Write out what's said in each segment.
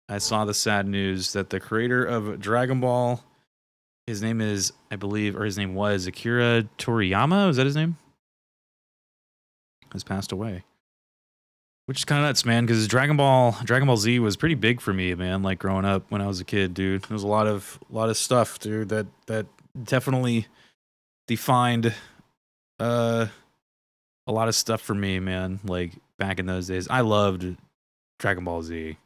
I saw the sad news that the creator of Dragon Ball, his name is, I believe, or his name was Akira Toriyama. Is that his name? Has passed away. Which is kind of nuts, man, because Dragon Ball Z was pretty big for me, man. Like growing up when I was a kid, dude. There was a lot of stuff, dude, that definitely defined a lot of stuff for me, man. Like back in those days, I loved Dragon Ball Z.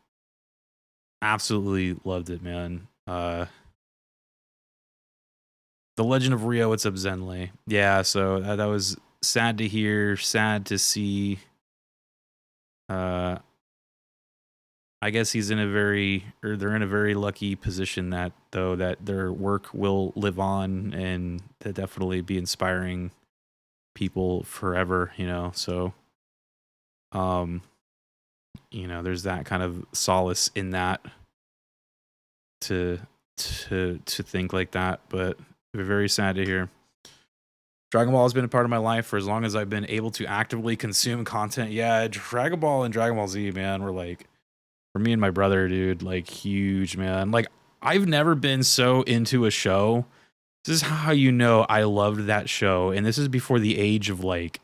Absolutely loved it, man. The Legend of Rio, what's up, Zenley? Yeah, so that was sad to hear, sad to see. I guess they're in a very lucky position that their work will live on and to definitely be inspiring people forever, you know. So, you know, there's that kind of solace in that to think like that, but very sad to hear. Dragon Ball has been a part of my life for as long as I've been able to actively consume content. Yeah, Dragon Ball and Dragon Ball Z, man, were like, for me and my brother, dude, like huge, man. Like I've never been so into a show. This is how you know I loved that show. And this is before the age of like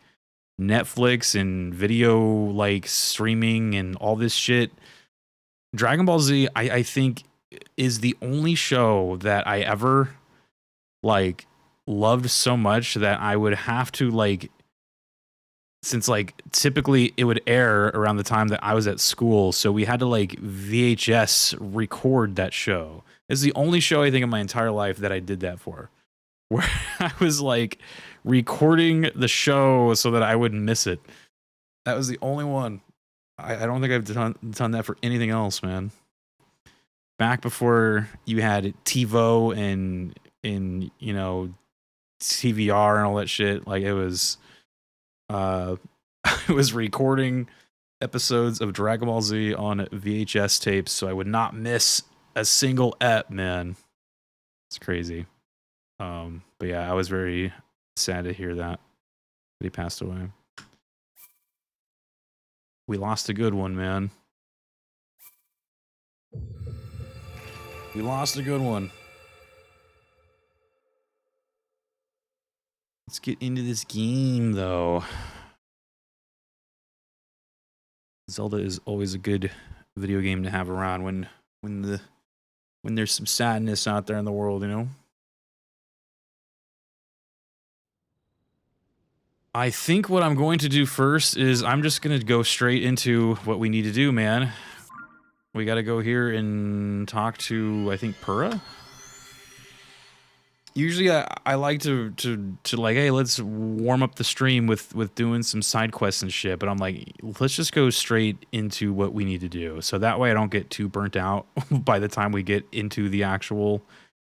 Netflix and video like streaming and all this shit. Dragon Ball Z, I think, is the only show that I ever like loved so much that I would have to like, since like typically it would air around the time that I was at school, so we had to like VHS record that show. It's the only show I think in my entire life that I did that for, where I was like recording the show so that I wouldn't miss it. That was the only one. I don't think I've done that for anything else, man. Back before you had TiVo and you know TVR and all that shit, like it was. I was recording episodes of Dragon Ball Z on VHS tapes so I would not miss a single ep, man. It's crazy. But yeah, I was very sad to hear that he passed away. We lost a good one, man. We lost a good one. Let's get into this game, though. Zelda is always a good video game to have around when there's some sadness out there in the world, you know? I think what I'm going to do first is I'm just going to go straight into what we need to do, man. We got to go here and talk to, I think, Pura. Usually I like to like, hey, let's warm up the stream with doing some side quests and shit, but I'm like, let's just go straight into what we need to do. So that way I don't get too burnt out by the time we get into the actual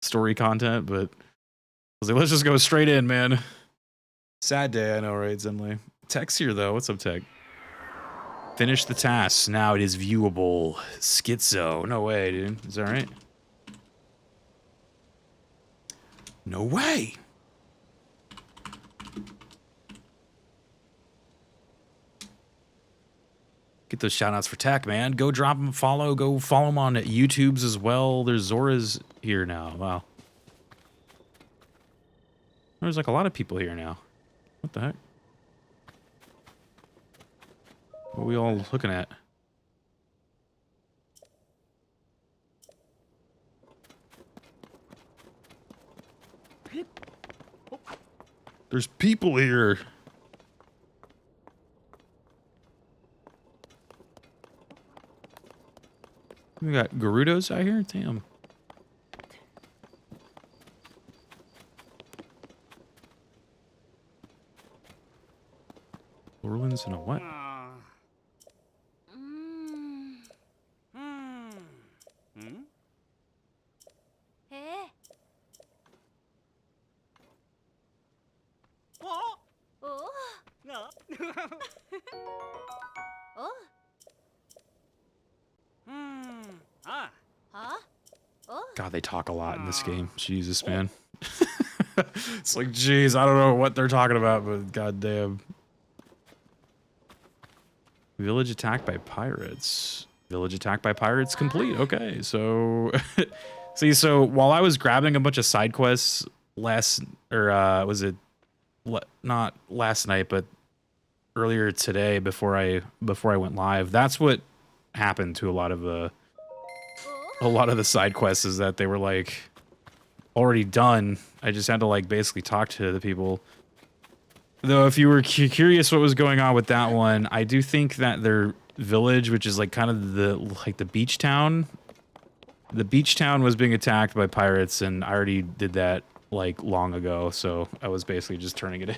story content, but I was like, let's just go straight in, man. Sad day, I know, right, Zenley? Tech's here, though. What's up, Tech? Finish the task. Now it is viewable. Schizo. No way, dude. Is that right? No way. Get those shout outs for Tech, man. Go drop him a follow. Go follow him on YouTube's as well. There's Zora's here now. Wow. There's like a lot of people here now. What the heck? What are we all looking at? There's people here. We got Gerudos out here? Damn. Orleans and a what? God, they talk a lot in this game. Jesus, man. It's like, geez, I don't know what they're talking about, but goddamn. Village attacked by pirates. Village attacked by pirates complete. Okay, so see, so while I was grabbing a bunch of side quests was it not last night, but earlier today before I went live, that's what happened to a lot of the side quests, is that they were like already done. I just had to like basically talk to the people. Though if you were curious what was going on with that one, I do think that their village, which is like kind of the beach town, was being attacked by pirates, and I already did that like long ago, so I was basically just turning it in.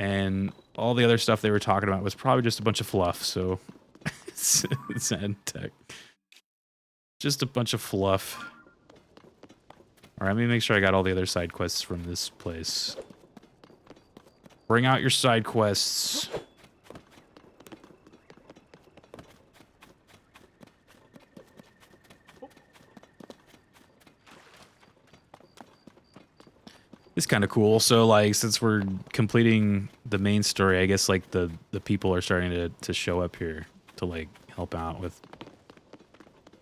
And all the other stuff they were talking about was probably just a bunch of fluff, so it's end tech. Just a bunch of fluff. Alright, let me make sure I got all the other side quests from this place. Bring out your side quests. It's kind of cool. So, like, since we're completing the main story, I guess, like, the people are starting to show up here to, like, help out with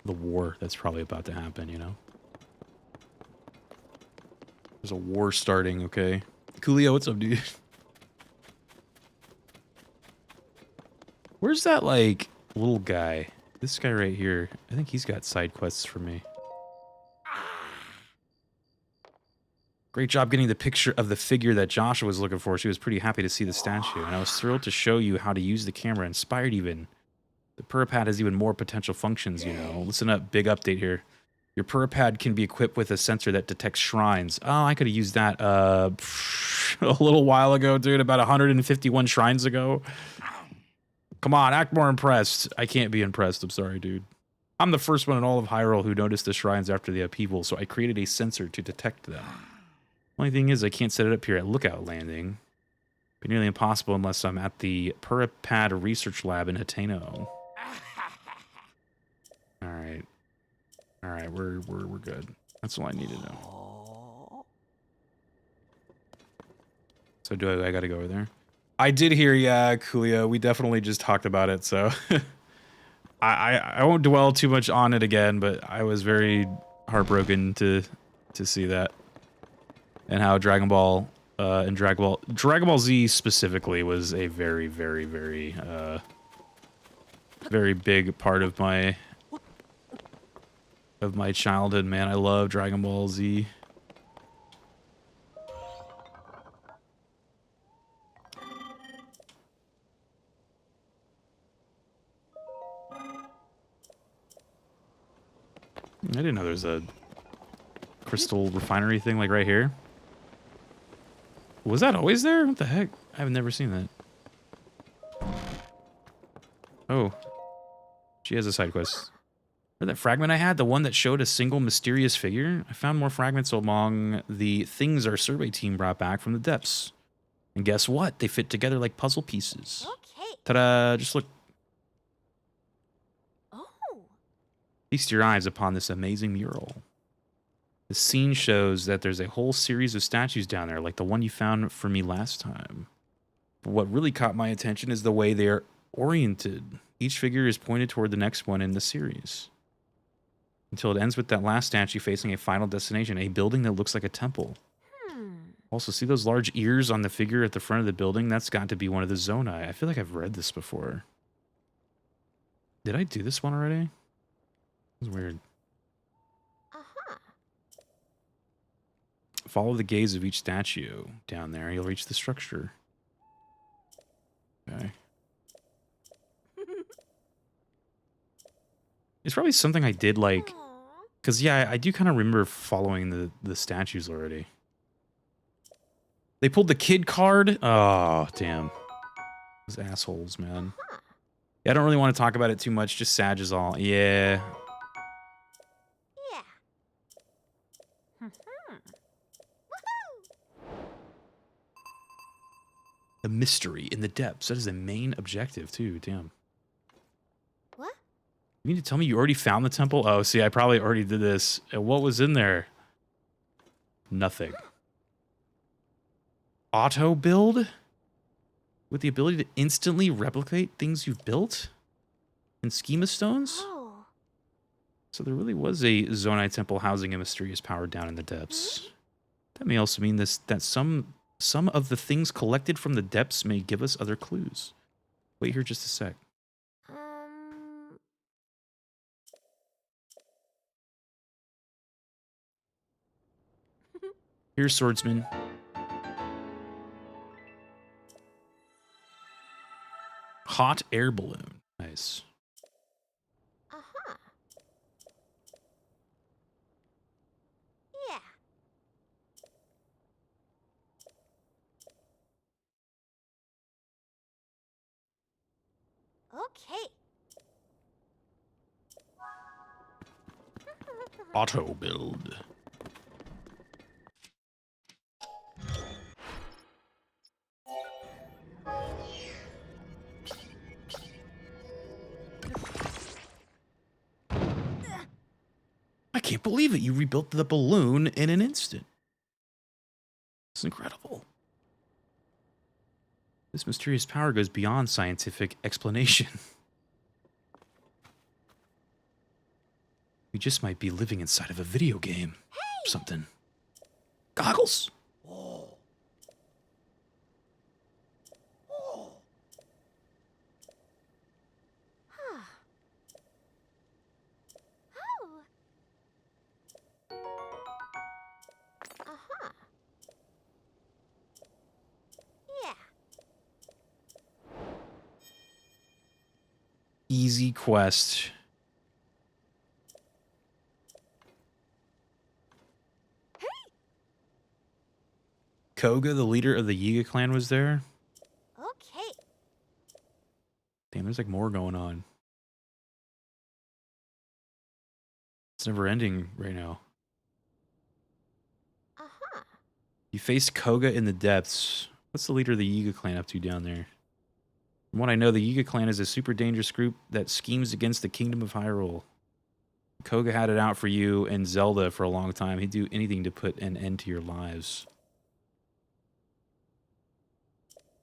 the war that's probably about to happen, you know? There's a war starting, okay? Coolio, what's up, dude? Where's that, like, little guy? This guy right here. I think he's got side quests for me. Great job getting the picture of the figure that Joshua was looking for. She was pretty happy to see the statue, and I was thrilled to show you how to use the camera. Inspired even. The Purapad has even more potential functions, you know. Listen up, big update here. Your Purapad can be equipped with a sensor that detects shrines. Oh, I could have used that a little while ago, dude. About 151 shrines ago. Come on, act more impressed. I can't be impressed. I'm sorry, dude. I'm the first one in all of Hyrule who noticed the shrines after the upheaval, so I created a sensor to detect them. Only thing is, I can't set it up here at Lookout Landing. Be nearly impossible unless I'm at the Purapad Research Lab in Hateno. Alright. Alright, we're good. That's all I need to know. So do I gotta go over there? I did hear, yeah, Coolio. We definitely just talked about it, so I won't dwell too much on it again, but I was very heartbroken to see that. And how Dragon Ball and Dragon Ball Z specifically was a very, very, very, very big part of my childhood, man. I love Dragon Ball Z. I didn't know there was a crystal refinery thing like right here. Was that always there? What the heck? I've never seen that. Oh. She has a side quest. Remember that fragment I had? The one that showed a single mysterious figure? I found more fragments among the things our survey team brought back from the depths. And guess what? They fit together like puzzle pieces. Okay. Ta-da! Just look. Oh. Feast your eyes upon this amazing mural. The scene shows that there's a whole series of statues down there, like the one you found for me last time. But what really caught my attention is the way they're oriented. Each figure is pointed toward the next one in the series. Until it ends with that last statue facing a final destination, a building that looks like a temple. Also, see those large ears on the figure at the front of the building? That's got to be one of the Zonai. I feel like I've read this before. Did I do this one already? This is weird. Follow the gaze of each statue down there. You'll reach the structure. Okay. It's probably something I did like... Because, yeah, I do kind of remember following the statues already. They pulled the kid card? Oh, damn. Those assholes, man. Yeah, I don't really want to talk about it too much. Just Sag is all. Yeah. The mystery in the depths. That is the main objective, too. Damn. What? You mean to tell me you already found the temple? Oh, see, I probably already did this. And what was in there? Nothing. Auto build? with the ability to instantly replicate things you've built in schema stones. Oh. So there really was a Zonai temple housing a mysterious power down in the depths. That may also mean that some of the things collected from the depths may give us other clues. Wait here just a sec. Here's Swordsman. Hot air balloon. Nice. Uh-huh. Yeah. Okay. Auto build. I can't believe it. You rebuilt the balloon in an instant. It's incredible. This mysterious power goes beyond scientific explanation. We just might be living inside of a video game. Or something. Goggles. Huh. Oh. Uh-huh. Yeah. Easy quest. Koga, the leader of the Yiga clan, was there. Okay. Damn, there's like more going on. It's never ending right now. Uh-huh. You faced Koga in the depths. What's the leader of the Yiga clan up to down there? From what I know, the Yiga clan is a super dangerous group that schemes against the kingdom of Hyrule. Koga had it out for you and Zelda for a long time. He'd do anything to put an end to your lives.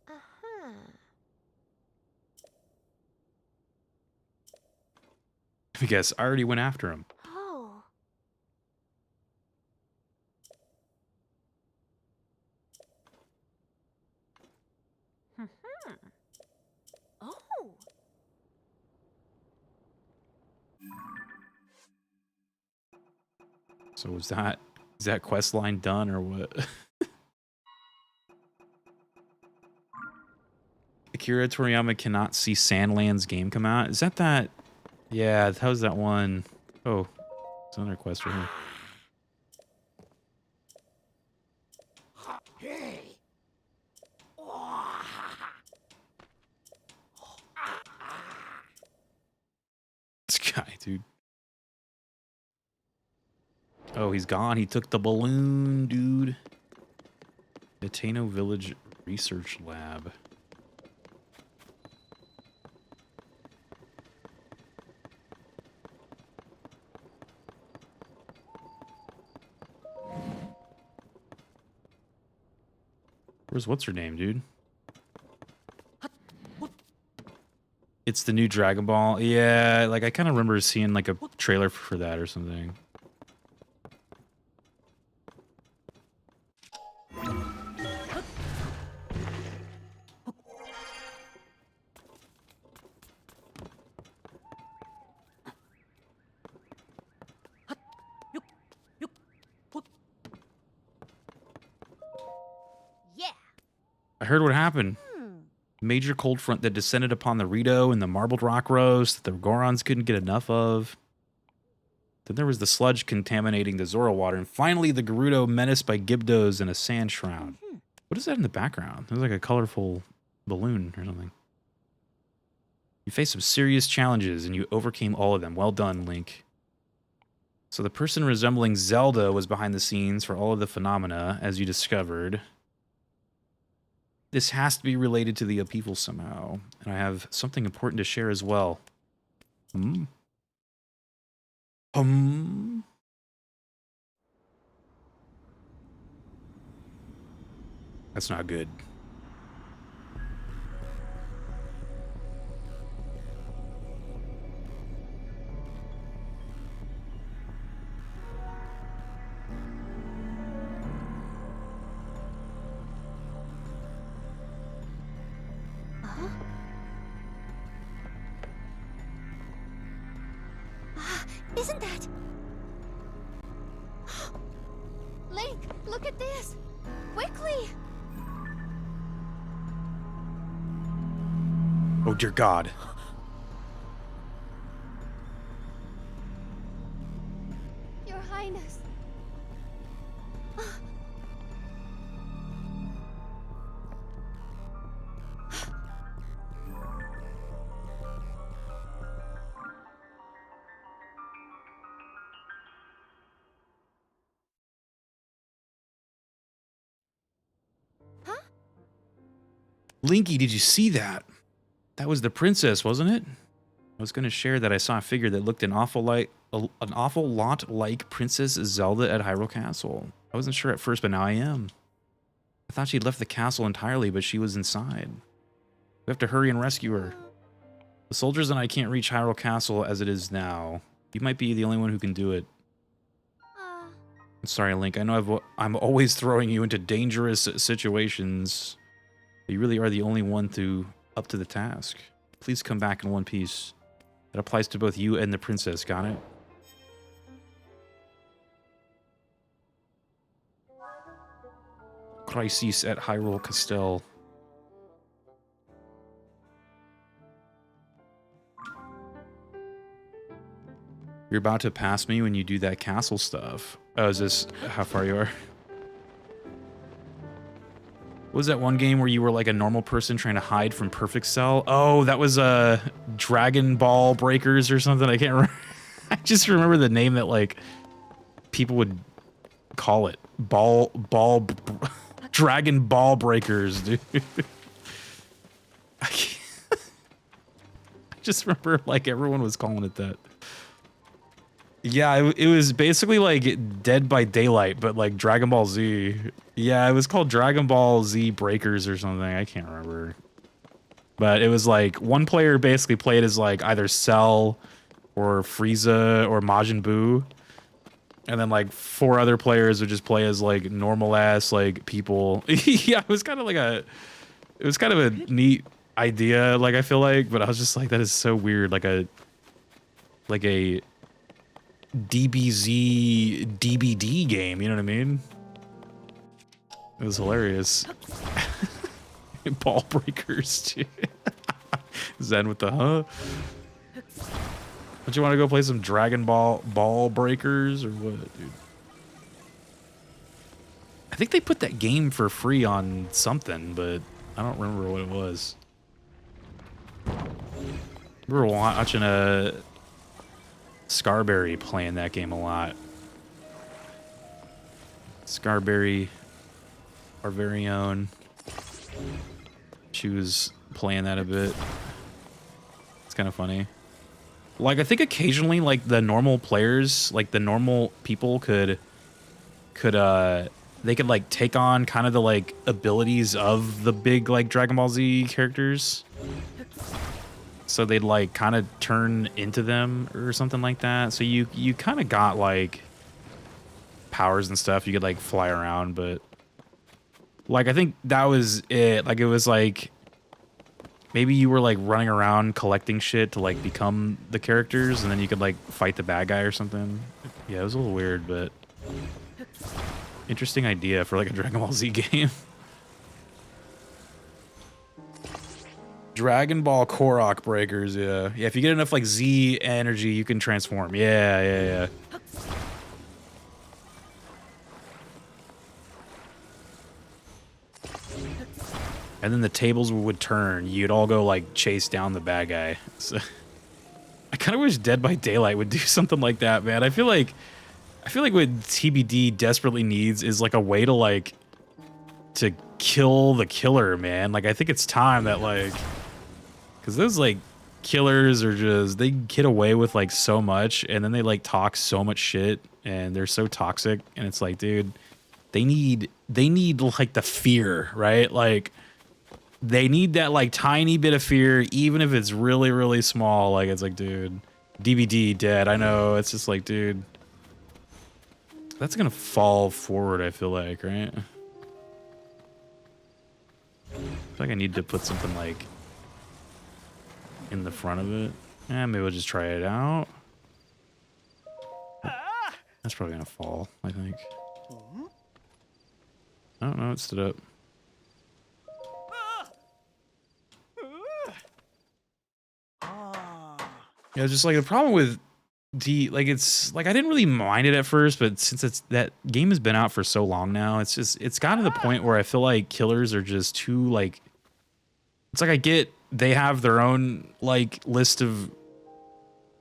Uh-huh. I guess I already went after him. Oh. Mm-hmm. Oh. So is that quest line done or what? Akira Toriyama cannot see Sandland's game come out. Is that? Yeah, how's that one? Oh, it's another quest right here. This guy, dude. Oh, he's gone. He took the balloon, dude. Ateno Village Research Lab. What's her name, dude? It's the new Dragon Ball. Yeah, like I kind of remember seeing like a trailer for that or something. Yeah. I heard what happened. Major cold front that descended upon the Rito and the Marbled Rock Rose that the Gorons couldn't get enough of. Then there was the sludge contaminating the Zora water, and finally the Gerudo menaced by Gibdos and a sand shroud. What is that in the background? There's like a colorful balloon or something. You faced some serious challenges, and you overcame all of them. Well done, Link. So the person resembling Zelda was behind the scenes for all of the phenomena, as you discovered. This has to be related to the upheaval somehow, and I have something important to share as well. That's not good. Isn't that... Link, look at this! Quickly! Oh dear God. Your Highness. Huh? Linky, did you see that? That was the princess, wasn't it? I was going to share that I saw a figure that looked an awful lot like Princess Zelda at Hyrule Castle. I wasn't sure at first, but now I am. I thought she'd left the castle entirely, but she was inside. We have to hurry and rescue her. The soldiers and I can't reach Hyrule Castle as it is now. You might be the only one who can do it. I'm sorry, Link. I know I'm always throwing you into dangerous situations. But you really are the only one up to the task. Please come back in one piece. That applies to both you and the princess, got it? Crisis at Hyrule Castle. You're about to pass me when you do that castle stuff. Oh, is this how far you are? What was that one game where you were like a normal person trying to hide from Perfect Cell? Oh, that was Dragon Ball Breakers or something. I can't remember. I just remember the name that like people would call it. Dragon Ball Breakers, dude. I just remember like everyone was calling it that. Yeah, it was basically like Dead by Daylight, but like Dragon Ball Z. Yeah, it was called Dragon Ball Z Breakers or something. I can't remember. But it was like one player basically played as like either Cell or Frieza or Majin Buu. And then like 4 other players would just play as like normal ass like people. Yeah, it was kind of a neat idea, like I feel like, but I was just like, that is so weird, like a DBZ DBD game, you know what I mean? It was hilarious. Ball breakers, dude. Zen with the huh? Don't you want to go play some Dragon Ball breakers or what, dude? I think they put that game for free on something, but I don't remember what it was. We were watching a Scarberry playing that game a lot. Scarberry, our very own. She was playing that a bit. It's kind of funny. Like, I think occasionally, like, the normal players, like, the normal people they could, like, take on kind of the, like, abilities of the big, like, Dragon Ball Z characters. So they'd, like, kind of turn into them or something like that. So you kind of got, like, powers and stuff. You could, like, fly around, but... Like, I think that was it. Like, it was, like... Maybe you were, like, running around collecting shit to, like, become the characters, and then you could, like, fight the bad guy or something. Yeah, it was a little weird, but... Interesting idea for, like, a Dragon Ball Z game. Dragon Ball Korok Breakers, yeah. Yeah, if you get enough, like, Z energy, you can transform. Yeah. And then the tables would turn. You'd all go, like, chase down the bad guy. So, I kind of wish Dead by Daylight would do something like that, man. I feel like what TBD desperately needs is, like, a way to, like, to kill the killer, man. Like, I think it's time that, like... Because those, like, killers are just... They get away with, like, so much, and then they, like, talk so much shit, and they're so toxic, and it's like, dude, they need, like, the fear, right? Like... They need that, like, tiny bit of fear, even if it's really, really small. Like, it's like, dude, DVD dead. I know. It's just like, dude, that's gonna fall forward, I feel like, right? I feel like I need to put something, like, in the front of it. Maybe we'll just try it out. That's probably gonna fall, I think. I don't know, it stood up. Yeah, just like the problem with it's like I didn't really mind it at first, but since that game has been out for so long now, it's gotten to the point where I feel like killers are just too like, it's like I get they have their own like list of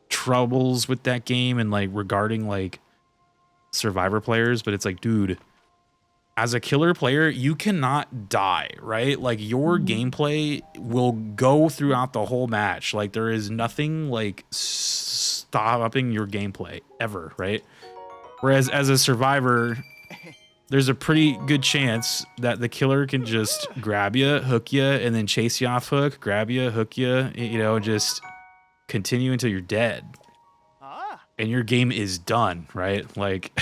troubles with that game and like regarding like survivor players, but it's like, dude, as a killer player, you cannot die, right? Like your gameplay will go throughout the whole match. Like there is nothing like stopping your gameplay ever, right? Whereas as a survivor, there's a pretty good chance that the killer can just grab you, hook you, and then chase you off hook, grab you, hook you, you know, just continue until you're dead. And your game is done, right? Like,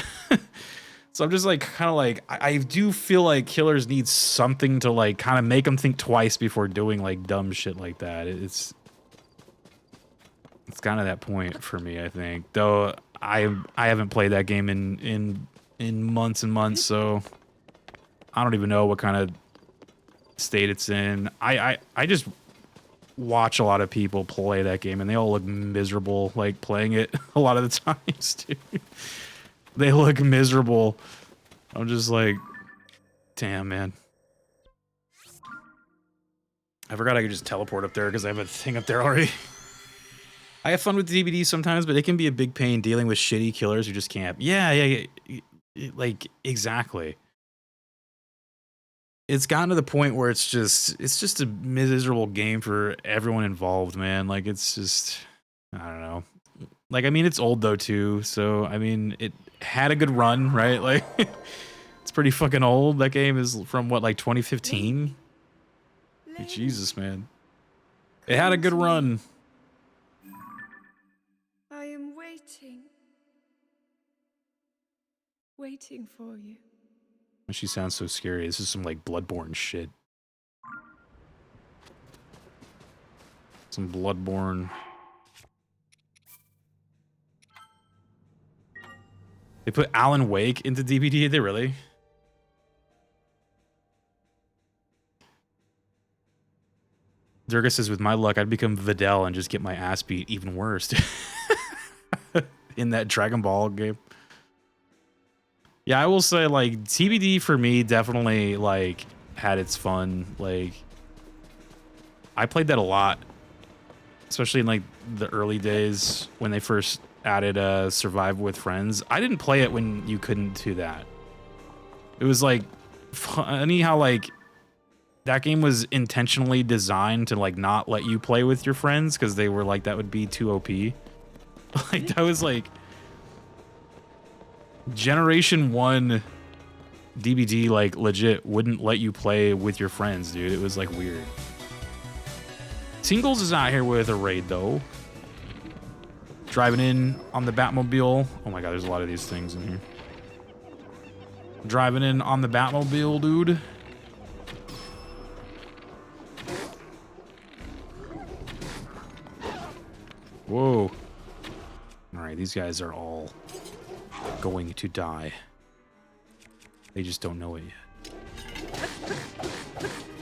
so I'm just like, kind of like, I do feel like killers need something to like kind of make them think twice before doing like dumb shit like that. It's kind of that point for me, I think. Though I haven't played that game in months and months, so I don't even know what kind of state it's in. I just watch a lot of people play that game and they all look miserable like playing it a lot of the times, dude. They look miserable. I'm just like, damn, man. I forgot I could just teleport up there because I have a thing up there already. I have fun with DVDs sometimes, but it can be a big pain dealing with shitty killers who just camp. Yeah, like exactly. It's gotten to the point where it's just a miserable game for everyone involved, man. Like it's just, I don't know. Like, I mean, it's old though too. So, I mean, it had a good run, right? Like it's pretty fucking old. That game is from what, like 2015? Jesus, man. It had a good run. I am waiting for you. She sounds so scary. This is some like Bloodborne shit. Some Bloodborne. They put Alan Wake into DVD, did they really? Durga says, with my luck, I'd become Videl and just get my ass beat even worse. In that Dragon Ball game. Yeah, I will say, like, TBD for me definitely, like, had its fun. Like, I played that a lot. Especially in, like, the early days when they first added Survive with Friends. I didn't play it when you couldn't do that. It was, like, funny how, like, that game was intentionally designed to, like, not let you play with your friends because they were like, that would be too OP. Like, that was, like... Generation 1 DVD, like, legit wouldn't let you play with your friends, dude. It was, like, weird. Tingles is out here with a raid, though. Driving in on the Batmobile. Oh my god, there's a lot of these things in here. Driving in on the Batmobile, dude. Whoa. Alright, these guys are all going to die. They just don't know it yet.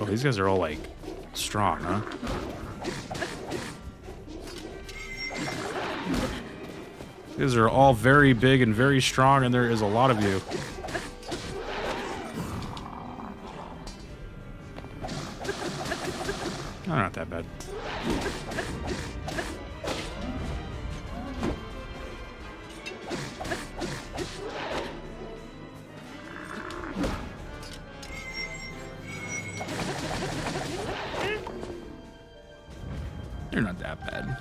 Oh, these guys are all, like, strong, huh? These are all very big and very strong, and there is a lot of you. Oh, not that bad. They're not that bad.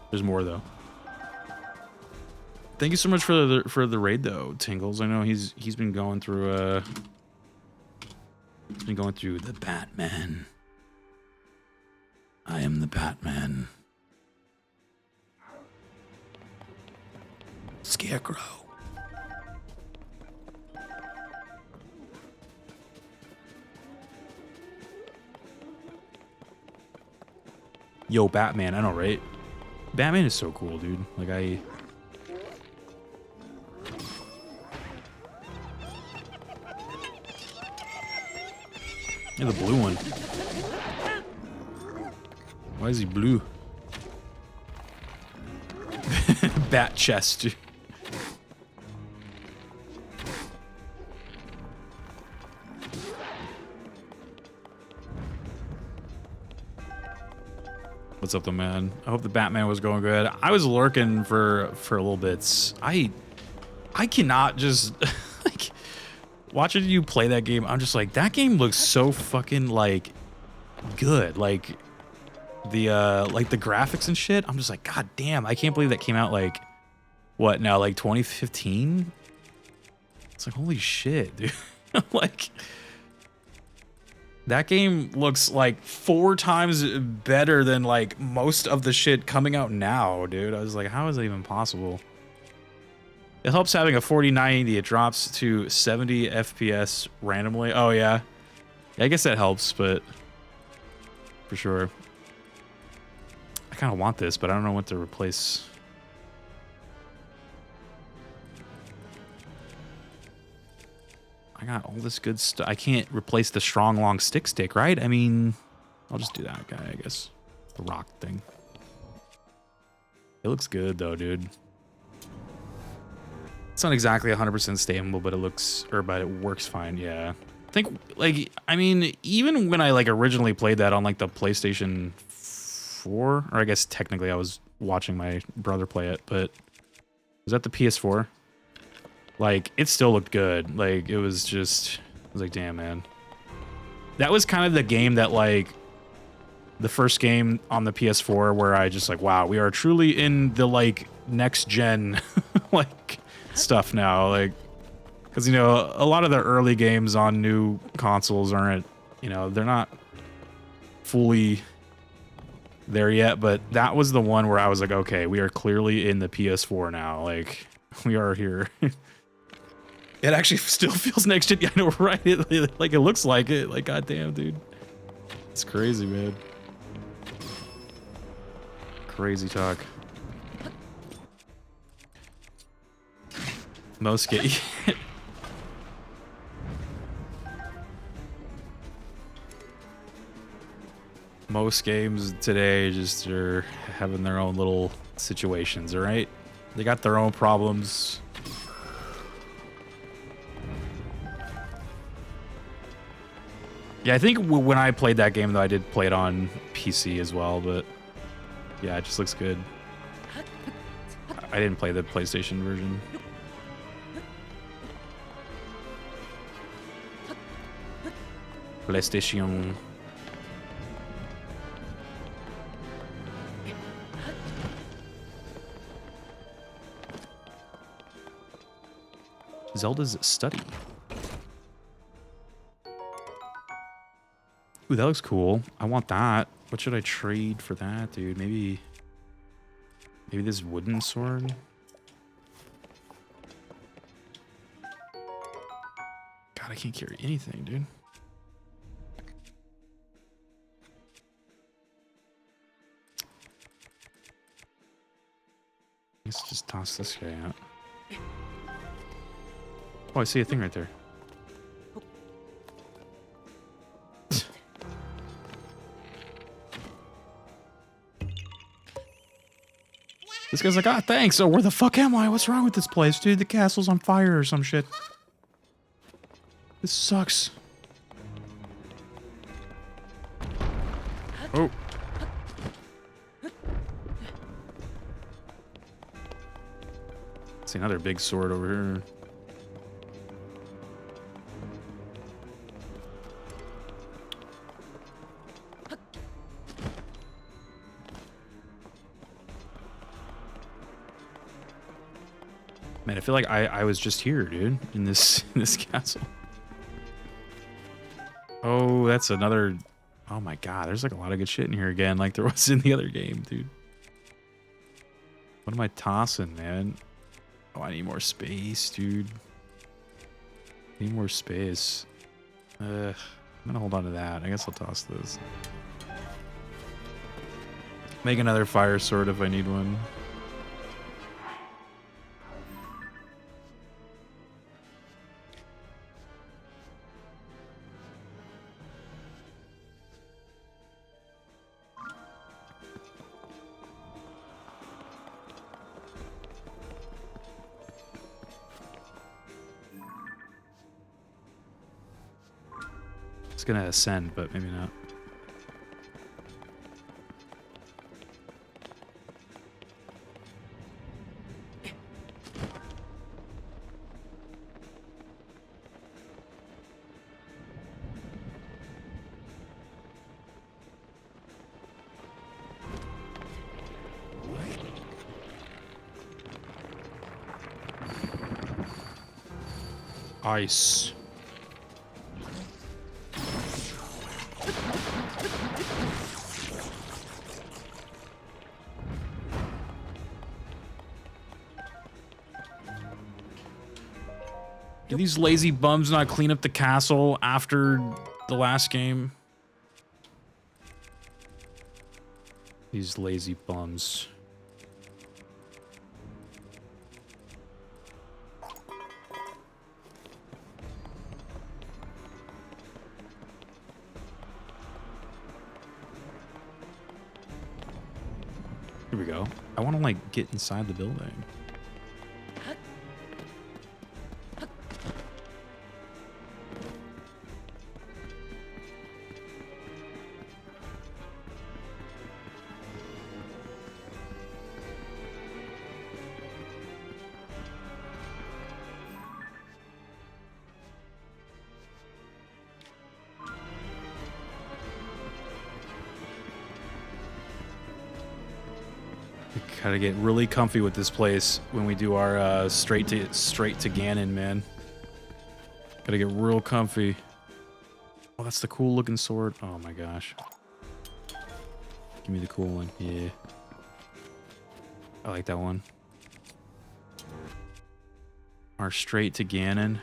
There's more though. Thank you so much for the raid though, Tingles. I know he's been going through the Batman. I am the Batman. Scarecrow. Yo, Batman, I know, right? Batman is so cool, dude. Like, Yeah, the blue one. Why is he blue? Bat chest. What's up, though, man? I hope the Batman was going good. I was lurking for a little bit. I cannot just like watching you play that game. I'm just like, that game looks so fucking like good. Like the graphics and shit. I'm just like, god damn, I can't believe that came out like what now, like 2015? It's like, holy shit, dude. Like that game looks like 4 times better than like most of the shit coming out now, dude. I was like, how is that even possible? It helps having a 4090. It drops to 70 FPS randomly. Oh yeah. I guess that helps, but for sure. I kind of want this, but I don't know what to replace. I got all this good stuff. I can't replace the strong long stick, right? I mean, I'll just do that guy, I guess. The rock thing. It looks good though, dude. It's not exactly 100% stable, but it looks, but it works fine. Yeah. I think, like, I mean, even when I like originally played that on like the PlayStation 4, or I guess technically I was watching my brother play it, but was that the PS4? Like, it still looked good. Like, it was just, I was like, damn, man. That was kind of the game that, like, the first game on the PS4 where I just like, wow, we are truly in the, like, next gen, like, stuff now. Like, because, you know, a lot of the early games on new consoles aren't, you know, they're not fully there yet, but that was the one where I was like, okay, we are clearly in the PS4 now. Like, we are here. It actually still feels next gen. I know, right? Like, it looks like it. Like, goddamn, dude. It's crazy, man. Crazy talk. Most most games today just are having their own little situations, all right? They got their own problems. Yeah, I think when I played that game, though, I did play it on PC as well, but yeah, it just looks good. I didn't play the PlayStation version. PlayStation. Zelda's Study. Ooh, that looks cool. I want that. What should I trade for that, dude? Maybe this wooden sword? God, I can't carry anything, dude. Let's just toss this guy out. Oh, I see a thing right there. This guy's like, ah, thanks. Oh, where the fuck am I? What's wrong with this place, dude? The castle's on fire or some shit. This sucks. Oh. See another big sword over here. Man, I feel like I was just here, dude, in this castle. Oh, that's another. Oh my god, there's like a lot of good shit in here again, like there was in the other game, dude. What am I tossing, man? Oh, I need more space, dude. Need more space. I'm gonna hold on to that. I guess I'll toss this. Make another fire sword if I need one. It's gonna ascend, but maybe not. Ice. Do these lazy bums not clean up the castle after the last game? These lazy bums. Here we go. I want to like get inside the building. Gotta get really comfy with this place when we do our straight to Ganon, man. Gotta get real comfy. Oh, that's the cool looking sword. Oh my gosh. Give me the cool one. Yeah. I like that one. Our straight to Ganon.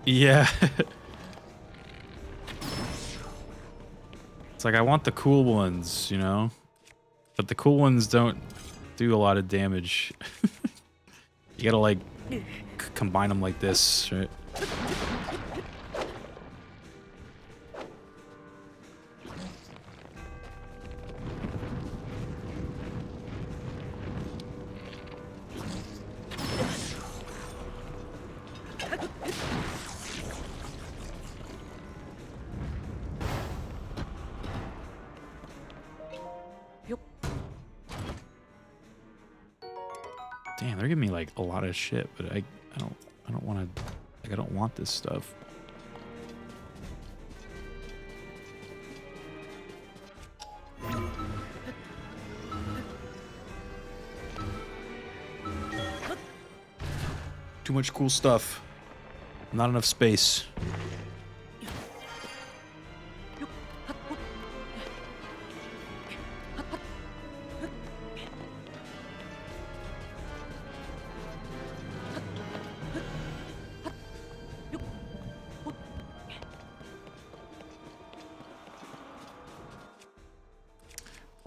Yeah. It's like, I want the cool ones, you know? But the cool ones don't do a lot of damage. You gotta, like, combine them like this, right? Damn, they're giving me like a lot of shit, but I don't want to, like, I don't want this stuff. Too much cool stuff. Not enough space.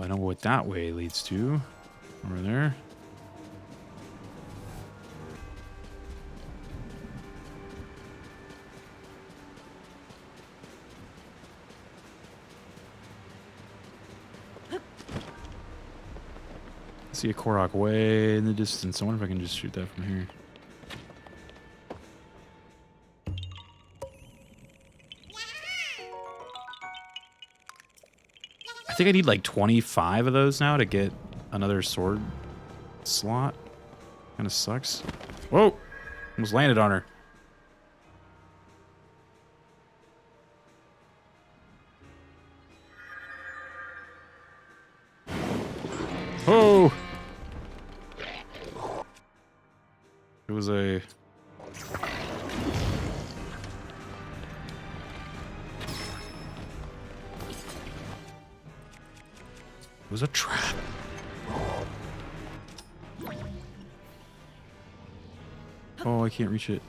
I know what that way leads to. Over there. I see a Korok way in the distance. I wonder if I can just shoot that from here. I think I need like 25 of those now to get another sword slot. Kind of sucks. Whoa! Almost landed on her. Oh! It was a... It was a trap. Oh, I can't reach it.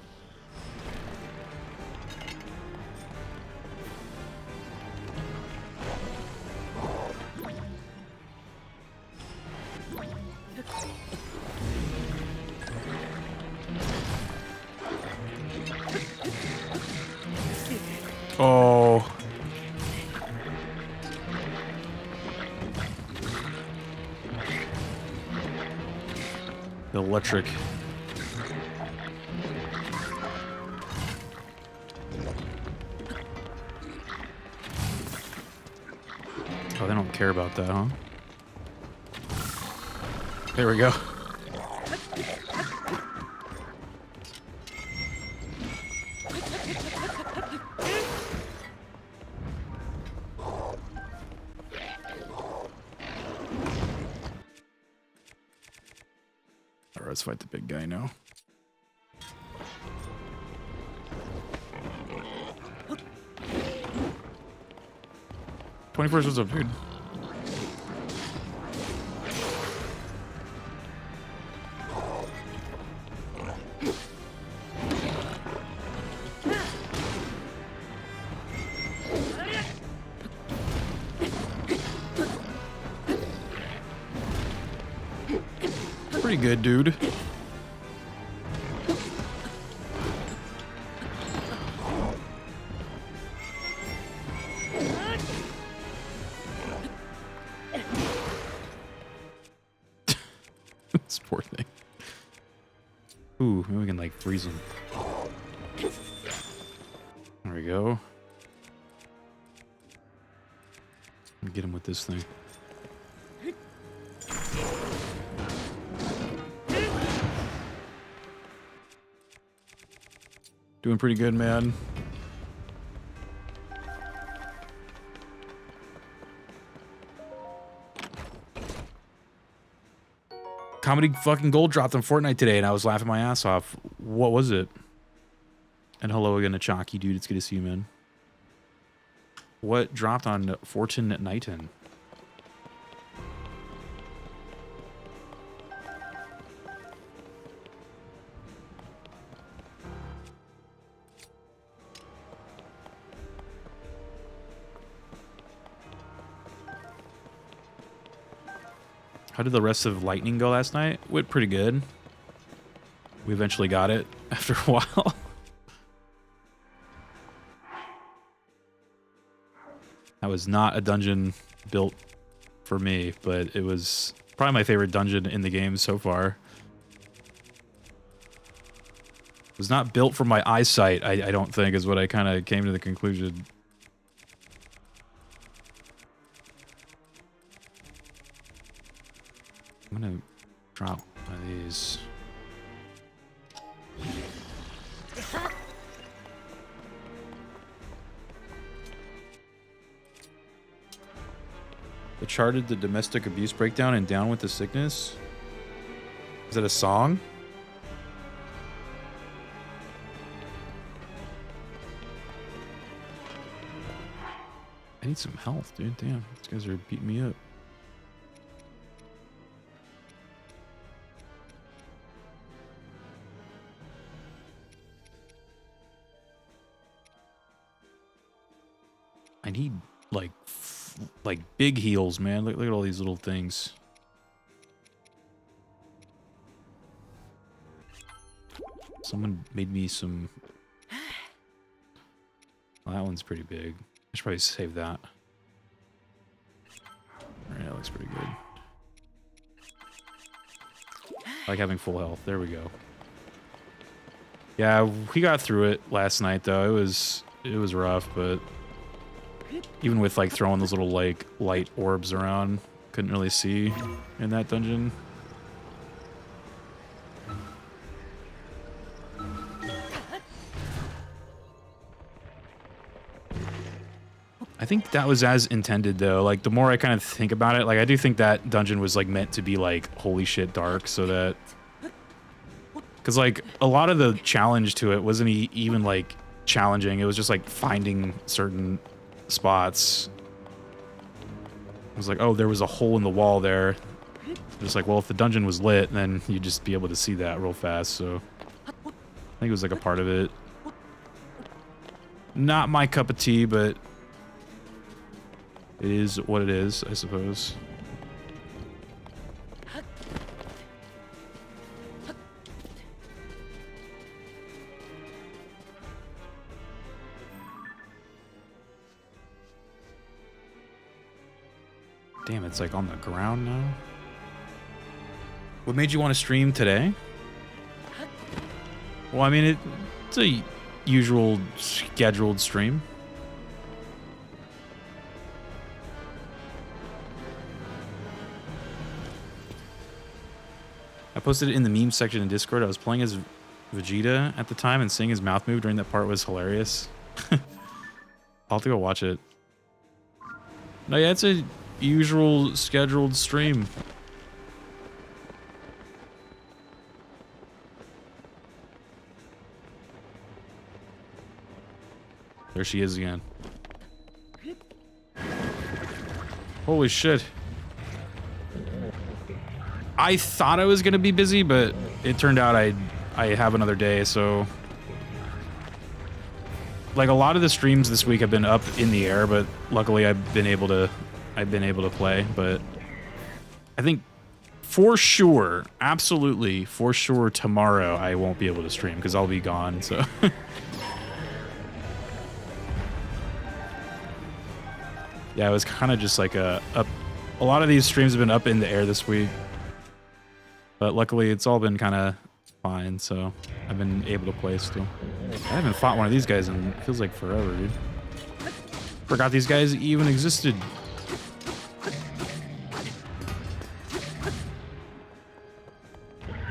Oh. The electric. Oh, they don't care about that, huh? There we go. Alright, let's fight the big guy now. $24, what's up, dude? Pretty good, dude. This poor thing. Ooh, maybe we can like freeze him. There we go. Let me get him with this thing. Doing pretty good, man. Comedy fucking gold dropped on Fortnite today, and I was laughing my ass off. What was it? And hello again to Chalky, dude. It's good to see you, man. What dropped on Fortune Nighton? How did the rest of Lightning go last night? Went pretty good. We eventually got it after a while. That was not a dungeon built for me, but it was probably my favorite dungeon in the game so far. It was not built for my eyesight, I don't think, is what I kind of came to the conclusion. I'm gonna drop one of these. The charted the domestic abuse breakdown and Down with the Sickness. Is that a song? I need some health, dude. Damn, these guys are beating me up. I need like big heals, man. Look at all these little things. Someone made me some. Well, that one's pretty big. I should probably save that. Alright, that looks pretty good. I like having full health. There we go. Yeah, we got through it last night though. It was rough, but even with like throwing those little like light orbs around, couldn't really see in that dungeon. I think that was as intended though. Like the more I kind of think about it, like I do think that dungeon was like meant to be like holy shit dark, so that because like a lot of the challenge to it wasn't even like challenging. It was just like finding certain spots. I was like, oh, there was a hole in the wall there. Just like, well, if the dungeon was lit, then you'd just be able to see that real fast. So I think it was like a part of it. Not my cup of tea, but it is what it is, I suppose. Damn, it's like on the ground now. What made you want to stream today? Well, I mean, it's a usual scheduled stream. I posted it in the meme section in Discord. I was playing as Vegeta at the time, and seeing his mouth move during that part was hilarious. I'll have to go watch it. No, yeah, it's a usual scheduled stream. There she is again. Holy shit. I thought I was gonna be busy, but it turned out I have another day, so like a lot of the streams this week have been up in the air, but luckily I've been able to play. But I think for sure, absolutely for sure, tomorrow I won't be able to stream because I'll be gone. So yeah, it was kind of just like a lot of these streams have been up in the air this week, but luckily it's all been kind of fine, so I've been able to play still. I haven't fought one of these guys in, it feels like forever, dude. Forgot these guys even existed.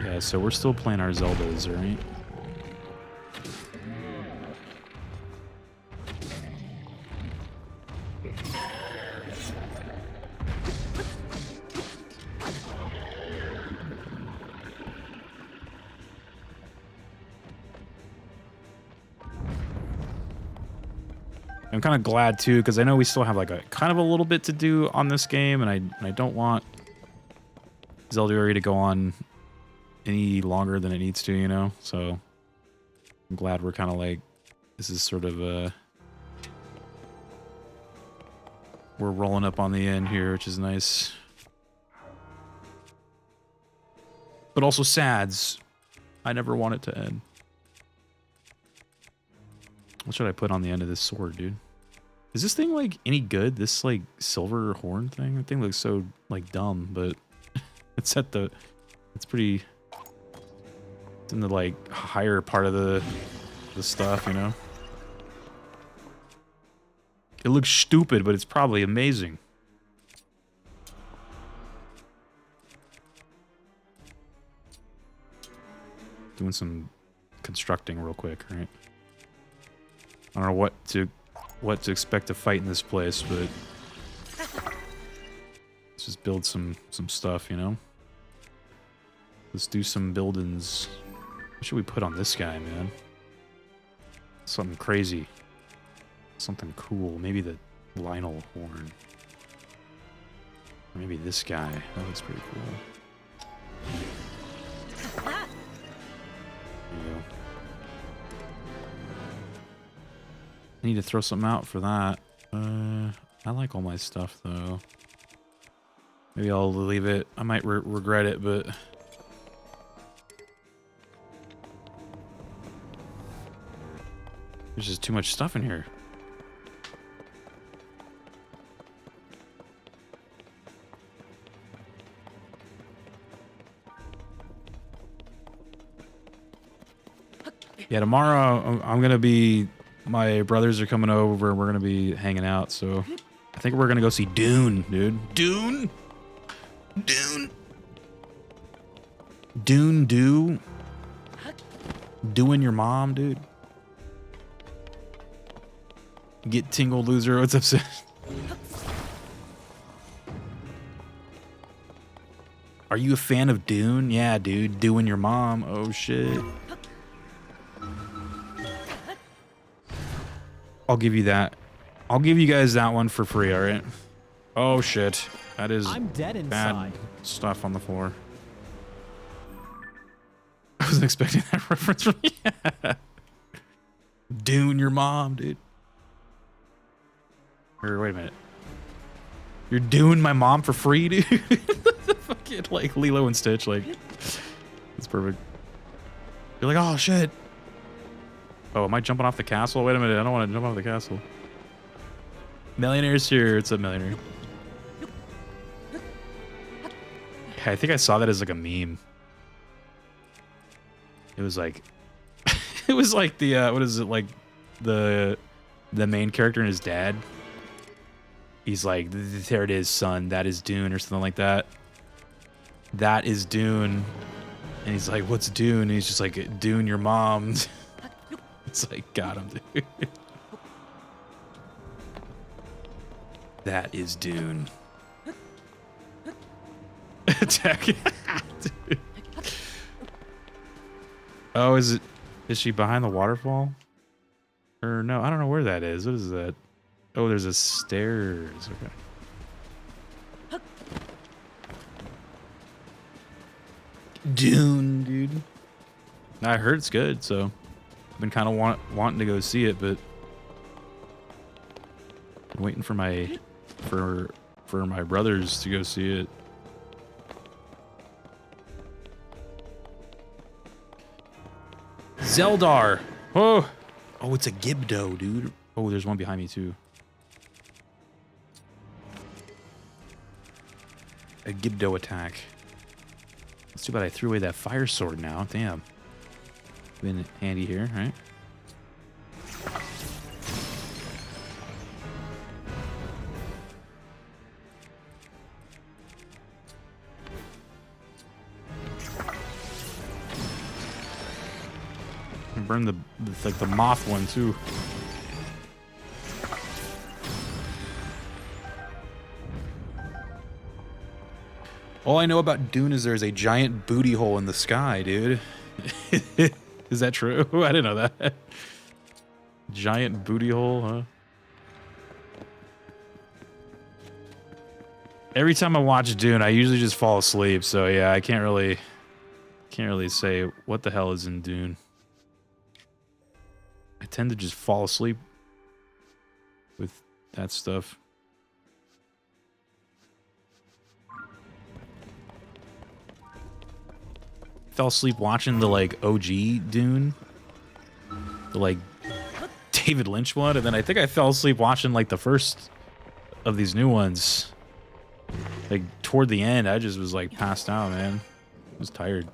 Yeah, so we're still playing our Zeldas, right? I'm kind of glad too, because I know we still have like a kind of a little bit to do on this game, and I don't want Zelduary to go on any longer than it needs to, you know? So I'm glad we're kind of like, this is sort of we're rolling up on the end here, which is nice. But also sads. I never want it to end. What should I put on the end of this sword, dude? Is this thing, like, any good? This, like, silver horn thing? That thing looks so, like, dumb, but it's at the... It's pretty... It's in the, like, higher part of the stuff, you know? It looks stupid, but it's probably amazing. Doing some constructing real quick, right? I don't know what to expect to fight in this place, but let's just build some stuff, you know? Let's do some buildings. What should we put on this guy, man? Something crazy. Something cool. Maybe the Lionel horn. Or maybe this guy. That looks pretty cool. There you go. I need to throw something out for that. I like all my stuff, though. Maybe I'll leave it. I might regret it, but... There's just too much stuff in here. Yeah, tomorrow I'm gonna be... My brothers are coming over and we're gonna be hanging out, so I think we're gonna go see Dune, dude. Dune? Dune? Dune do? Doing your mom, dude? Get tingled, loser. What's up, sis? Are you a fan of Dune? Yeah, dude. Doing your mom. Oh, shit. I'll give you that. I'll give you guys that one for free, alright? Oh, shit. That is bad stuff on the floor. I wasn't expecting that reference from you. Yeah. Dune your mom, dude. Or wait a minute. You're doing my mom for free, dude? Fucking like Lilo and Stitch, like. That's perfect. You're like, oh shit. Oh, am I jumping off the castle? Wait a minute, I don't want to jump off the castle. Millionaire's here. It's a millionaire. I think I saw that as like a meme. It was like, it was like the what is it, like the main character and his dad. He's like, there it is, son. That is Dune, or something like that. That is Dune. And he's like, what's Dune? And he's just like, Dune, your mom. It's like, got him, dude. That is Dune. Attack. Dude. Oh, is she behind the waterfall? Or no, I don't know where that is. What is that? Oh, there's a stairs. Okay. Dune, dude. I heard it's good, so I've been kind of wanting to go see it, but I'm waiting for my brothers to go see it. Zeldar. Oh, it's a Gibdo, dude. Oh, there's one behind me too. A Gibdo attack. It's too bad I threw away that fire sword now. Damn. Been handy here, right? And burn the like the moth one too. All I know about Dune is there's a giant booty hole in the sky, dude. Is that true? I didn't know that. Giant booty hole, huh? Every time I watch Dune, I usually just fall asleep. So yeah, I can't really say what the hell is in Dune. I tend to just fall asleep with that stuff. Fell asleep watching the like OG Dune, the like David Lynch one, and then I think I fell asleep watching like the first of these new ones. Like toward the end, I just was like passed out, man. I was tired.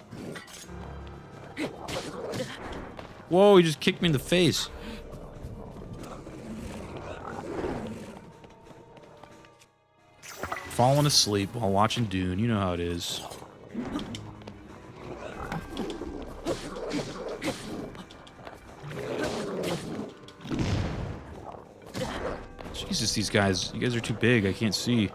Whoa, he just kicked me in the face. Falling asleep while watching Dune, you know how it is. Jesus, these guys, you guys are too big. I can't see.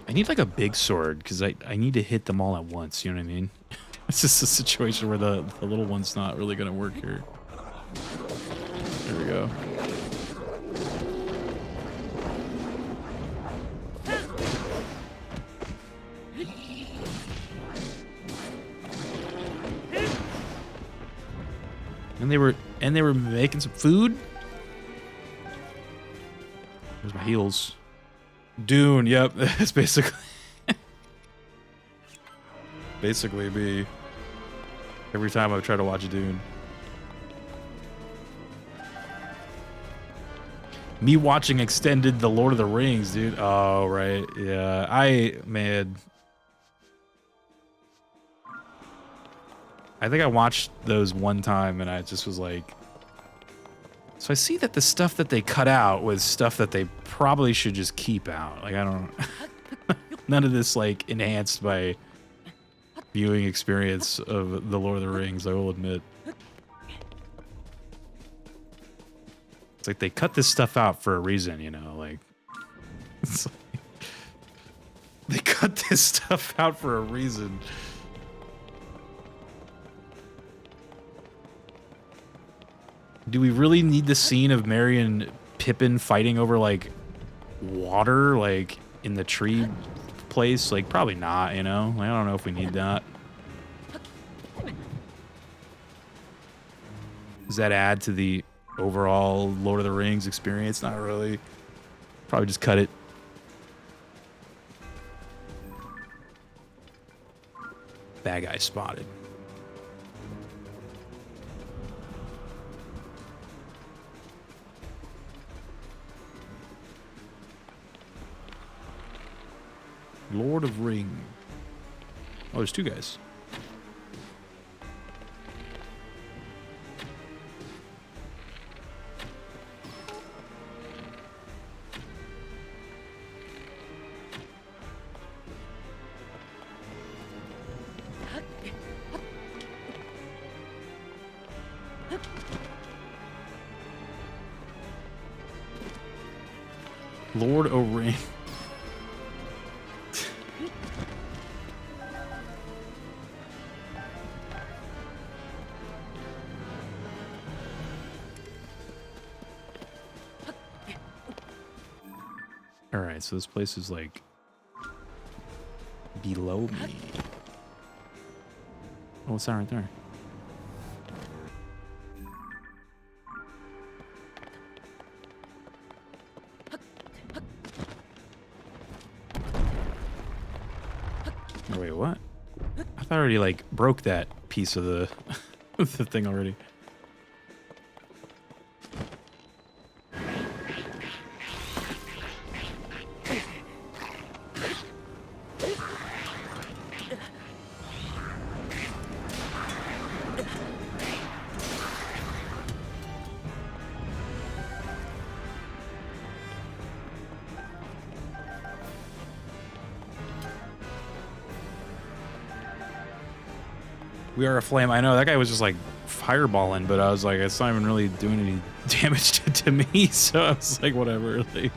I need like a big sword because I need to hit them all at once. You know what I mean? It's just a situation where the little one's not really gonna work here. There we go. And they were making some food. There's my heels. Dune, yep, that's basically me. Every time I try to watch Dune. Me watching extended The Lord of the Rings, dude. Oh, right. Yeah. Man. I think I watched those one time and I just was like, so I see that the stuff that they cut out was stuff that they probably should just keep out. Like, I don't none of this like enhanced my viewing experience of The Lord of the Rings, I will admit. It's like they cut this stuff out for a reason, you know, like, it's like they cut this stuff out for a reason. Do we really need the scene of Merry and Pippin fighting over, like, water, like, in the tree place? Like, probably not, you know? Like, I don't know if we need that. Does that add to the overall Lord of the Rings experience? Not really. Probably just cut it. Bad guy spotted. Lord of Ring. Oh, there's two guys. Lord of Ring. Alright, so this place is like below me. Oh, what's that right there? Oh, wait, what? I thought I already like broke that piece of the the thing already. We are a flame. I know that guy was just like fireballing, but I was like, it's not even really doing any damage to me. So I was like, whatever. Like,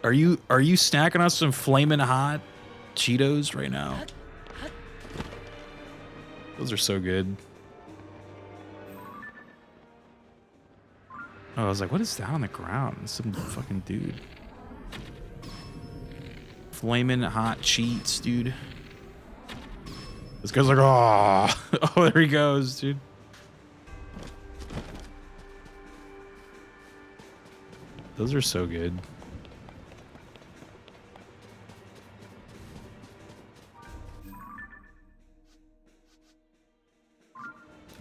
are you snacking on some flaming hot Cheetos right now? Those are so good. Oh, I was like, what is that on the ground? Some fucking dude. Flaming hot cheats, dude. This guy's like, oh, oh, there he goes, dude. Those are so good.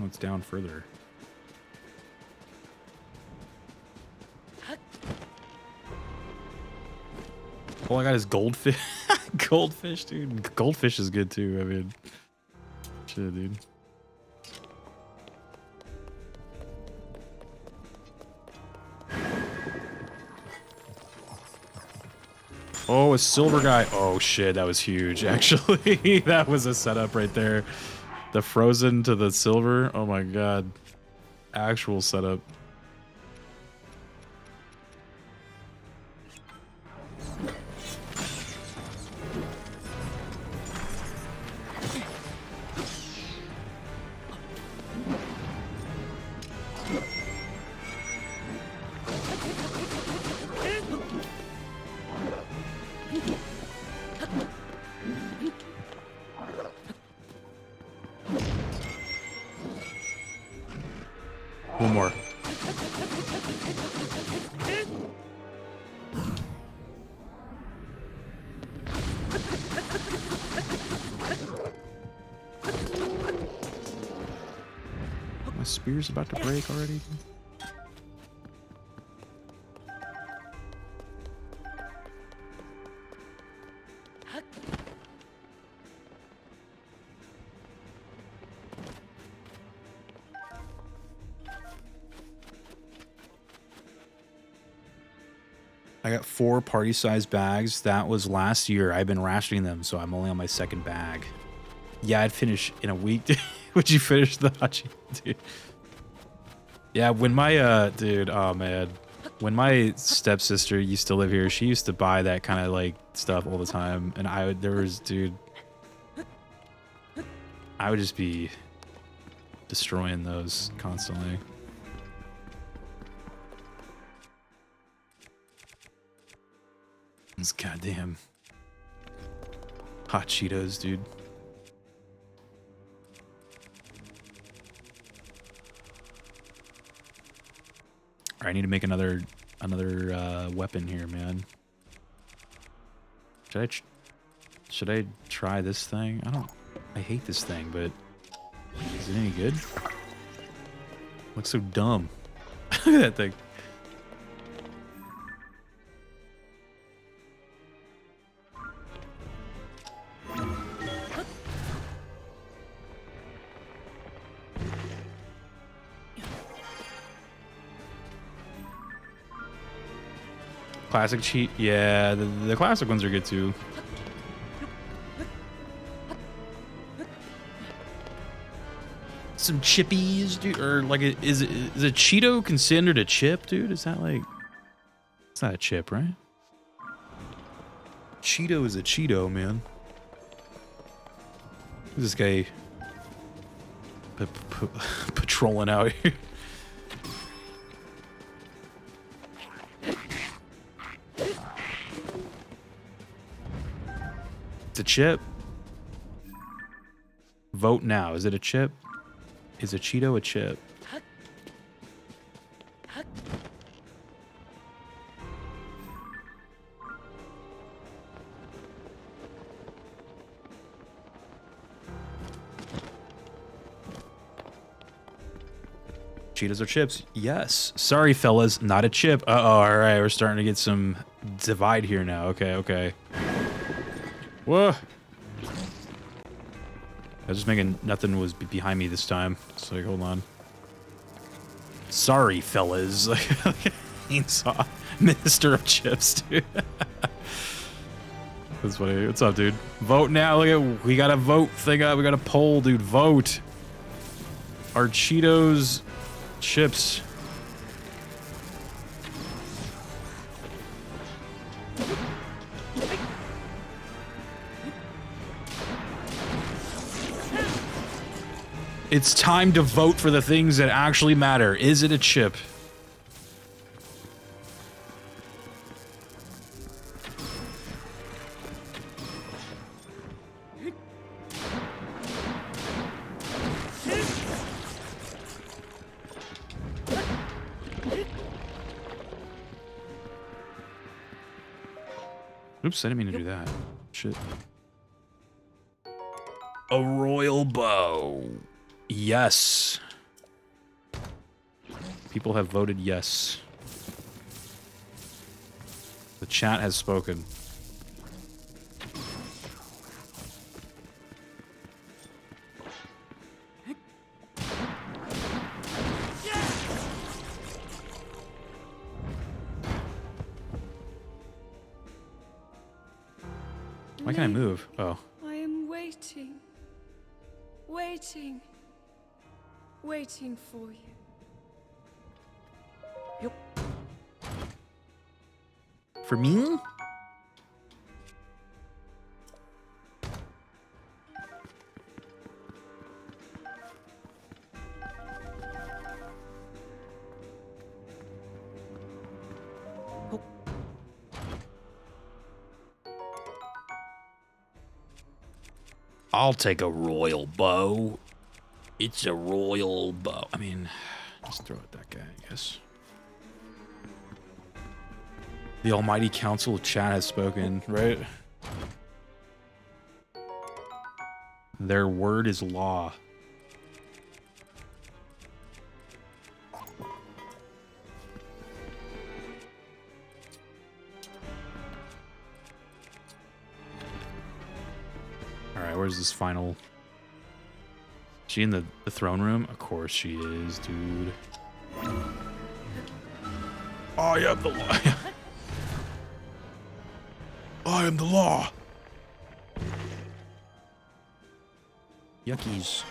Oh, it's down further. All I got is goldfish. Goldfish, dude. Goldfish is good too. I mean, shit, dude. Oh, a silver guy. Oh shit, that was huge. Actually, that was a setup right there. The frozen to the silver. Oh my god. Actual setup. One more. My spear's about to break already. I got 4 party-sized bags. That was last year. I've been rationing them, so I'm only on my 2nd bag. Yeah, I'd finish in a week. Would you finish the hachi, dude? Yeah, when my dude, oh man, when my stepsister used to live here, she used to buy that kind of like stuff all the time, and dude, I would just be destroying those constantly. These goddamn hot Cheetos, dude. All right, I need to make another weapon here, man. Should I try this thing? I hate this thing, but is it any good? Looks so dumb. Look at that thing. Classic cheat. Yeah, the classic ones are good too. Some chippies, dude, or like, is a Cheeto considered a chip, dude? Is that like, it's not a chip, right? Cheeto is a Cheeto, man. Who's this guy patrolling out here? It's a chip. Vote now. Is it a chip? Is a Cheeto a chip? Cheetos or chips? Yes. Sorry, fellas, not a chip. Uh-oh, all right, we're starting to get some divide here now. Okay, okay. Whoa. I was just making nothing was behind me this time. It's like, hold on. Sorry, fellas. Chainsaw. Minister of Chips, dude. That's funny. What's up, dude? Vote now. Look at, we got a vote thing up. We got a poll, dude. Vote. Are Cheetos chips? It's time to vote for the things that actually matter. Is it a chip? Oops, I didn't mean to do that. Shit. A royal bow. Yes. People have voted yes. The chat has spoken. Why can't I move? Oh. I am waiting. Waiting. Waiting for you. For me? I'll take a royal bow. It's a royal bow. I mean, just throw it at that guy, I guess. The almighty council of chat has spoken, right? Their word is law. Alright, where's this final... Is she in the throne room? Of course she is, dude. I am the law. I am the law. Yuckies.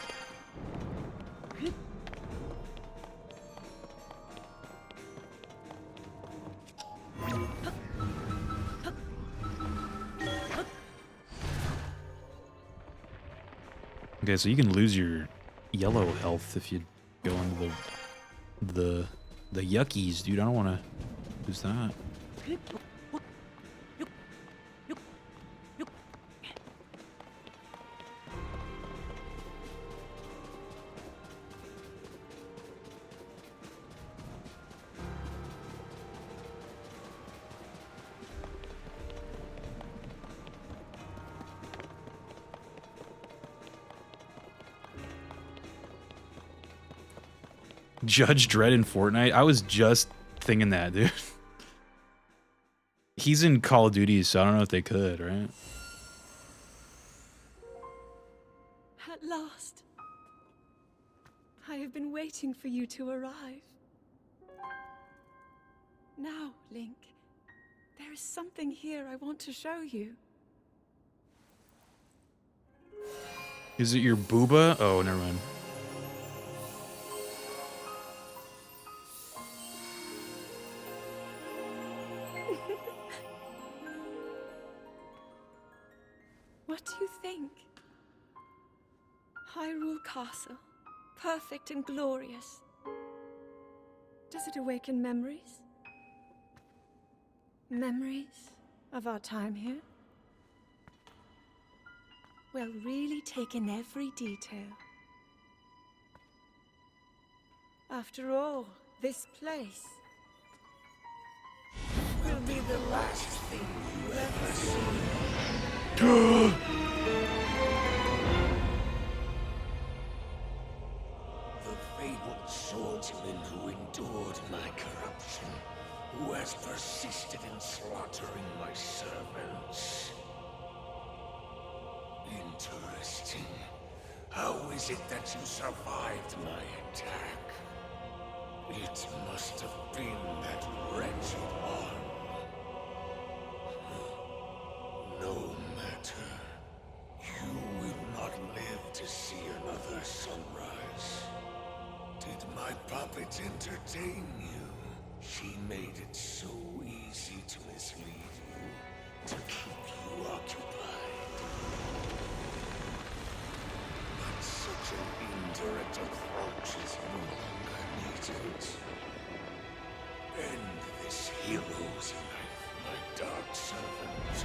Okay, so you can lose your yellow health if you go into the yuckies, dude. I don't want to lose that. Judge Dredd in Fortnite? I was just thinking that, dude. He's in Call of Duty, so I don't know if they could, right? At last. I have been waiting for you to arrive. Now, Link, There is something here I want to show you. Is it your booba? Oh, never mind. What do you think? Hyrule Castle, perfect and glorious. Does it awaken memories? Memories of our time here? Well, really take in every detail. After all, this place will be the last thing you ever see. The fabled swordsman who endured my corruption, who has persisted in slaughtering my servants. Interesting. How is it that you survived my attack? It must have been that wretched arm. No matter. You will not live to see another sunrise. Did my puppet entertain you? She made it so easy to mislead you, to keep you occupied. But such an indirect approach is no longer needed. End this hero's life, my dark servant.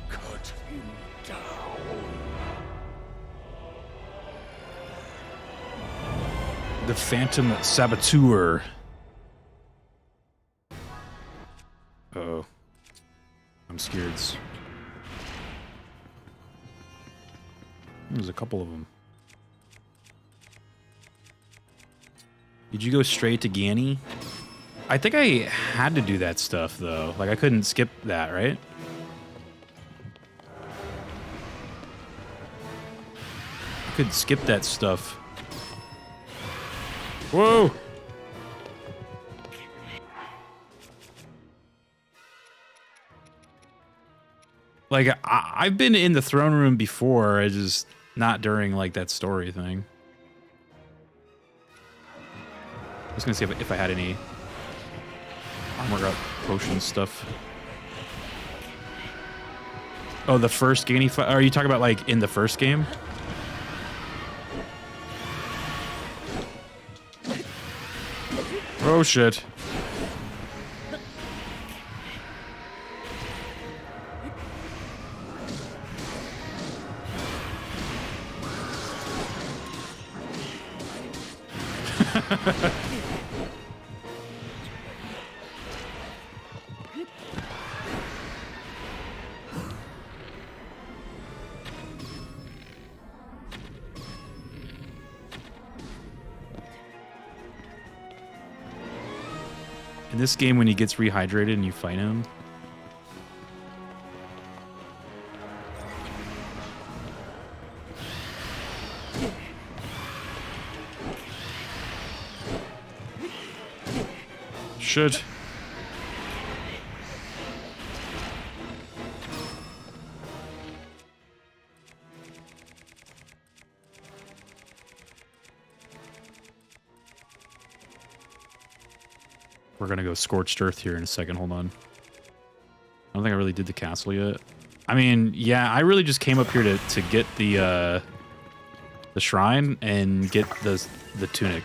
Cut him down. The Phantom Saboteur. Uh-oh. I'm scared. There's a couple of them. Did you go straight to Gani? I think I had to do that stuff, though. Like, I couldn't skip that, right? I could skip that stuff. Whoa! Like, I've been in the throne room before, I just not during, like, that story thing. I was gonna see if I had any armor up potion stuff. Oh, the first Gani fight? Are you talking about, like, in the first game? Oh, shit. In this game, when he gets rehydrated and you fight him, shit. We're gonna go Scorched Earth here in a second. Hold on. I don't think I really did the castle yet. I mean, yeah, I really just came up here to get the shrine and get the tunic.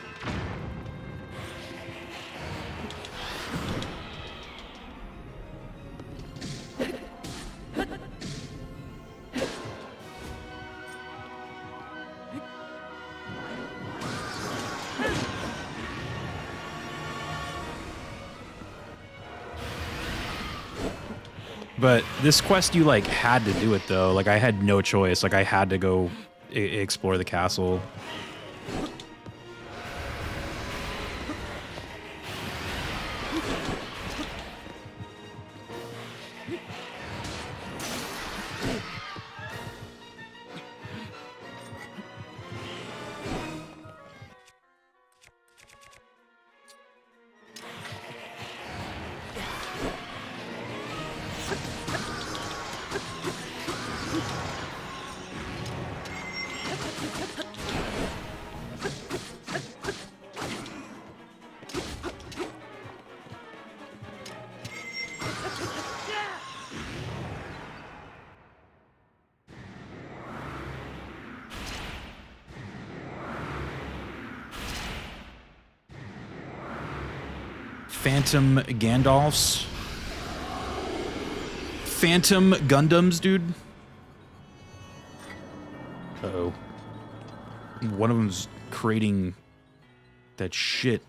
But this quest, you, like, had to do it, though. Like, I had no choice. Like, I had to go explore the castle. Phantom Gandalfs. Phantom Gundams, dude. Uh-oh. One of them's creating that shit.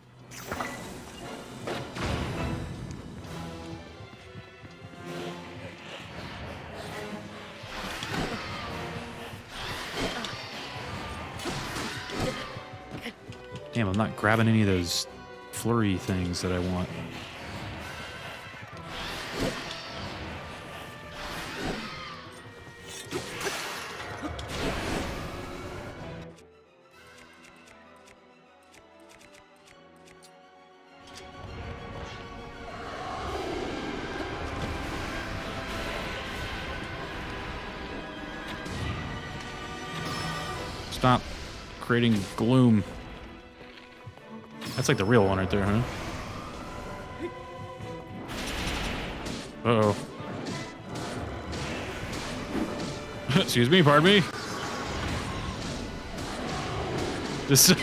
Damn, I'm not grabbing any of those flurry things that I want. Stop creating gloom. That's like the real one right there, huh? Uh-oh. Excuse me, pardon me. Just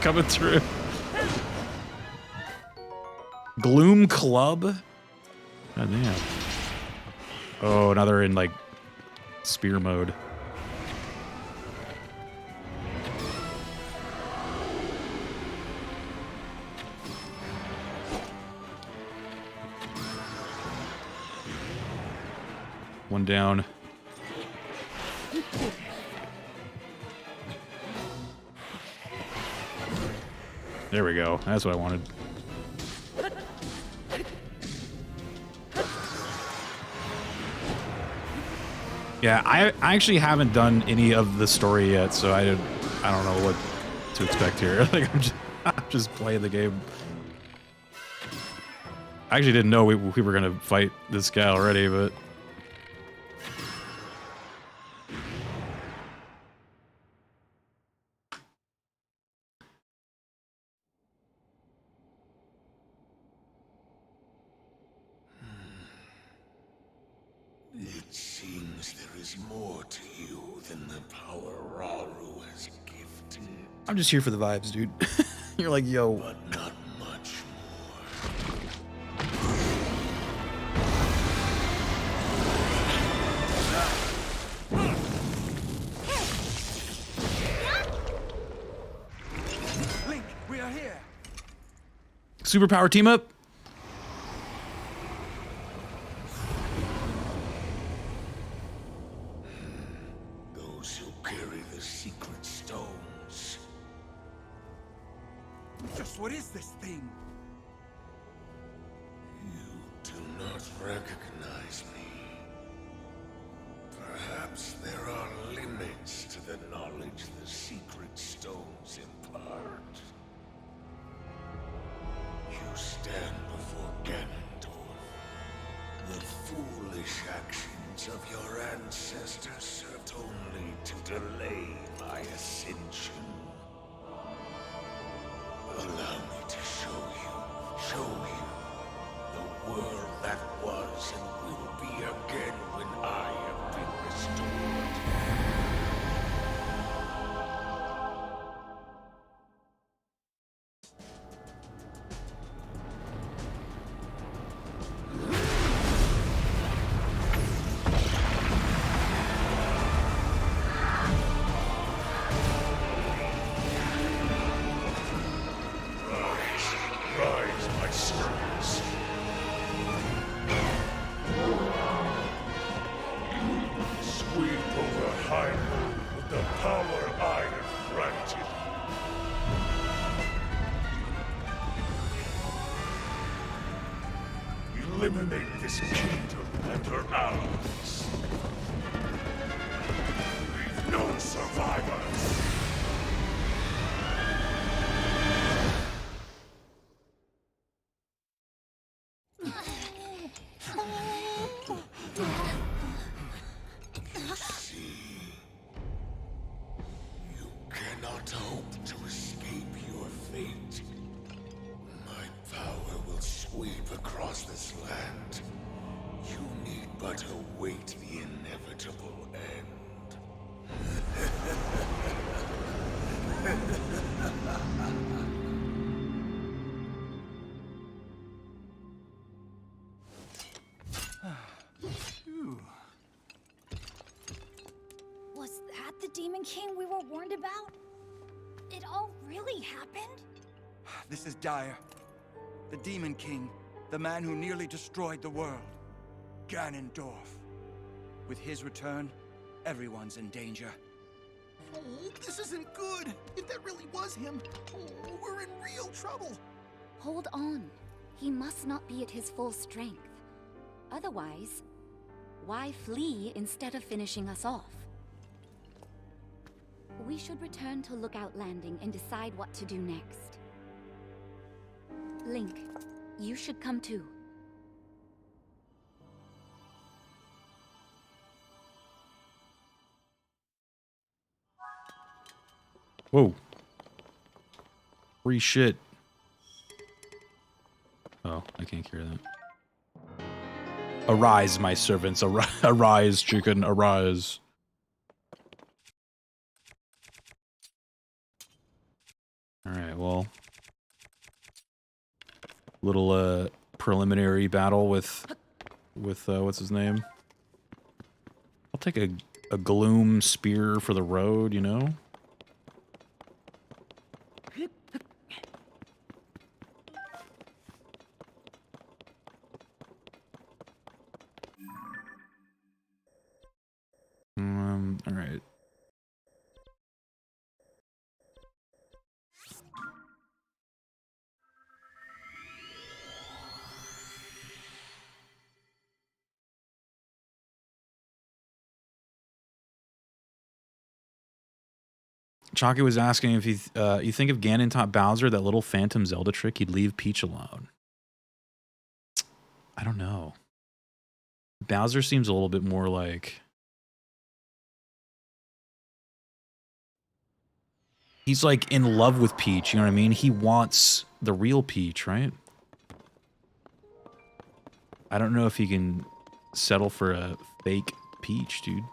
coming through. Gloom Club? God damn. Oh, now they're in like spear mode. One down. There we go. That's what I wanted. Yeah, I actually haven't done any of the story yet, so I don't know what to expect here. Like I'm just playing the game. I actually didn't know we were gonna fight this guy already, but. It seems there is more to you than the power Rauru has gifted. I'm just here for the vibes, dude. You're like, yo. But not much more. Link, we are here. Superpower team up. Those who carry the secret stones. Just what is this thing? You do not recognize me. Perhaps there are limits to the knowledge the secret stones impart. You stand before Ganondorf. The foolish actions of your ancestors served only to delay my ascension. Allow me to show you the world that was and will be again when I have been restored. Rise, my servants. Sweep over Hyrule with the power I have granted. Eliminate this kingdom and her allies. Leave no survivors. to wait the inevitable end. Was that the Demon King we were warned about? It all really happened? This is dire. The Demon King, the man who nearly destroyed the world. Ganondorf. With his return, everyone's in danger. Oh, this isn't good. If that really was him, oh, we're in real trouble. Hold on. He must not be at his full strength. Otherwise, why flee instead of finishing us off? We should return to Lookout Landing and decide what to do next. Link, you should come too. Whoa. Free shit. Oh, I can't hear that. Arise, my servants. Arise, chicken, arise. Alright, well. Little, preliminary battle with what's his name? I'll take a gloom spear for the road, you know? All right. Chalky was asking if you think if Ganon taught Bowser that little Phantom Zelda trick, he'd leave Peach alone. I don't know. Bowser seems a little bit more like... He's like in love with Peach, you know what I mean? He wants the real Peach, right? I don't know if he can settle for a fake Peach, dude.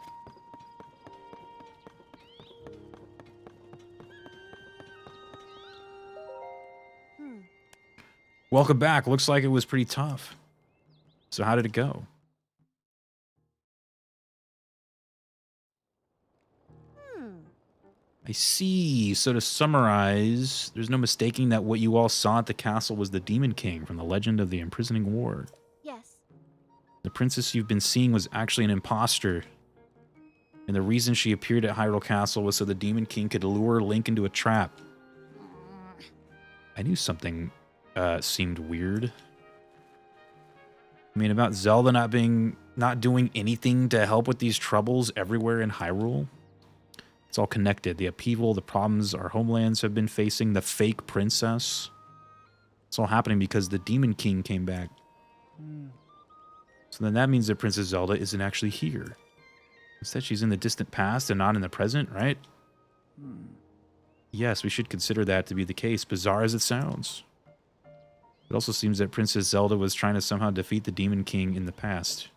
Welcome back. Looks like it was pretty tough. So how did it go? I see. So to summarize, there's no mistaking that what you all saw at the castle was the Demon King from the Legend of the Imprisoning War. Yes. The princess you've been seeing was actually an imposter. And the reason she appeared at Hyrule Castle was so the Demon King could lure Link into a trap. I knew something seemed weird. I mean, about Zelda not doing anything to help with these troubles everywhere in Hyrule. It's all connected. The upheaval, the problems our homelands have been facing, the fake princess. It's all happening because the Demon King came back. So then that means that Princess Zelda isn't actually here. Instead, she's in the distant past and not in the present, right? Yes, we should consider that to be the case, bizarre as it sounds. It also seems that Princess Zelda was trying to somehow defeat the Demon King in the past.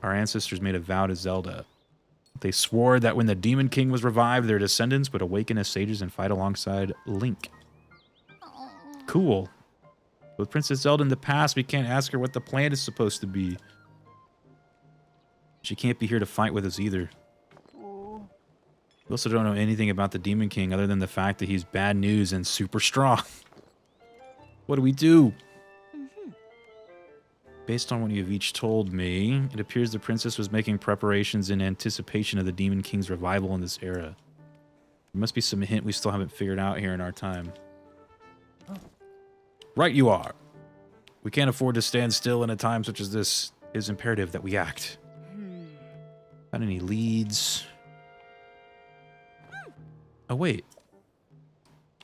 Our ancestors made a vow to Zelda. They swore that when the Demon King was revived, their descendants would awaken as sages and fight alongside Link. Cool. With Princess Zelda in the past, we can't ask her what the plan is supposed to be. She can't be here to fight with us either. We also don't know anything about the Demon King other than the fact that he's bad news and super strong. What do we do? Based on what you've each told me, it appears the princess was making preparations in anticipation of the Demon King's revival in this era. There must be some hint we still haven't figured out here in our time. Right you are. We can't afford to stand still in a time such as this. It is imperative that we act. Got any leads? Oh, wait.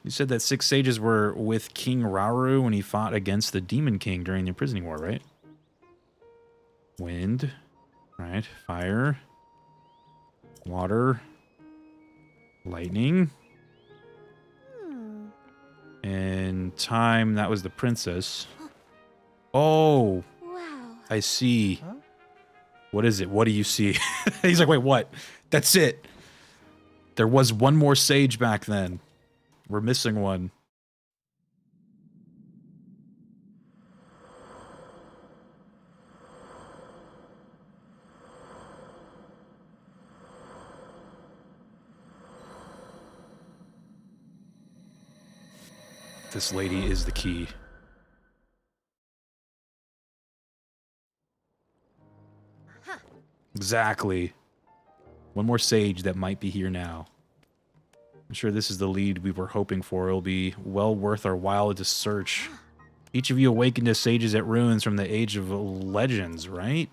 You said that 6 sages were with King Rauru when he fought against the Demon King during the Imprisoning War, right? Wind. Right. Fire. Water. Lightning. And time, that was the princess. Oh! Wow. I see. What is it? What do you see? He's like, wait, what? That's it. There was one more sage back then. We're missing one. This lady is the key. Exactly. One more sage that might be here now. I'm sure this is the lead we were hoping for. It'll be well worth our while to search. Each of you awakened as sages at ruins from the Age of Legends, right?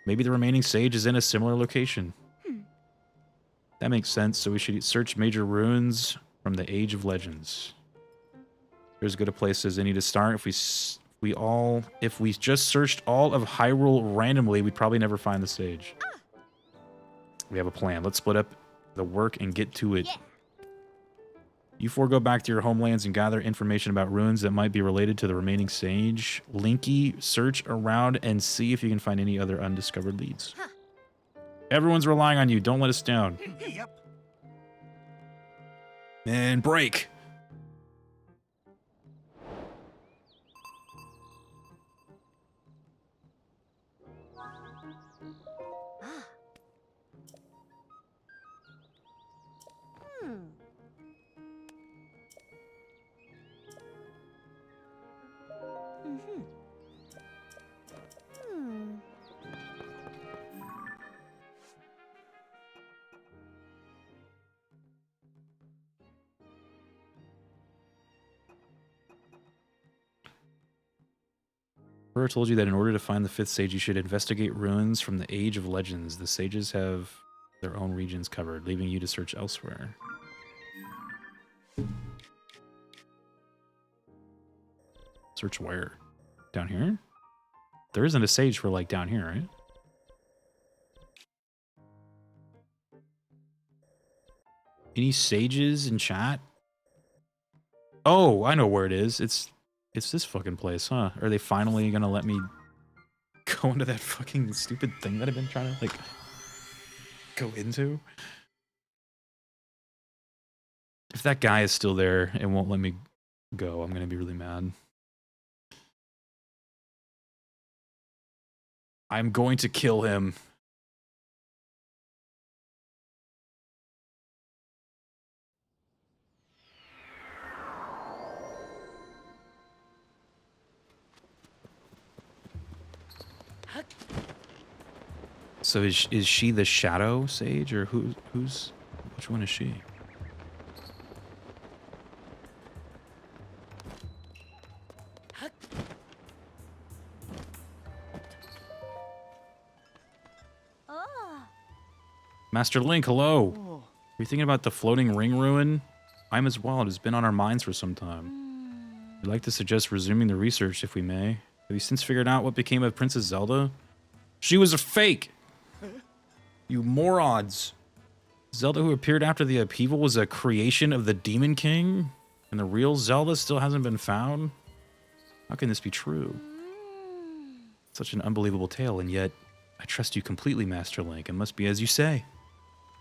Maybe the remaining sage is in a similar location. That makes sense, so we should search major ruins from the Age of Legends. Here's as good a place as any to start. If we just searched all of Hyrule randomly, we'd probably never find the sage. We have a plan. Let's split up the work and get to it. Yeah. You four go back to your homelands and gather information about ruins that might be related to the remaining sage. Linky, search around and see if you can find any other undiscovered leads. Huh. Everyone's relying on you. Don't let us down. Yep. And break. Emperor told you that in order to find the fifth sage, you should investigate ruins from the Age of Legends. The sages have their own regions covered, leaving you to search elsewhere. Search where? Down here? There isn't a sage for, like, down here, right? Any sages in chat? Oh, I know where it is. It's this fucking place, huh? Are they finally gonna let me go into that fucking stupid thing that I've been trying to, like, go into? If that guy is still there and won't let me go, I'm gonna be really mad. I'm going to kill him. So is she the shadow sage, or who's which one is she? Master Link, hello. Are you thinking about the floating ring ruin? I'm as well. It has been on our minds for some time. We'd like to suggest resuming the research if we may. Have you since figured out what became of Princess Zelda? She was a fake! You morons! Zelda, who appeared after the upheaval, was a creation of the Demon King? And the real Zelda still hasn't been found? How can this be true? Such an unbelievable tale, and yet I trust you completely, Master Link. It must be as you say.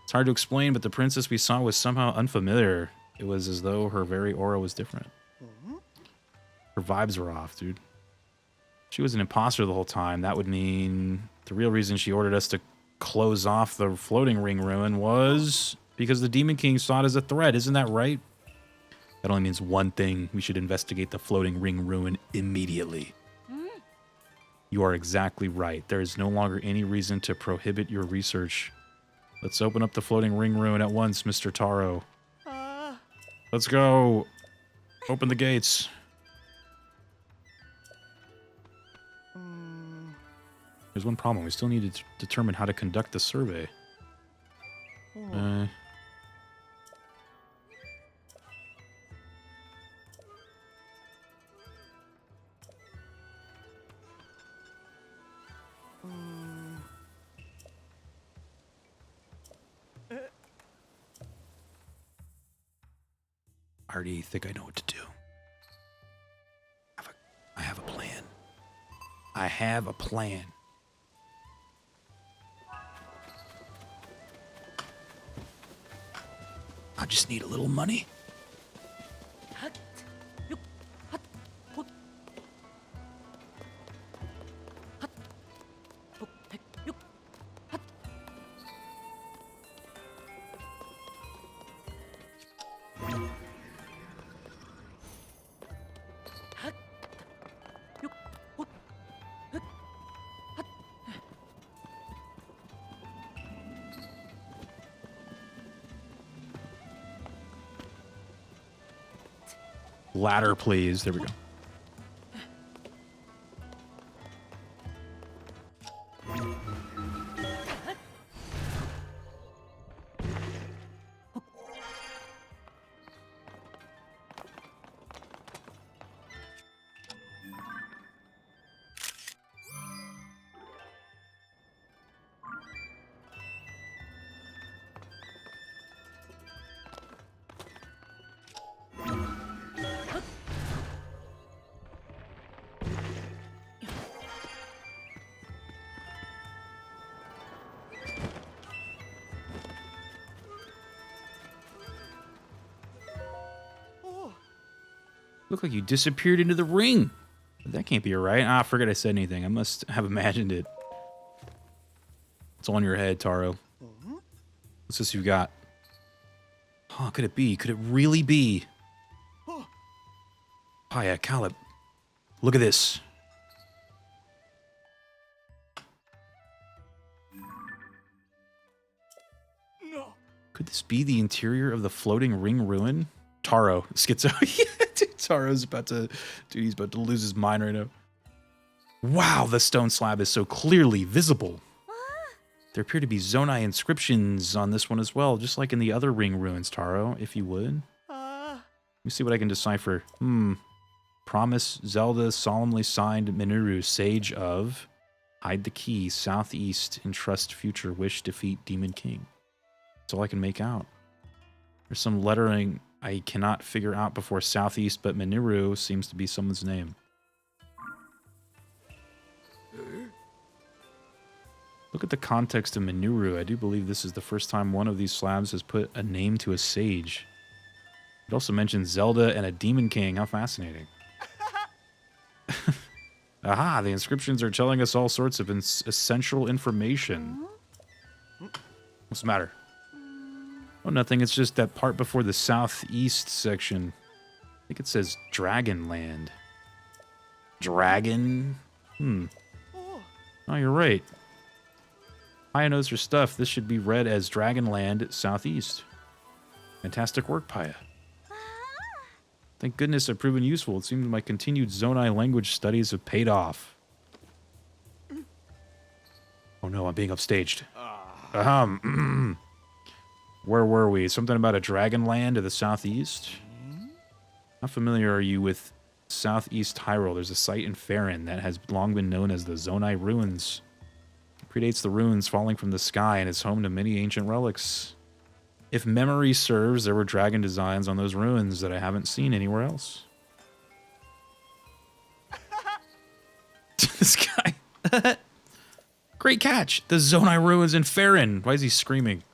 It's hard to explain, but the princess we saw was somehow unfamiliar. It was as though her very aura was different. Her vibes were off, dude. She was an imposter the whole time. That would mean the real reason she ordered us to close off the floating ring ruin was because the Demon King saw it as a threat. Isn't that right? That only means one thing. We should investigate the floating ring ruin immediately. You are exactly right. There is no longer any reason to prohibit your research. Let's open up the floating ring ruin at once, Mr. Taro. Let's go. Open the gates. There's one problem. We still need to determine how to conduct the survey. I already think I know what to do. I have a plan. I have a plan. I just need a little money. Ladder, please. There we go. Look like you disappeared into the ring. That can't be right. Ah, I forget I said anything. I must have imagined it. It's all in your head, Taro. What's this you got? Huh, could it be? Could it really be? Hiya, Caleb. Look at this. No. Could this be the interior of the floating ring ruin? Taro, schizo. Dude, Taro's about to... Dude, he's about to lose his mind right now. Wow, the stone slab is so clearly visible. There appear to be Zonai inscriptions on this one as well, just like in the other ring ruins, Taro, if you would. Let me see what I can decipher. Promise Zelda solemnly signed Minoru, Sage of... Hide the key, southeast, entrust future, wish, defeat, Demon King. That's all I can make out. There's some lettering I cannot figure out before southeast, but Minoru seems to be someone's name. Look at the context of Minoru. I do believe this is the first time one of these slabs has put a name to a sage. It also mentions Zelda and a Demon King. How fascinating. Aha, the inscriptions are telling us all sorts of essential information. What's the matter? Oh, nothing. It's just that part before the southeast section. I think it says Dragonland. Dragon? Oh, you're right. Paya knows her stuff. This should be read as Dragonland Southeast. Fantastic work, Paya. Thank goodness I've proven useful. It seems my continued Zonai language studies have paid off. Oh no, I'm being upstaged. Where were we? Something about a Dragonland to the southeast? How familiar are you with southeast Hyrule? There's a site in Faron that has long been known as the Zonai Ruins. It predates the ruins falling from the sky and is home to many ancient relics. If memory serves, there were dragon designs on those ruins that I haven't seen anywhere else. This guy. Great catch. The Zonai Ruins in Faron. Why is he screaming?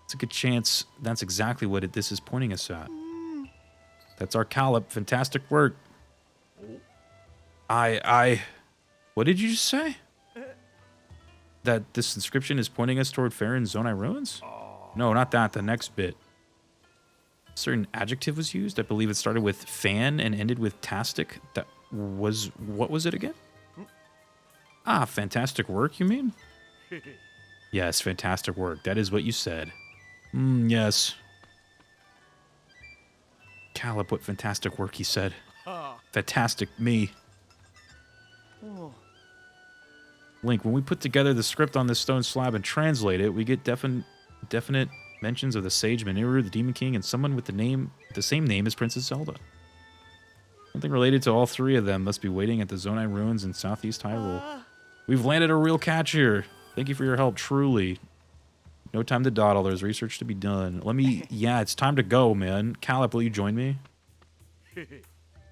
It's a good chance that's exactly what this is pointing us at. That's our Calip. Fantastic work. What did you just say? That this inscription is pointing us toward Faron's Zonai Ruins? No, not that. The next bit. A certain adjective was used. I believe it started with fan and ended with tastic. That was... What was it again? Ah, fantastic work, you mean? Yes, fantastic work. That is what you said. Yes. Calip, what fantastic work, he said. Fantastic me. Link, when we put together the script on this stone slab and translate it, we get definite mentions of the Sage Minoru, the Demon King, and someone with the same name as Princess Zelda. Something related to all three of them must be waiting at the Zonai Ruins in Southeast Hyrule. We've landed a real catch here. Thank you for your help, truly. No time to dawdle. There's research to be done. Yeah, it's time to go, man. Calip, will you join me?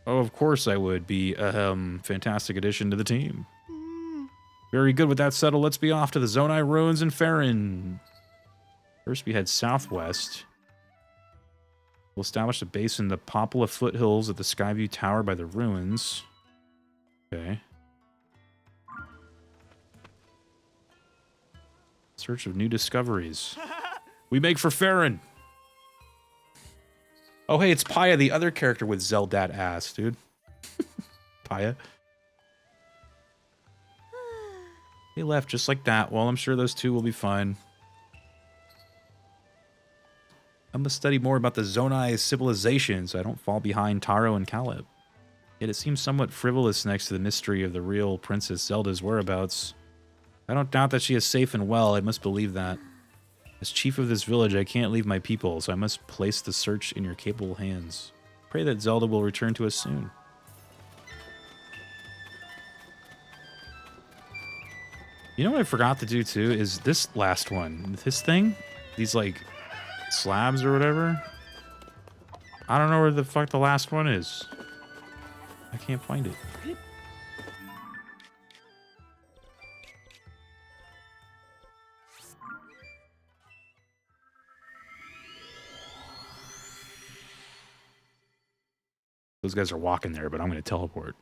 Oh, of course I would be a fantastic addition to the team. Very good. With that settled, let's be off to the Zonai Ruins in Farron. First, we head southwest. We'll establish a base in the Poplar foothills at the Skyview Tower by the ruins. Okay. Search of new discoveries. We make for Farron. Oh, hey, it's Paya, the other character with Zeldat ass, dude. Paya. He left just like that. Well, I'm sure those two will be fine. I must study more about the Zonai civilization so I don't fall behind Taro and Caleb. Yet it seems somewhat frivolous next to the mystery of the real Princess Zelda's whereabouts. I don't doubt that she is safe and well, I must believe that. As chief of this village, I can't leave my people, so I must place the search in your capable hands. Pray that Zelda will return to us soon. You know what I forgot to do too is this last one. This thing? These like slabs or whatever. I don't know where the fuck the last one is. I can't find it. Those guys are walking there, but I'm going to teleport.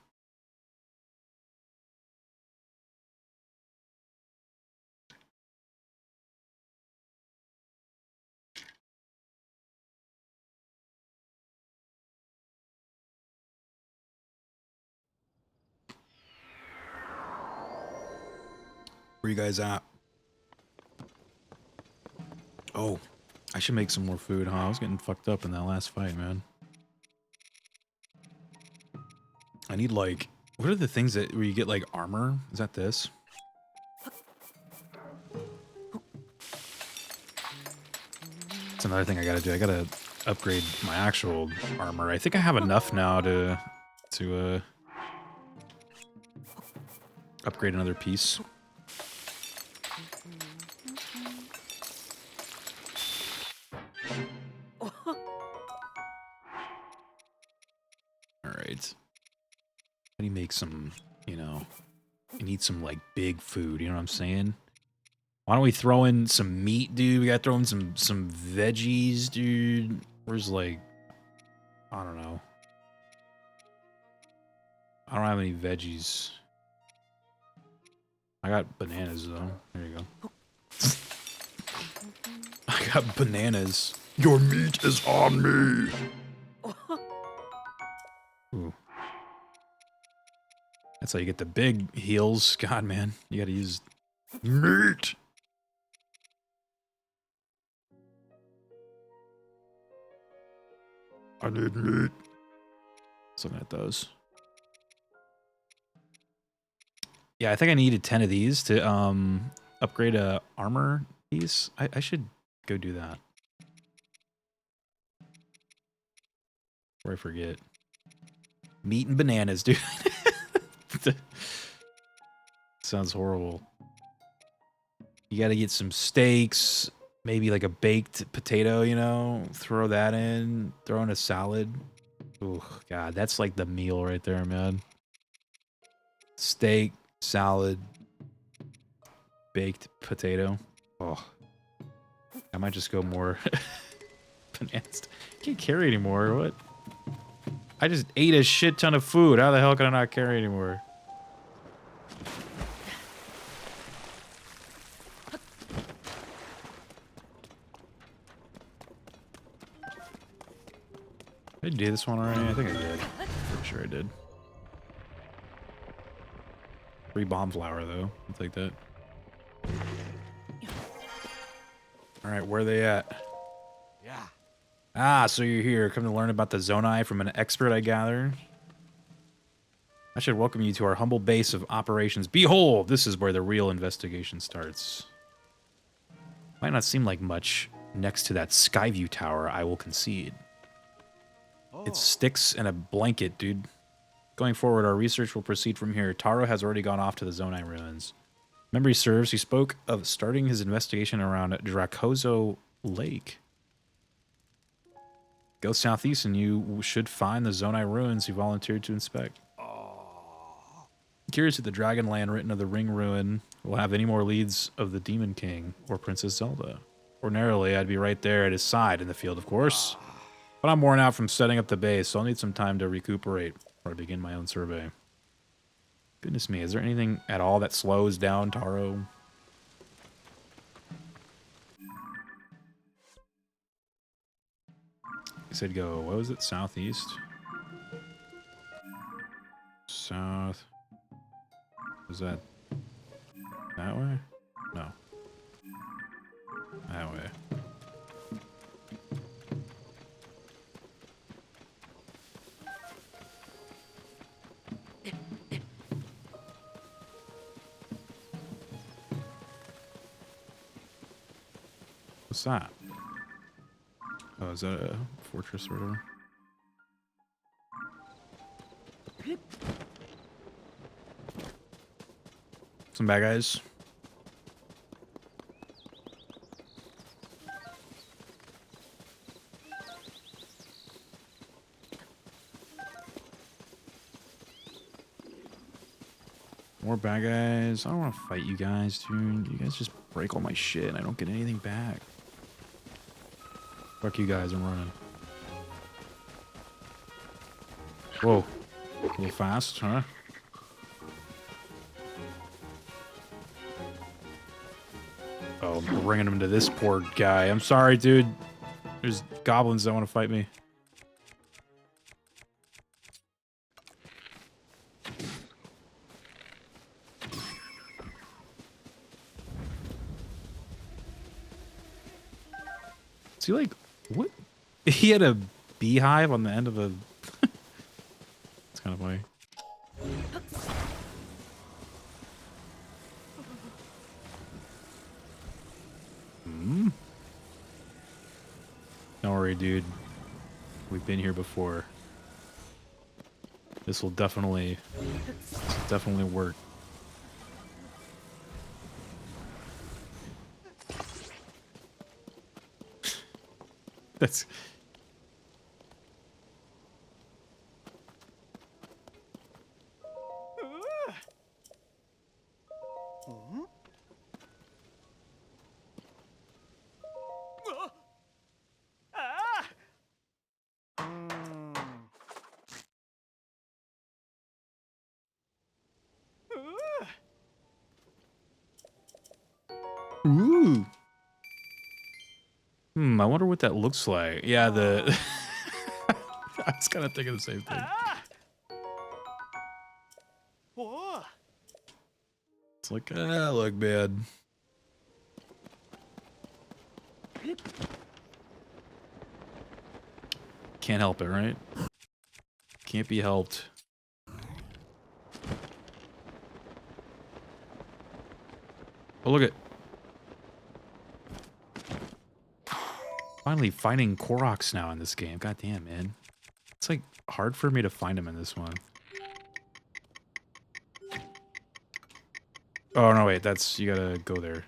Where you guys at? Oh, I should make some more food, huh? I was getting fucked up in that last fight, man. I need like, what are the things that where you get like armor? Is that this? That's another thing I gotta do. I gotta upgrade my actual armor. I think I have enough now to upgrade another piece. Alright. How do you make some, you know, you need some like big food, you know what I'm saying? Why don't we throw in some meat, dude? We gotta throw in some veggies, dude. Where's like, I don't know. I don't have any veggies. I got bananas though. There you go. I got bananas. Your meat is on me. Ooh. That's how you get the big heals. God, man. You gotta use meat. I need meat. Let's look at those. Yeah, I think I needed 10 of these to upgrade a armor piece. I should go do that. Before I forget. Meat and bananas, dude. Sounds horrible. You gotta get some steaks, maybe like a baked potato, you know? Throw that in, throw in a salad. Oh, God, that's like the meal right there, man. Steak, salad, baked potato. Oh, I might just go more bananas. Can't carry anymore. What? I just ate a shit ton of food. How the hell can I not carry anymore? Did I do this one already? I think I did. Pretty sure I did. Free bomb flower, though. I'll take that. Alright, where are they at? Yeah. Ah, so you're here. Come to learn about the Zonai from an expert, I gather. I should welcome you to our humble base of operations. Behold, this is where the real investigation starts. Might not seem like much next to that Skyview Tower, I will concede. It's sticks and a blanket, dude. Going forward, our research will proceed from here. Taro has already gone off to the Zonai ruins. Memory serves, he spoke of starting his investigation around Dracozo Lake. Go southeast and you should find the Zonai ruins you volunteered to inspect. Curious if the Dragonland written of the Ring Ruin will have any more leads of the Demon King or Princess Zelda. Ordinarily, I'd be right there at his side in the field, of course. But I'm worn out from setting up the base, so I'll need some time to recuperate before I begin my own survey. Goodness me, is there anything at all that slows down Taro? He said go, what was it, southeast? South. Was that way? No. That way. What's that? Oh, is that a fortress or whatever? Some bad guys. More bad guys. I don't want to fight you guys, dude. You guys just break all my shit and I don't get anything back. Fuck you guys, I'm running. Whoa. A little fast, huh? Oh, I'm bringing him to this poor guy. I'm sorry, dude. There's goblins that want to fight me. Is he like, what? He had a beehive on the end of a... It's kind of funny. Don't worry, dude. We've been here before. This will definitely work. That's... Ooh. I wonder what that looks like. Yeah, the... I was kind of thinking the same thing. It's like, look bad. Can't help it, right? Can't be helped. Oh, look at... Finally finding Koroks now in this game. God damn, man. It's like hard for me to find him in this one. Oh, no, wait. That's... You gotta go there.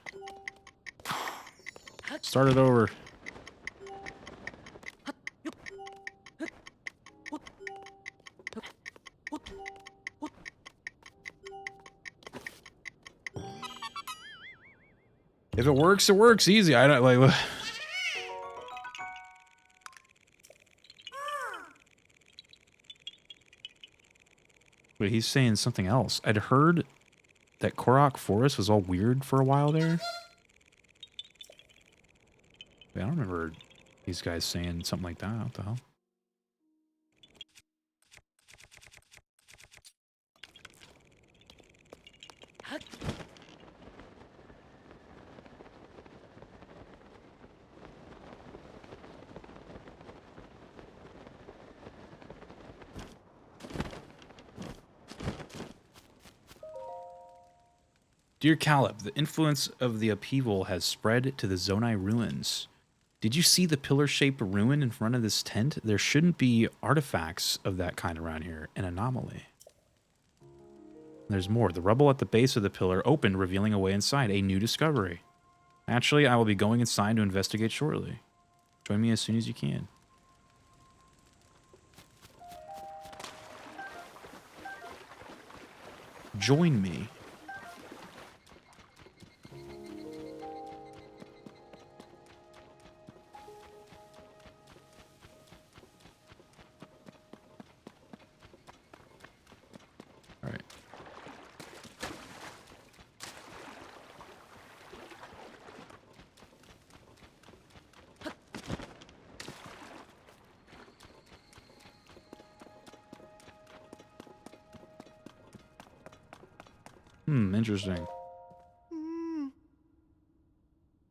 Start it over. If it works, it works. Easy. I don't like... Wait, he's saying something else. I'd heard that Korok Forest was all weird for a while there. Wait, I don't remember these guys saying something like that. What the hell? Dear Caleb, the influence of the upheaval has spread to the Zonai ruins. Did you see the pillar-shaped ruin in front of this tent? There shouldn't be artifacts of that kind around here. An anomaly. There's more. The rubble at the base of the pillar opened, revealing a way inside. A new discovery. Naturally, I will be going inside to investigate shortly. Join me as soon as you can. Join me. All right. Interesting.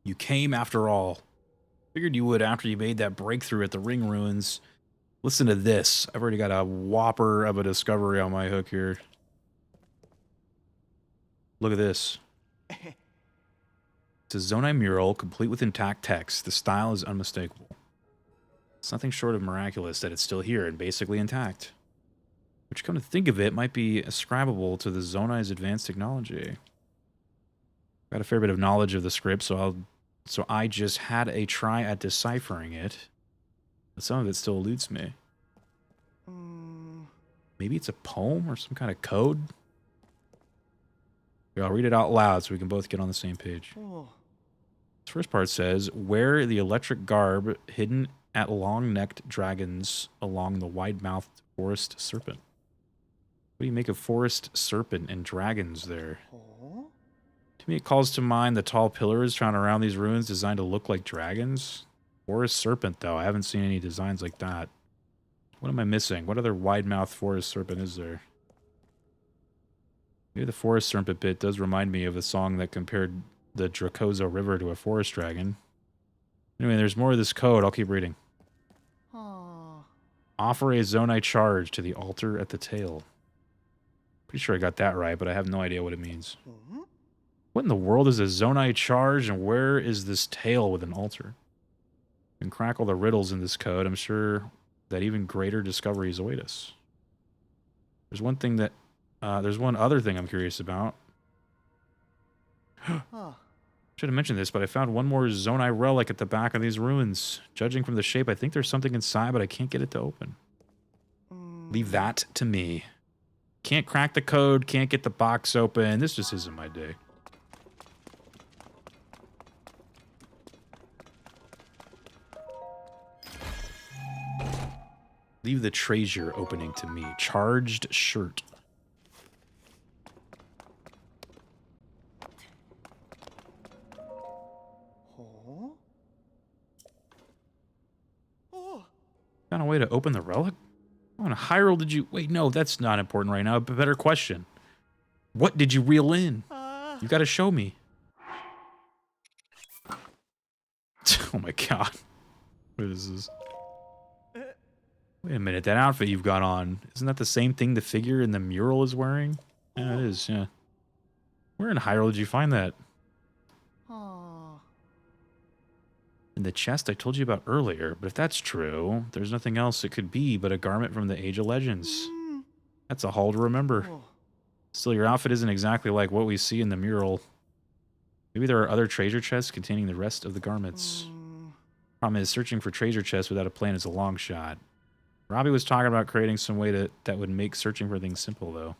You came after all. Figured you would after you made that breakthrough at the ring ruins. Listen to this. I've already got a whopper of a discovery on my hook here. Look at this. It's a Zonai mural, complete with intact text. The style is unmistakable. It's nothing short of miraculous that it's still here and basically intact. Which, come to think of it, might be ascribable to the Zonai's advanced technology. Got a fair bit of knowledge of the script, so I just had a try at deciphering it. But some of it still eludes me. Maybe it's a poem or some kind of code? Here, I'll read it out loud so we can both get on the same page. This first part says, wear the electric garb hidden at long-necked dragons along the wide-mouthed forest serpent. What do you make of forest serpent and dragons there? To me, it calls to mind the tall pillars found around these ruins designed to look like dragons. Forest serpent, though. I haven't seen any designs like that. What am I missing? What other wide-mouthed forest serpent is there? Maybe the forest serpent bit does remind me of the song that compared the Dracozo River to a forest dragon. Anyway, there's more of this code. I'll keep reading. Offer a Zonai charge to the altar at the tail. Pretty sure I got that right, but I have no idea what it means. What in the world is a Zonai charge, and where is this tail with an altar? You can crack all the riddles in this code. I'm sure that even greater discoveries await us. There's one thing that... there's one other thing I'm curious about. Should have mentioned this, but I found one more Zonai relic at the back of these ruins. Judging from the shape, I think there's something inside, but I can't get it to open. Leave that to me. Can't crack the code, can't get the box open. This just isn't my day. Leave the treasure opening to me. Charged shirt. Found a way to open the relic? What in Hyrule did you... Wait, no, that's not important right now. A better question. What did you reel in? You gotta show me. Oh my god. What is this? Wait a minute, that outfit you've got on, isn't that the same thing the figure in the mural is wearing? Yeah, it is, yeah. Where in Hyrule did you find that? In the chest I told you about earlier, but if that's true, there's nothing else it could be but a garment from the Age of Legends. That's a haul to remember. Still, your outfit isn't exactly like what we see in the mural. Maybe there are other treasure chests containing the rest of the garments. Problem is, searching for treasure chests without a plan is a long shot. Robbie was talking about creating some way that would make searching for things simple, though.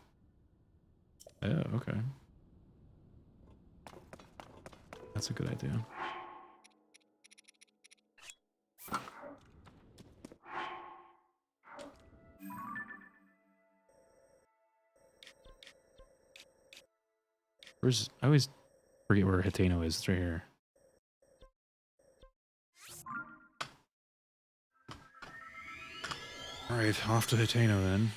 Oh, okay. That's a good idea. I always forget where Hateno is. It's right here. Alright, off to Hateno then.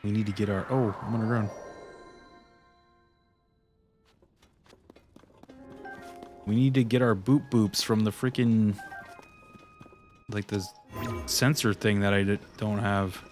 We need to get our... Oh, I'm gonna run. We need to get our boop boops from the freaking... Like this sensor thing that I don't have.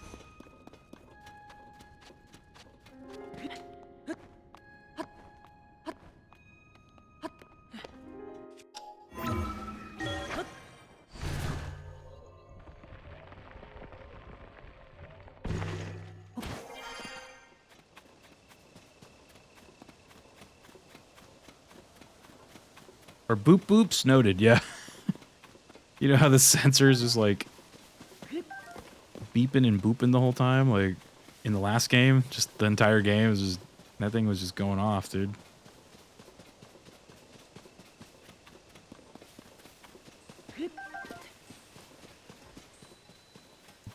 Or boop boops noted, yeah. You know how the sensor is just like beeping and booping the whole time? Like in the last game, just the entire game was just, that thing was just going off, dude.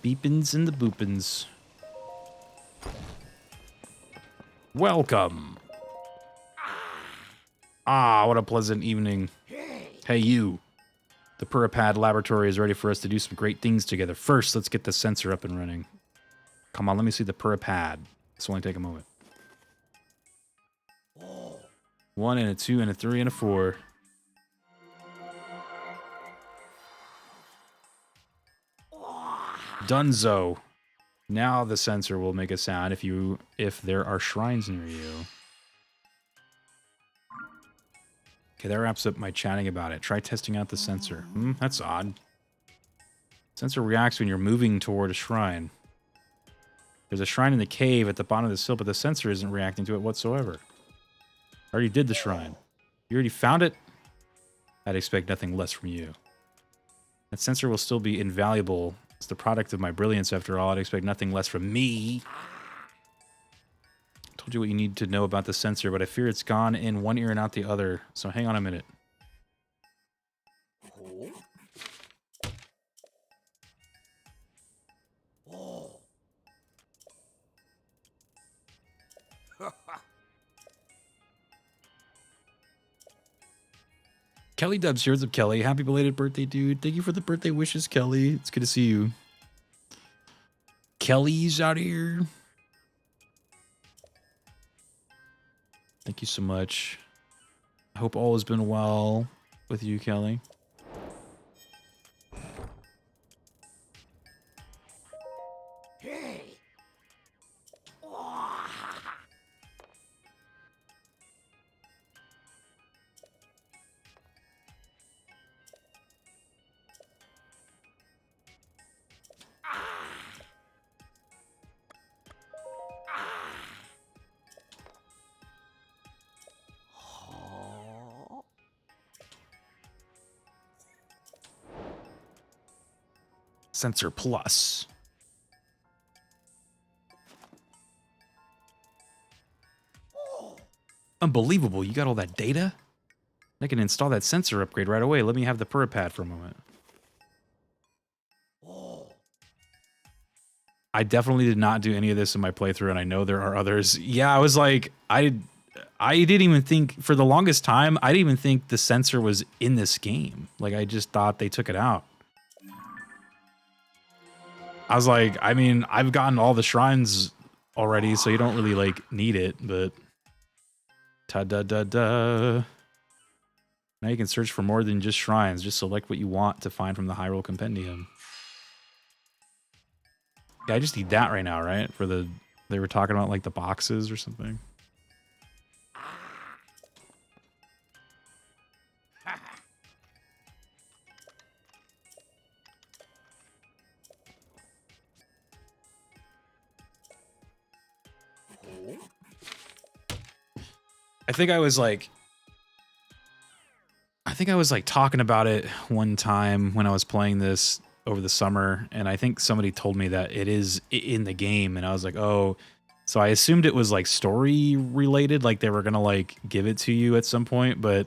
Beepins and the boopins. Welcome. Ah, what a pleasant evening. Hey, you. The Puripad laboratory is ready for us to do some great things together. First, let's get the sensor up and running. Come on, let me see the Puripad. This will only take a moment. 1 and a 2 and a 3 and a 4. Dunzo. Now the sensor will make a sound if there are shrines near you. Okay, that wraps up my chatting about it. Try testing out the sensor. That's odd. Sensor reacts when you're moving toward a shrine. There's a shrine in the cave at the bottom of the sill, but the sensor isn't reacting to it whatsoever. I already did the shrine. You already found it? I'd expect nothing less from you. That sensor will still be invaluable. It's the product of my brilliance, after all. I'd expect nothing less from me. I told you what you need to know about the sensor, but I fear it's gone in one ear and out the other. So hang on a minute. Kelly Dubs here. What's up, Kelly? Happy belated birthday, dude. Thank you for the birthday wishes, Kelly. It's good to see you. Kelly's out here. Thank you so much. I hope all has been well with you, Kelly. Sensor Plus. Unbelievable, you got all that data? I can install that sensor upgrade right away. Let me have the Puripad for a moment. I definitely did not do any of this in my playthrough, and I know there are others. Yeah, I was like, I didn't even think, for the longest time, I didn't even think the sensor was in this game. Like, I just thought they took it out. I was like, I mean, I've gotten all the shrines already, so you don't really, like, need it, but... Ta-da-da-da. Now you can search for more than just shrines. Just select what you want to find from the Hyrule Compendium. Yeah, I just need that right now, right? For the... They were talking about, like, the boxes or something. I think I was like talking about it one time when I was playing this over the summer, and I think somebody told me that it is in the game, and I was like, oh, so I assumed it was like story related, like they were gonna like give it to you at some point, but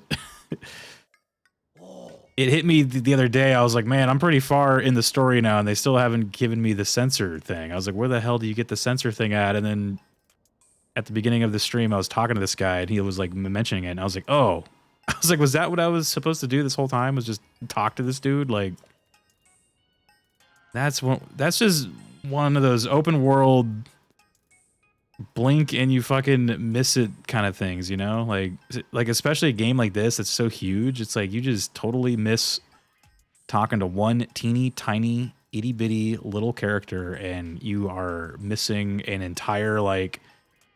it hit me the other day. I was like, man, I'm pretty far in the story now, and they still haven't given me the sensor thing. I was like, where the hell do you get the sensor thing at? And then at the beginning of the stream, I was talking to this guy, and he was like mentioning it, and I was like, oh. I was like, was that what I was supposed to do this whole time? Was just talk to this dude? Like, that's just one of those open world blink and you fucking miss it kind of things, you know? Like especially a game like this that's so huge, it's like you just totally miss talking to one teeny tiny itty bitty little character, and you are missing an entire like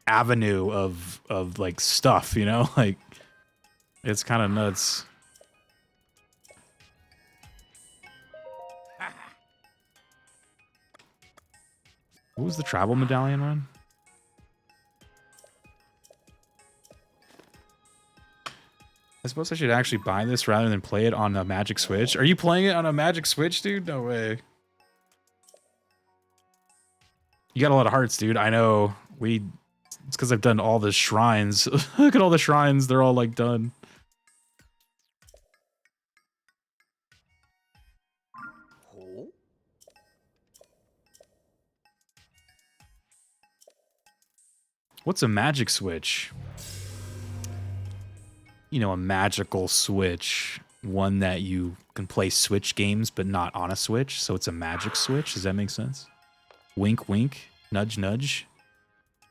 avenue of like stuff, you know? Like, it's kind of nuts. What was the travel medallion one? I suppose I should actually buy this rather than play it on a Magic Switch. Are you playing it on a Magic Switch, dude? No way. You got a lot of hearts, dude. I know. It's because I've done all the shrines. Look at all the shrines. They're all like done. What's a Magic Switch? You know, a magical Switch. One that you can play Switch games, but not on a Switch. So it's a Magic Switch. Does that make sense? Wink, wink. Nudge, nudge.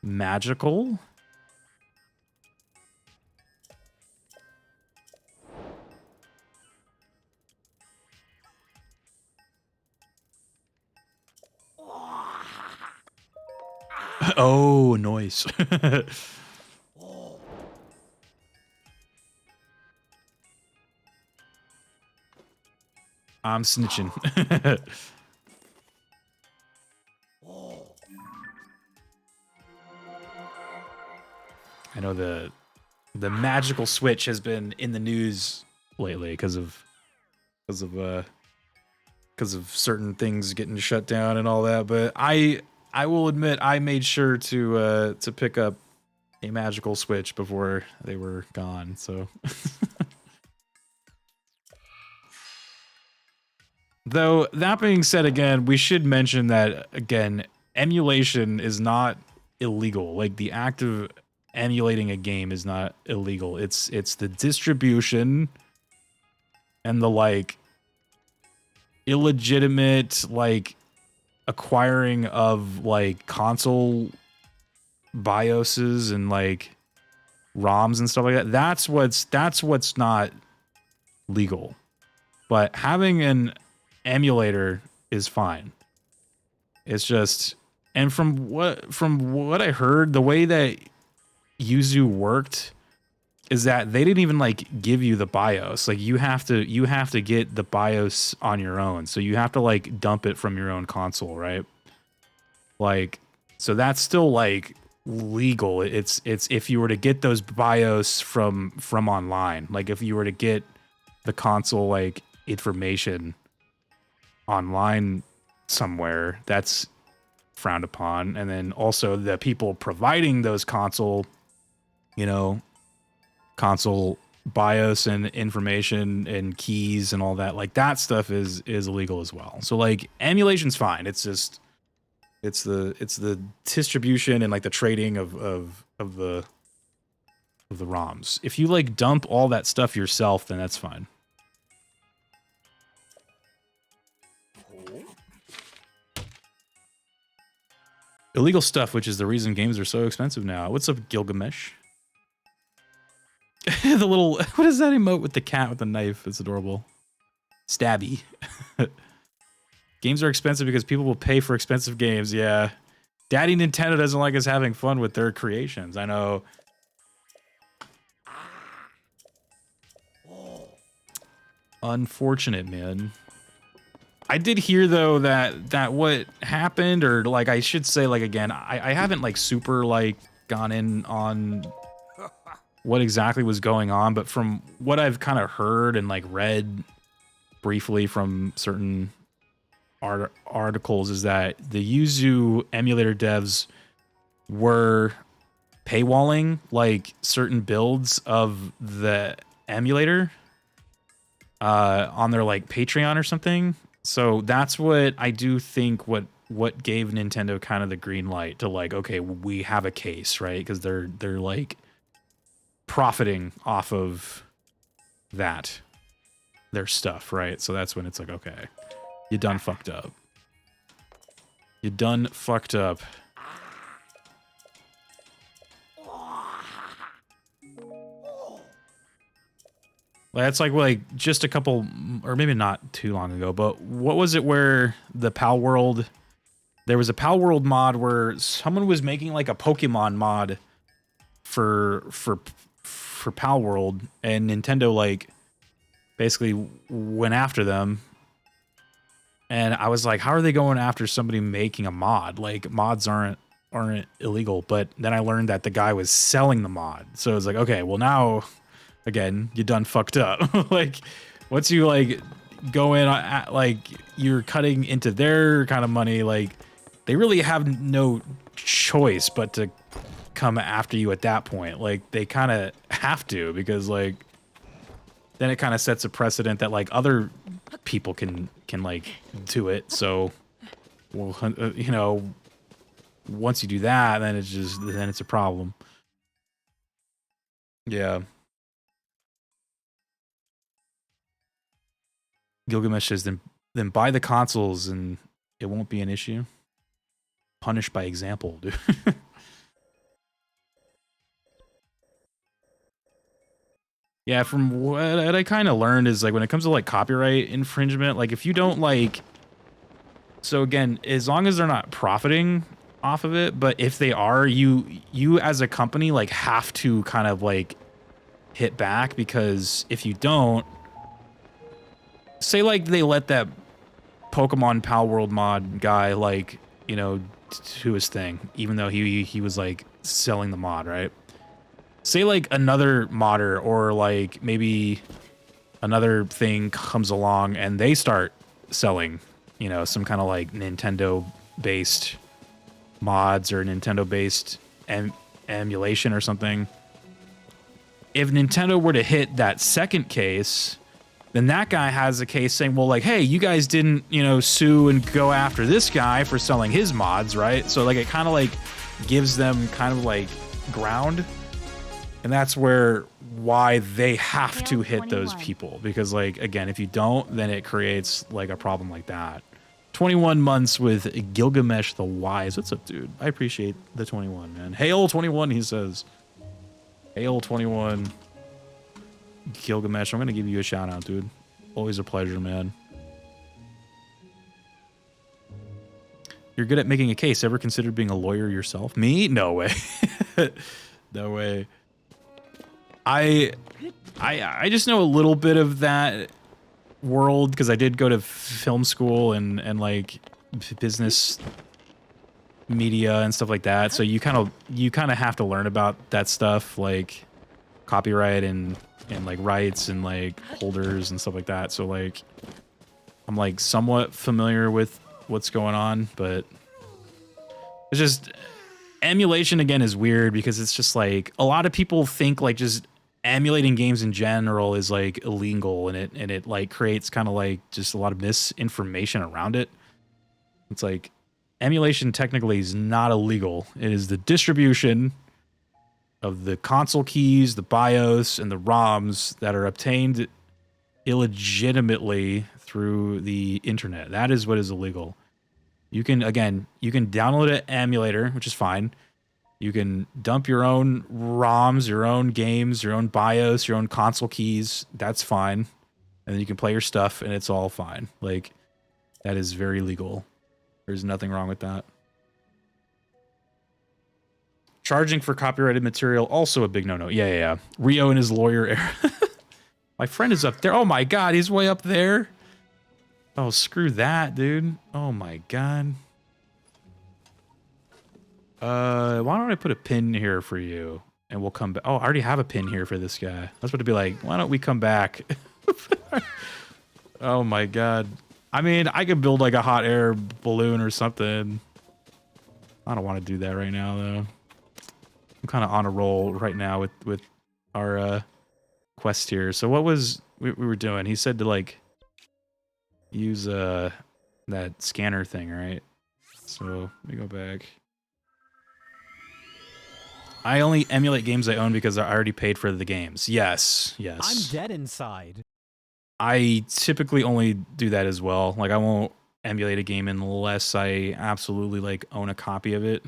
Magical? Oh, noise. I'm snitching. I know the magical Switch has been in the news lately because of certain things getting shut down and all that, but I will admit I made sure to pick up a magical Switch before they were gone, so though that being said, again, we should mention that again, emulation is not illegal. Like the act of emulating a game is not illegal. It's the distribution and the like illegitimate like acquiring of like console BIOSes and like ROMs and stuff like that. That's what's not legal. But having an emulator is fine. It's just, and from what I heard, the way that Yuzu worked is that they didn't even like give you the BIOS. Like you have to get the BIOS on your own. So you have to like dump it from your own console, right? Like, so that's still like legal. It's if you were to get those BIOS from online, like if you were to get the console like information online somewhere, that's frowned upon. And then also the people providing those console BIOS and information and keys and all that, like that stuff is illegal as well. So like emulation's fine. It's just it's the distribution and like the trading of the ROMs. If you like dump all that stuff yourself, then that's fine. Illegal stuff, which is the reason games are so expensive now. What's up, Gilgamesh? The little, what is that emote with the cat with the knife? It's adorable. Stabby. Games are expensive because people will pay for expensive games. Yeah. Daddy Nintendo doesn't like us having fun with their creations. I know. Unfortunate, man. I did hear though that what happened, or like I should say, like again, I haven't like super like gone in on what exactly was going on, but from what I've kind of heard and like read briefly from certain articles is that the Yuzu emulator devs were paywalling like certain builds of the emulator on their like Patreon or something. So that's what I do think what gave Nintendo kind of the green light to like, okay, we have a case, right? Because they're like profiting off of that, their stuff, right? So that's when it's like, okay, you done fucked up. You done fucked up. That's like just a couple, or maybe not too long ago, but what was it where the Pal World, there was a Pal World mod where someone was making like a Pokemon mod for Pal World, and Nintendo like basically went after them. And I was like, how are they going after somebody making a mod? Like mods aren't illegal. But then I learned that the guy was selling the mod. So it was like, okay, well now again, you done fucked up. Like, once you like go in at, like you're cutting into their kind of money, like they really have no choice but to come after you at that point. Like they kind of have to, because like then it kind of sets a precedent that like other people can like do it. So, well, you know, once you do that, then it's a problem. Yeah. Gilgamesh says, then buy the consoles and it won't be an issue. Punish by example, dude. Yeah, from what I kind of learned is like when it comes to like copyright infringement, like if you don't like, so again, as long as they're not profiting off of it, but if they are, you as a company like have to kind of like hit back, because if you don't, say like they let that Pokemon Pal World mod guy like, you know, do his thing, even though he was like selling the mod, right? Say like another modder or like maybe another thing comes along and they start selling, you know, some kind of like Nintendo based mods or Nintendo based emulation or something. If Nintendo were to hit that second case, then that guy has a case saying, well, like, hey, you guys didn't, you know, sue and go after this guy for selling his mods, right? So like it kind of like gives them kind of like ground. And that's why they have to hit those people, because like, again, if you don't, then it creates like a problem like that. 21 months with Gilgamesh the Wise. What's up, dude? I appreciate the 21, man. Hail 21, he says. Hail 21. Gilgamesh, I'm gonna give you a shout out, dude. Always a pleasure, man. You're good at making a case. Ever considered being a lawyer yourself? Me? No way. No way. I just know a little bit of that world because I did go to film school and like business media and stuff like that. So you kind of have to learn about that stuff, like copyright and like rights and like holders and stuff like that. So like I'm like somewhat familiar with what's going on, but it's just emulation again is weird because it's just like a lot of people think like just emulating games in general is like illegal, and it like creates kind of like just a lot of misinformation around it. It's like emulation technically is not illegal. It is the distribution of the console keys, the BIOS, and the ROMs that are obtained illegitimately through the internet. That is what is illegal. You can download an emulator, which is fine. You can dump your own ROMs, your own games, your own BIOS, your own console keys. That's fine. And then you can play your stuff and it's all fine. Like, that is very legal. There's nothing wrong with that. Charging for copyrighted material, also a big no-no. Yeah. Rio and his lawyer era. My friend is up there. Oh my god, he's way up there. Oh, screw that, dude. Oh my god. Why don't I put a pin here for you? And we'll come back. Oh, I already have a pin here for this guy. I was about to be like, why don't we come back? Oh my god. I mean, I could build like a hot air balloon or something. I don't want to do that right now, though. I'm kind of on a roll right now with our quest here. So what was we were doing? He said to like use that scanner thing, right? So let me go back. I only emulate games I own because I already paid for the games. Yes. I'm dead inside. I typically only do that as well. Like I won't emulate a game unless I absolutely like own a copy of it.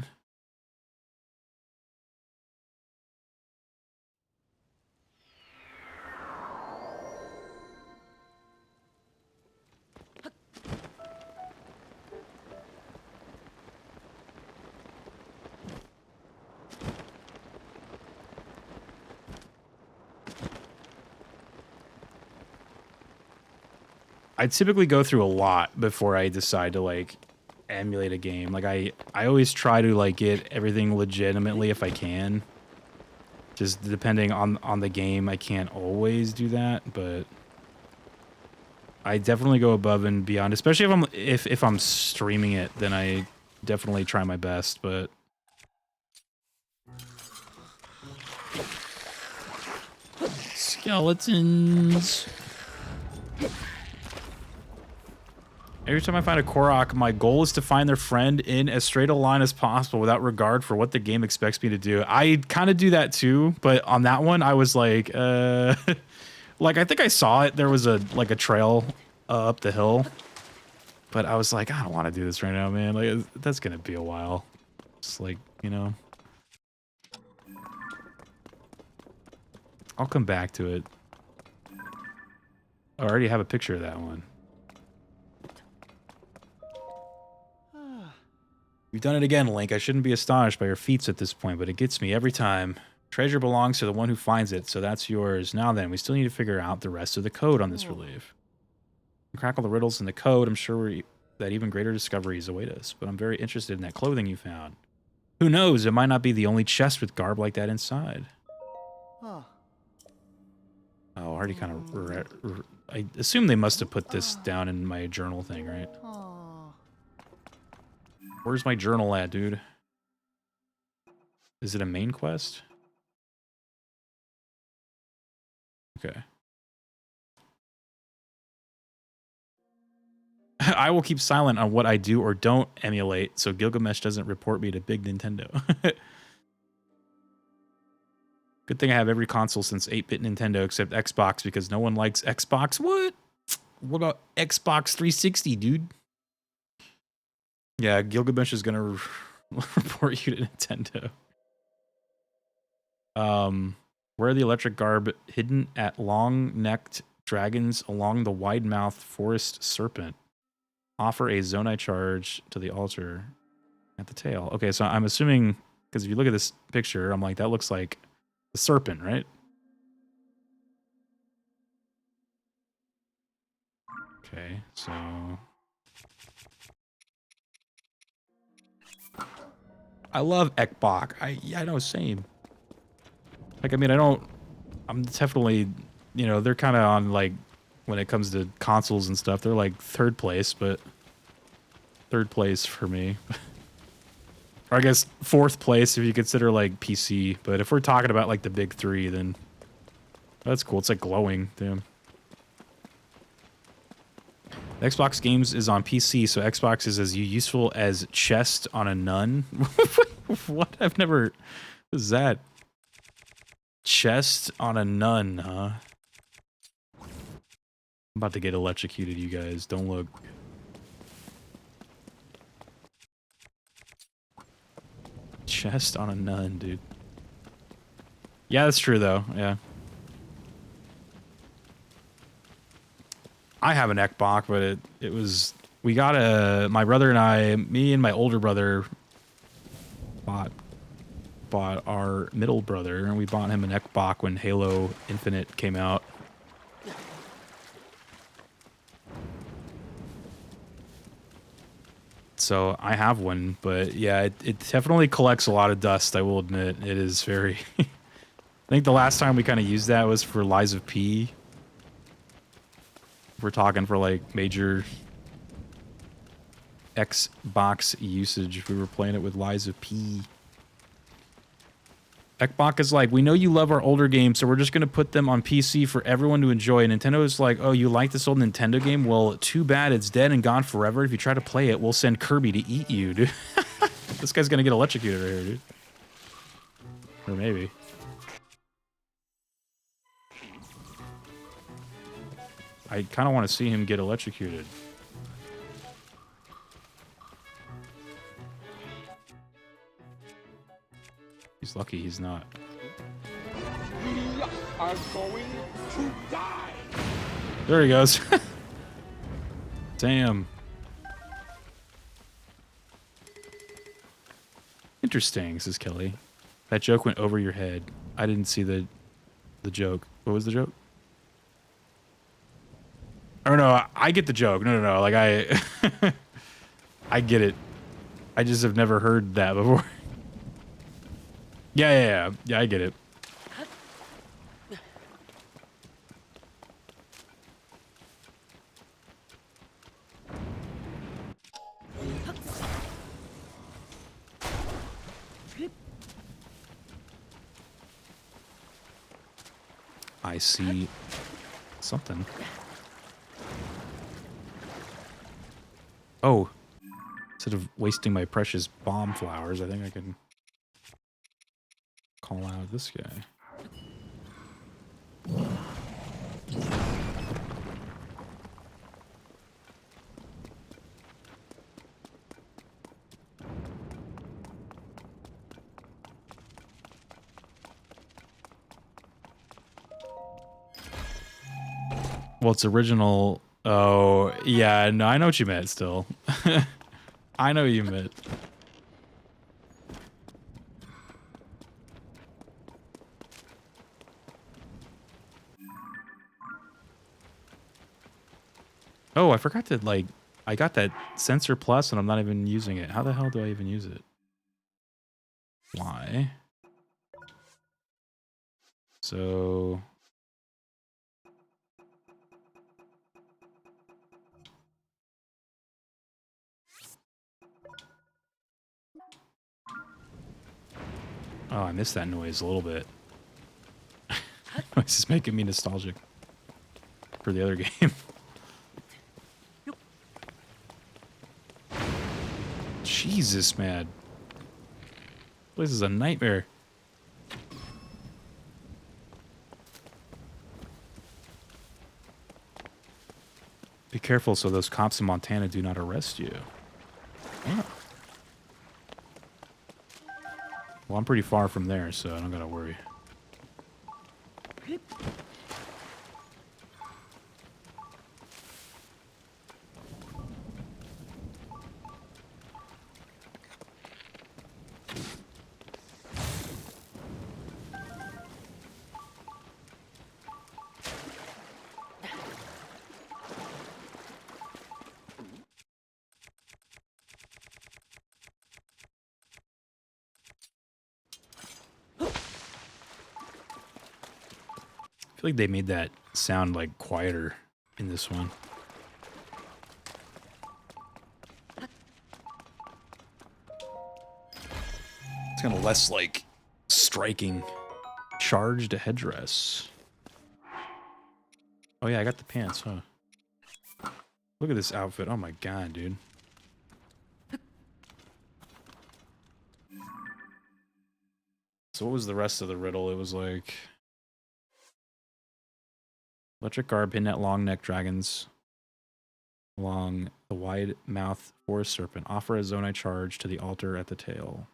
I typically go through a lot before I decide to like emulate a game. Like I always try to like get everything legitimately if I can. Just depending on the game, I can't always do that, but I definitely go above and beyond, especially if I'm streaming it, then I definitely try my best, but skeletons. Every time I find a Korok, my goal is to find their friend in as straight a line as possible without regard for what the game expects me to do. I kind of do that too, but on that one, I was like, like I think I saw it. There was a trail up the hill, but I was like, I don't want to do this right now, man. Like that's gonna be a while. It's like, you know, I'll come back to it. I already have a picture of that one. You've done it again, Link. I shouldn't be astonished by your feats at this point, but it gets me every time. Treasure belongs to the one who finds it, so that's yours. Now then, we still need to figure out the rest of the code on this relief. Crack all the riddles in the code. I'm sure that even greater discoveries await us, but I'm very interested in that clothing you found. Who knows? It might not be the only chest with garb like that inside. Oh, I already kind of... I assume they must have put this down in my journal thing, right? Where's my journal at, dude? Is it a main quest? Okay. I will keep silent on what I do or don't emulate so Gilgamesh doesn't report me to Big Nintendo. Good thing I have every console since 8-bit Nintendo except Xbox because no one likes Xbox. What? What about Xbox 360, dude? Yeah, Gilgamesh is gonna report you to Nintendo. Where are the electric garb hidden at long-necked dragons along the wide-mouthed forest serpent? Offer a Zonai charge to the altar at the tail. Okay, so I'm assuming, because if you look at this picture, I'm like, that looks like the serpent, right? Okay, so... I love Ekbok. I know, same. Like, I mean, I'm definitely, you know, they're kind of on, like, when it comes to consoles and stuff, they're like third place, but third place for me. Or I guess fourth place if you consider, like, PC. But if we're talking about, like, the big three, then that's cool. It's, like, glowing. Damn. Xbox games is on PC, so Xbox is as useful as chest on a nun. What? I've never... What is that? Chest on a nun, huh? I'm about to get electrocuted, you guys. Don't look. Chest on a nun, dude. Yeah, that's true, though. Yeah. I have an Ekbok, but it was... We got my brother and I, me and my older brother bought our middle brother, and we bought him an Ekbok when Halo Infinite came out. So I have one, but yeah, it definitely collects a lot of dust, I will admit. It is very... I think the last time we kind of used that was for Lies of P. We're talking for like major Xbox usage. We were playing it with Lies of P. Ekbok is like, we know you love our older games, so we're just going to put them on PC for everyone to enjoy. And Nintendo is like, oh, you like this old Nintendo game? Well, too bad it's dead and gone forever. If you try to play it, we'll send Kirby to eat you, dude. This guy's going to get electrocuted right here, dude. Or maybe. I kind of want to see him get electrocuted. He's lucky he's not. We are going to die. There he goes. Damn. Interesting, says Kelly. That joke went over your head. I didn't see the joke. What was the joke? Oh no, I get the joke. No. Like I get it. I just have never heard that before. Yeah, I get it. I see something. Oh, instead of wasting my precious bomb flowers, I think I can call out this guy. Well, it's original. Oh, yeah, no, I know what you meant still. I know what you meant. Oh, I forgot to, like, I got that sensor plus and I'm not even using it. How the hell do I even use it? Why? So... Oh, I missed that noise a little bit. This is making me nostalgic for the other game. Jesus, man. This is a nightmare. Be careful so those cops in Montana do not arrest you. Oh. Well, I'm pretty far from there, so I don't gotta worry. I feel like they made that sound like quieter in this one. It's kind of less like striking. Charged headdress. Oh yeah, I got the pants, huh? Look at this outfit. Oh my god, dude. So what was the rest of the riddle? It was like... Electric garb hidden at long neck dragons along the wide mouth forest serpent. Offer a Zonai charge to the altar at the tail.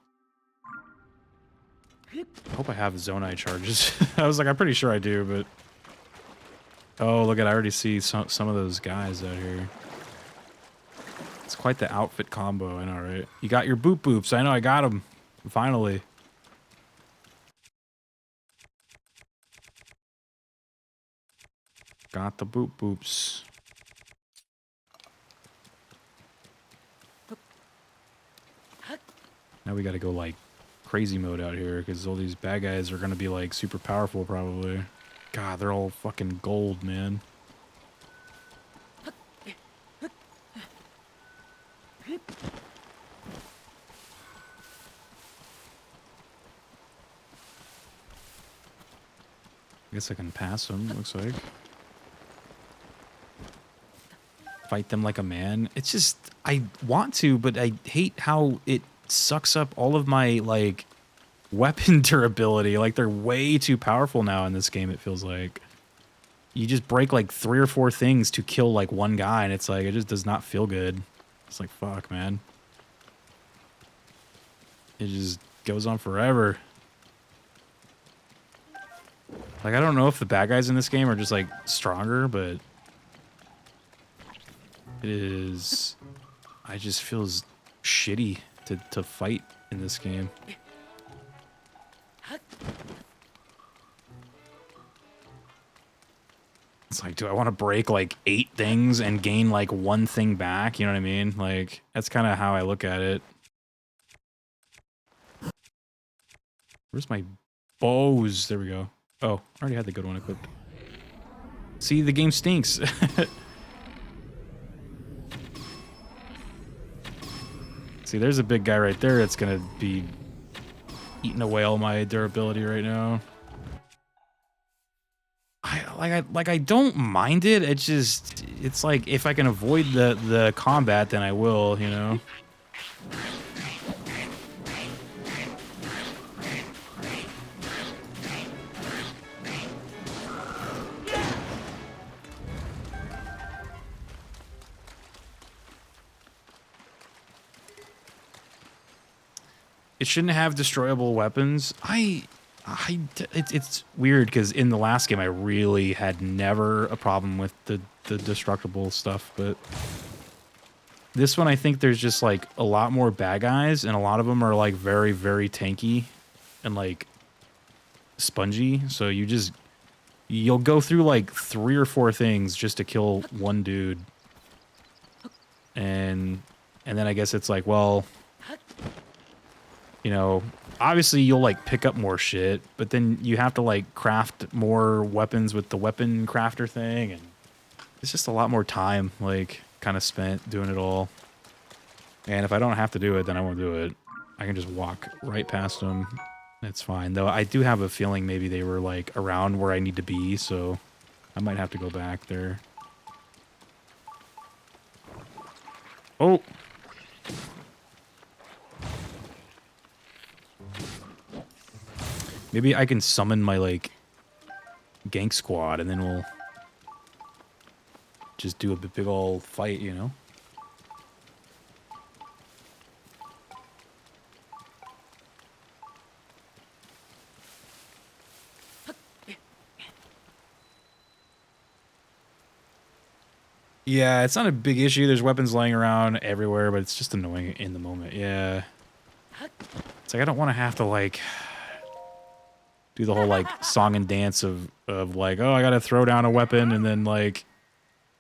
I hope I have Zonai charges. I was like, I'm pretty sure I do, but... Oh, look at, I already see some of those guys out here. It's quite the outfit combo, I know, right? You got your boop boops. I know, I got them. Finally. Got the boop boops. Now we gotta go like crazy mode out here because all these bad guys are gonna be like super powerful probably. God, they're all fucking gold, man. I guess I can pass them, looks like. Fight them like a man. It's just, I want to, but I hate how it sucks up all of my, like, weapon durability. Like, they're way too powerful now in this game, it feels like. You just break, like, 3 or 4 things to kill, like, one guy, and it's like, it just does not feel good. It's like, fuck, man. It just goes on forever. Like, I don't know if the bad guys in this game are just, like, stronger, but... It is... I just feels shitty to fight in this game. It's like, do I want to break like 8 things and gain like 1 thing back? You know what I mean? Like, that's kind of how I look at it. Where's my bows? There we go. Oh, I already had the good one equipped. See, the game stinks. See, there's a big guy right there that's gonna be eating away all my durability right now. I don't mind it. It's like if I can avoid the combat, then I will, you know. It shouldn't have destroyable weapons. It's weird because in the last game I really had never a problem with the destructible stuff, but this one I think there's just like a lot more bad guys, and a lot of them are like very, very tanky and like spongy. So you'll go through like 3 or 4 things just to kill one dude, and then I guess it's like, well, you know, obviously you'll like pick up more shit, but then you have to like craft more weapons with the weapon crafter thing, and it's just a lot more time like kind of spent doing it all. And if I don't have to do it, then I won't do it. I can just walk right past them. It's fine. Though I do have a feeling maybe they were like around where I need to be, so I might have to go back there. Oh! Maybe I can summon my, like, gank squad, and then we'll just do a big ol' fight, you know? Yeah, it's not a big issue. There's weapons laying around everywhere, but it's just annoying in the moment. Yeah. It's like I don't want to have to, like, do the whole, like, song and dance of like, oh, I gotta throw down a weapon and then, like,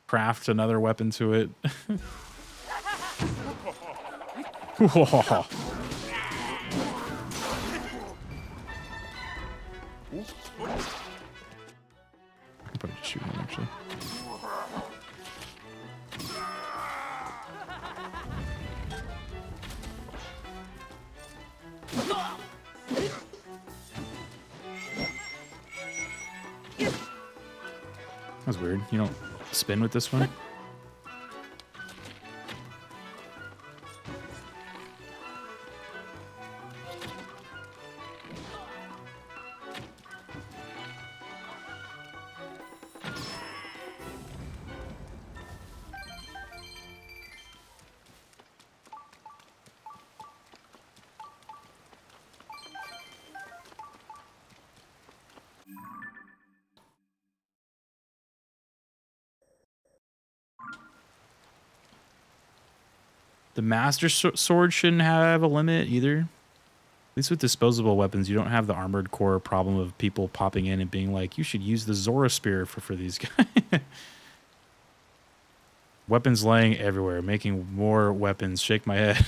craft another weapon to it. I'll probably just shoot him, actually. That's weird. You don't spin with this one? The Master Sword shouldn't have a limit either. At least with disposable weapons, you don't have the Armored Core problem of people popping in and being like, you should use the Zora Spear for these guys. Weapons laying everywhere, making more weapons. Shake my head.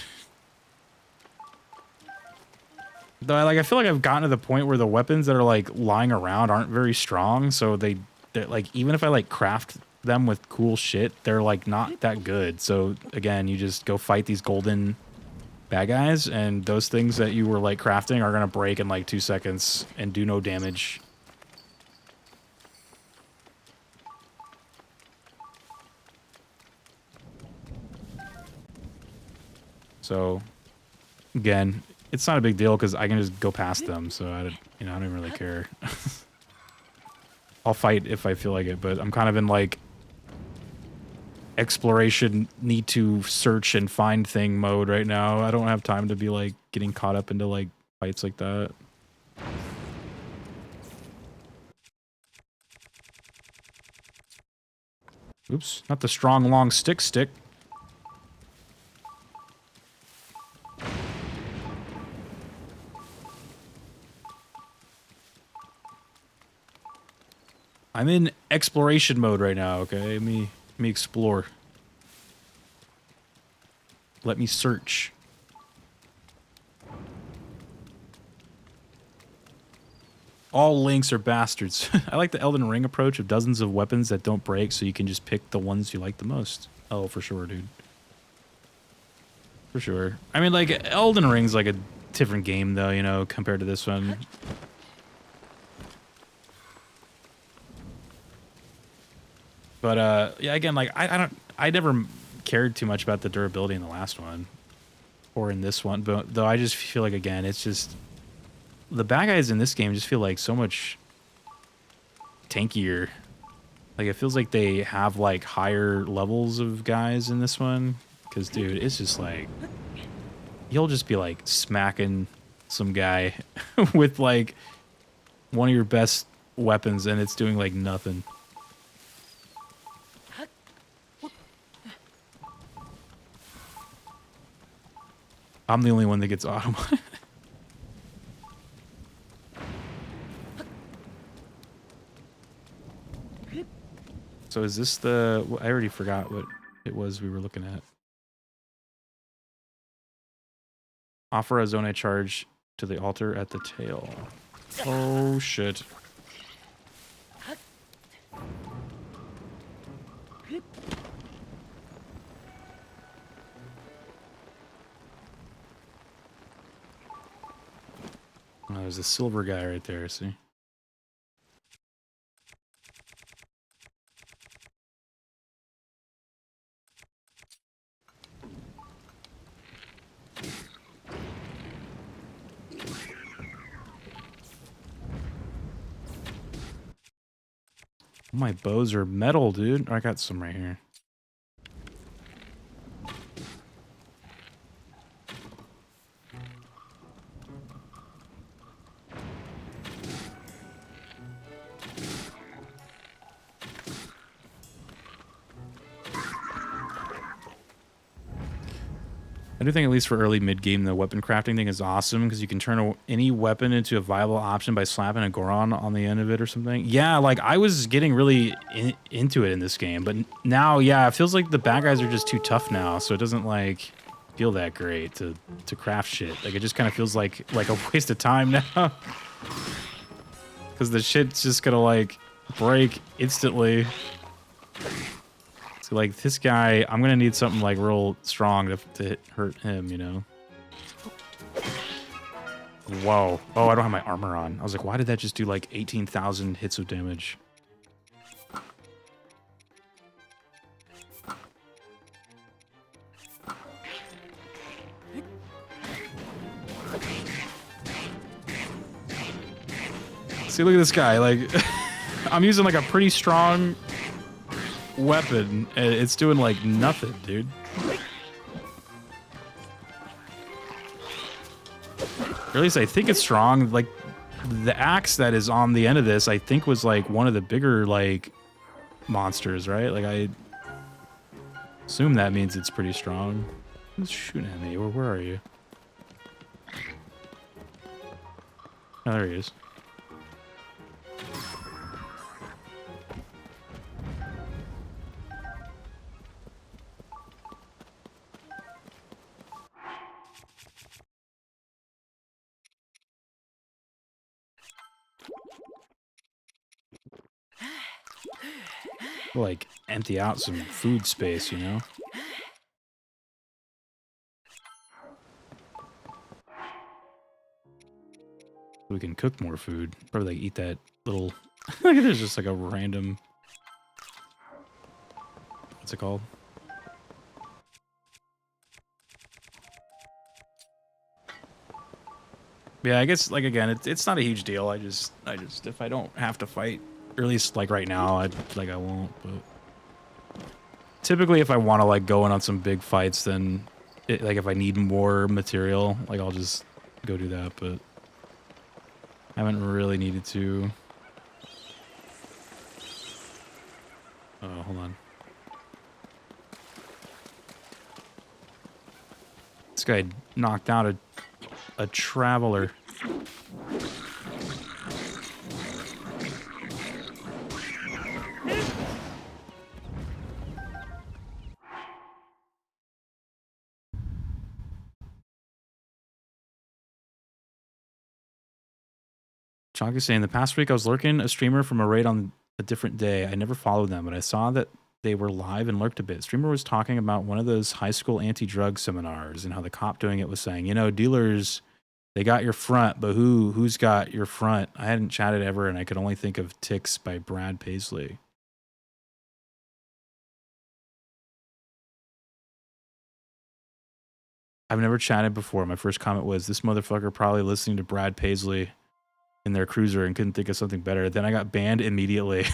Though I feel like I've gotten to the point where the weapons that are like lying around aren't very strong, so they're like, even if I like craft them with cool shit, they're like not that good. So again, you just go fight these golden bad guys, and those things that you were like crafting are gonna break in like 2 seconds and do no damage. So again, it's not a big deal because I can just go past them, so I don't really care. I'll fight if I feel like it, but I'm kind of in like exploration, need to search and find thing mode right now. I don't have time to be like getting caught up into like fights like that. Oops, not the strong long stick. I'm in exploration mode right now, okay? Let me explore. Let me search. All links are bastards. I like the Elden Ring approach of dozens of weapons that don't break, so you can just pick the ones you like the most. Oh, for sure, dude. For sure. I mean, like, Elden Ring's like a different game, though, you know, compared to this one. But yeah, again, like I never cared too much about the durability in the last one or in this one, but though I just feel like, again, it's just the bad guys in this game just feel like so much tankier. Like it feels like they have like higher levels of guys in this one, because dude, it's just like you'll just be like smacking some guy with like one of your best weapons and it's doing like nothing. I'm the only one that gets auto. So is this the... I already forgot what it was we were looking at. Offer a zone charge to the altar at the tail. Oh, shit. Oh, there's a silver guy right there, see? My bows are metal, dude. I got some right here. I do think, at least for early mid-game, the weapon crafting thing is awesome because you can turn any weapon into a viable option by slapping a Goron on the end of it or something. Yeah, like, I was getting really into it in this game, but now, yeah, it feels like the bad guys are just too tough now, so it doesn't, like, feel that great to craft shit. Like, it just kind of feels like a waste of time now. Because the shit's just gonna, like, break instantly. So, like, this guy, I'm gonna need something, like, real strong to hurt him, you know? Whoa. Oh, I don't have my armor on. I was like, why did that just do, like, 18,000 hits of damage? See, look at this guy. Like, I'm using, like, a pretty strong weapon, and it's doing like nothing, dude. Or at least I think it's strong. Like, the axe that is on the end of this, I think, was like one of the bigger like monsters, right? Like, I assume that means it's pretty strong. Who's shooting at me? Where are you? Oh, there he is. Like, empty out some food space, you know? We can cook more food. Probably like eat that little... There's just like a random... What's it called? Yeah, I guess, like, again, it's not a huge deal. I just, if I don't have to fight, or at least, like, right now, I won't, but... Typically, if I want to, like, go in on some big fights, then, like, if I need more material, like, I'll just go do that, but... I haven't really needed to... Oh, hold on. This guy knocked out a traveler. Chalk is saying, the past week I was lurking a streamer from a raid on a different day. I never followed them, but I saw that they were live and lurked a bit. Streamer was talking about one of those high school anti-drug seminars and how the cop doing it was saying, you know, dealers, they got your front, but who's got your front? I hadn't chatted ever, and I could only think of Ticks by Brad Paisley. I've never chatted before. My first comment was, this motherfucker probably listening to Brad Paisley in their cruiser and couldn't think of something better. Then I got banned immediately.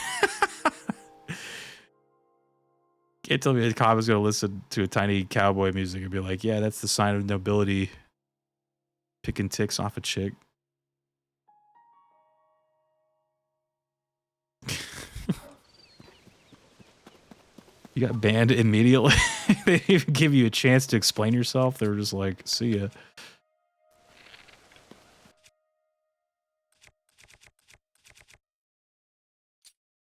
Can't tell me a cop is going to listen to a tiny cowboy music and be like, yeah, that's the sign of nobility. Picking ticks off a chick. You got banned immediately. They didn't even give you a chance to explain yourself. They were just like, see ya.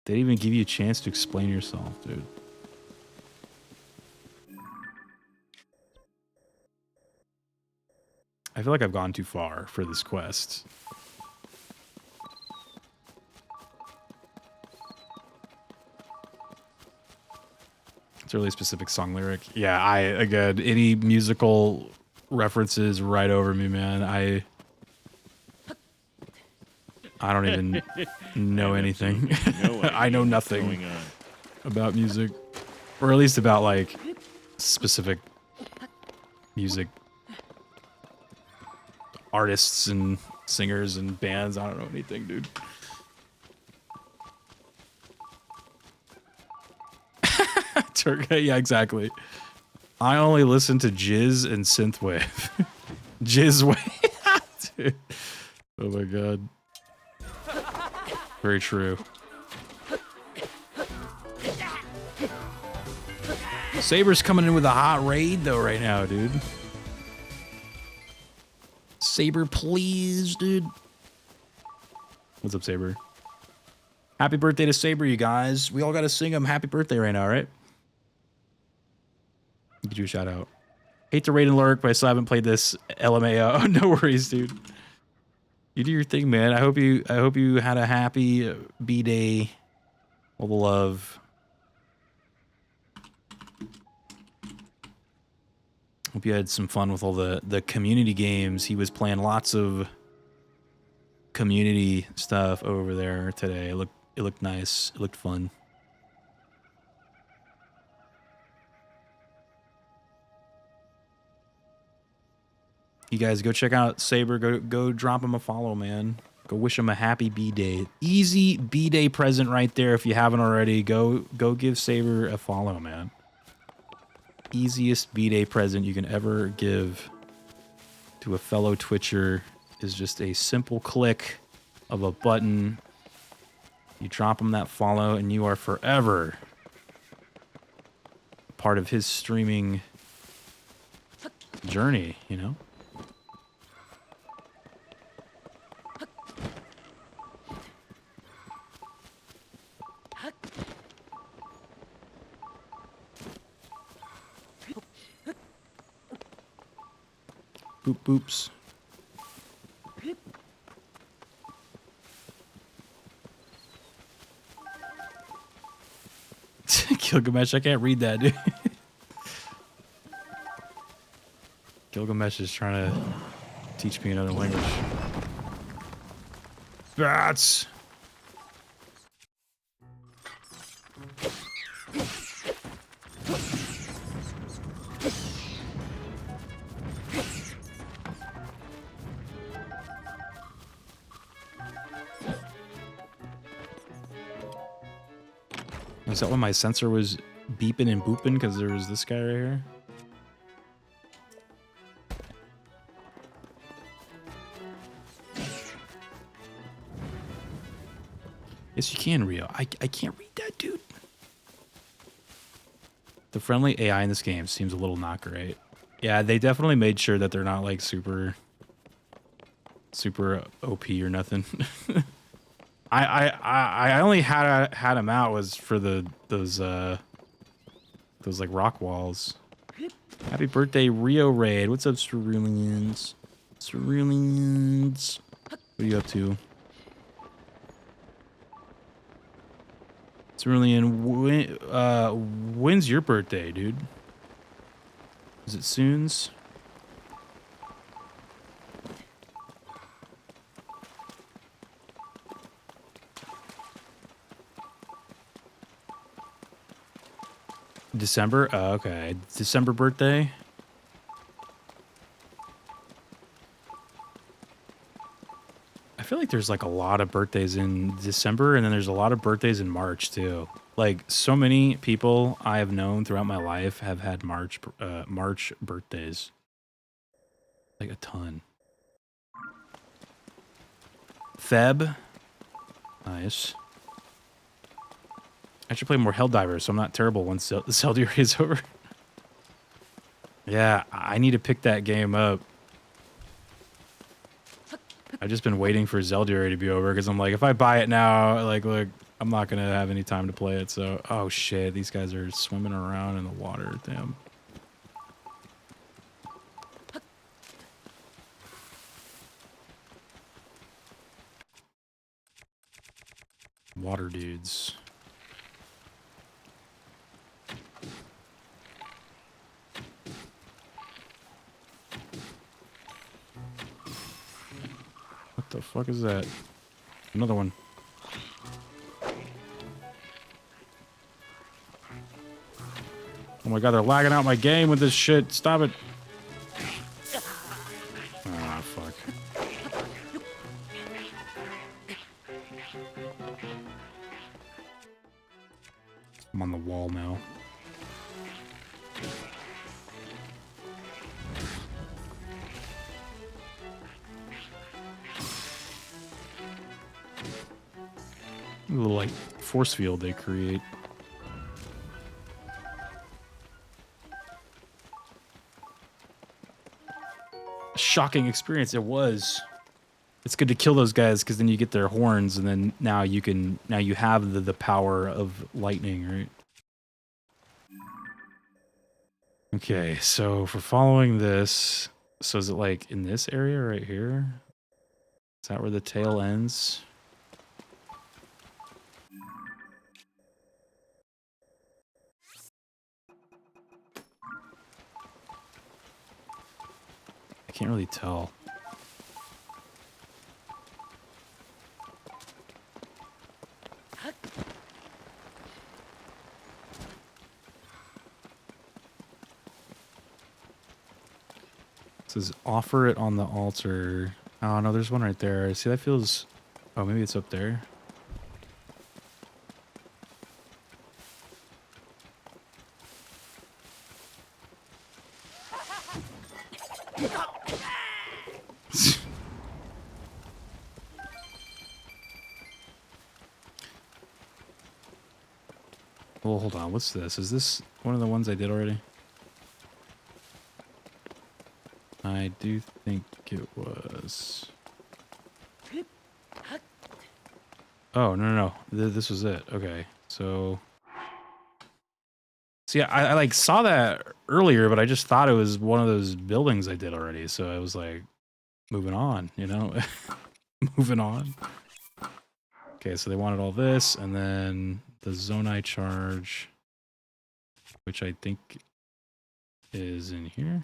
They didn't even give you a chance to explain yourself, dude. I feel like I've gone too far for this quest. It's a really specific song lyric. Yeah, again, any musical references right over me, man. I don't even know anything. I know nothing about music. Or at least about, like, specific music artists and singers and bands. I don't know anything, dude. Yeah, exactly. I only listen to Jizz and Synthwave. Jizzwave. Dude. Oh my god. Very true. Saber's coming in with a hot raid though right now, dude. Saber, please, dude. What's up, Saber? Happy birthday to Saber, you guys. We all gotta sing him happy birthday right now, right? Give you a shout out. Hate to raid and lurk, but I still haven't played this LMAO. Oh, no worries, dude. You do your thing, man. I hope you had a happy B-Day. All the love. Hope you had some fun with all the community games. He was playing lots of community stuff over there today. It looked nice. It looked fun. You guys go check out Saber. Go drop him a follow, man. Go wish him a happy B-Day. Easy B-Day present right there if you haven't already. Go give Saber a follow, man. Easiest B-Day present you can ever give to a fellow Twitcher is just a simple click of a button. You drop him that follow and you are forever part of his streaming journey, you know? Boop boops. Gilgamesh, I can't read that, dude. Gilgamesh is trying to teach me another language. Bats! Is that when my sensor was beeping and booping because there was this guy right here? Yes, you can, Rio. I can't read that, dude. The friendly AI in this game seems a little not great. Yeah, they definitely made sure that they're not like super OP or nothing. I only had him out was for those like rock walls. Happy birthday, Rio Raid. What's up, Ceruleans? Ceruleans. What are you up to? Cerulean, when's your birthday, dude? Is it soon's? December? Oh, okay. December birthday? like there's like a lot of birthdays in December, and then there's a lot of birthdays in March too. Like so many people I have known throughout my life have had March birthdays. Like a ton. Feb. Nice. I should play more Helldivers so I'm not terrible once the Zelda is over. Yeah, I need to pick that game up. I've just been waiting for Zelda to be over because I'm like, if I buy it now, like, look, I'm not going to have any time to play it. So, oh shit, these guys are swimming around in the water. Damn. Water dudes. What the fuck is that? Another one. Oh my god, they're lagging out my game with this shit. Stop it. Ah, fuck. I'm on the wall now. A little like force field they create. Shocking experience it was. It's good to kill those guys because then you get their horns, and then now you have the power of lightning, right? Okay, so for following this, so is it like in this area right here? Is that where the tail ends? I can't really tell. It says offer it on the altar. Oh no, there's one right there. See, that feels... Oh, maybe it's up there. Well, hold on. What's this? Is this one of the ones I did already? I do think it was. Oh, no. This was it. Okay. So. See, I like saw that earlier, but I just thought it was one of those buildings I did already. So I was like, moving on, you know? Moving on. Okay, so they wanted all this, and then the Zonai charge, which I think is in here.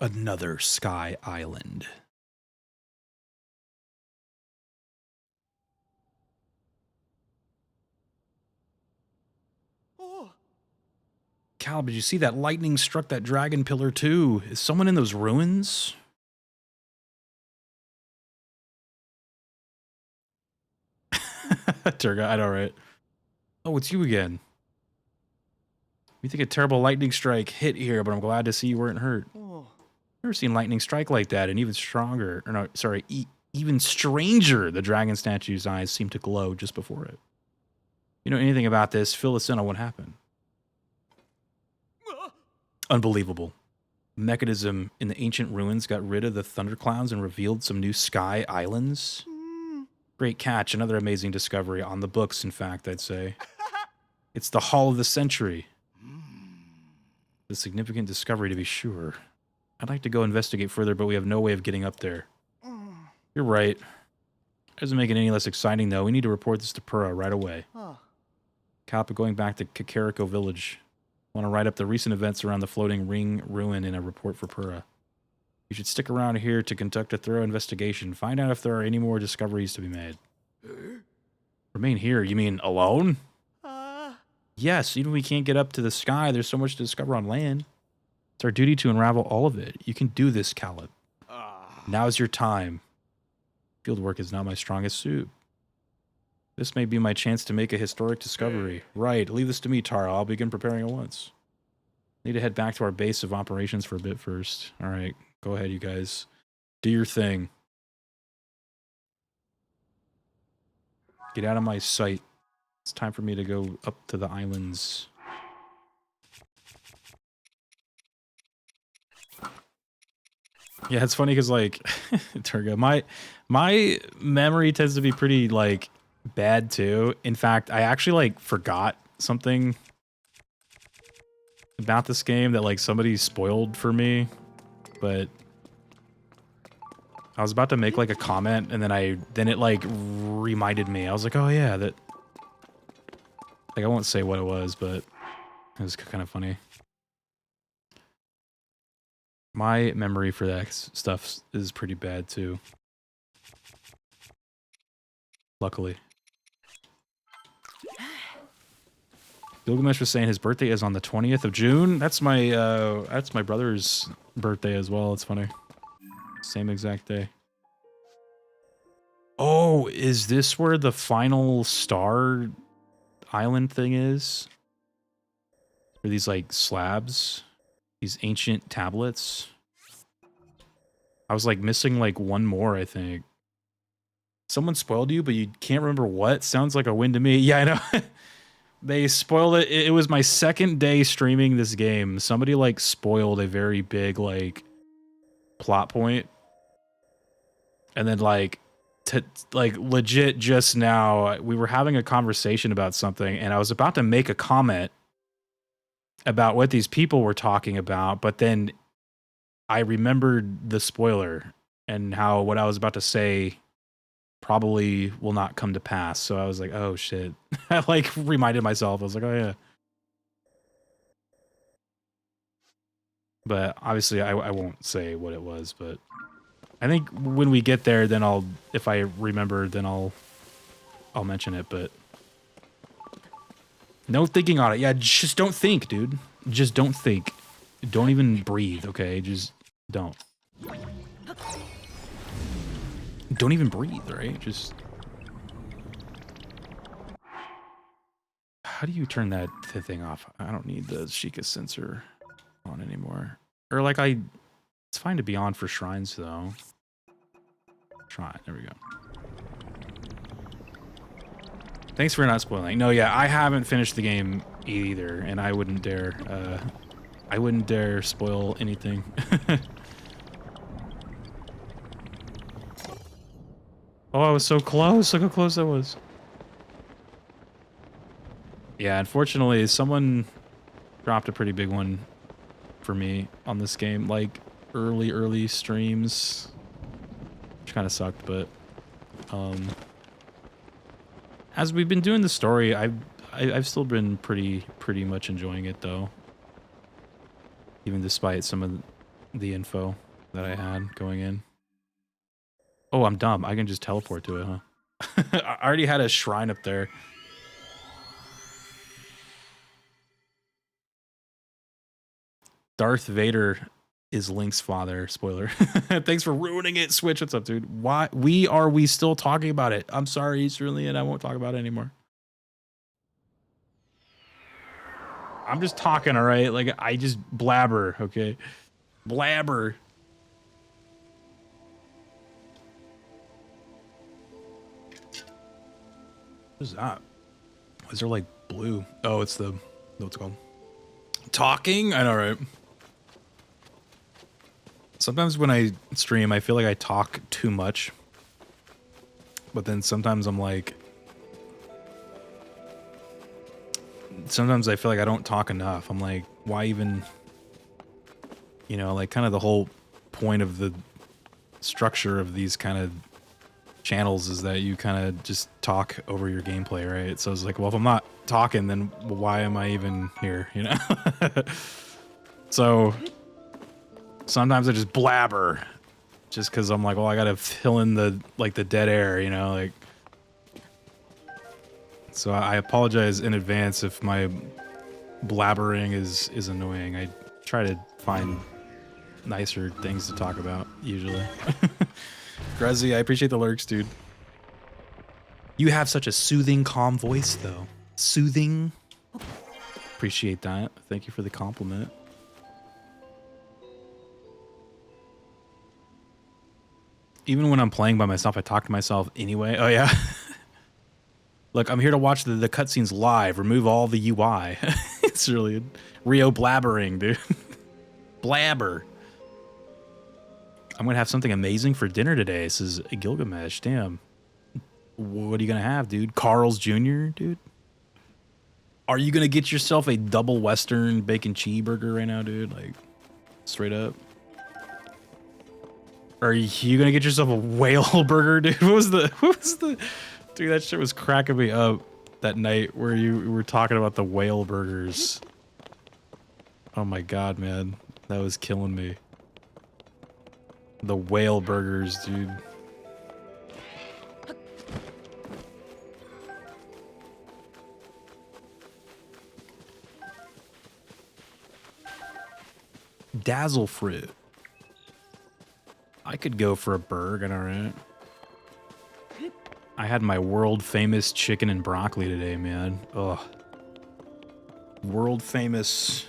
Another Sky Island. Oh, Cal, did you see that lightning struck that dragon pillar too? Is someone in those ruins? Turga, I know, right? Oh, it's you again. You think a terrible lightning strike hit here, but I'm glad to see you weren't hurt. Oh. Never seen lightning strike like that, and even stronger. Or no, sorry, even stranger. The dragon statue's eyes seem to glow just before it. You know anything about this? Fill us in on what happened. Unbelievable. Mechanism in the ancient ruins got rid of the thunderclouds and revealed some new sky islands. Great catch. Another amazing discovery on the books, in fact, I'd say. It's the Hall of the Century. A significant discovery, to be sure. I'd like to go investigate further, but we have no way of getting up there. You're right. Doesn't make it any less exciting, though. We need to report this to Pura right away. Kappa going back to Kakariko Village. Want to write up the recent events around the floating ring ruin in a report for Pura. You should stick around here to conduct a thorough investigation. Find out if there are any more discoveries to be made. Remain here? You mean alone? Yes, even if we can't get up to the sky, there's so much to discover on land. It's our duty to unravel all of it. You can do this, Caleb. Now's your time. Fieldwork is not my strongest suit. This may be my chance to make a historic discovery. Right, leave this to me, Tara. I'll begin preparing at once. Need to head back to our base of operations for a bit first. All right, go ahead, you guys. Do your thing. Get out of my sight. It's time for me to go up to the islands. Yeah, it's funny because, like, Turga, my memory tends to be pretty, like, bad, too. In fact, I actually, like, forgot something about this game that, like, somebody spoiled for me. But I was about to make, like, a comment, and then it, like, reminded me. I was like, oh, yeah, that... Like, I won't say what it was, but it was kind of funny. My memory for that stuff is pretty bad, too. Luckily. Gilgamesh was saying his birthday is on the 20th of June. That's my brother's birthday as well. It's funny. Same exact day. Oh, is this where the final star island thing is? Or these, like, slabs? These ancient tablets? I was, like, missing, like, one more, I think. Someone spoiled you, but you can't remember what? Sounds like a win to me. Yeah, I know. They spoiled it. It was my second day streaming this game. Somebody, like, spoiled a very big, like, plot point. And then, like, legit just now, we were having a conversation about something, and I was about to make a comment about what these people were talking about, but then I remembered the spoiler and how what I was about to say probably will not come to pass. So I was like, oh shit. I, like, reminded myself. I was like, oh yeah. But obviously I won't say what it was, but I think when we get there, then if I remember, then I'll mention it, but no thinking on it. Yeah, just don't think, dude. Just don't think. Don't even breathe, okay? Just don't. Don't even breathe, right? Just... How do you turn that thing off? I don't need the Sheikah sensor on anymore. Or, like, it's fine to be on for shrines, though. Shrine, there we go. Thanks for not spoiling. No, yeah, I haven't finished the game either, and I wouldn't dare spoil anything. Oh, I was so close. Look how close I was. Yeah, unfortunately, someone dropped a pretty big one for me on this game, like early streams, which kind of sucked, but as we've been doing the story, I've still been pretty much enjoying it, though, even despite some of the info that I had going in. Oh, I'm dumb. I can just teleport to it, huh? I already had a shrine up there. Darth Vader is Link's father. Spoiler. Thanks for ruining it, Switch. What's up, dude? Why are we still talking about it? I'm sorry, Cerulean. I won't talk about it anymore. I'm just talking, all right? Like, I just blabber, okay? Blabber. What is that? Is there like blue? Oh, it's the, what's it called? Talking? I know, right? Sometimes when I stream, I feel like I talk too much. But then sometimes I'm like, sometimes I feel like I don't talk enough. I'm like, why even, you know, like kind of the whole point of the structure of these kind of channels is that you kind of just talk over your gameplay, right? So it's like, well, if I'm not talking, then why am I even here, you know? So sometimes I just blabber just because I'm like, well, I gotta fill in the, like, the dead air, you know, like. So I apologize in advance if my blabbering is annoying. I try to find nicer things to talk about, usually. Gruzzy, I appreciate the lurks, dude. You have such a soothing, calm voice, though. Soothing. Appreciate that. Thank you for the compliment. Even when I'm playing by myself, I talk to myself anyway. Oh, yeah. Look, I'm here to watch the cutscenes live. Remove all the UI. It's really Rio blabbering, dude. Blabber. I'm gonna have something amazing for dinner today, says Gilgamesh. Damn. What are you gonna have, dude? Carl's Jr., dude? Are you gonna get yourself a double Western bacon cheeseburger right now, dude? Like, straight up. Are you gonna get yourself a whale burger, dude? What was the... Dude, that shit was cracking me up that night where you were talking about the whale burgers. Oh my god, man. That was killing me. The whale burgers, dude. Dazzle fruit. I could go for a burger, alright. I had my world famous chicken and broccoli today, man. Ugh. World famous.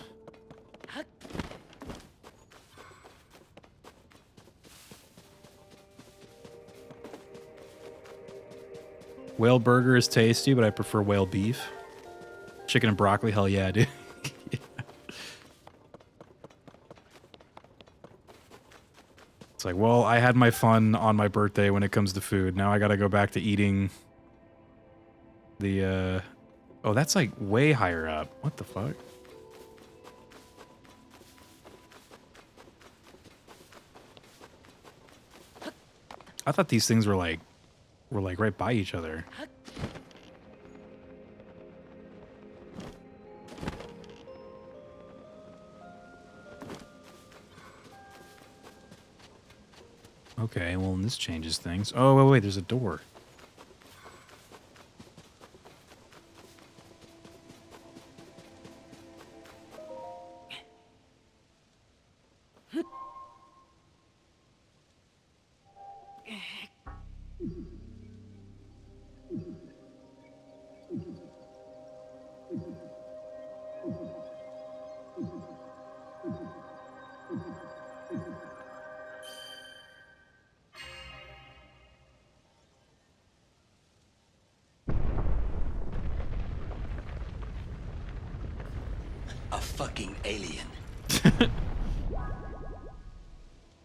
Whale burger is tasty, but I prefer whale beef. Chicken and broccoli, hell yeah, dude. Yeah. It's like, well, I had my fun on my birthday when it comes to food. Now I gotta go back to eating the, oh, that's like way higher up. What the fuck? I thought these things were like right by each other. Okay, well, this changes things. Oh, wait, there's a door. A fucking alien.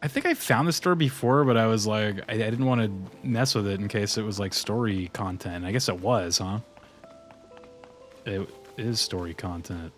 I think I found this store before, but I was like, I didn't want to mess with it in case it was like story content. I guess it was, huh? It is story content.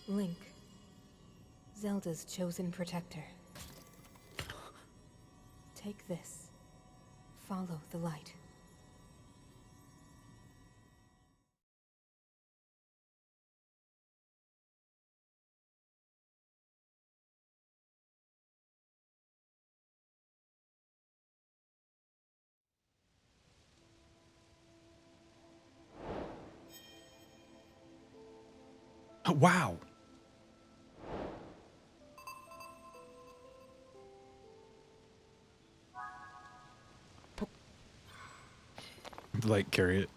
Link, Zelda's chosen protector. Take this. Follow the light. Wow. Like, carry it.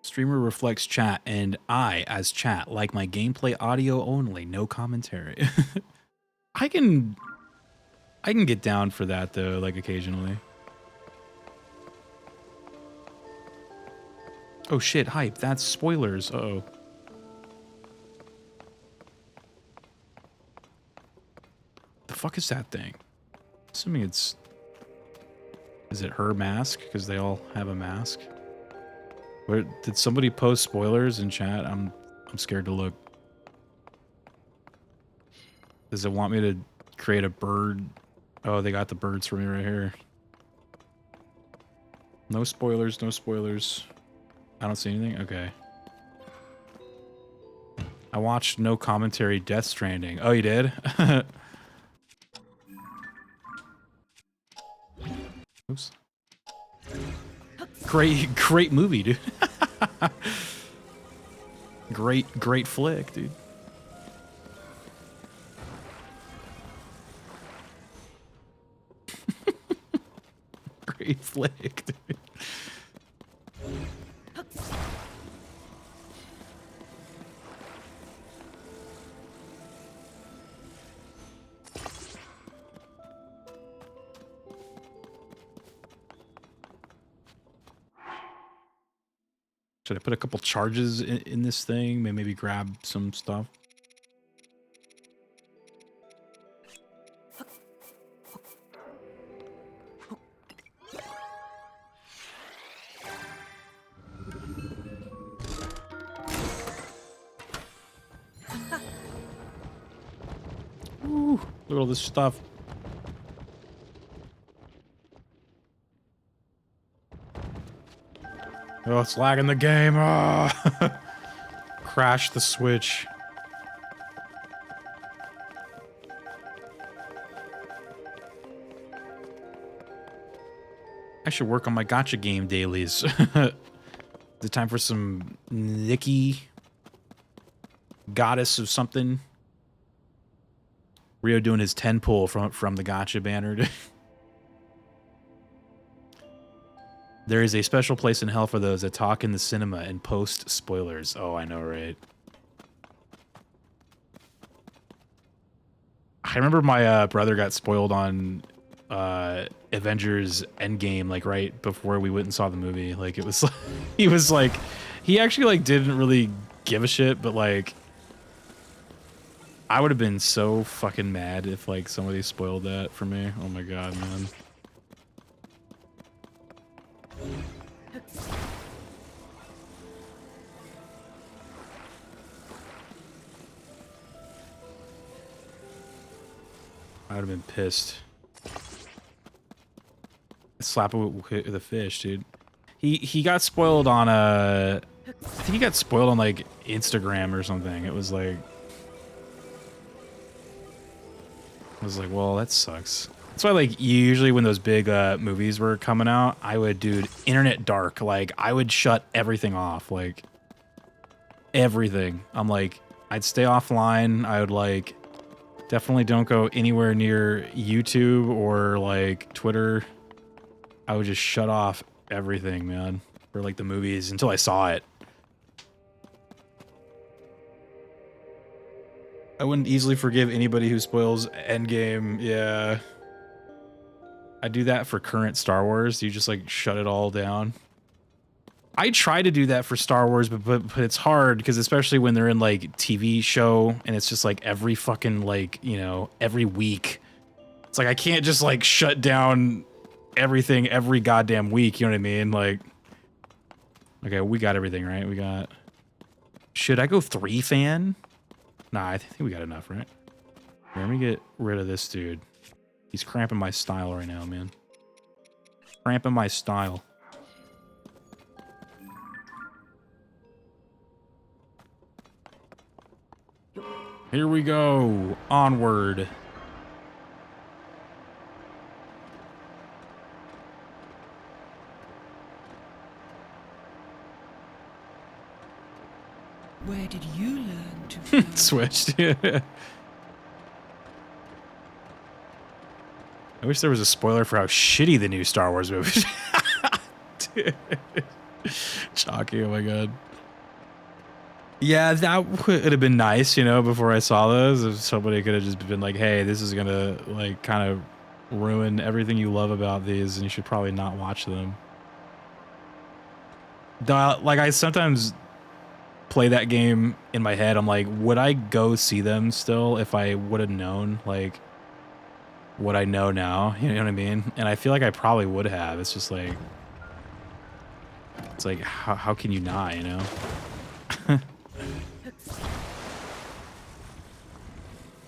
Streamer reflects chat, and I, as chat, like my gameplay audio only, no commentary. I can get down for that though, like occasionally. Oh shit, hype, that's spoilers. Uh-oh. The fuck is that thing? Assuming it's... Is it her mask? Because they all have a mask. Where did somebody post spoilers in chat? I'm scared to look. Does it want me to create a bird? Oh, they got the birds for me right here. No spoilers, no spoilers. I don't see anything? Okay. I watched no commentary Death Stranding. Oh, you did? Oops. Great movie, dude. Great flick, dude. Great flick, dude. Should I put a couple charges in this thing? Maybe grab some stuff? Ooh, look at all this stuff. Oh, it's lagging the game. Oh. Crash the Switch. I should work on my gacha game dailies. Is it time for some Nikki? Goddess of something? Rio doing his 10 pull from the gacha banner. There is a special place in hell for those that talk in the cinema and post spoilers. Oh, I know, right? I remember my brother got spoiled on Avengers Endgame, like right before we went and saw the movie. Like it was, he was like, he actually like didn't really give a shit, but like, I would have been so fucking mad if like somebody spoiled that for me. Oh my god, man. I would have been pissed. Slap it with a fish, dude. He got spoiled on I think he got spoiled on like Instagram or something. It was like, well, that sucks. That's why, like, usually when those big movies were coming out, I would, dude, internet dark. Like, I would shut everything off. Like, everything. I'm like, I'd stay offline. I would, like, definitely don't go anywhere near YouTube or, like, Twitter. I would just shut off everything, man, for, like, the movies until I saw it. I wouldn't easily forgive anybody who spoils Endgame. Yeah. I do that for current Star Wars. You just like shut it all down. I try to do that for Star Wars, but it's hard because especially when they're in like TV show and it's just like every fucking like, you know, every week. It's like I can't just like shut down everything every goddamn week, you know what I mean? Like, okay, we got everything, right? We got... Should I go 3 fan? Nah, I think we got enough, right? Here, let me get rid of this dude. He's cramping my style right now, man. Cramping my style. Here we go. Onward. Where did you learn to fly? Switched. I wish there was a spoiler for how shitty the new Star Wars movie. Dude. Chalky, oh my god. Yeah, that would have been nice, you know, before I saw those. If somebody could have just been like, hey, this is gonna like kind of ruin everything you love about these and you should probably not watch them. Like I sometimes play that game in my head. I'm like, would I go see them still if I would have known like what I know now? You know what I mean? And I feel like I probably would have. It's just like, it's like, how can you not, you know?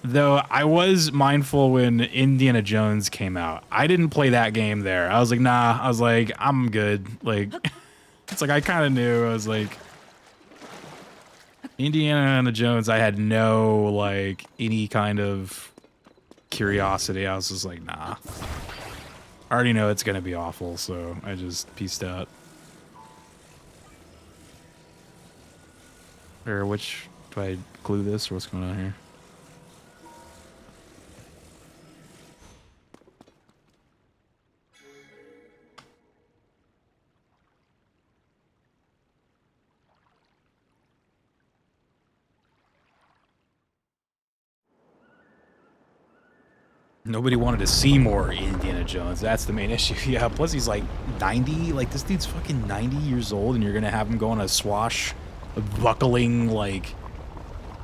Though I was mindful when Indiana Jones came out. I didn't play that game there. I was like, nah. I was like, I'm good. Like, it's like I kind of knew. I was like, Indiana Jones, I had no, like, any kind of curiosity. I was just like, nah. I already know it's going to be awful, so I just pieced out. Or which, do I glue this or what's going on here? Nobody wanted to see more Indiana Jones. That's the main issue. Yeah, plus he's like 90. Like, this dude's fucking 90 years old, and you're gonna have him go on a swashbuckling, like,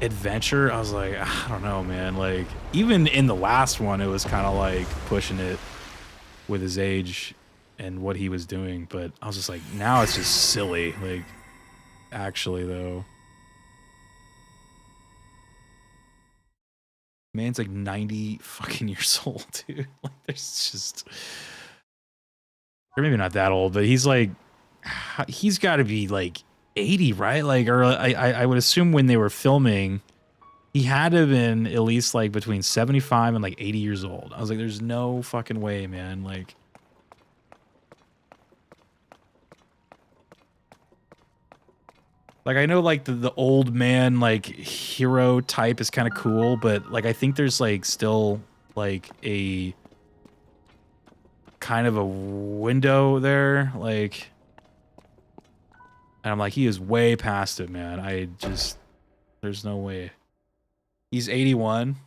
adventure. I was like, I don't know, man. Like, even in the last one, it was kind of like pushing it with his age and what he was doing. But I was just like, now it's just silly. Like, actually, though. Man's like 90 fucking years old, dude. Like, there's just... Or maybe not that old, but he's like... He's got to be like 80, right? Like, or I would assume when they were filming, he had to have been at least like between 75 and like 80 years old. I was like, there's no fucking way, man. Like... Like, I know, like, the old man, like, hero type is kind of cool, but, like, I think there's, like, still, like, a kind of a window there, like, and I'm like, he is way past it, man. I just, there's no way. He's 81.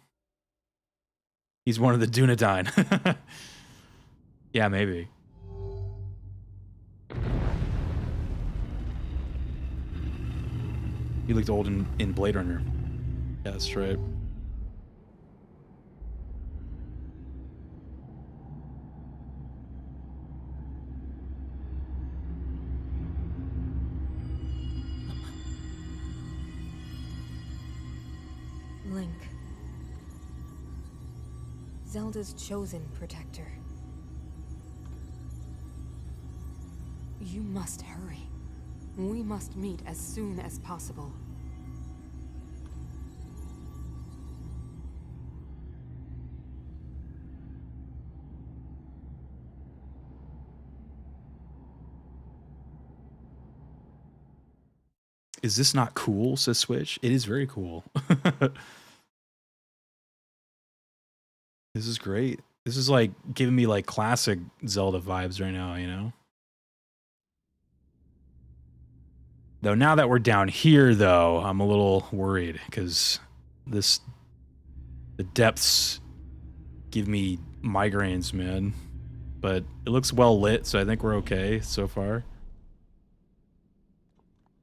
He's one of the Dunedain. Yeah, maybe. He looked old in Blade Runner. Yeah, that's right. Link. Zelda's chosen protector. You must hurry. We must meet as soon as possible. Is this not cool, says Switch? It is very cool. This is great. This is like giving me like classic Zelda vibes right now, you know? Though now that we're down here, though, I'm a little worried because the depths give me migraines, man. But it looks well lit, so I think we're okay so far.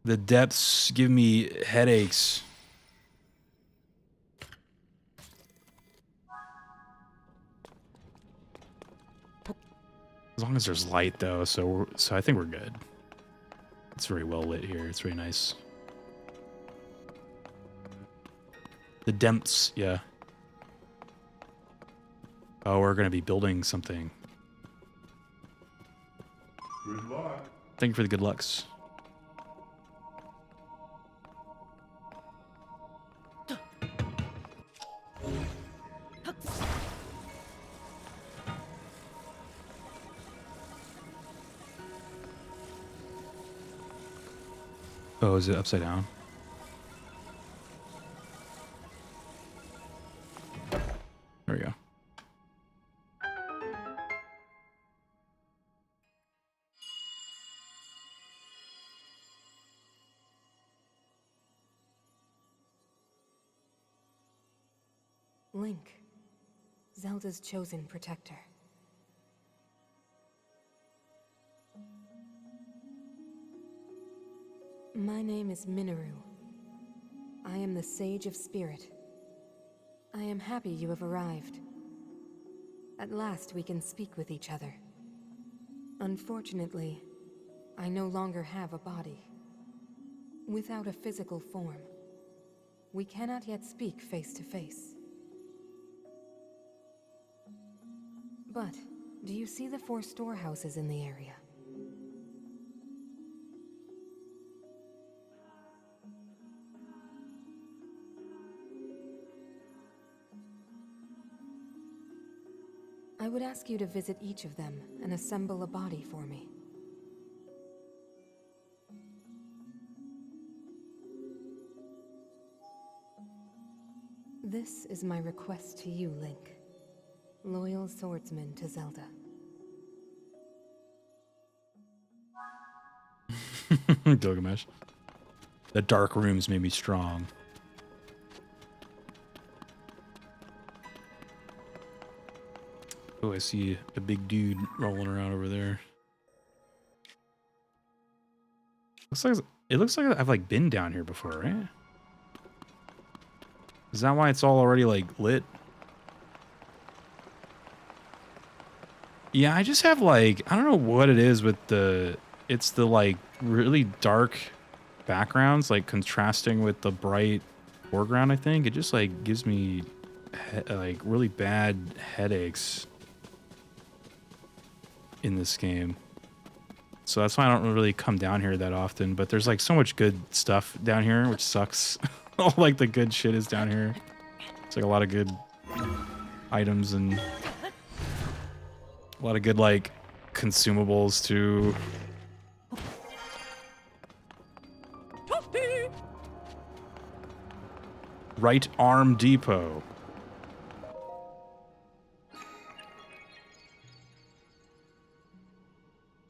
The depths give me headaches. As long as there's light, though, so I think we're good. It's very well lit here. It's very nice. The depths, yeah. Oh, we're gonna be building something. Good luck. Thank you for the good lucks. Oh, is it upside down? Link, Zelda's chosen protector. My name is Minoru. I am the Sage of Spirit. I am happy you have arrived. At last we can speak with each other. Unfortunately, I no longer have a body. Without a physical form, we cannot yet speak face to face. But, do you see the 4 storehouses in the area? I would ask you to visit each of them and assemble a body for me. This is my request to you, Link. Loyal swordsman to Zelda. Gilgamesh. The dark rooms made me strong. Oh, I see a big dude rolling around over there. It looks like I've like been down here before, right? Is that why it's all already like lit? Yeah, I just have like, I don't know what it is with it's the like really dark backgrounds like contrasting with the bright foreground. I think it just like gives me like really bad headaches in this game. So that's why I don't really come down here that often, but there's like so much good stuff down here, which sucks. All like the good shit is down here. It's like a lot of good items and a lot of good like consumables too. Right Arm Depot.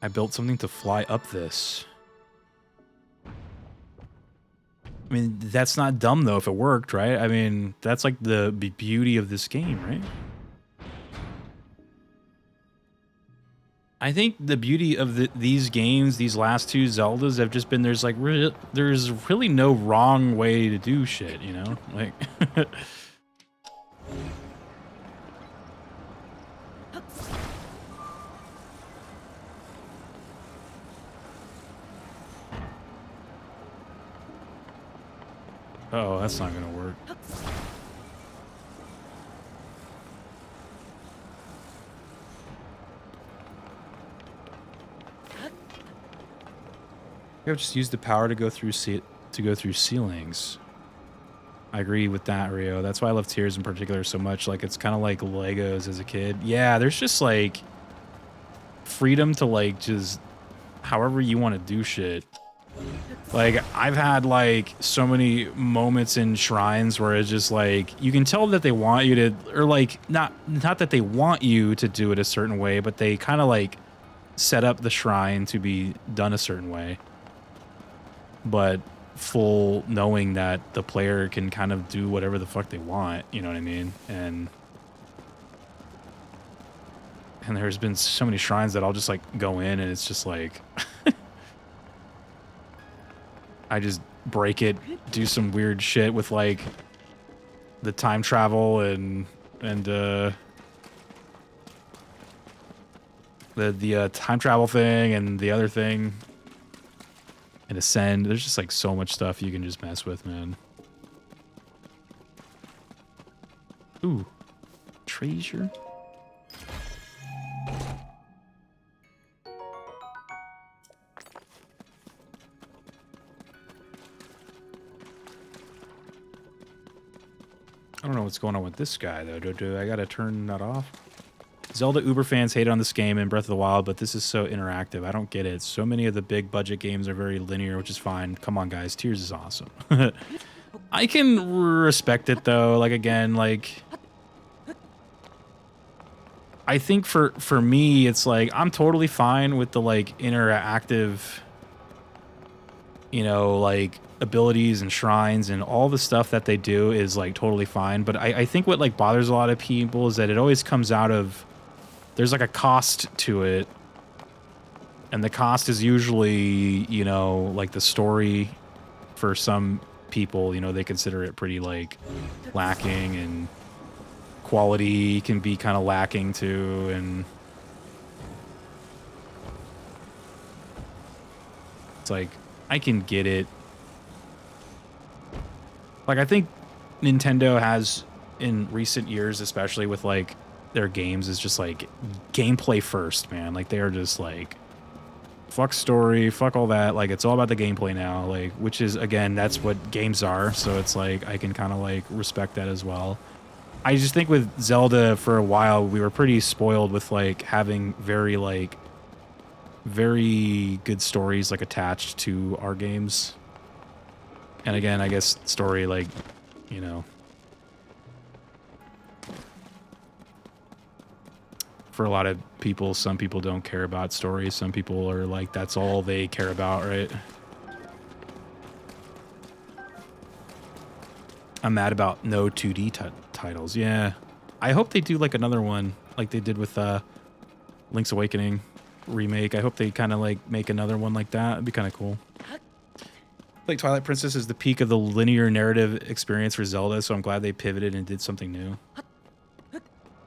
I built something to fly up this. I mean, that's not dumb though if it worked, right? I mean, that's like the beauty of this game, right? I think the beauty of these games, these last 2 Zeldas, have just been there's really no wrong way to do shit, you know? Like oh, that's not gonna work. I've just used the power to go through ceilings. I agree with that, Rio. That's why I love Tears in particular so much. Like it's kind of like Legos as a kid. Yeah, there's just like freedom to like just however you want to do shit. Like I've had like so many moments in shrines where it's just like you can tell that they want you to, or like not that they want you to do it a certain way, but they kind of like set up the shrine to be done a certain way. But full knowing that the player can kind of do whatever the fuck they want, you know what I mean? And there's been so many shrines that I'll just like go in and it's just like I just break it, do some weird shit with like the time travel and the time travel thing and the other thing. And ascend. There's just like so much stuff you can just mess with, man. Ooh. Treasure? I don't know what's going on with this guy, though. Do I gotta turn that off? Zelda Uber fans hate on this game in Breath of the Wild, but this is so interactive. I don't get it. So many of the big budget games are very linear, which is fine. Come on, guys. Tears is awesome. I can respect it, though. Like, again, like... I think for me, it's like, I'm totally fine with the, like, interactive you know, like abilities and shrines and all the stuff that they do is like totally fine. But I think what like bothers a lot of people is that it always comes out of, there's like a cost to it. And the cost is usually, you know, like the story for some people, you know, they consider it pretty like lacking, and quality can be kind of lacking too. And it's like, I can get it. Like, I think Nintendo has in recent years, especially with like their games, is just like gameplay first, man. Like they are just like, fuck story, fuck all that. Like it's all about the gameplay now, like, which is, again, that's what games are. So it's like, I can kind of like respect that as well. I just think with Zelda for a while, we were pretty spoiled with like having very good stories like attached to our games. And again, I guess story, like, you know, for a lot of people, some people don't care about stories. Some people are like, that's all they care about, right? I'm mad about no 2D titles. Yeah. I hope they do like another one like they did with Link's Awakening remake. I hope they kind of like make another one like that. It'd be kind of cool. Like Twilight Princess is the peak of the linear narrative experience for Zelda, so I'm glad they pivoted and did something new.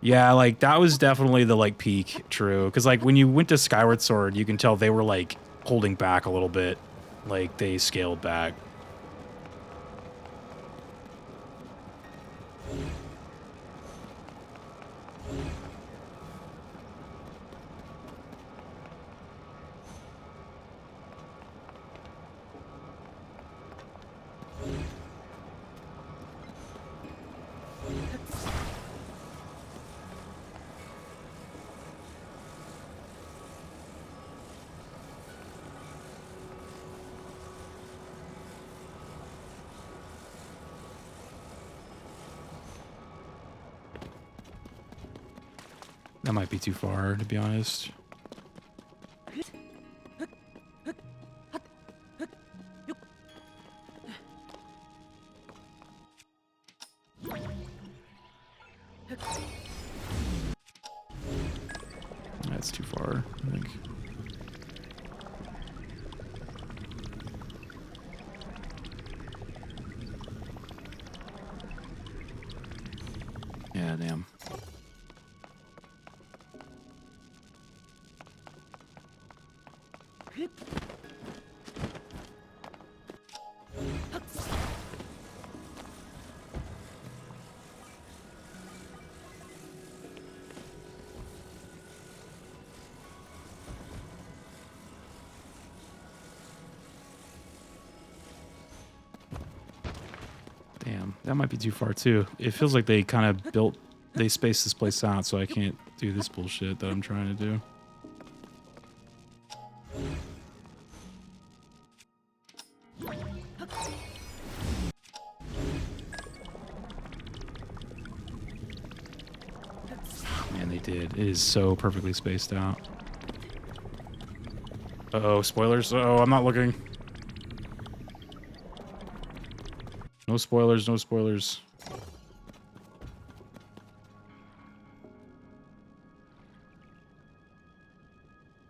Yeah, like that was definitely the like peak, true. Because like when you went to Skyward Sword, you can tell they were like holding back a little bit. Like they scaled back. That might be too far, to be honest. That's too far, I think. Yeah, damn. Damn, that might be too far too. It feels like they kind of they spaced this place out, so I can't do this bullshit that I'm trying to do. Man, they did. It is so perfectly spaced out. Uh-oh, spoilers. Uh-oh, I'm not looking. No spoilers, no spoilers.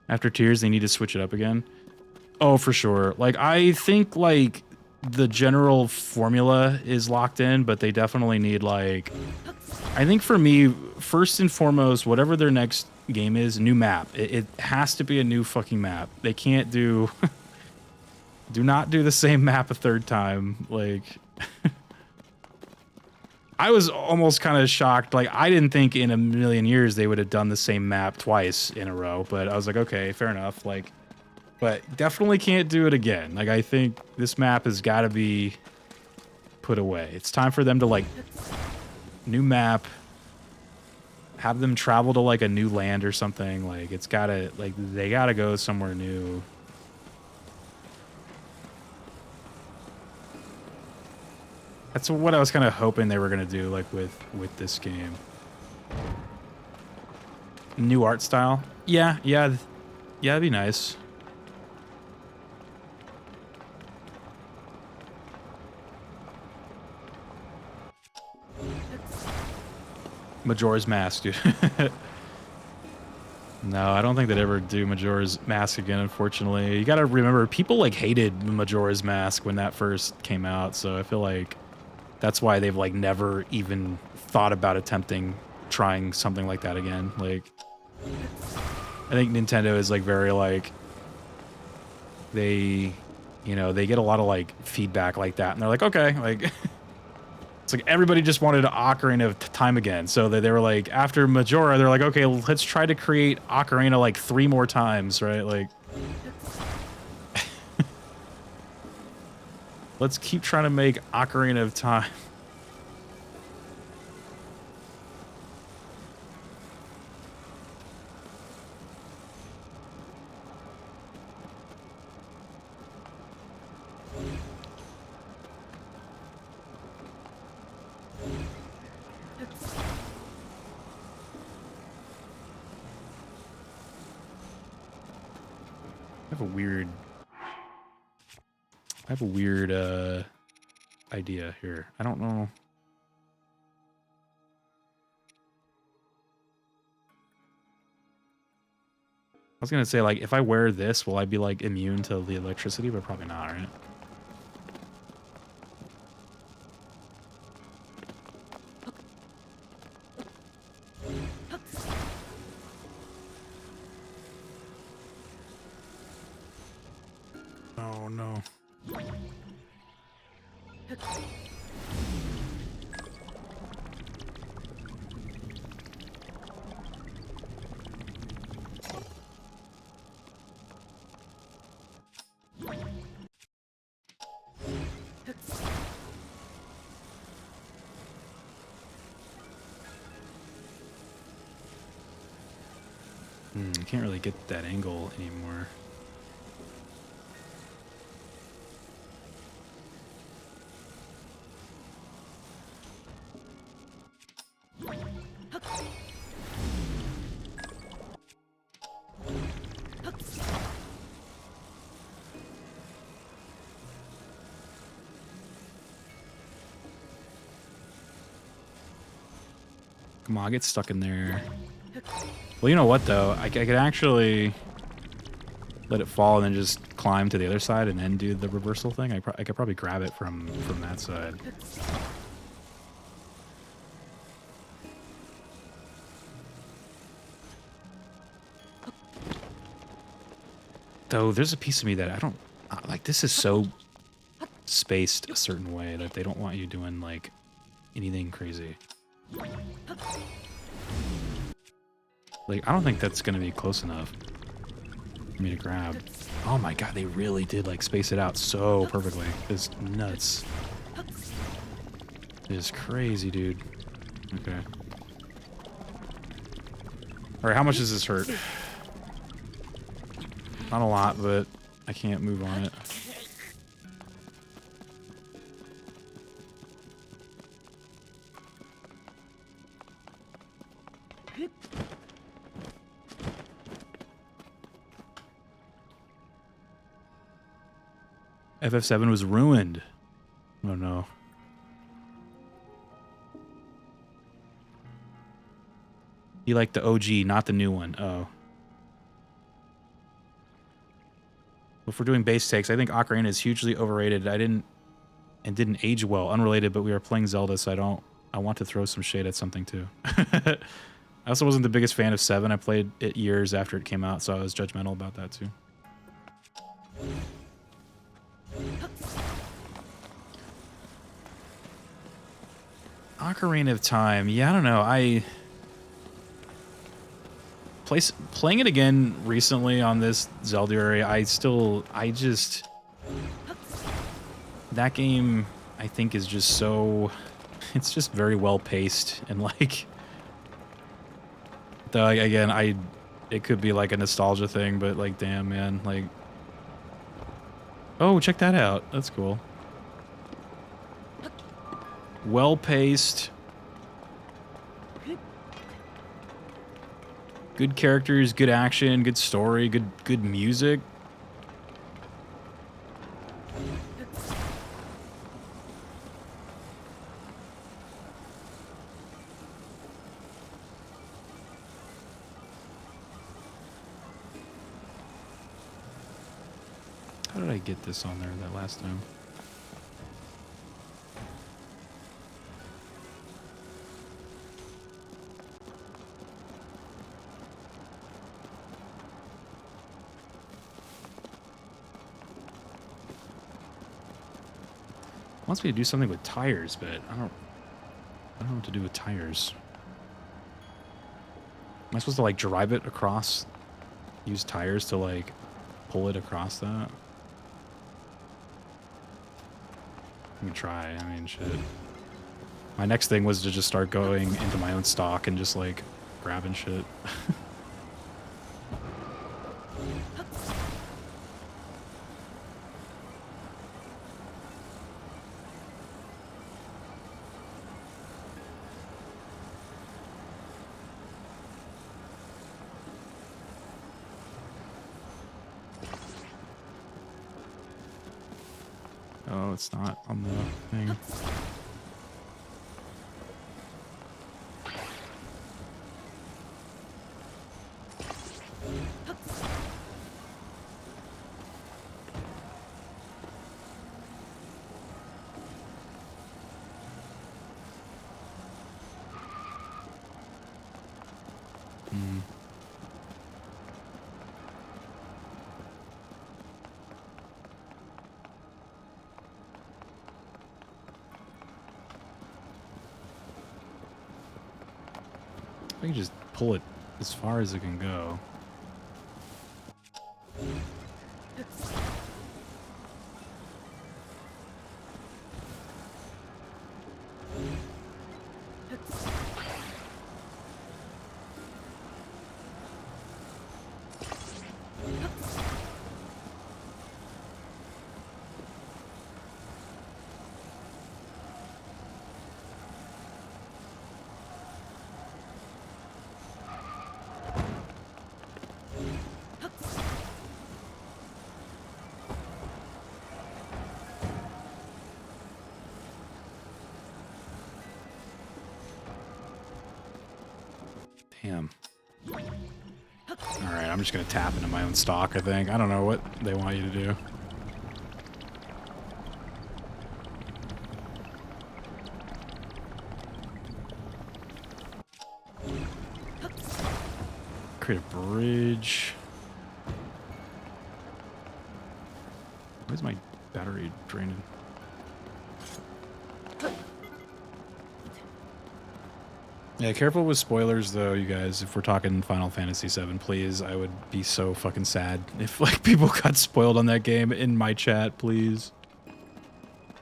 After Tears, they need to switch it up again. Oh, for sure. Like, I think, like, the general formula is locked in, but they definitely need, like... I think for me, first and foremost, whatever their next game is, new map. It has to be a new fucking map. They can't do... do not do the same map a third time. Like... I was almost kind of shocked. Like, I didn't think in a million years they would have done the same map twice in a row, but I was like, okay, fair enough. Like, but definitely can't do it again. Like, I think this map has got to be put away. It's time for them to, like, new map, have them travel to, like, a new land or something. Like, it's got to, like, they got to go somewhere new. That's what I was kind of hoping they were going to do, like, with this game. New art style? Yeah, that'd be nice. Majora's Mask, dude. No, I don't think they'd ever do Majora's Mask again, unfortunately. You gotta remember, people like hated Majora's Mask when that first came out, so I feel like that's why they've like never even thought about attempting trying something like that again. Like, I think Nintendo is like very like, they, you know, they get a lot of like feedback like that, and they're like, okay, like, it's like everybody just wanted Ocarina of Time again, so they were like, after Majora, they're like, okay, let's try to create Ocarina like 3 more times, right? Like, let's keep trying to make Ocarina of Time. I have a weird idea here. I don't know. I was gonna say, like, if I wear this, will I be like immune to the electricity? But probably not, right? Oh no. I can't really get that angle anymore. Come on, get stuck in there. Well, you know what, though? I could actually let it fall and then just climb to the other side and then do the reversal thing. I could probably grab it from that side. Though, there's a piece of me that I don't... like, this is so spaced a certain way that they don't want you doing, like, anything crazy. Like, I don't think that's gonna be close enough for me to grab. Oh my god, they really did, like, space it out so perfectly. It's nuts. It is crazy, dude. Okay. Alright, how much does this hurt? Not a lot, but I can't move on it. FF7 was ruined. Oh no. You like the OG, not the new one. Oh. If we're doing base takes, I think Ocarina is hugely overrated. Didn't age well. Unrelated, but we are playing Zelda, so I want to throw some shade at something too. I also wasn't the biggest fan of 7. I played it years after it came out, so I was judgmental about that too. Ocarina of Time. Yeah, I don't know. Playing it again recently on this Zelda-themed, that game, I think, is just so... It's just very well paced, and like... Though, again, it could be like a nostalgia thing, but like, damn, man, like... Oh, check that out. That's cool. Well-paced. Good characters, good action, good story, good music. How did I get this on there that last time? Wants me to do something with tires, but I don't know what to do with tires. Am I supposed to like drive it across? Use tires to like pull it across that? I can try, I mean shit. My next thing was to just start going into my own stock and just like grabbing shit. Oh, it's not on the thing. I can just pull it as far as it can go. Damn. Alright, I'm just gonna tap into my own stock, I think. I don't know what they want you to do. Create a bridge. Where's my battery draining? Yeah, careful with spoilers though, you guys. If we're talking Final Fantasy VII, please, I would be so fucking sad if like people got spoiled on that game in my chat, please.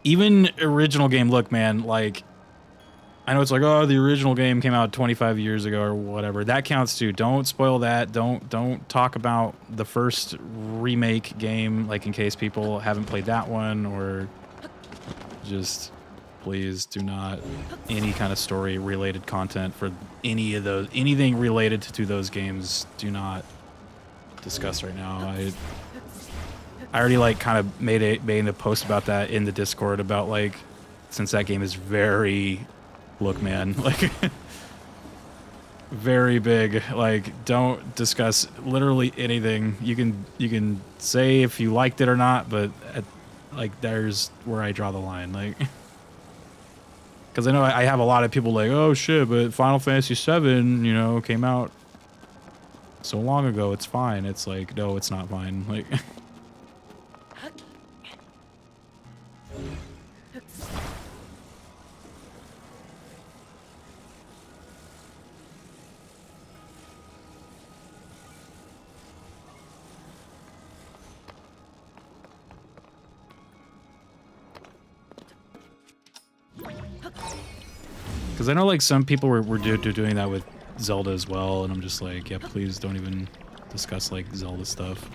Even original game, look, man, like, I know it's like, oh, the original game came out 25 years ago or whatever. That counts too. Don't spoil that. Don't talk about the first remake game, like in case people haven't played that one, or just please do not any kind of story related content for any of those, anything related to those games, do not discuss right now. I already like kind of made a post about that in the Discord about like, since that game is very, look man, like very big, like don't discuss literally anything. You can say if you liked it or not, but like there's where I draw the line, like. Because I know I have a lot of people like, oh shit, but Final Fantasy VII, you know, came out so long ago, it's fine. It's like, no, it's not fine. Like, because I know like some people were doing that with Zelda as well, and I'm just like, yeah, please don't even discuss like Zelda stuff.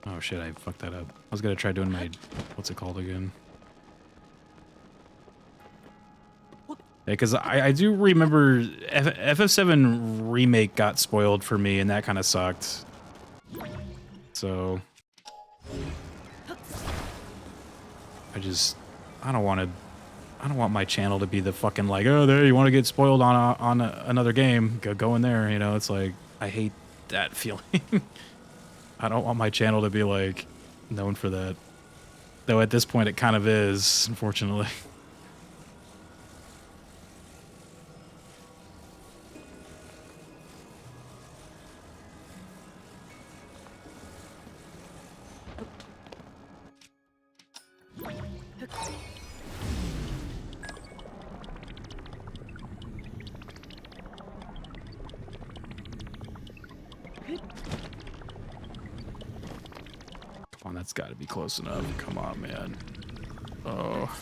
Oh shit, I fucked that up. I was gonna try doing my, what's it called again? Yeah, because I do remember FF7 Remake got spoiled for me, and that kind of sucked. So I don't want my channel to be the fucking like, oh, there, you want to get spoiled on another game, go in there, you know. It's like, I hate that feeling. I don't want my channel to be like known for that, though at this point it kind of is, unfortunately. Come on, that's got to be close enough. Come on, man. Oh.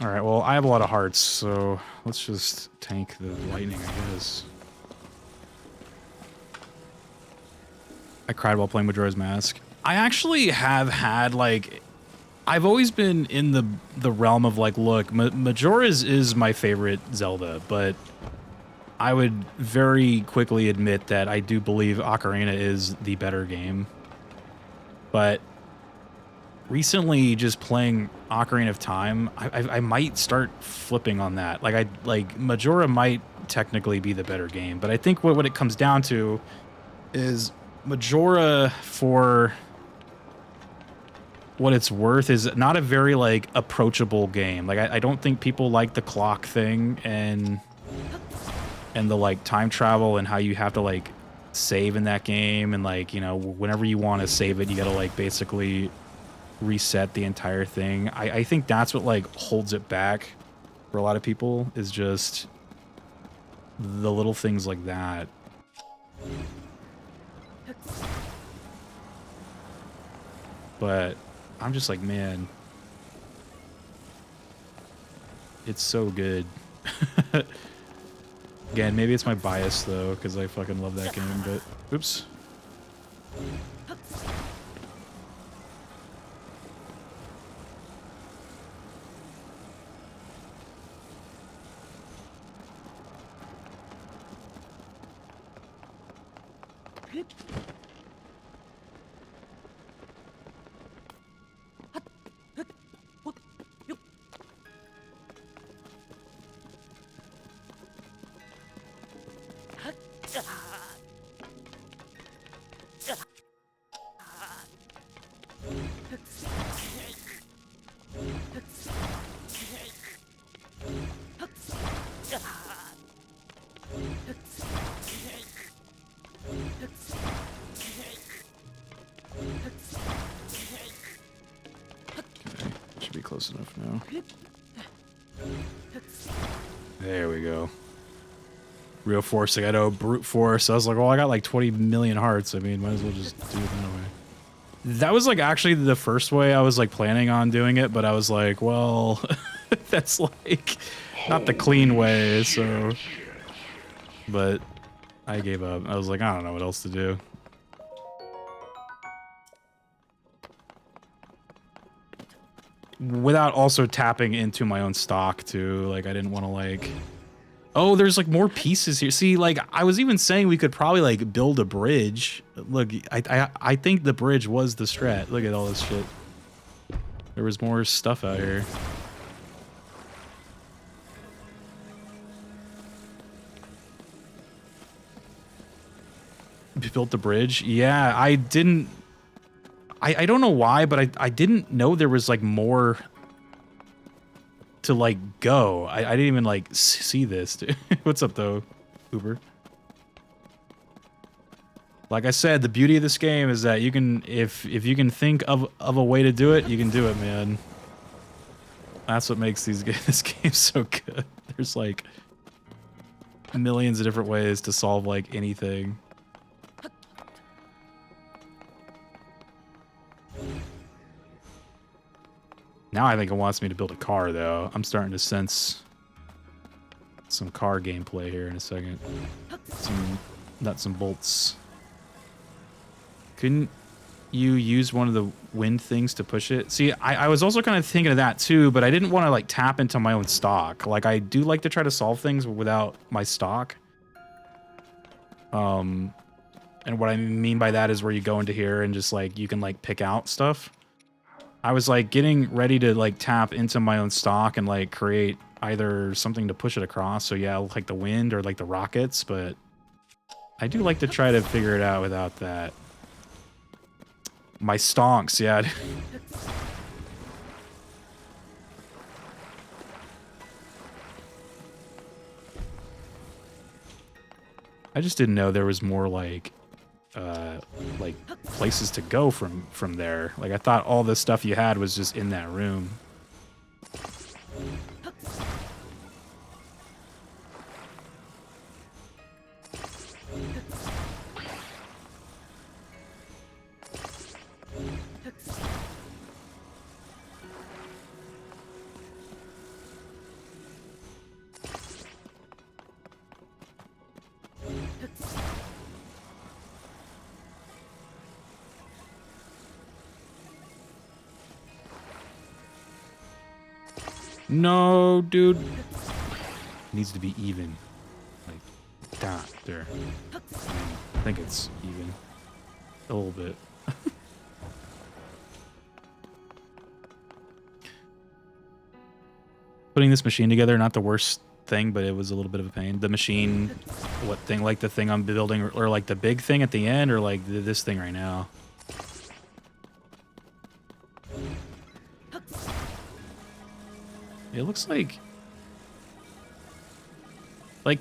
All right, well, I have a lot of hearts, so let's just tank the lightning, I guess. I cried while playing Majora's Mask. I actually have had, like, I've always been in the realm of, like, look, Majora's is my favorite Zelda, but I would very quickly admit that I do believe Ocarina is the better game. But recently, just playing Ocarina of Time, I might start flipping on that. Like Majora might technically be the better game, but I think what it comes down to is Majora, for what it's worth, is not a very like approachable game. Like I don't think people like the clock thing and the like time travel and how you have to like save in that game, and like, you know, whenever you want to save it, you gotta like basically reset the entire thing. I think that's what like holds it back for a lot of people, is just the little things like that. But I'm just like, man, it's so good. Again, maybe it's my bias though, because I fucking love that game, but oops. Close enough now. There we go. Real force. I got to brute force. I was like, well, I got like 20 million hearts. I mean, might as well just do it that way. That was like actually the first way I was like planning on doing it, but I was like, well, that's like not the clean way, so. But I gave up. I was like, I don't know what else to do. Without also tapping into my own stock too. Like, I didn't want to like, oh, there's like more pieces here. See, like I was even saying we could probably like build a bridge. Look, I think the bridge was the strat. Look at all this shit. There was more stuff out here. Built the bridge? Yeah, I didn't. I don't know why, but I didn't know there was like more to like go. I didn't even like see this. What's up though, Uber? Like I said, the beauty of this game is that you can, if you can think of a way to do it, you can do it, man. That's what makes this game so good. There's like millions of different ways to solve like anything. Now I think it wants me to build a car, though. I'm starting to sense some car gameplay here in a second. Some nuts and bolts. Couldn't you use one of the wind things to push it? See, I was also kind of thinking of that too, but I didn't want to like tap into my own stock. Like, I do like to try to solve things without my stock. And what I mean by that is where you go into here and just like you can like pick out stuff. I was like getting ready to like tap into my own stock and like create either something to push it across. So yeah, like the wind or like the rockets, but I do like to try to figure it out without that. My stonks, yeah. I just didn't know there was more like places to go from there. Like I thought all the stuff you had was just in that room. No, dude. It needs to be even. Like that there. I think it's even. A little bit. Putting this machine together, not the worst thing, but it was a little bit of a pain. The machine, what thing, like the thing I'm building, or like the big thing at the end, or like this thing right now. It looks like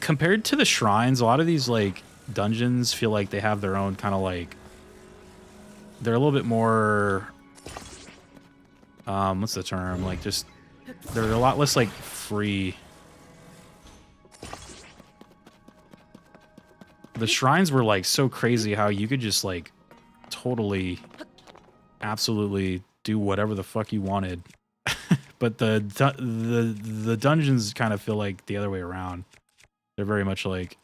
compared to the shrines, a lot of these like dungeons feel like they have their own kind of like, they're a little bit more, what's the term? Like just, they're a lot less like free. The shrines were like so crazy how you could just like totally, absolutely do whatever the fuck you wanted. But the dungeons kind of feel like the other way around. They're very much like,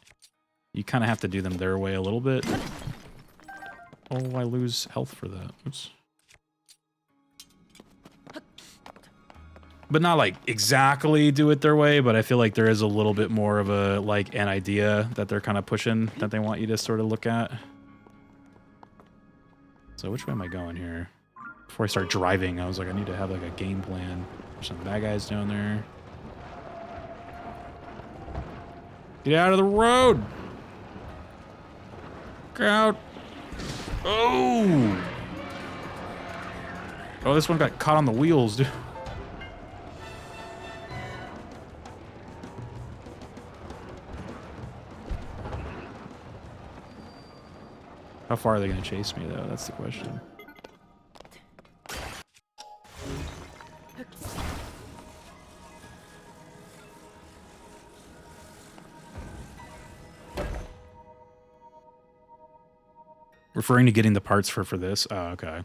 you kind of have to do them their way a little bit. Oh, I lose health for that. Oops. But not like exactly do it their way, but I feel like there is a little bit more of a, like, an idea that they're kind of pushing, that they want you to sort of look at. So which way am I going here? Before I start driving, I was like, I need to have like a game plan. There's some bad guys down there. Get out of the road! Get out! Oh! Oh, this one got caught on the wheels, dude. How far are they going to chase me, though? That's the question. Referring to getting the parts for this? Oh, okay.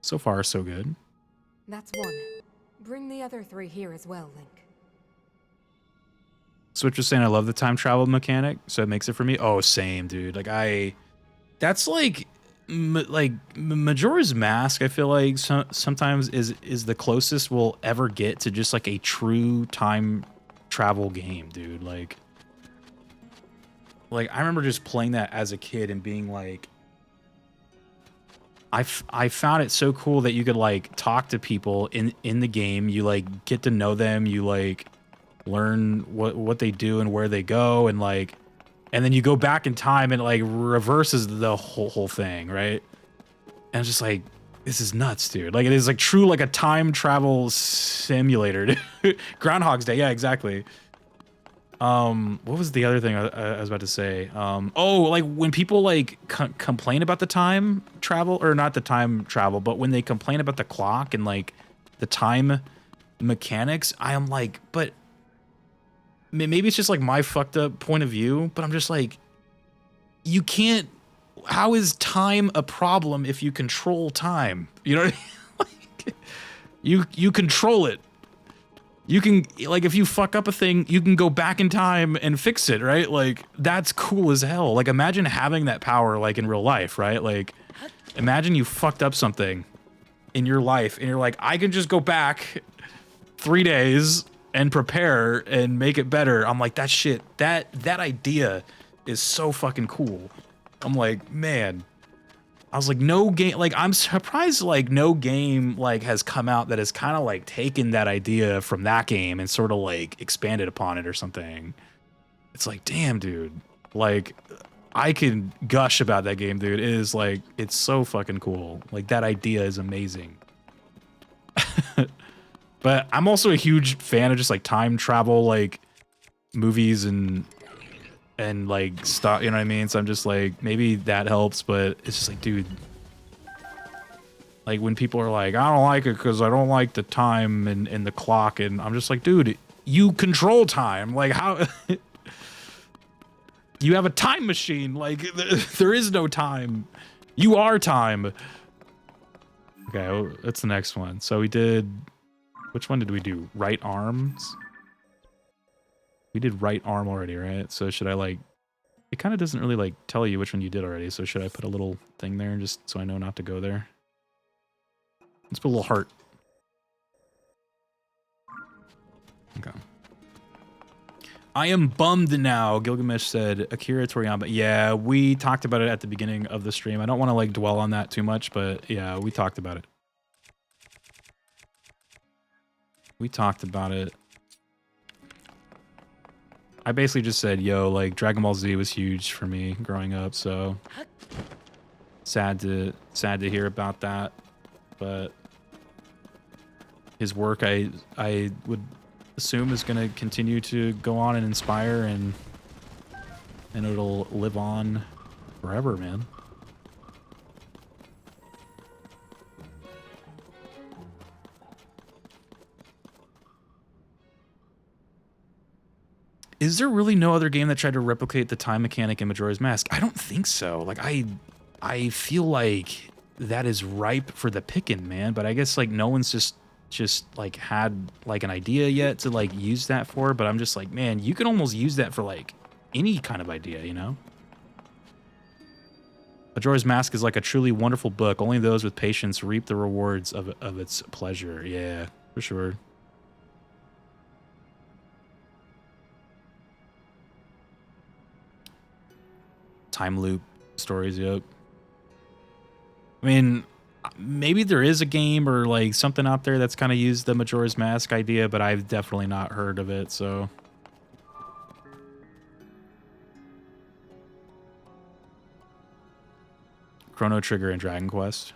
So far, so good. That's one. Bring the other 3 here as well, Link. Switch was saying I love the time travel mechanic, so it makes it for me. Oh, same, dude. Like, that's like Majora's Mask, I feel like sometimes is the closest we'll ever get to just like a true time travel game, dude. Like I remember just playing that as a kid and being like, I found it so cool that you could like talk to people in the game. You like get to know them. You like learn what they do and where they go, and like, and then you go back in time and it like reverses the whole thing, right? And it's just like, this is nuts, dude. Like it is like true like a time travel simulator. Groundhog's Day, yeah, exactly. What was the other thing I was about to say? Oh, like when people like complain about the time travel, or not the time travel, but when they complain about the clock and like the time mechanics, I am like, but maybe it's just like my fucked up point of view, but I'm just like, you can't, how is time a problem if you control time? You know what I mean? Like, you control it. You can, like, if you fuck up a thing, you can go back in time and fix it, right? Like, that's cool as hell. Like, imagine having that power, like, in real life, right? Like, imagine you fucked up something in your life, and you're like, I can just go back 3 days and prepare and make it better. I'm like, that shit, that idea is so fucking cool. I'm like, man. I was like, no game, like, I'm surprised, like, no game, like, has come out that has kind of, like, taken that idea from that game and sort of, like, expanded upon it or something. It's like, damn, dude. Like, I can gush about that game, dude. It is, like, it's so fucking cool. Like, that idea is amazing. But I'm also a huge fan of just, like, time travel, like, movies and like stuff, you know what I mean? So I'm just like, maybe that helps, but it's just like, dude, like when people are like, I don't like it because I don't like the time and the clock, and I'm just like, dude, you control time. Like, how you have a time machine? Like, there is no time. You are time. Okay, well, that's the next one. So we did, which one did we do? Right arms. We did right arm already, right? So should I, like, it kind of doesn't really, like, tell you which one you did already. So should I put a little thing there just so I know not to go there? Let's put a little heart. Okay. I am bummed now, Gilgamesh said. Akira Toriyama. Yeah, we talked about it at the beginning of the stream. I don't want to, like, dwell on that too much, but yeah, we talked about it. We talked about it. I basically just said, yo, like, Dragon Ball Z was huge for me growing up, so sad to hear about that. But his work, I would assume, is going to continue to go on and inspire, and it'll live on forever, man. Is there really no other game that tried to replicate the time mechanic in Majora's Mask? I don't think so. Like, I feel like that is ripe for the picking, man. But I guess, like, no one's just like had, like, an idea yet to, like, use that for. But I'm just like, man, you can almost use that for, like, any kind of idea, you know? Majora's Mask is like a truly wonderful book. Only those with patience reap the rewards of its pleasure. Yeah, for sure. Time loop stories, yep. I mean, maybe there is a game or, like, something out there that's kind of used the Majora's Mask idea, but I've definitely not heard of it, so. Chrono Trigger and Dragon Quest.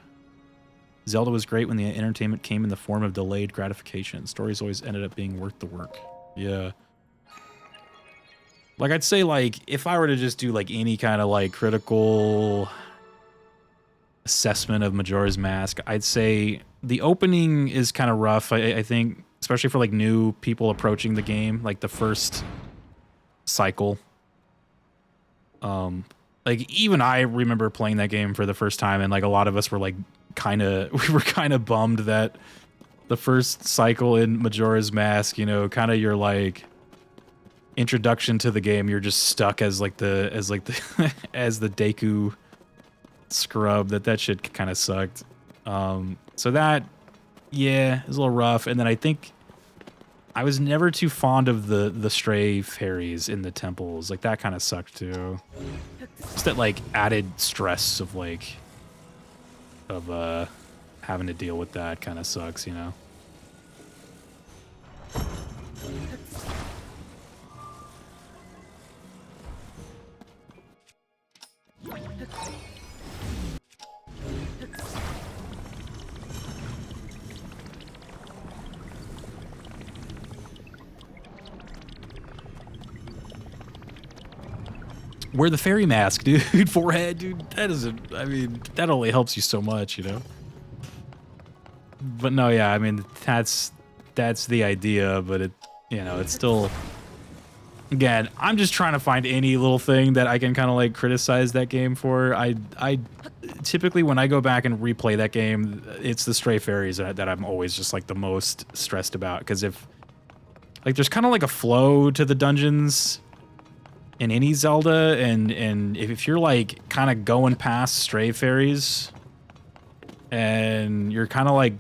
Zelda was great when the entertainment came in the form of delayed gratification. Stories always ended up being worth the work. Yeah. Like, I'd say, like, if I were to just do, like, any kind of, like, critical assessment of Majora's Mask, I'd say the opening is kind of rough, I think, especially for, like, new people approaching the game, like, the first cycle. Like, even I remember playing that game for the first time, and, like, a lot of us were, like, we were kind of bummed that the first cycle in Majora's Mask, you know, kind of your, like, introduction to the game, you're just stuck as like the as the Deku scrub. That shit kind of sucked. So that, yeah, is a little rough. And then I think I was never too fond of the stray fairies in the temples. Like, that kind of sucked too. Just that, like, added stress of, like, having to deal with that kind of sucks, you know. Wear the fairy mask, dude. Forehead, dude. That isn't, I mean, that only helps you so much, you know? But no, yeah, I mean, that's the idea, but it, you know, it's still, again, I'm just trying to find any little thing that I can kind of, like, criticize that game for. I typically, when I go back and replay that game, it's the stray fairies that I'm always just, like, the most stressed about. Because if, like, there's kind of like a flow to the dungeons in any Zelda, and if you're, like, kind of going past stray fairies and you're kind of, like,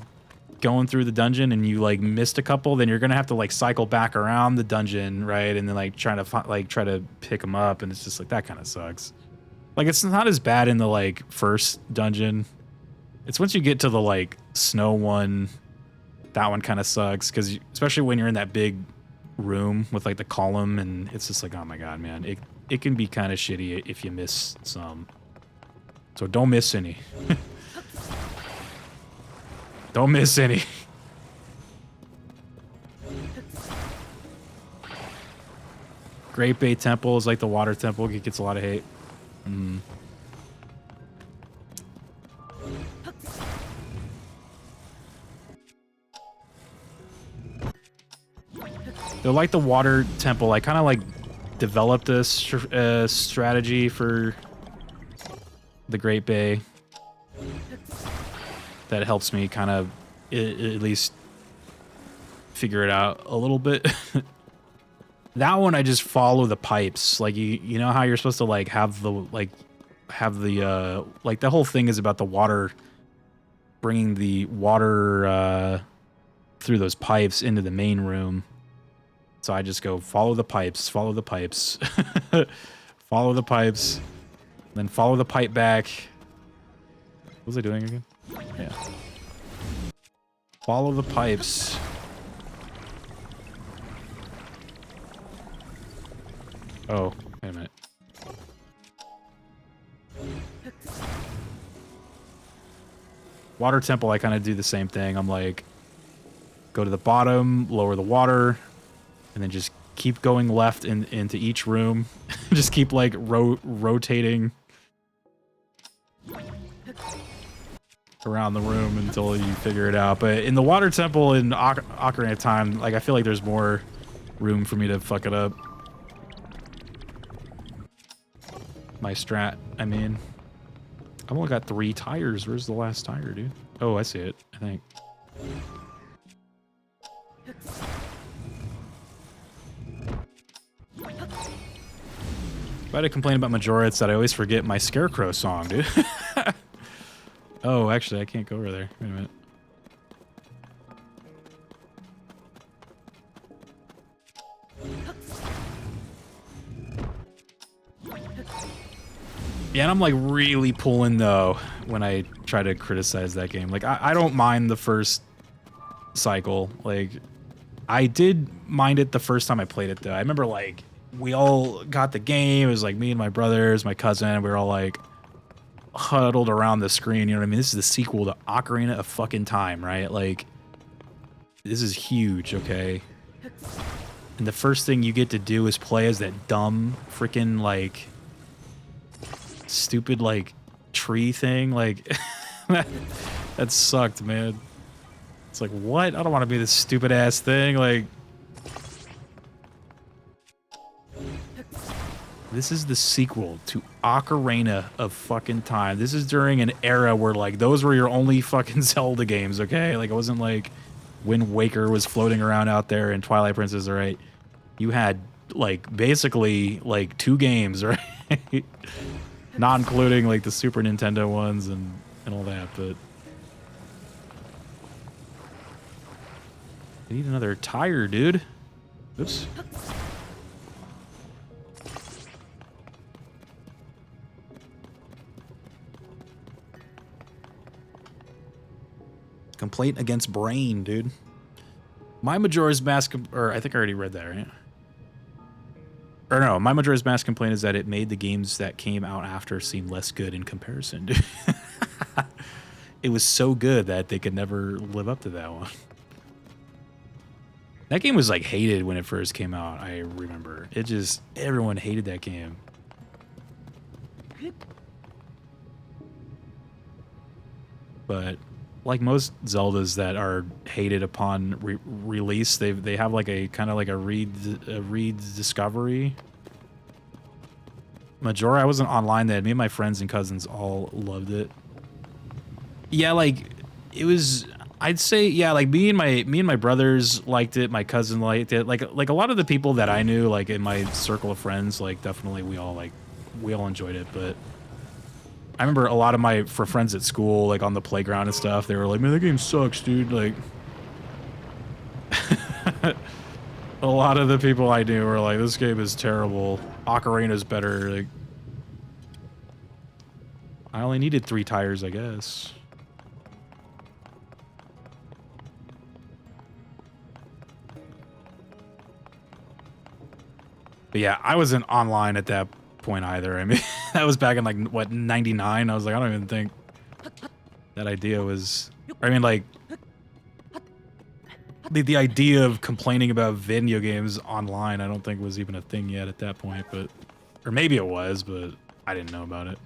going through the dungeon and you like missed a couple, then you're gonna have to like cycle back around the dungeon, right? And then like try to pick them up, and it's just like that kind of sucks. Like it's not as bad in the like first dungeon. It's once you get to the like snow one, that one kind of sucks because especially when you're in that big room with like the column, and it's just like, oh my god, man, it can be kind of shitty if you miss some. So don't miss any. Don't miss any. Great Bay Temple is like the water temple. It gets a lot of hate. They're like the water temple. I kind of like developed a strategy for the Great Bay that helps me kind of at least figure it out a little bit. That one I just follow the pipes. Like you know how you're supposed to like have the like the whole thing is about the water, bringing the water through those pipes into the main room. So I just go follow the pipes, follow the pipes, follow the pipes, then follow the pipe back. What was I doing again? Yeah. Follow the pipes. Oh, wait a minute. Water temple, I kind of do the same thing. I'm like, go to the bottom, lower the water, and then just keep going left into each room. Just keep like rotating around the room until you figure it out. But in the water temple in Ocarina of Time, like I feel like there's more room for me to fuck it up. My strat, I mean. I've only got 3 tires. Where's the last tire, dude? Oh, I see it, I think. If I had to complain about Majora, it's that I always forget my Scarecrow song, dude. Oh, actually, I can't go over there. Wait a minute. Yeah, and I'm like really pulling though when I try to criticize that game. Like I don't mind the first cycle. Like I did mind it the first time I played it though. I remember like we all got the game. It was like me and my brothers, my cousin. We were all like huddled around the screen. You know what I mean? This is the sequel to Ocarina of fucking Time, right? Like this is huge, okay? And the first thing you get to do is play as that dumb freaking like stupid like tree thing. Like that sucked, man. It's like, what? I don't want to be this stupid ass thing. Like this is the sequel to Ocarina of fucking Time. This is during an era where like those were your only fucking Zelda games, okay? Like it wasn't like Wind Waker was floating around out there and Twilight Princess, right? You had like basically like 2 games, right? Not including like the Super Nintendo ones and all that, but I need another tire, dude. Oops. Complaint against Brain, dude. My Majora's Mask, or I think I already read that, right? Or no, my Majora's Mask complaint is that it made the games that came out after seem less good in comparison, dude. It was so good that they could never live up to that one. That game was like hated when it first came out, I remember. It just, everyone hated that game. But like most Zeldas that are hated upon release, they have like a kind of like a rediscovery. Majora, I wasn't online then. Me and my friends and cousins all loved it. Yeah, like it was. I'd say yeah, like me and my brothers liked it. My cousin liked it. Like a lot of the people that I knew, like in my circle of friends, like definitely we all enjoyed it. But I remember a lot of my friends at school, like on the playground and stuff, they were like, man, that game sucks, dude. Like, a lot of the people I knew were like, this game is terrible. Ocarina's better. Like, I only needed 3 tires, I guess. But yeah, I wasn't online at that point either. I mean, that was back in like, what, 99? I was like, I don't even think that idea was... I mean, like... The idea of complaining about video games online, I don't think was even a thing yet at that point, but... Or maybe it was, but I didn't know about it.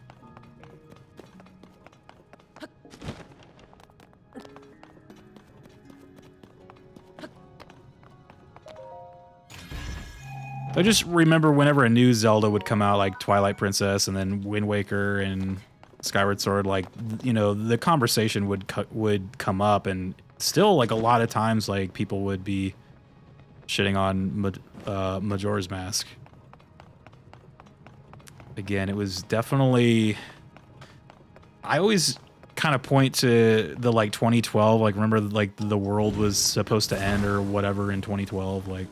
I just remember whenever a new Zelda would come out, like Twilight Princess and then Wind Waker and Skyward Sword, like, you know, the conversation would come up, and still, like, a lot of times, like, people would be shitting on Majora's Mask. Again, it was definitely... I always kind of point to the, like, 2012, like, remember, like, the world was supposed to end or whatever in 2012, like...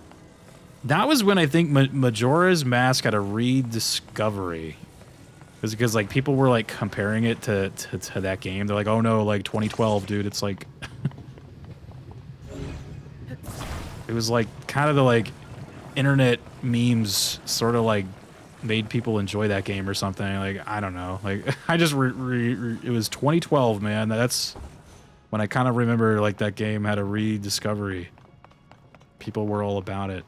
That was when I think Majora's Mask had a rediscovery. It was because, like, people were, like, comparing it to that game. They're like, oh no, like, 2012, dude, it's like... It was, like, kind of the, like, internet memes sort of, like, made people enjoy that game or something. Like, I don't know. Like, I just... it was 2012, man. That's when I kind of remember, like, that game had a rediscovery. People were all about it.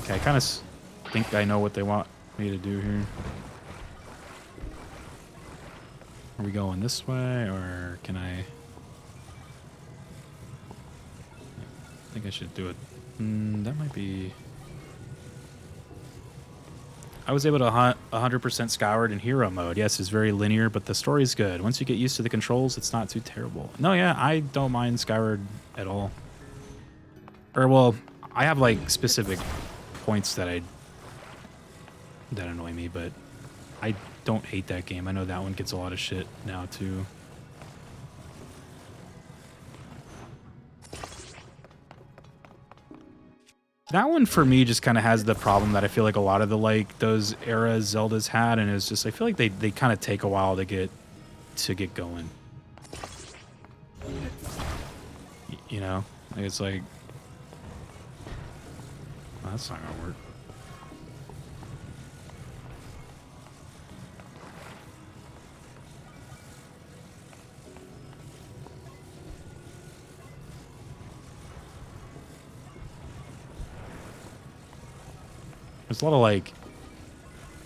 Okay, I kind of think I know what they want me to do here. Are we going this way, or can I think I should do it. That might be... I was able to hunt 100% Skyward in hero mode. Yes, it's very linear, but the story's good. Once you get used to the controls, it's not too terrible. No, yeah, I don't mind Skyward at all. Or, well, I have, like, specific points that annoy me, but I don't hate that game. I know that one gets a lot of shit now, too. That one, for me, just kind of has the problem that I feel like a lot of the, like, those era Zeldas had, and it's just, I feel like they kind of take a while to get going. You know? Like, it's like... Well, that's not gonna work. There's a lot of, like,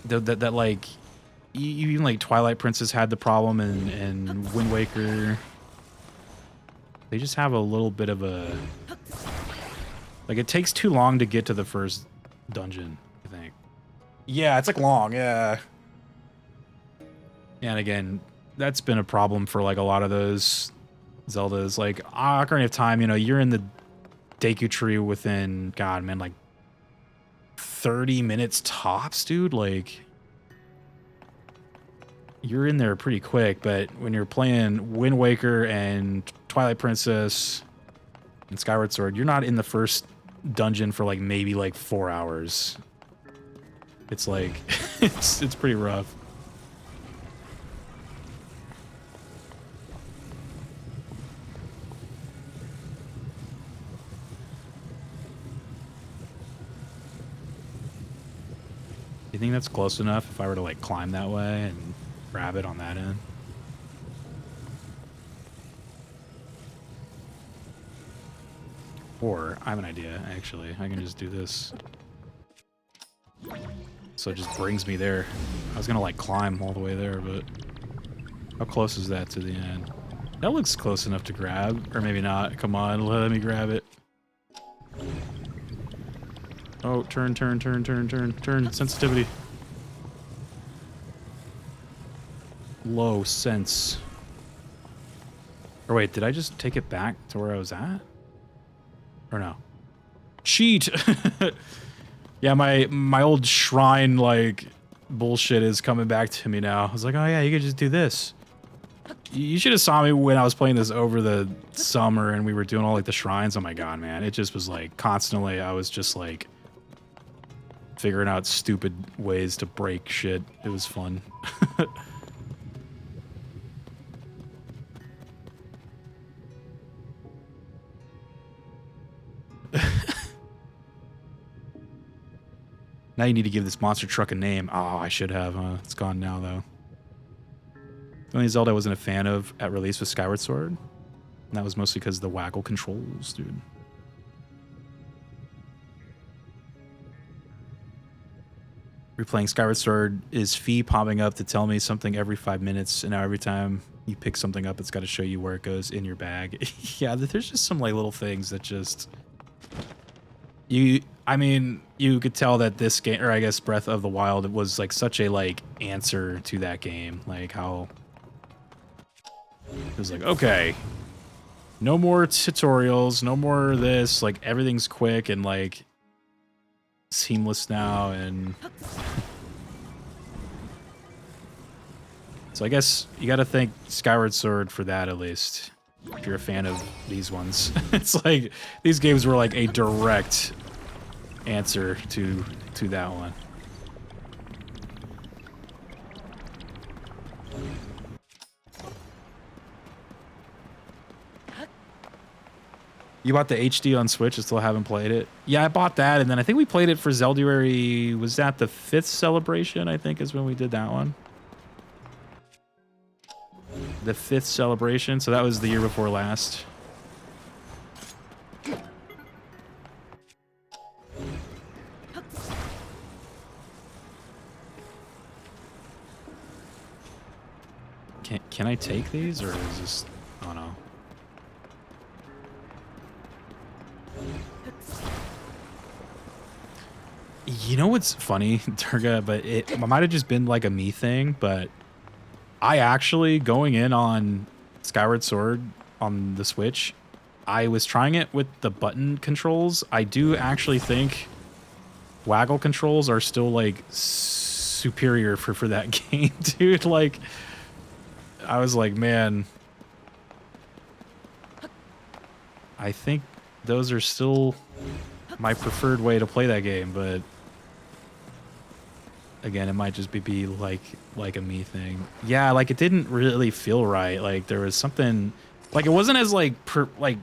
that like, even like Twilight Princess had the problem, and Wind Waker. They just have a little bit of a, like, it takes too long to get to the first dungeon, I think. Yeah, it's like long, yeah. And again, that's been a problem for like a lot of those Zeldas. Like Ocarina of Time, you know, you're in the Deku Tree within, God, man, like 30 minutes tops, dude. Like, you're in there pretty quick. But when you're playing Wind Waker and Twilight Princess and Skyward Sword, you're not in the first dungeon for like maybe like 4 hours. It's like it's pretty rough. You think that's close enough if I were to like climb that way and grab it on that end? Or I have an idea, actually. I can just do this. So it just brings me there. I was gonna like climb all the way there, but how close is that to the end? That looks close enough to grab, or maybe not. Come on, let me grab it. Oh, turn, sensitivity. Low sense. Or wait, did I just take it back to where I was at? Or no? Cheat! Yeah, my old shrine, like, bullshit is coming back to me now. I was like, oh yeah, you could just do this. You should have saw me when I was playing this over the summer and we were doing all like the shrines. Oh my god, man. It just was like constantly I was just like figuring out stupid ways to break shit. It was fun. Now you need to give this monster truck a name. Oh, I should have, huh? It's gone now, though. The only Zelda I wasn't a fan of at release was Skyward Sword. And that was mostly because of the waggle controls, dude. Replaying Skyward Sword is Fee popping up to tell me something every 5 minutes, and now every time you pick something up, it's got to show you where it goes in your bag. Yeah, there's just some like little things that just... I mean, you could tell that this game, or I guess Breath of the Wild, was like such a like answer to that game. Like how it was like, okay, no more tutorials, no more this, like everything's quick and like seamless now. And so I guess you got to thank Skyward Sword for that, at least, if you're a fan of these ones. It's like these games were like a direct answer to that one. You bought the HD on Switch and still haven't played it? Yeah, I bought that, and then I think we played it for Zelduary. Was that the 5th celebration? I think is when we did that one. The 5th celebration, so that was the year before last. Can I take these, or is this... Oh, no. You know what's funny, Durga, but it might have just been like a me thing, but I actually, going in on Skyward Sword on the Switch, I was trying it with the button controls. I do actually think waggle controls are still, like, superior for that game, dude. Like... I was like, man, I think those are still my preferred way to play that game, but again, it might just be like a me thing. Yeah, like it didn't really feel right. Like there was something, like it wasn't as like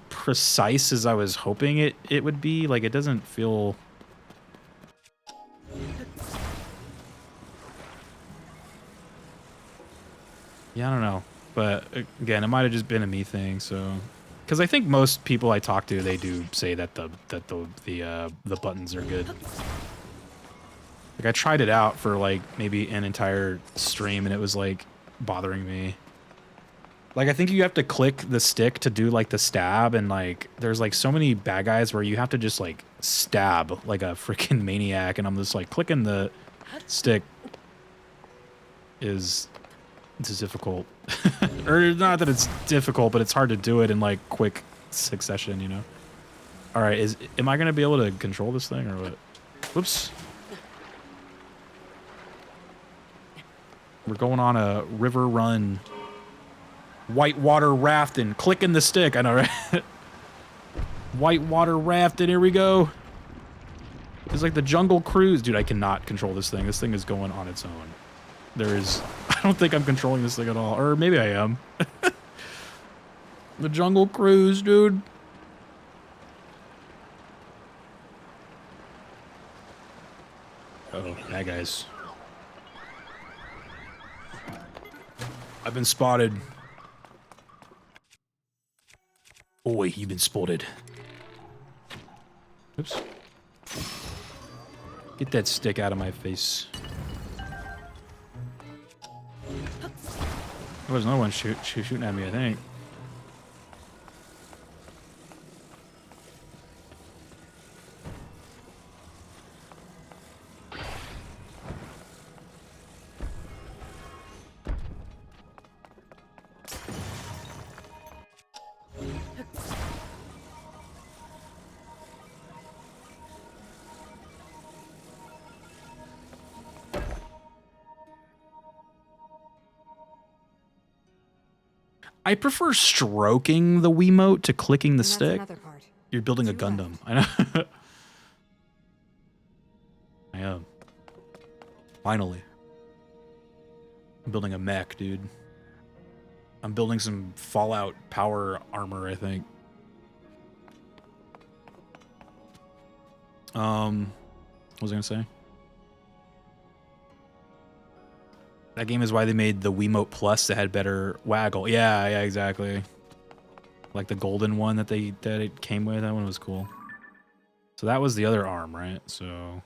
precise as I was hoping it would be. Like it doesn't feel... Yeah, I don't know, but again, it might have just been a me thing. So, because I think most people I talk to, they do say that the buttons are good. Like I tried it out for like maybe an entire stream, and it was like bothering me. Like I think you have to click the stick to do like the stab, and like there's like so many bad guys where you have to just like stab like a freaking maniac, and I'm just like clicking the stick is... It's difficult. Or not that it's difficult, but it's hard to do it in like quick succession, you know? Alright, am I gonna be able to control this thing or what? Whoops. We're going on a river run. Whitewater rafting. Clicking the stick, I know, right? Whitewater rafting, here we go. It's like the Jungle Cruise. Dude, I cannot control this thing. This thing is going on its own. There is... I don't think I'm controlling this thing at all. Or maybe I am. The Jungle Cruise, dude. Uh-oh, bad guys. I've been spotted. Oi, you've been spotted. Oops. Get that stick out of my face. There was another one shooting at me, I think. I prefer stroking the Wiimote to clicking the And that's stick. another part. You're building a 2 Gundam. left. I know. I am. Finally. I'm building a mech, dude. I'm building some Fallout power armor, I think. What was I gonna say? That game is why they made the Wiimote Plus that had better waggle. Yeah, yeah, exactly. Like the golden one that it came with. That one was cool. So that was the other arm, right? So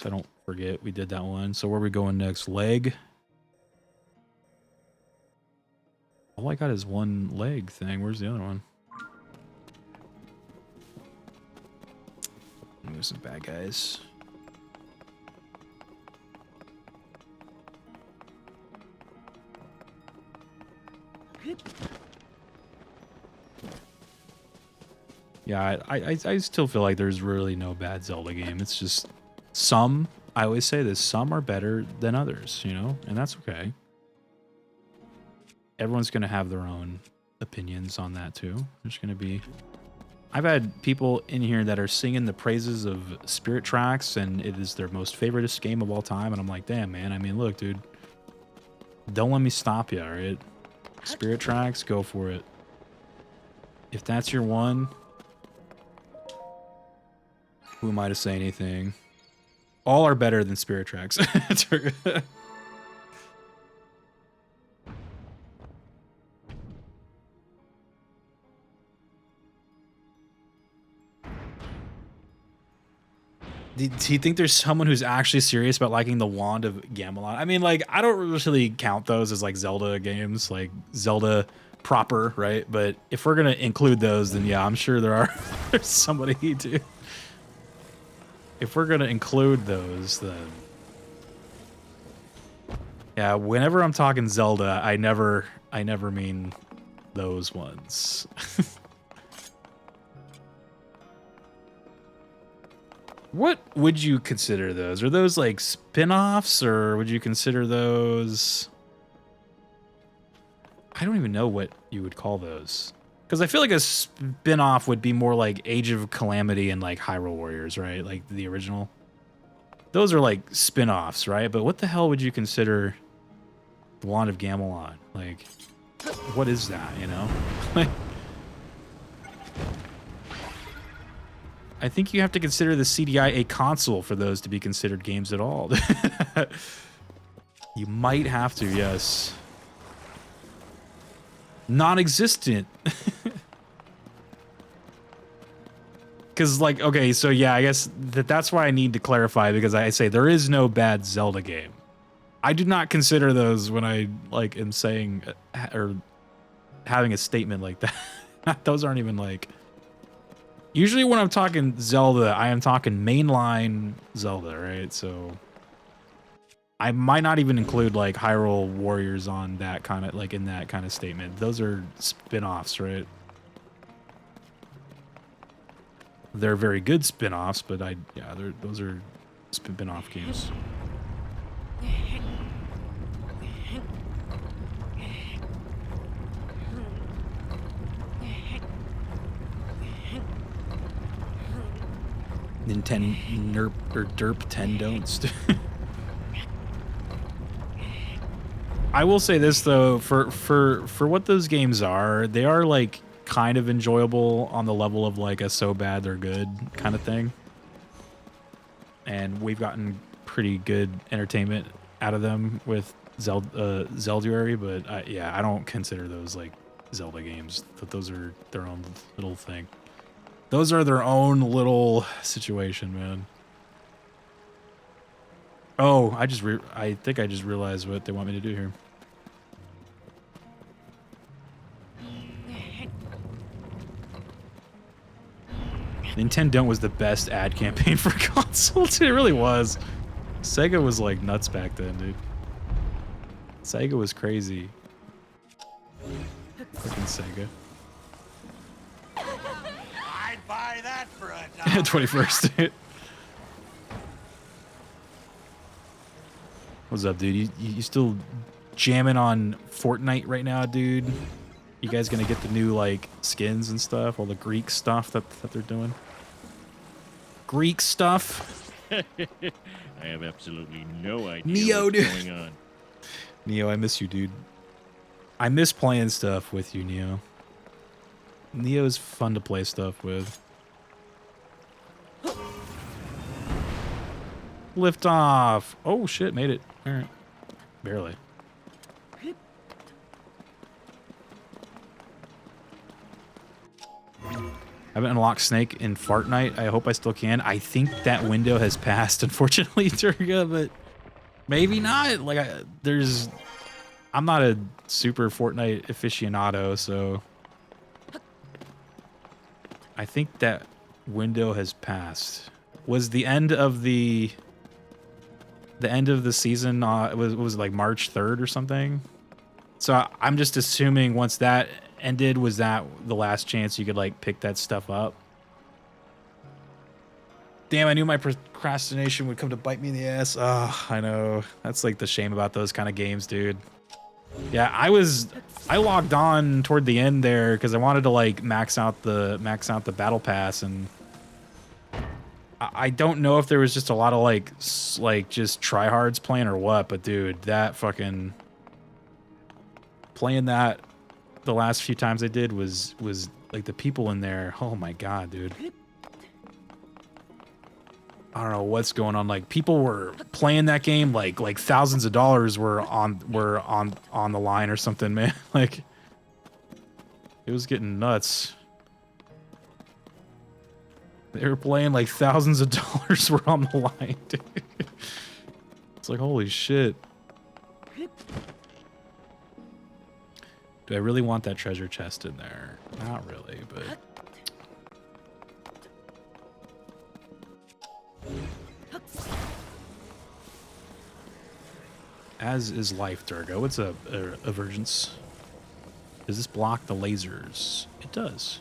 I don't forget we did that one. So where are we going next? Leg. All I got is one leg thing. Where's the other one? There's some bad guys. Yeah, I still feel like there's really no bad Zelda game. It's just some, I always say this, some are better than others, you know? And that's okay. Everyone's going to have their own opinions on that too. There's going to be... I've had people in here that are singing the praises of Spirit Tracks, and it is their most favoriteest game of all time, and I'm like, damn, man. I mean, look, dude. Don't let me stop you, all right? Spirit Tracks, go for it. If that's your one... Who am I to say anything? All are better than Spirit Tracks. Do you think there's someone who's actually serious about liking the Wand of Gamelon? I mean, like, I don't really count those as, like, Zelda games, like Zelda proper, right? But if we're going to include those, then yeah, I'm sure there's somebody who do. If we're going to include those, then... Yeah, whenever I'm talking Zelda, I never mean those ones. What would you consider those? Are those like spin-offs, or would you consider those... I don't even know what you would call those. Because I feel like a spin-off would be more like Age of Calamity and like Hyrule Warriors, right? Like the original. Those are like spin-offs, right? But what the hell would you consider the Wand of Gamelon? Like, what is that, you know? I think you have to consider the CDI a console for those to be considered games at all. You might have to, yes. Non-existent. Because, like, okay, so yeah, I guess that's why I need to clarify, because I say there is no bad Zelda game. I do not consider those when I, like, am saying or having a statement like that. Those aren't even, like... Usually when I'm talking Zelda, I am talking mainline Zelda, right? So I might not even include like Hyrule Warriors on that kind of, like in that kind of statement. Those are spin-offs, right? They're very good spin-offs, but those are spin-off games. Nintendo Nerp or Derp 10 don'ts. I will say this though, for what those games are, they are like kind of enjoyable on the level of like a so bad they're good kind of thing. And we've gotten pretty good entertainment out of them with Zelduary, but yeah, I don't consider those like Zelda games. Those are their own little thing. Those are their own little situation, man. Oh, I think I just realized what they want me to do here. Nintendo was the best ad campaign for consoles. It really was. Sega was like nuts back then, dude. Sega was crazy. Fucking Sega. I'd buy that for a $1. 21st. What's up, dude? You still jamming on Fortnite right now, dude. You guys gonna get the new like skins and stuff, all the Greek stuff that they're doing? Greek stuff. I have absolutely no idea Neo, what's dude. going on. Neo, I miss you, dude. I miss playing stuff with you, Neo. Neo's fun to play stuff with. Lift off. Oh shit, made it. All right. Barely. I haven't unlocked Snake in Fortnite. I hope I still can. I think that window has passed, unfortunately, Durga, but maybe not. Like, I'm not a super Fortnite aficionado, so I think that window has passed. Was the end of the season? Was it like March 3rd or something? So I'm just assuming once that ended, was that the last chance you could like pick that stuff up? Damn, I knew my procrastination would come to bite me in the ass. Oh, I know. That's like the shame about those kind of games, dude. Yeah, I logged on toward the end there because I wanted to like max out the battle pass, and I don't know if there was just a lot of like just tryhards playing or what, but dude, that fucking playing that the last few times I did was like the people in there. Oh my god, dude. I don't know what's going on. Like people were playing that game like thousands of dollars were on the line or something, man. Like it was getting nuts. They were playing like thousands of dollars were on the line, dude. It's like holy shit. Do I really want that treasure chest in there? Not really, but... As is life, Durgo. What's a avergence? Does this block the lasers? It does.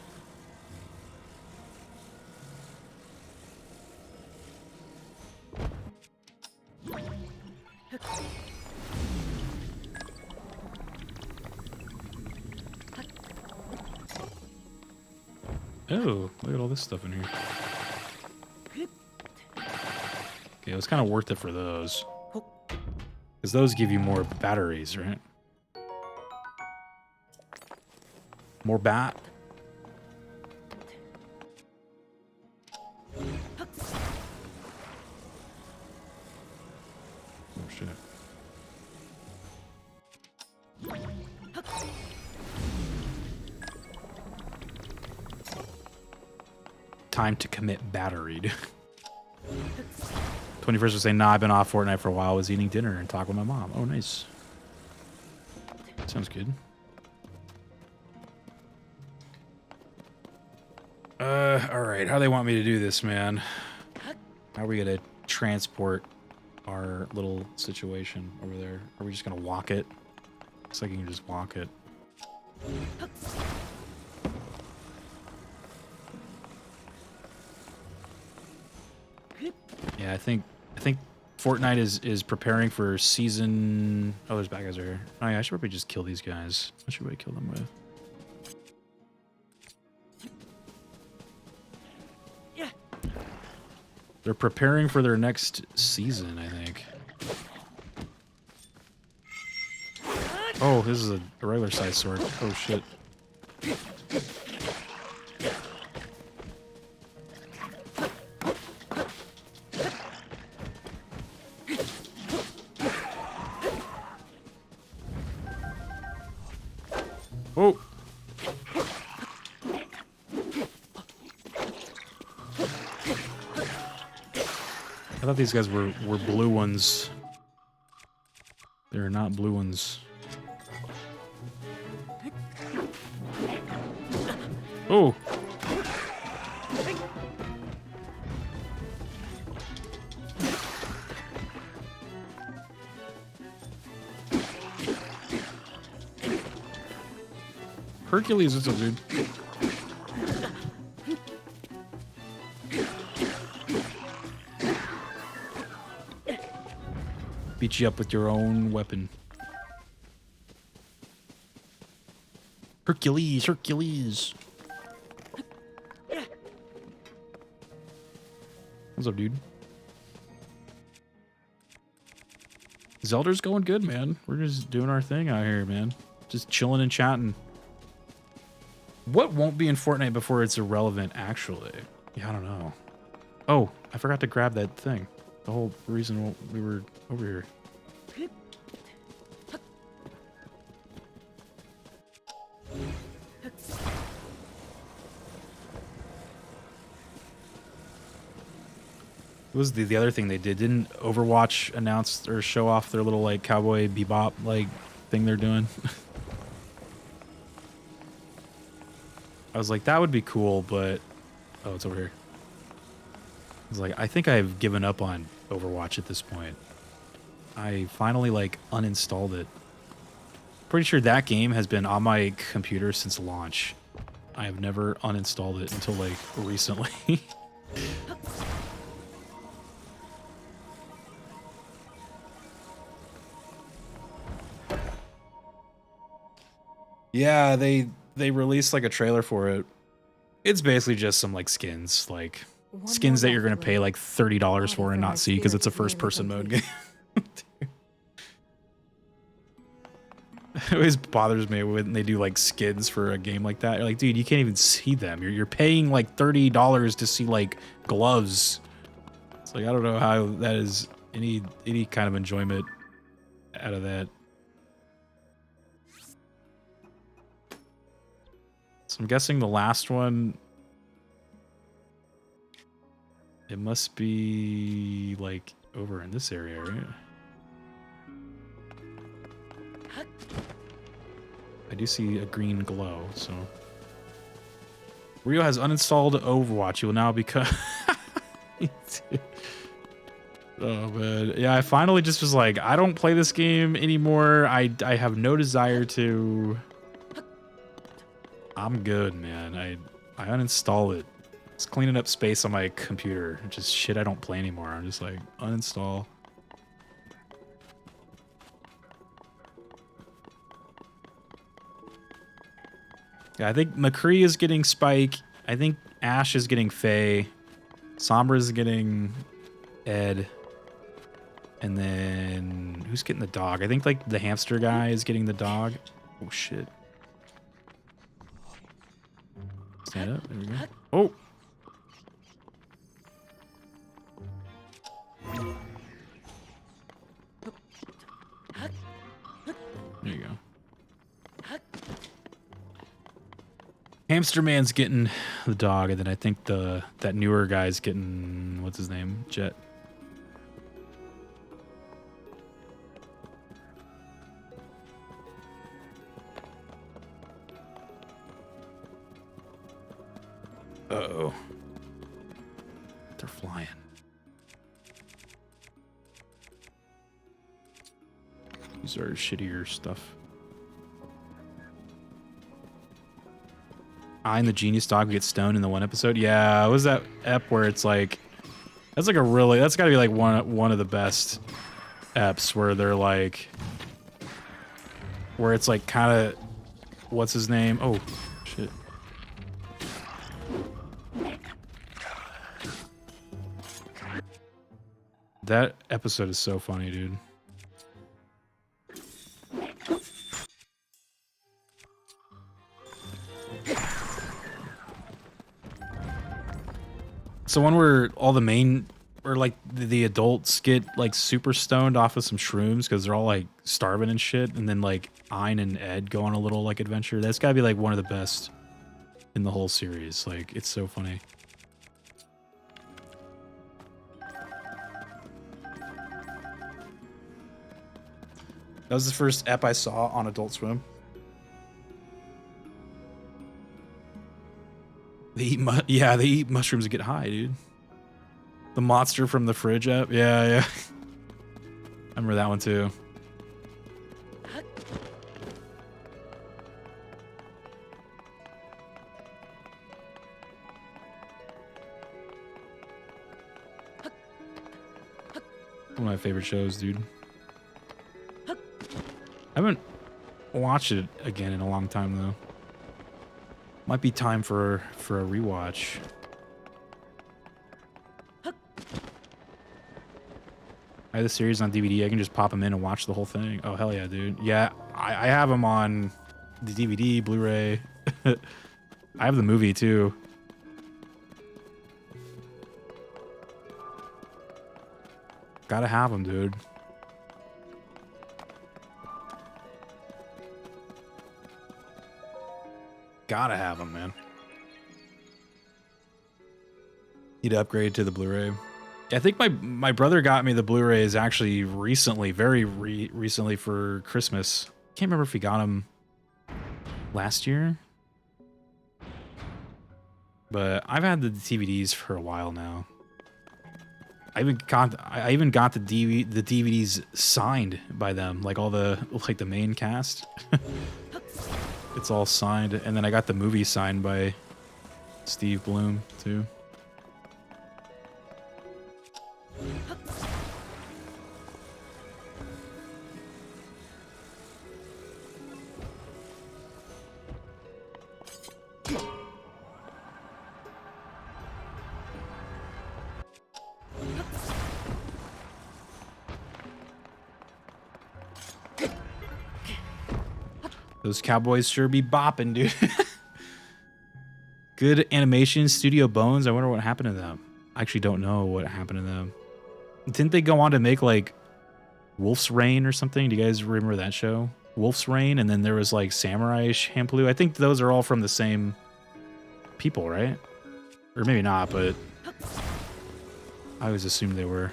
Oh, look at all this stuff in here. Okay, it was kind of worth it for those. Because those give you more batteries, right? More bat. Oh, shit. Time to commit batteried. 21st was saying, nah, I've been off Fortnite for a while. I was eating dinner and talking with my mom. Oh, nice. Sounds good. Alright, how do they want me to do this, man? How are we gonna transport our little situation over there? Are we just gonna walk it? Looks like you can just walk it. Yeah, I think Fortnite is preparing for season. Oh, there's bad guys right here. Oh yeah, I should probably just kill these guys. What should we kill them with? Yeah. They're preparing for their next season, I think. Oh, this is a regular size sword. Oh shit. Oh. I thought these guys were blue ones. They're not blue ones. Oh. Hercules is a dude. Beat you up with your own weapon. Hercules, Hercules. What's up, dude? Zelda's going good, man. We're just doing our thing out here, man. Just chilling and chatting. What won't be in Fortnite before it's irrelevant, actually? Yeah, I don't know. Oh, I forgot to grab that thing. The whole reason we were over here. What was the other thing they did? Didn't Overwatch announce or show off their little like Cowboy Bebop like thing they're doing? I was like, that would be cool, but oh, it's over here. I was like, I think I've given up on Overwatch at this point. I finally like uninstalled it. Pretty sure that game has been on my computer since launch. I have never uninstalled it until like recently. Yeah, they released like a trailer for it. It's basically just some like skins, like skins that you're gonna pay like $30 for and not see because it's a first-person mode game. It always bothers me when they do like skins for a game like that. You're like, dude, you can't even see them. You're paying like $30 to see like gloves. It's like I don't know how that is any kind of enjoyment out of that. So I'm guessing the last one, it must be like over in this area, right? I do see a green glow, so. Rio has uninstalled Overwatch. You will now become... Oh, man. Yeah, I finally just was like, I don't play this game anymore. I have no desire to... I'm good, man. I uninstall it. It's cleaning up space on my computer. Just shit I don't play anymore. I'm just like, uninstall. Yeah, I think McCree is getting Spike. I think Ash is getting Faye. Sombra is getting Ed. And then who's getting the dog? I think like the hamster guy is getting the dog. Oh shit. Stand up. There we go. Oh. There you go. Hamster Man's getting the dog, and then I think that newer guy's getting what's his name? Jet. Uh-oh. They're flying. These are shittier stuff. I and the genius dog get stoned in the one episode. Yeah, was that ep where it's like that's like a really that's gotta be like one of the best eps where they're like where it's like kinda what's his name? Oh shit. That episode is so funny, dude. So one where all the main, or like the adults get like super stoned off of some shrooms because they're all like starving and shit, and then like Ein and Ed go on a little like adventure. That's gotta be like one of the best in the whole series. Like it's so funny. That was the first ep I saw on Adult Swim. They eat mushrooms to get high, dude. The monster from the fridge ep. Yeah. I remember that one too. One of my favorite shows, dude. I haven't watched it again in a long time though. Might be time for a rewatch. I have the series on DVD. I can just pop them in and watch the whole thing. Oh, hell yeah, dude. Yeah, I have them on the DVD, Blu-ray. I have the movie, too. Gotta have them, dude. Gotta have them, man. Need to upgrade to the Blu-ray. I think my brother got me the Blu-rays actually recently, very recently for Christmas. Can't remember if he got them last year. But I've had the DVDs for a while now. I even got the DVDs signed by them, like all the the main cast. It's all signed, and then I got the movie signed by Steve Bloom too. Those cowboys sure be bopping, dude. Good animation, Studio Bones. I wonder what happened to them. I actually don't know what happened to them. Didn't they go on to make like Wolf's Rain or something? Do you guys remember that show? Wolf's Rain, and then there was like Samurai Champloo. I think those are all from the same people, right? Or maybe not, but I always assumed they were.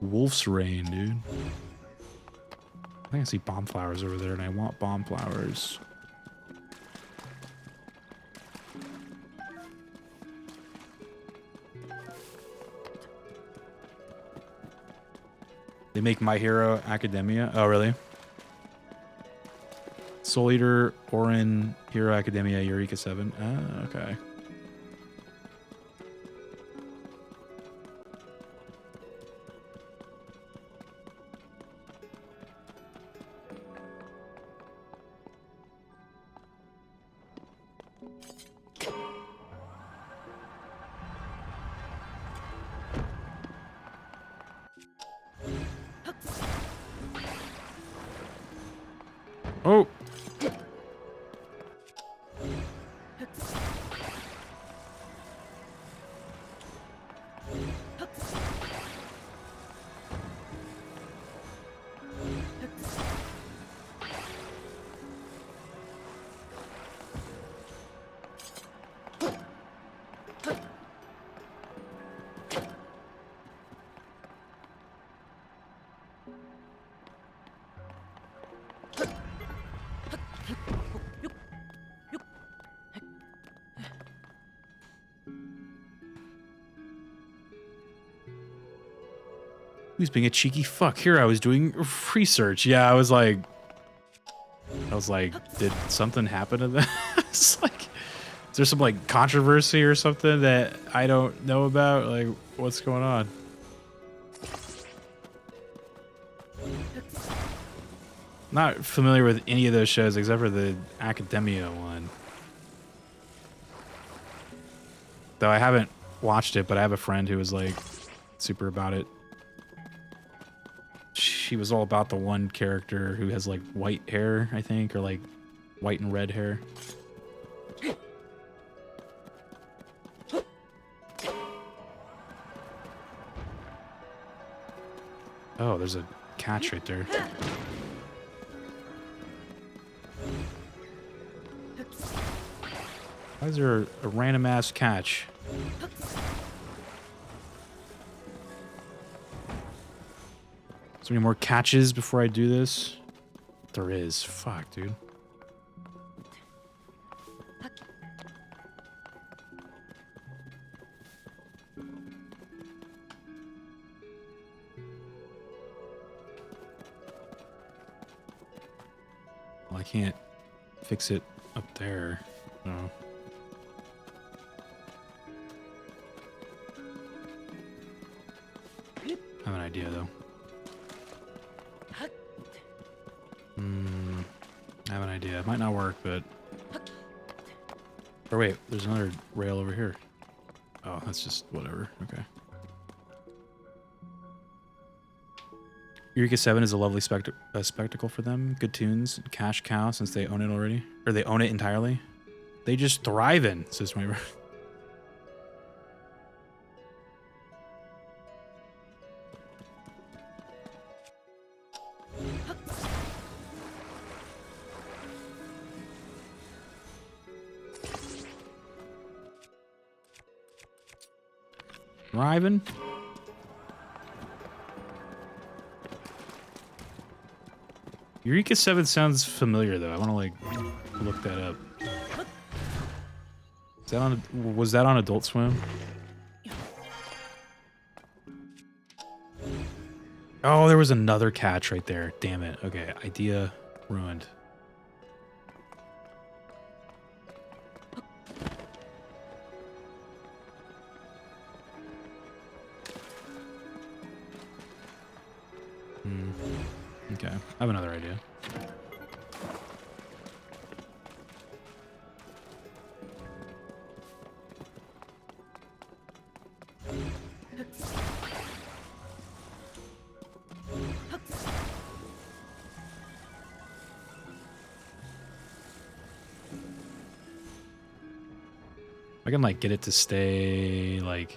Wolf's Rain, dude. I think I see bomb flowers over there, and I want bomb flowers. They make My Hero Academia. Oh, really? Soul Eater, Orin, Hero Academia, Eureka 7. Ah, okay. Oh! Who's being a cheeky fuck? Here I was doing research. Yeah, I was like, did something happen to that? It's like, is there some like controversy or something that I don't know about? Like, what's going on? Not familiar with any of those shows except for the Academia one. Though I haven't watched it, but I have a friend who was like super about it. She was all about the one character who has like white hair, I think, or like white and red hair. Oh, there's a catch right there. Why is there a random ass catch? Is there any more catches before I do this? There is. Fuck, dude. Well, I can't fix it up there. No. have an idea though. I have an idea. It might not work, but... Or wait, there's another rail over here. Oh, that's just whatever. Okay. Eureka 7 is a lovely spectacle for them. Good tunes. Cash cow since they own it already. Or they own it entirely. They just thrive in, says my... Thriving? Eureka 7 sounds familiar though. I want to like look that up. Is that on? Was that on Adult Swim? Oh, there was another catch right there. Damn it. Okay, idea ruined. Okay, I have another idea. I can like get it to stay like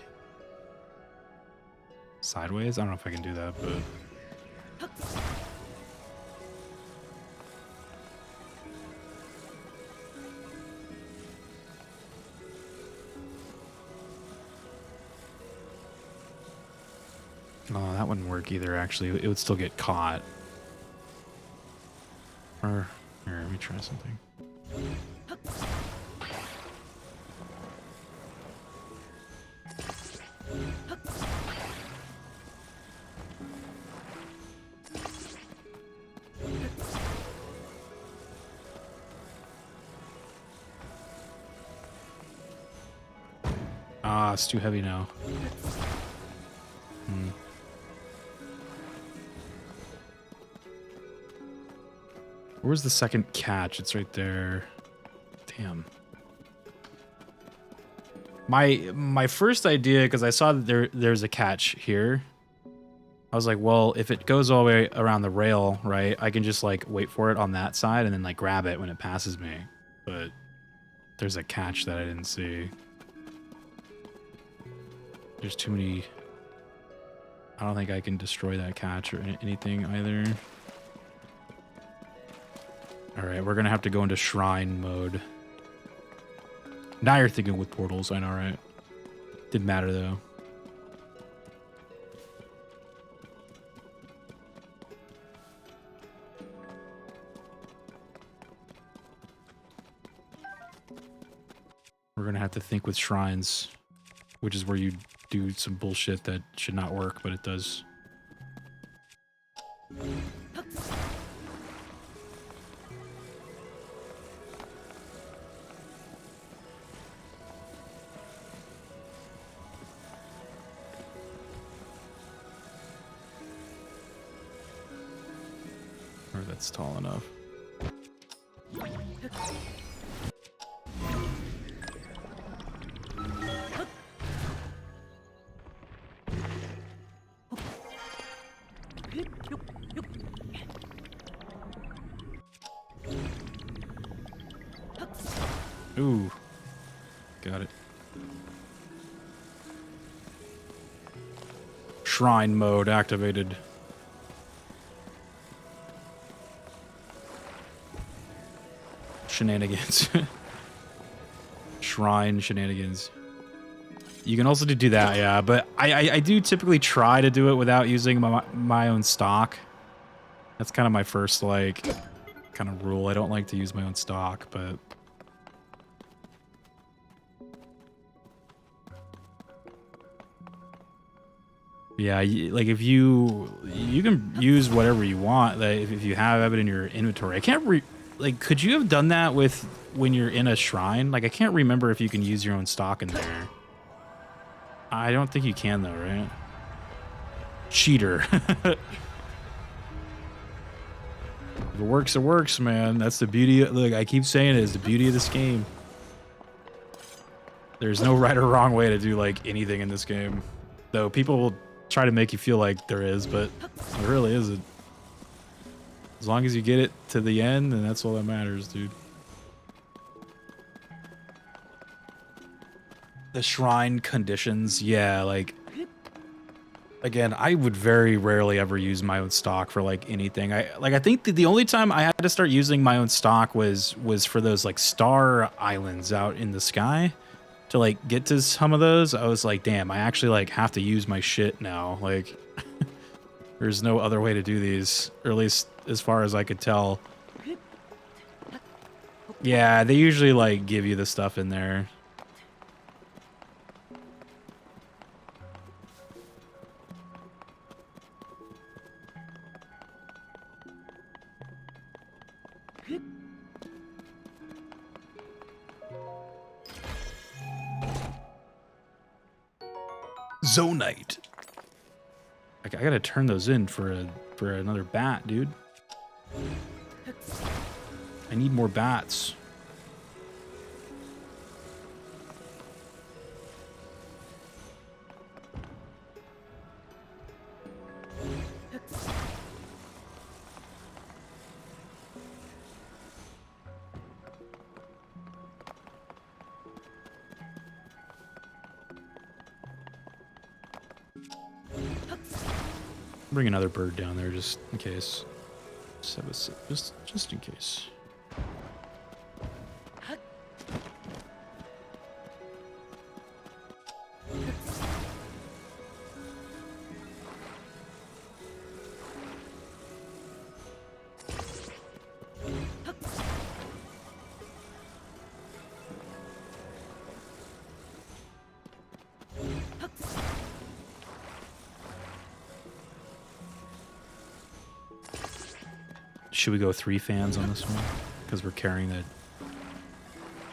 sideways. I don't know if I can do that, but oh, that wouldn't work either, actually. It would still get caught. Or, here, let me try something. Ah, it's too heavy now. Where's the second catch? It's right there. Damn. My first idea, because I saw that there's a catch here. I was like, well, if it goes all the way around the rail, right, I can just like wait for it on that side and then like grab it when it passes me. But there's a catch that I didn't see. There's too many. I don't think I can destroy that catch or anything either. All right, we're gonna have to go into shrine mode. Now you're thinking with portals, I know, right? Didn't matter though. We're gonna have to think with shrines, which is where you do some bullshit that should not work, but it does. Or that's tall enough. Ooh, got it. Shrine mode activated. Shenanigans. Shrine shenanigans. You can also do that, yeah, but I do typically try to do it without using my own stock. That's kind of my first, like, kind of rule. I don't like to use my own stock, but... Yeah, like if you can use whatever you want, like if you have it in your inventory. I can't like, could you have done that with when you're in a shrine? Like, I can't remember if you can use your own stock in there. I don't think you can though, right? cheater. If it works, man. That's the beauty. Look, I keep saying it is the beauty of this game. There's no right or wrong way to do like anything in this game. Though people will try to make you feel like there is, but there really isn't. As long as you get it to the end, then that's all that matters, dude. The shrine conditions, yeah, like again, I would very rarely ever use my own stock for like anything. I think the only time I had to start using my own stock was for those like star islands out in the sky. To like get to some of those, I was like, damn, I actually like have to use my shit now. Like there's no other way to do these, or at least as far as I could tell. Yeah, they usually like give you the stuff in there. Zonite. I gotta turn those in for another bat, dude. I need more bats. Bring another bird down there just in case. Just in case. Should we go 3 fans on this one? Because we're carrying that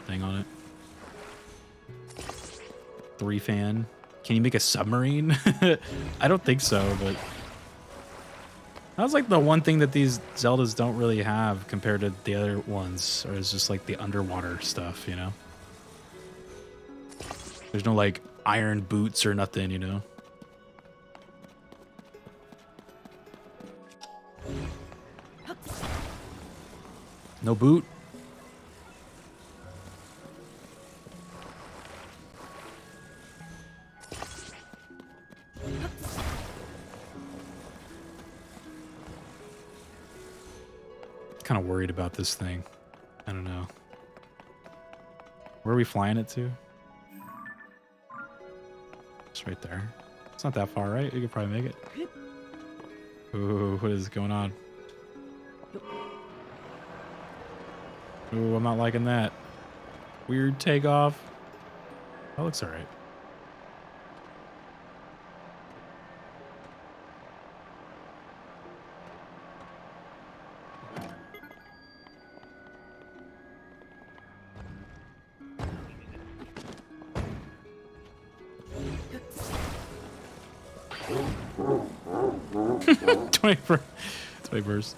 thing on it. 3 fan. Can you make a submarine? I don't think so, but that was like the one thing that these Zeldas don't really have compared to the other ones, or it's just like the underwater stuff, you know? There's no like iron boots or nothing, you know? No boot? Kind of worried about this thing. I don't know. Where are we flying it to? It's right there. It's not that far, right? We could probably make it. Ooh, what is going on? Ooh, I'm not liking that. Weird takeoff. That looks alright. Twenty-first.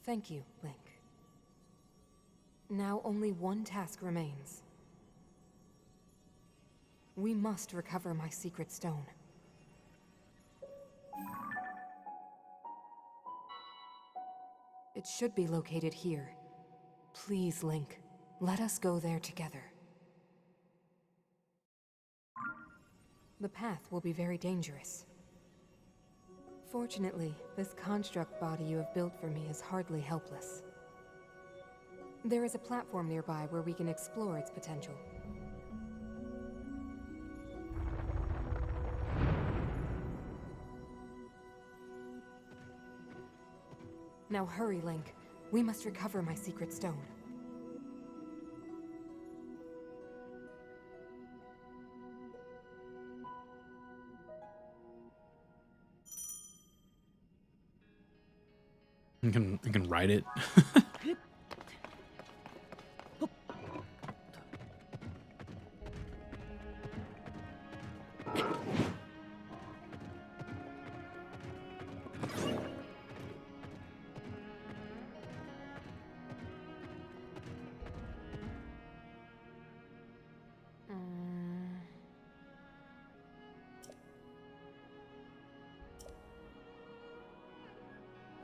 Thank you, Link. Now only one task remains. We must recover my secret stone. It should be located here. Please, Link, let us go there together. The path will be very dangerous. Fortunately, this construct body you have built for me is hardly helpless. There is a platform nearby where we can explore its potential. Now hurry, Link. We must recover my secret stone. I can ride it.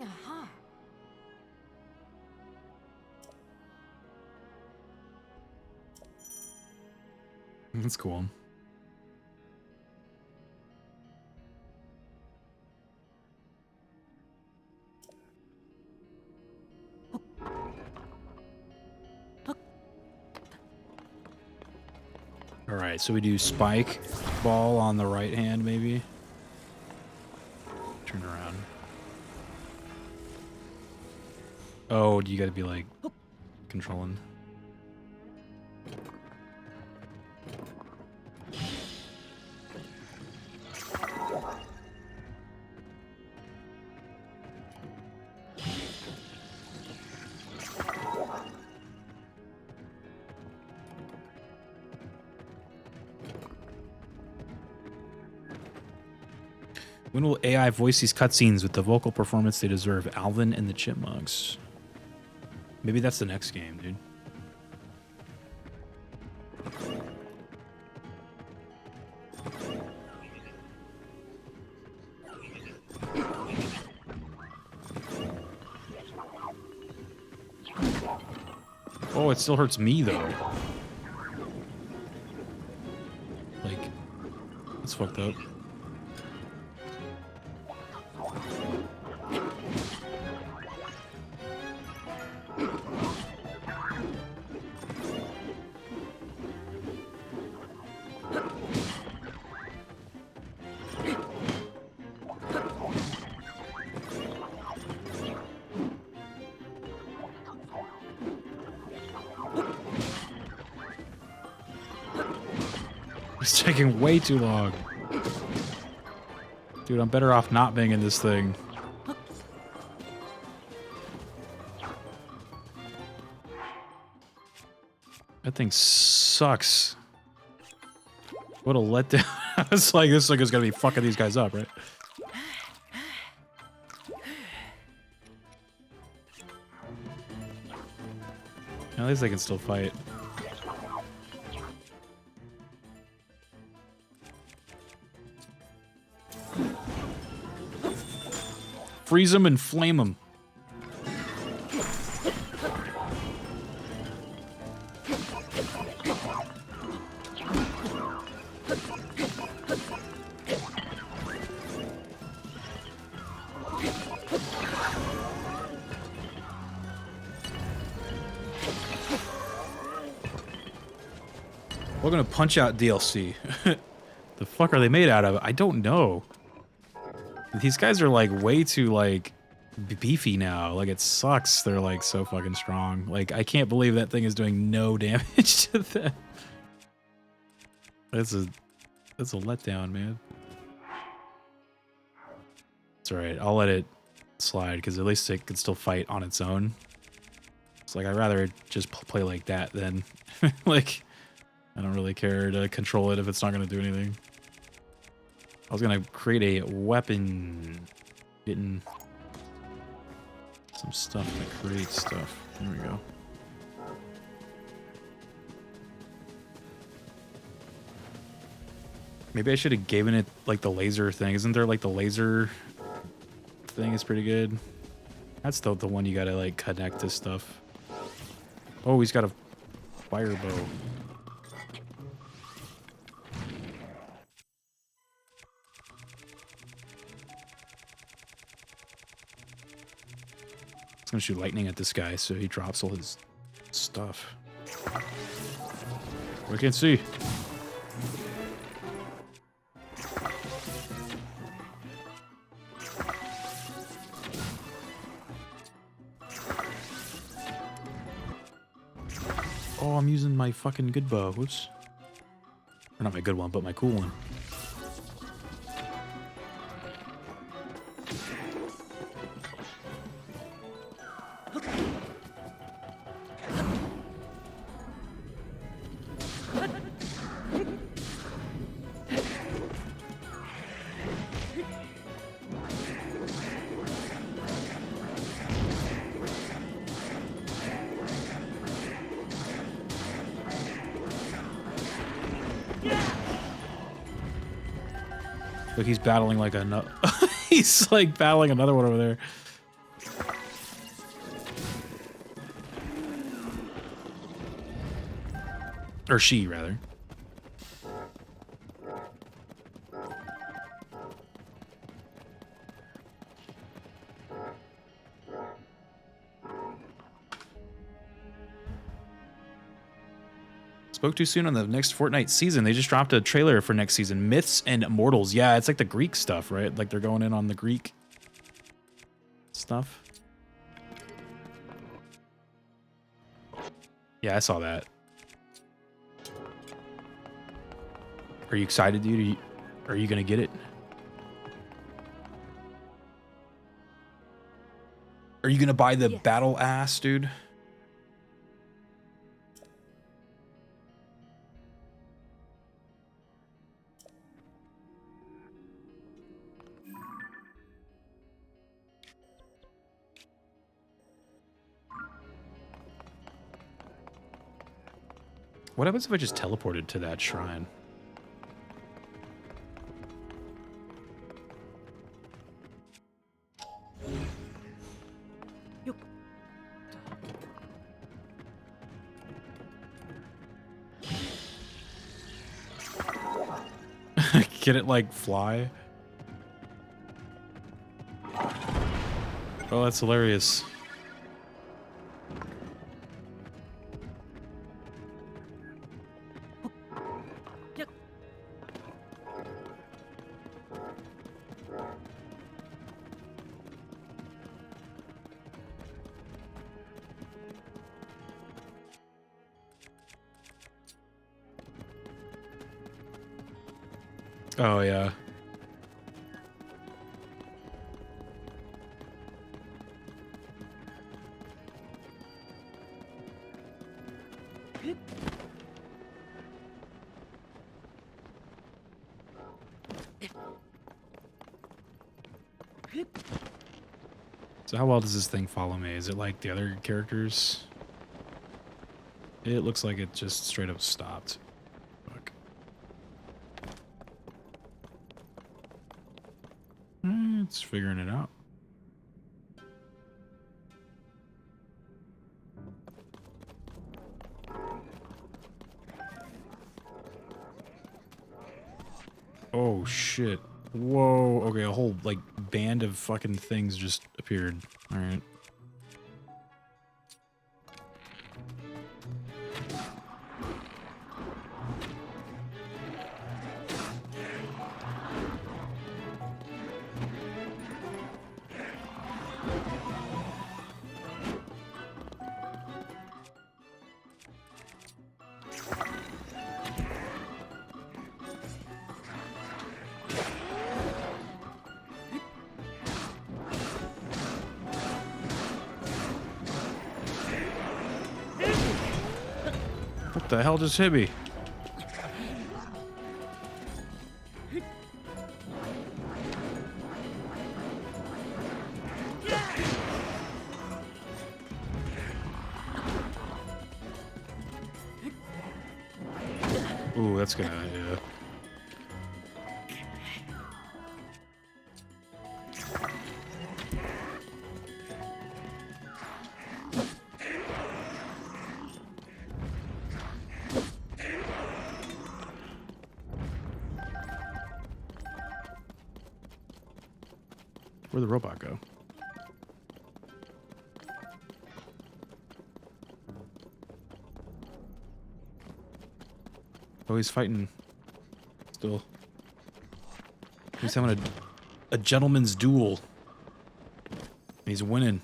Aha! That's cool. All right, so we do spike ball on the right hand, maybe. Turn around. Oh, you got to be like controlling. When will AI voice these cutscenes with the vocal performance they deserve? Alvin and the Chipmunks. Maybe that's the next game, dude. Oh, it still hurts me, though. Like, that's fucked up. It's taking way too long. Dude, I'm better off not being in this thing. That thing sucks. What a letdown. It's like this thing is gonna be fucking these guys up, right? At least they can still fight. Freeze them and flame them. We're gonna punch out DLC. The fuck are they made out of? I don't know. These guys are like way too like beefy now. Like it sucks. They're like so fucking strong. Like I can't believe that thing is doing no damage to them. That's a letdown, man. It's alright. I'll let it slide because at least it can still fight on its own. It's like I'd rather just play like that than like I don't really care to control it if it's not gonna do anything. I was gonna create a weapon. Getting Some stuff to create stuff. There we go. Maybe I should have given it like the laser thing. Isn't there like the laser thing is pretty good? That's the one you gotta like connect to stuff. Oh, he's got a fire bow. I'm gonna shoot lightning at this guy so he drops all his stuff. We can see. Oh, I'm using my fucking good bow. Whoops. Or not my good one, but my cool one. Look, he's battling like a he's like battling another one over there. Or she, rather. Spoke too soon on the next Fortnite season. They just dropped a trailer for next season. Myths and Immortals. Yeah, it's like the Greek stuff, right? Like they're going in on the Greek stuff. Yeah, I saw that. Are you excited, dude? Are you gonna get it? Are you gonna buy the battle ass, dude? What happens if I just teleported to that shrine? Can it like fly? Oh, that's hilarious. Oh, yeah. So how well does this thing follow me? Is it like the other characters? It looks like it just straight up stopped. Fuck. It's figuring it out. Oh shit. Whoa. Okay, a whole like band of fucking things just appeared. All right. What the hell just hit me? that's gonna. Yeah. Where'd the robot go? Oh, he's fighting still. He's having a gentleman's duel. He's winning.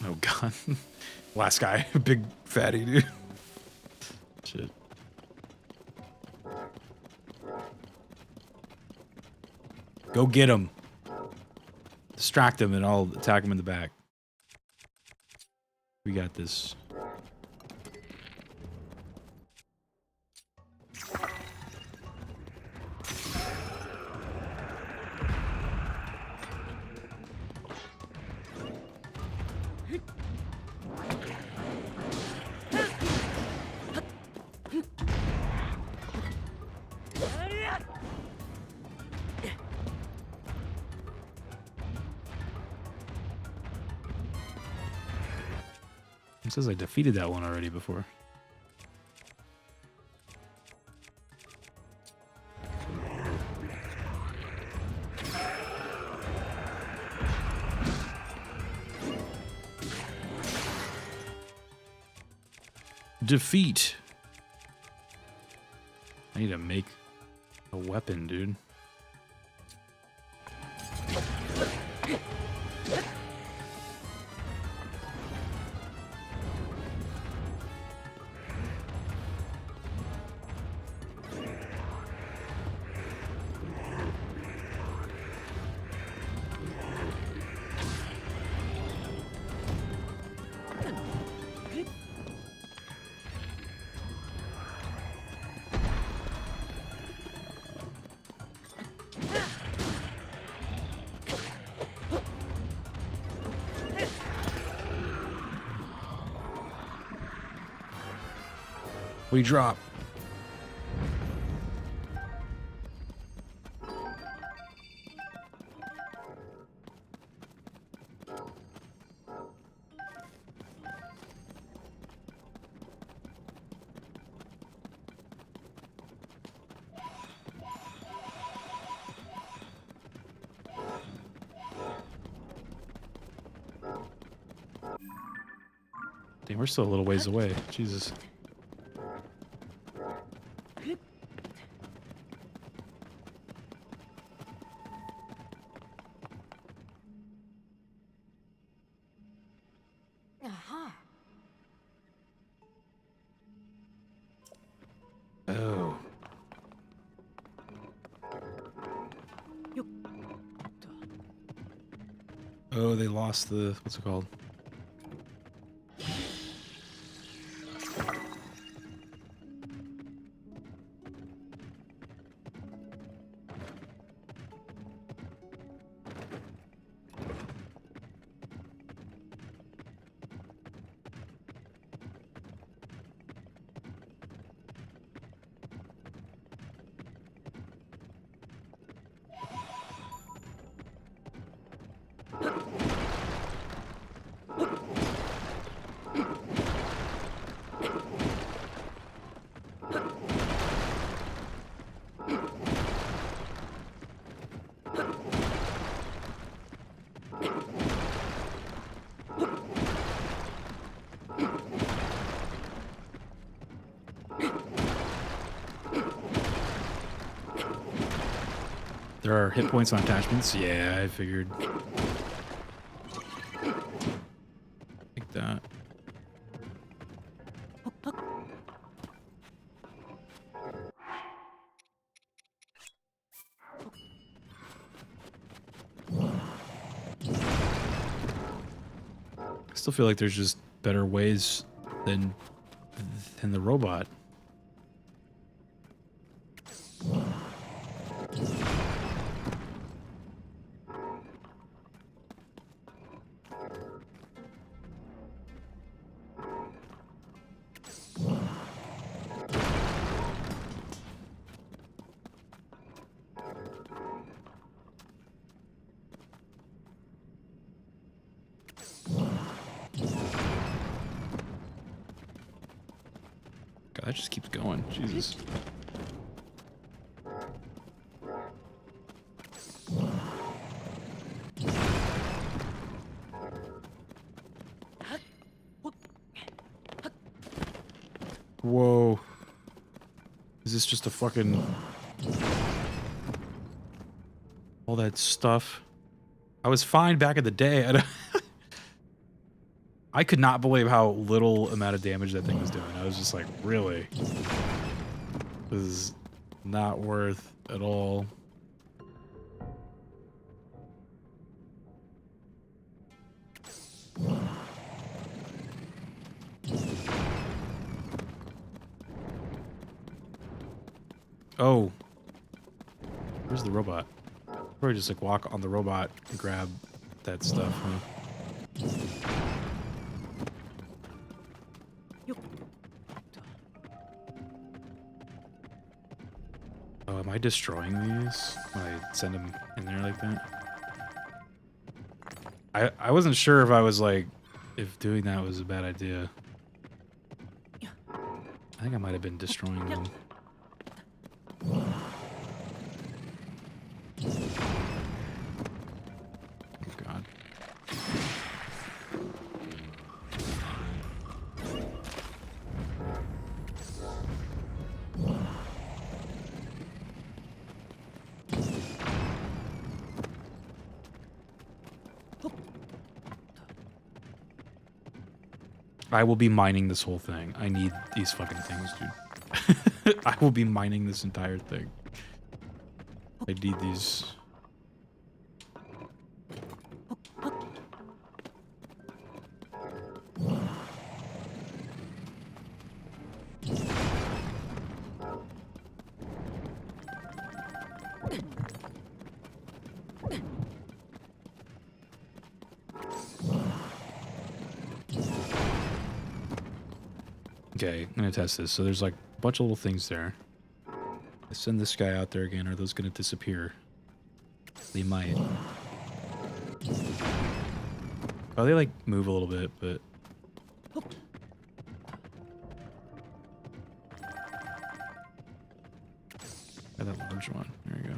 Oh god. Last guy. Big fatty dude. Shit. Go get him. Distract him and I'll attack him in the back. We got this. It says I defeated that one already before. Defeat. I need to make a weapon, dude. We drop. Dang, we're still a little ways away. Jesus. Oh. Oh, they lost the, what's it called? There are hit points on attachments? Yeah, I figured. Like that. Still feel like there's just better ways than the robot. God, that just keeps going. Jesus. Whoa. Is this just a fucking... all that stuff? I was fine back in the day. I could not believe how little amount of damage that thing was doing. I was just like, really? This is not worth at all. Oh. Where's the robot? Probably just like walk on the robot and grab that stuff, huh? Oh, am I destroying these when I send them in there like that? I wasn't sure if I was like, if doing that was a bad idea. I think I might have been destroying them. Oh God. I will be mining this whole thing. I need these fucking things, dude. I will be mining this entire thing. I need these. Okay, I'm gonna test this. So there's like a bunch of little things there. I send this guy out there again. Are those gonna disappear? They might. Oh, they like move a little bit, but... Got that large one. There you go.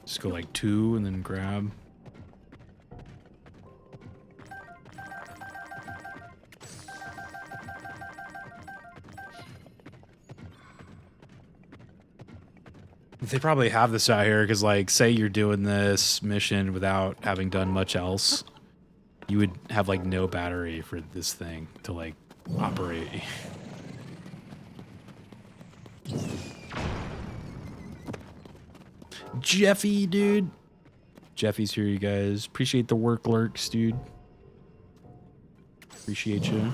Just go like 2 and then grab. They probably have this out here because, like, say you're doing this mission without having done much else, you would have like no battery for this thing to like operate. Jeffy, dude. Jeffy's here, you guys. Appreciate the work, lurks, dude. Appreciate you.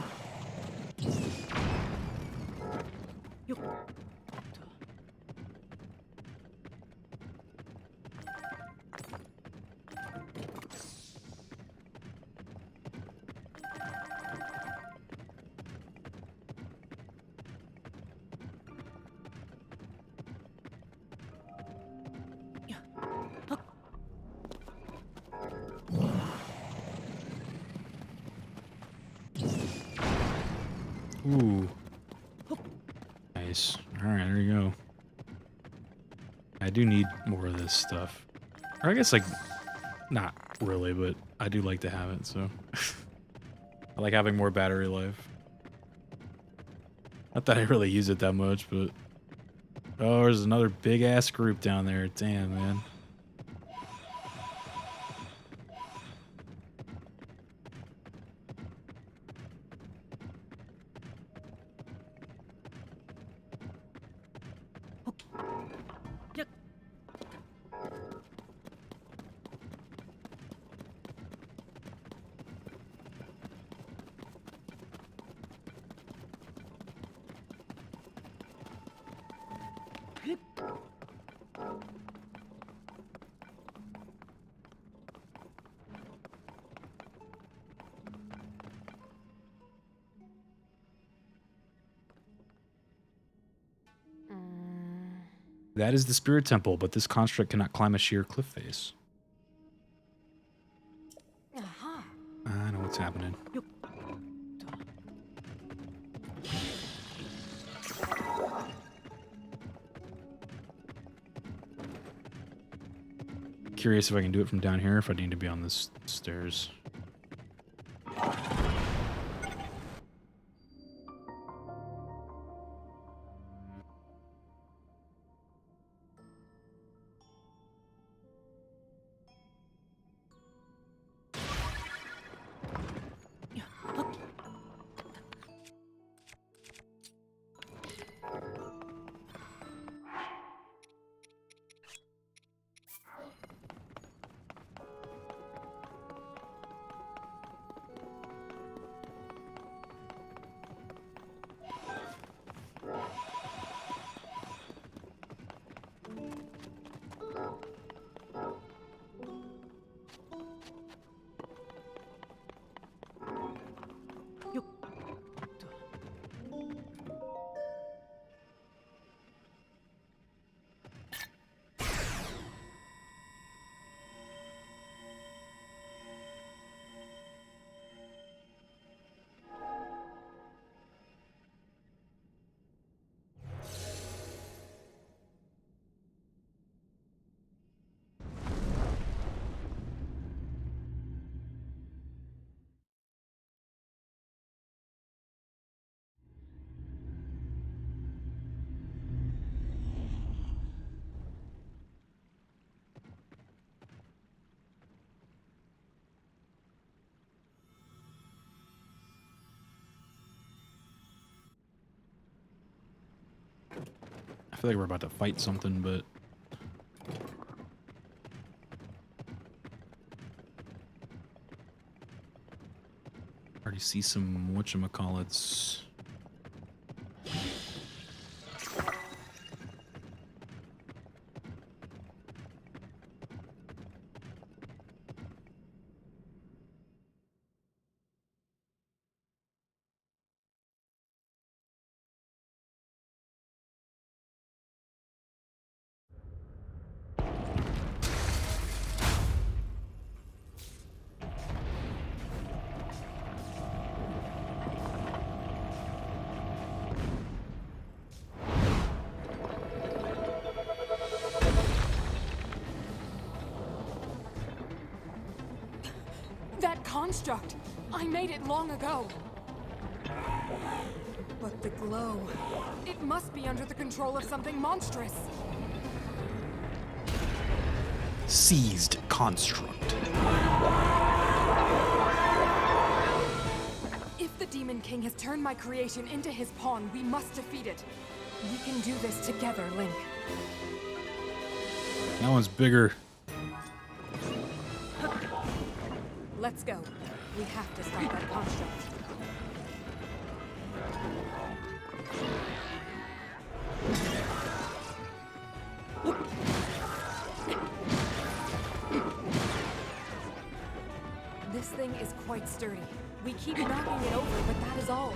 Ooh. Nice. Alright, there you go. I do need more of this stuff. Or I guess, like, not really, but I do like to have it, so. I like having more battery life. Not that I really use it that much, but oh, there's another big ass group down there. Damn, man. That is the spirit temple, but this construct cannot climb a sheer cliff face. I know what's happening. Curious if I can do it from down here, if I need to be on this stairs. I feel like we're about to fight something, but already see some whatchamacallits. Construct! I made it long ago! But the glow... It must be under the control of something monstrous! Seized construct. If the Demon King has turned my creation into his pawn, we must defeat it. We can do this together, Link. That one's bigger. Let's go. We have to stop that construct. This thing is quite sturdy. We keep knocking it over, but that is all.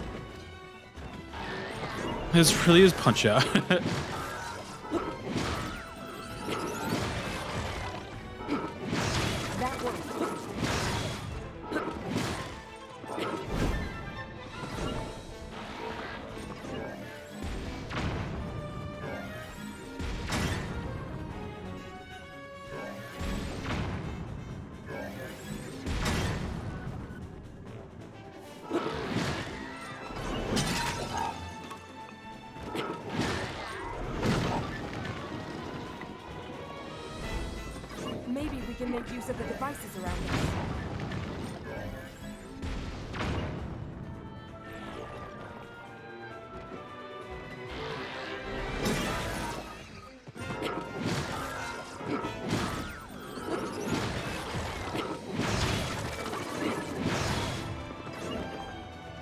This really is Punch Out. That worked. good use of the devices around us.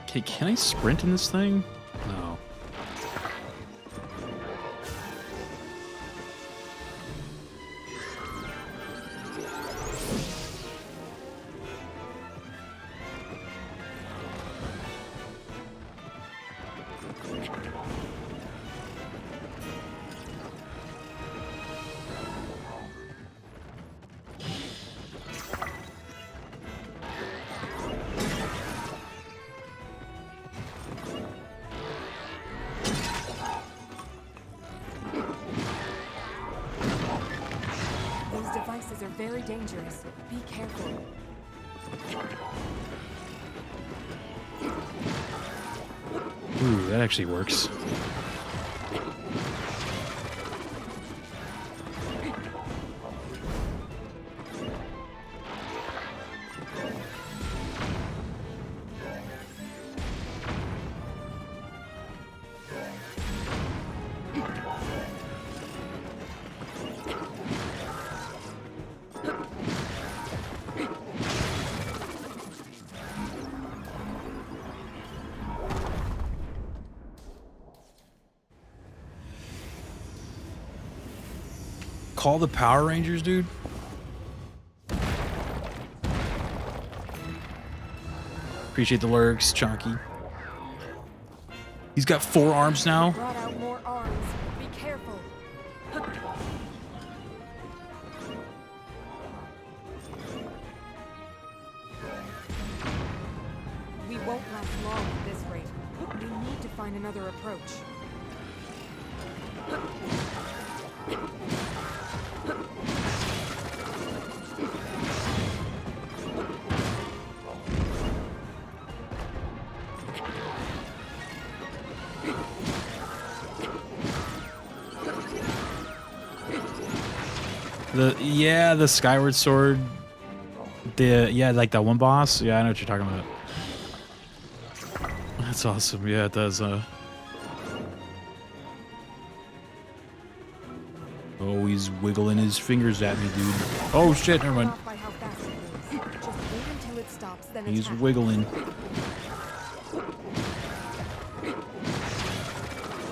Okay, can I sprint in this thing? No. These devices are very dangerous. Be careful. Ooh, that actually works. Call the Power Rangers, dude. Appreciate the lurks, Chonky. He's got 4 arms now. Brought out more arms. Be careful. We won't last long at this rate. We need to find another approach. The Skyward Sword. Like that one boss. Yeah, I know what you're talking about. That's awesome. Yeah, it does. Oh, he's wiggling his fingers at me, dude. Oh shit! Never mind. He's wiggling.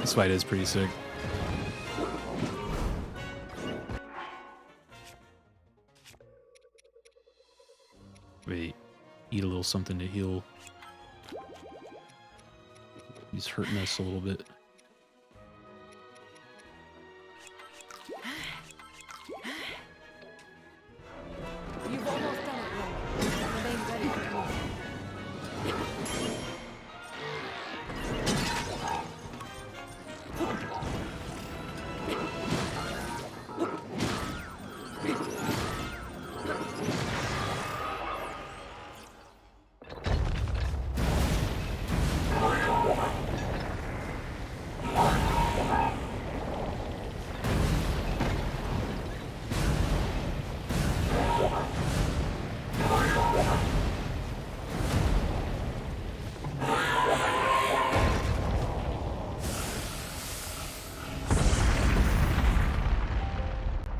This fight is pretty sick. Wait, eat a little something to heal. He's hurting us a little bit. You've almost done it, Link. Remain ready for more.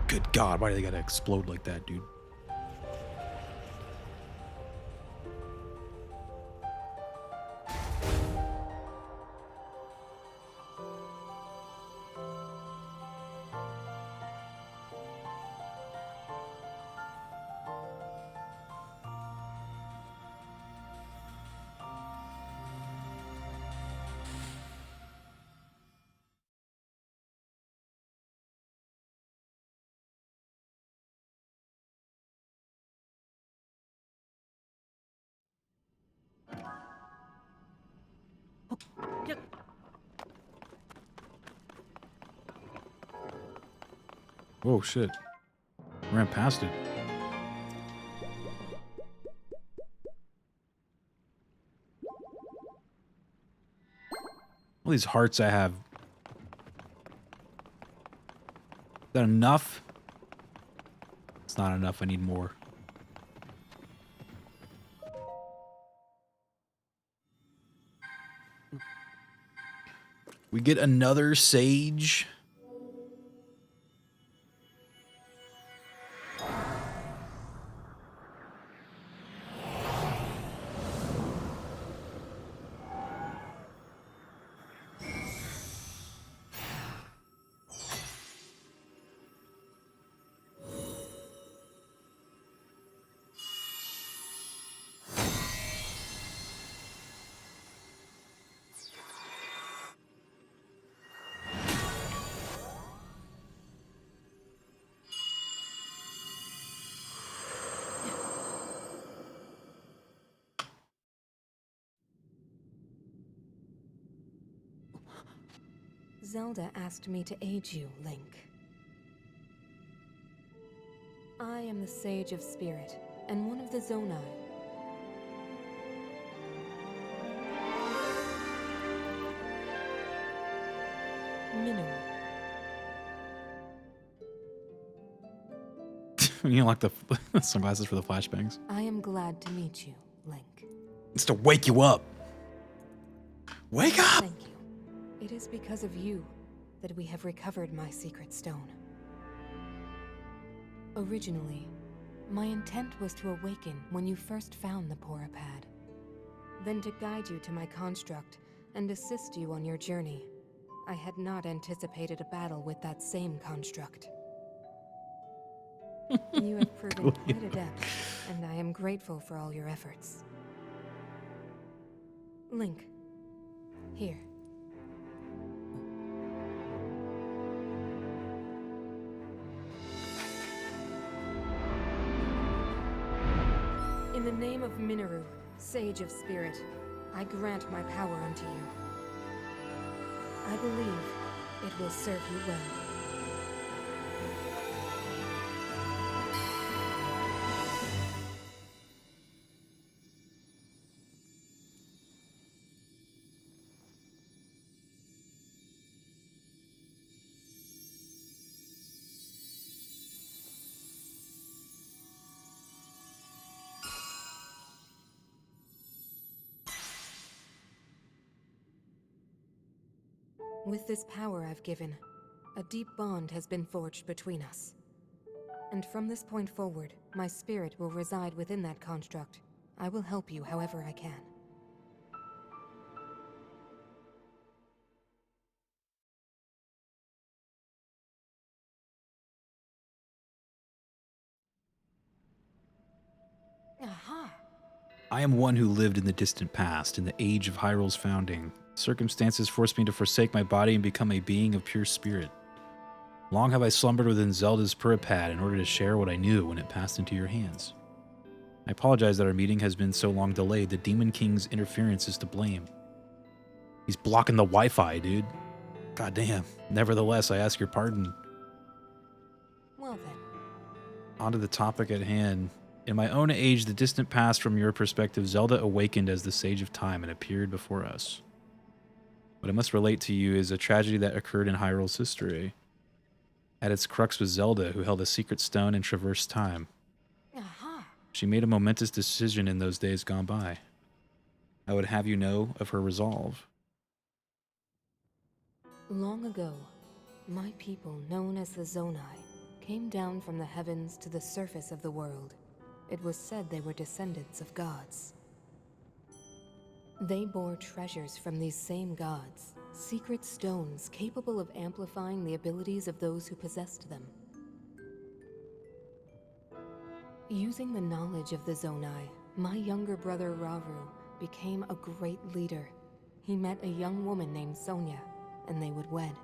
Good God, why do they gotta explode like that, dude? Oh shit. Ran past it. All these hearts I have. Is that enough? It's not enough. I need more. We get another sage. Zelda asked me to aid you, Link. I am the Sage of Spirit, and one of the Zonai. Mineral. You unlock the sunglasses for the flashbangs. I am glad to meet you, Link. It's to wake you up. Wake up! Thank you. It is because of you that we have recovered my secret stone. Originally, my intent was to awaken when you first found the Porapad, then to guide you to my construct and assist you on your journey. I had not anticipated a battle with that same construct. You have proven quite adept, and I am grateful for all your efforts. Link, here. In the name of Mineru, Sage of Spirit, I grant my power unto you. I believe it will serve you well. With this power I've given, a deep bond has been forged between us. And from this point forward, my spirit will reside within that construct. I will help you however I can. Aha! I am one who lived in the distant past, in the age of Hyrule's founding. Circumstances forced me to forsake my body and become a being of pure spirit. Long have I slumbered within Zelda's Puripad in order to share what I knew when it passed into your hands. I apologize that our meeting has been so long delayed. The Demon King's interference is to blame. He's blocking the Wi-Fi, dude. God damn. Nevertheless, I ask your pardon. Well then. On to the topic at hand. In my own age, the distant past from your perspective, Zelda awakened as the Sage of Time and appeared before us. What I must relate to you is a tragedy that occurred in Hyrule's history. At its crux was Zelda, who held a secret stone and traversed time. Aha! She made a momentous decision in those days gone by. I would have you know of her resolve. Long ago, my people, known as the Zonai, came down from the heavens to the surface of the world. It was said they were descendants of gods. They bore treasures from these same gods, secret stones capable of amplifying the abilities of those who possessed them. Using the knowledge of the Zonai, my younger brother Rauru became a great leader. He met a young woman named Sonia, and they would wed.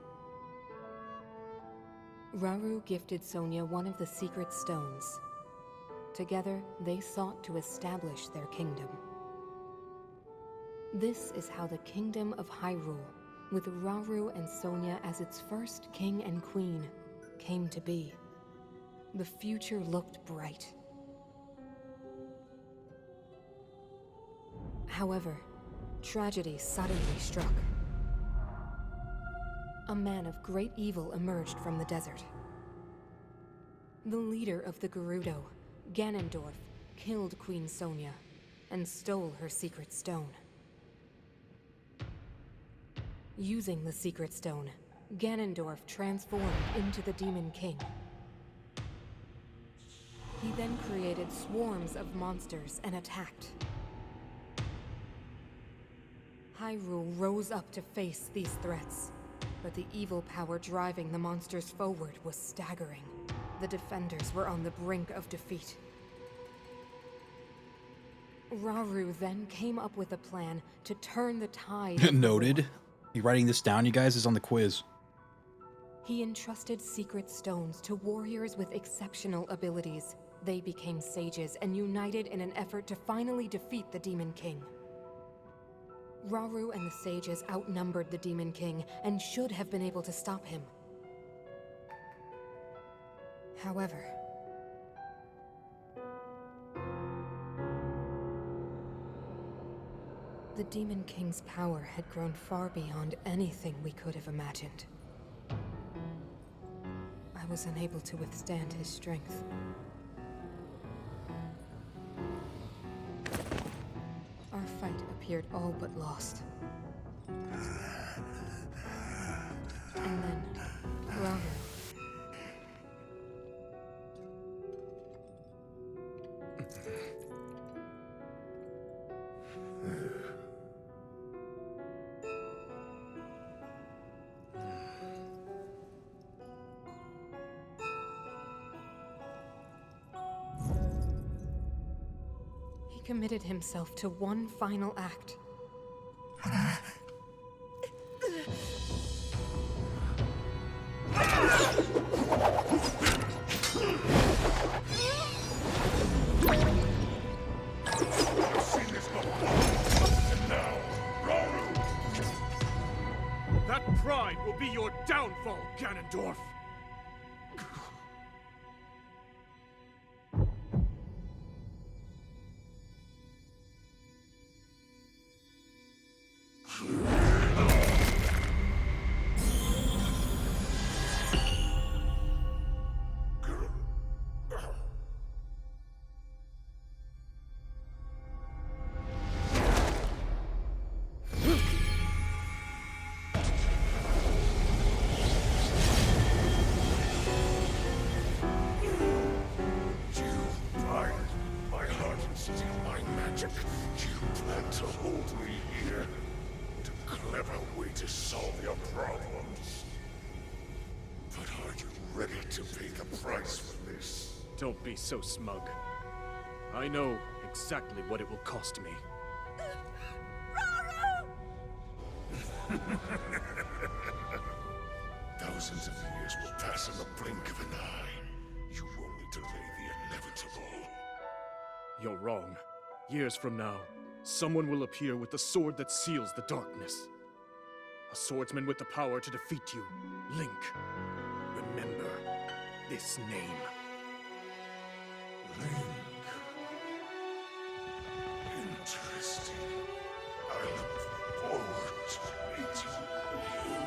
Rauru gifted Sonia one of the secret stones. Together, they sought to establish their kingdom. This is how the Kingdom of Hyrule, with Rauru and Sonia as its first king and queen, came to be. The future looked bright. However, tragedy suddenly struck. A man of great evil emerged from the desert. The leader of the Gerudo, Ganondorf, killed Queen Sonia and stole her secret stone. Using the Secret Stone, Ganondorf transformed into the Demon King. He then created swarms of monsters and attacked. Hyrule rose up to face these threats, but the evil power driving the monsters forward was staggering. The defenders were on the brink of defeat. Rauru then came up with a plan to turn the tide. Noted. You writing this down, you guys? Is on the quiz. He entrusted secret stones to warriors with exceptional abilities. They became sages and united in an effort to finally defeat the Demon King. Rauru and the sages outnumbered the Demon King and should have been able to stop him. However, the Demon King's power had grown far beyond anything we could have imagined. I was unable to withstand his strength. Our fight appeared all but lost. And then, Rauru. He committed himself to one final act. That pride will be your downfall, Ganondorf! Don't be so smug. I know exactly what it will cost me. Thousands of years will pass in the blink of an eye. You only delay the inevitable. You're wrong. Years from now, someone will appear with the sword that seals the darkness. A swordsman with the power to defeat you. Link. Remember this name. Link. Interesting. I look forward to meeting you.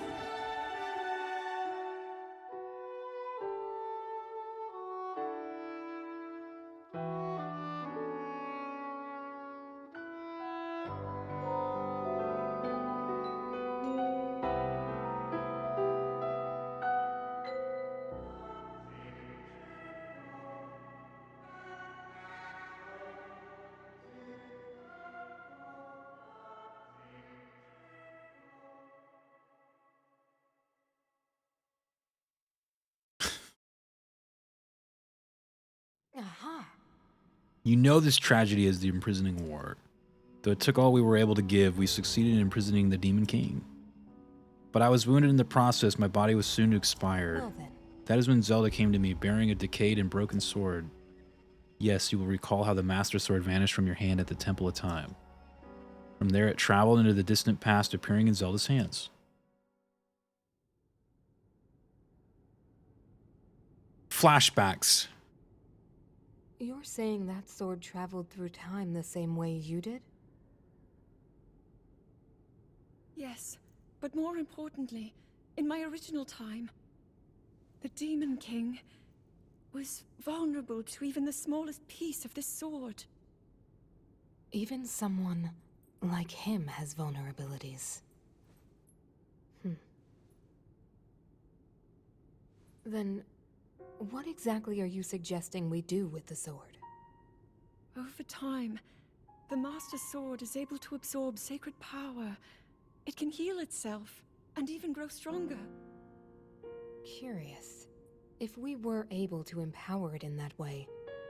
Aha! You know this tragedy is the imprisoning war. Though it took all we were able to give, we succeeded in imprisoning the Demon King. But I was wounded in the process, my body was soon to expire. Well then. That is when Zelda came to me, bearing a decayed and broken sword. Yes, you will recall how the Master Sword vanished from your hand at the Temple of Time. From there it traveled into the distant past, appearing in Zelda's hands. Flashbacks. You're saying that sword traveled through time the same way you did? Yes, but more importantly, in my original time, the Demon King was vulnerable to even the smallest piece of this sword. Even someone like him has vulnerabilities. Then, what exactly are you suggesting we do with the sword? Over time, the Master Sword is able to absorb sacred power. It can heal itself, and even grow stronger. Curious. If we were able to empower it in that way,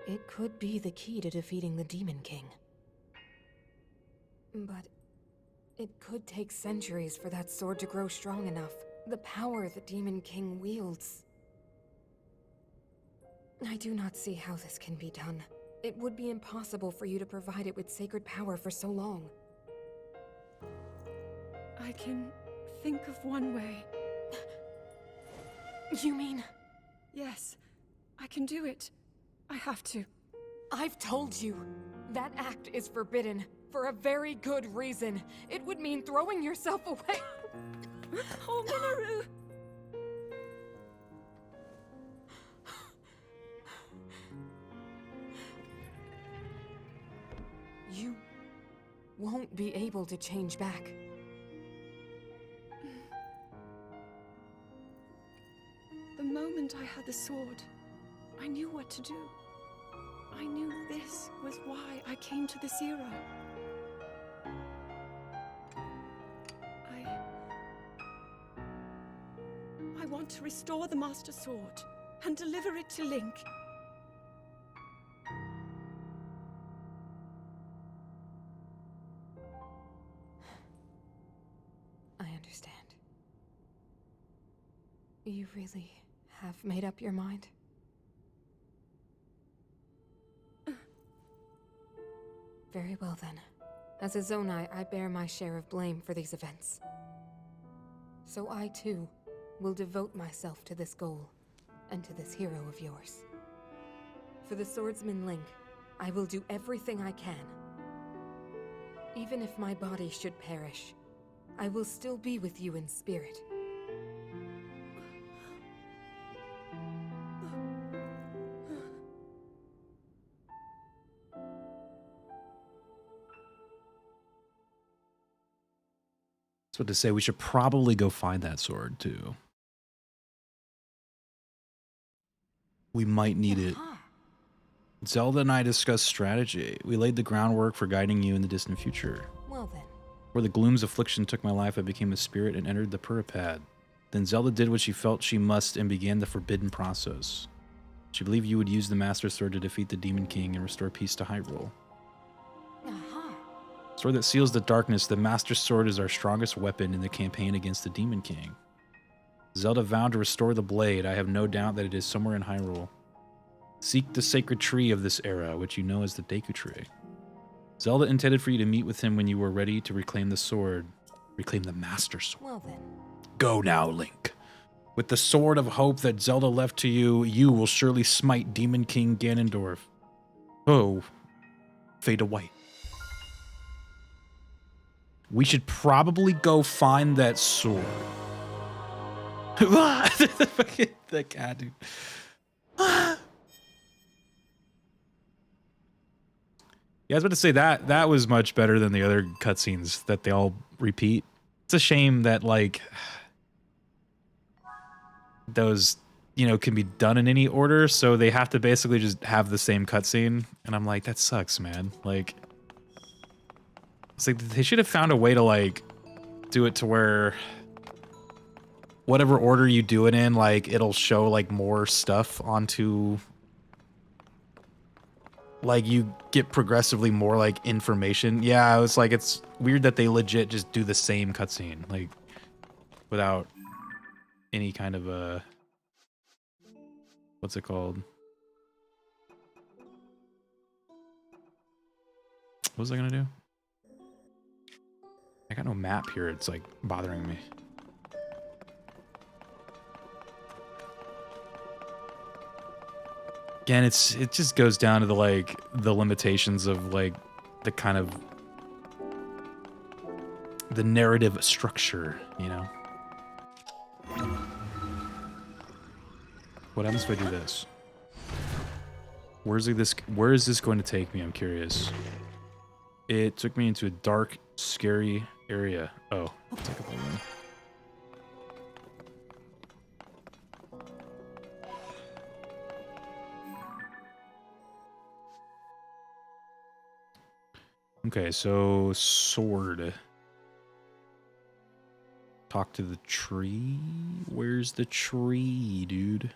it could be the key to defeating the Demon King. But it could take centuries for that sword to grow strong enough. The power the Demon King wields. I do not see how this can be done. It would be impossible for you to provide it with sacred power for so long. I can think of one way. You mean? Yes, I can do it. I have to. I've told you. That act is forbidden. For a very good reason. It would mean throwing yourself away. Oh, Minoru! You won't be able to change back. The moment I had the sword, I knew what to do. I knew this was why I came to this era. I want to restore the Master Sword and deliver it to Link. I understand. You really have made up your mind? Very well then. As a Zonai, I bear my share of blame for these events. So I too will devote myself to this goal, and to this hero of yours. For the swordsman Link, I will do everything I can. Even if my body should perish, I will still be with you in spirit. So to say, we should probably go find that sword too. We might need it. Zelda and I discussed strategy. We laid the groundwork for guiding you in the distant future. Well then. Where the gloom's affliction took my life, I became a spirit and entered the Puripad. Then Zelda did what she felt she must and began the forbidden process. She believed you would use the Master Sword to defeat the Demon King and restore peace to Hyrule. Sword that seals the darkness, the Master Sword is our strongest weapon in the campaign against the Demon King. Zelda vowed to restore the blade. I have no doubt that it is somewhere in Hyrule. Seek the sacred tree of this era, which you know as the Deku Tree. Zelda intended for you to meet with him when you were ready to reclaim the sword. Reclaim the Master Sword. Well then. Go now, Link. With the sword of hope that Zelda left to you, you will surely smite Demon King Ganondorf. Oh, fade to white. We should probably go find that sword. The cat, dude. Yeah, I was about to say that was much better than the other cutscenes that they all repeat. It's a shame that like those, you know, can be done in any order, so they have to basically just have the same cutscene. And I'm like, that sucks, man. Like, it's like they should have found a way to like do it to where whatever order you do it in, like it'll show like more stuff onto, like you get progressively more like information. Yeah, it's like it's weird that they legit just do the same cutscene like without any kind of a, what's it called? What was I gonna do? I got no map here. It's like bothering me. Again, it just goes down to the like the limitations of like the kind of the narrative structure, you know. What happens if I do this? Where is this going to take me? I'm curious. It took me into a dark, scary area. Oh, I'll take a balloon. Okay, so sword. Talk to the tree? Where's the tree, dude?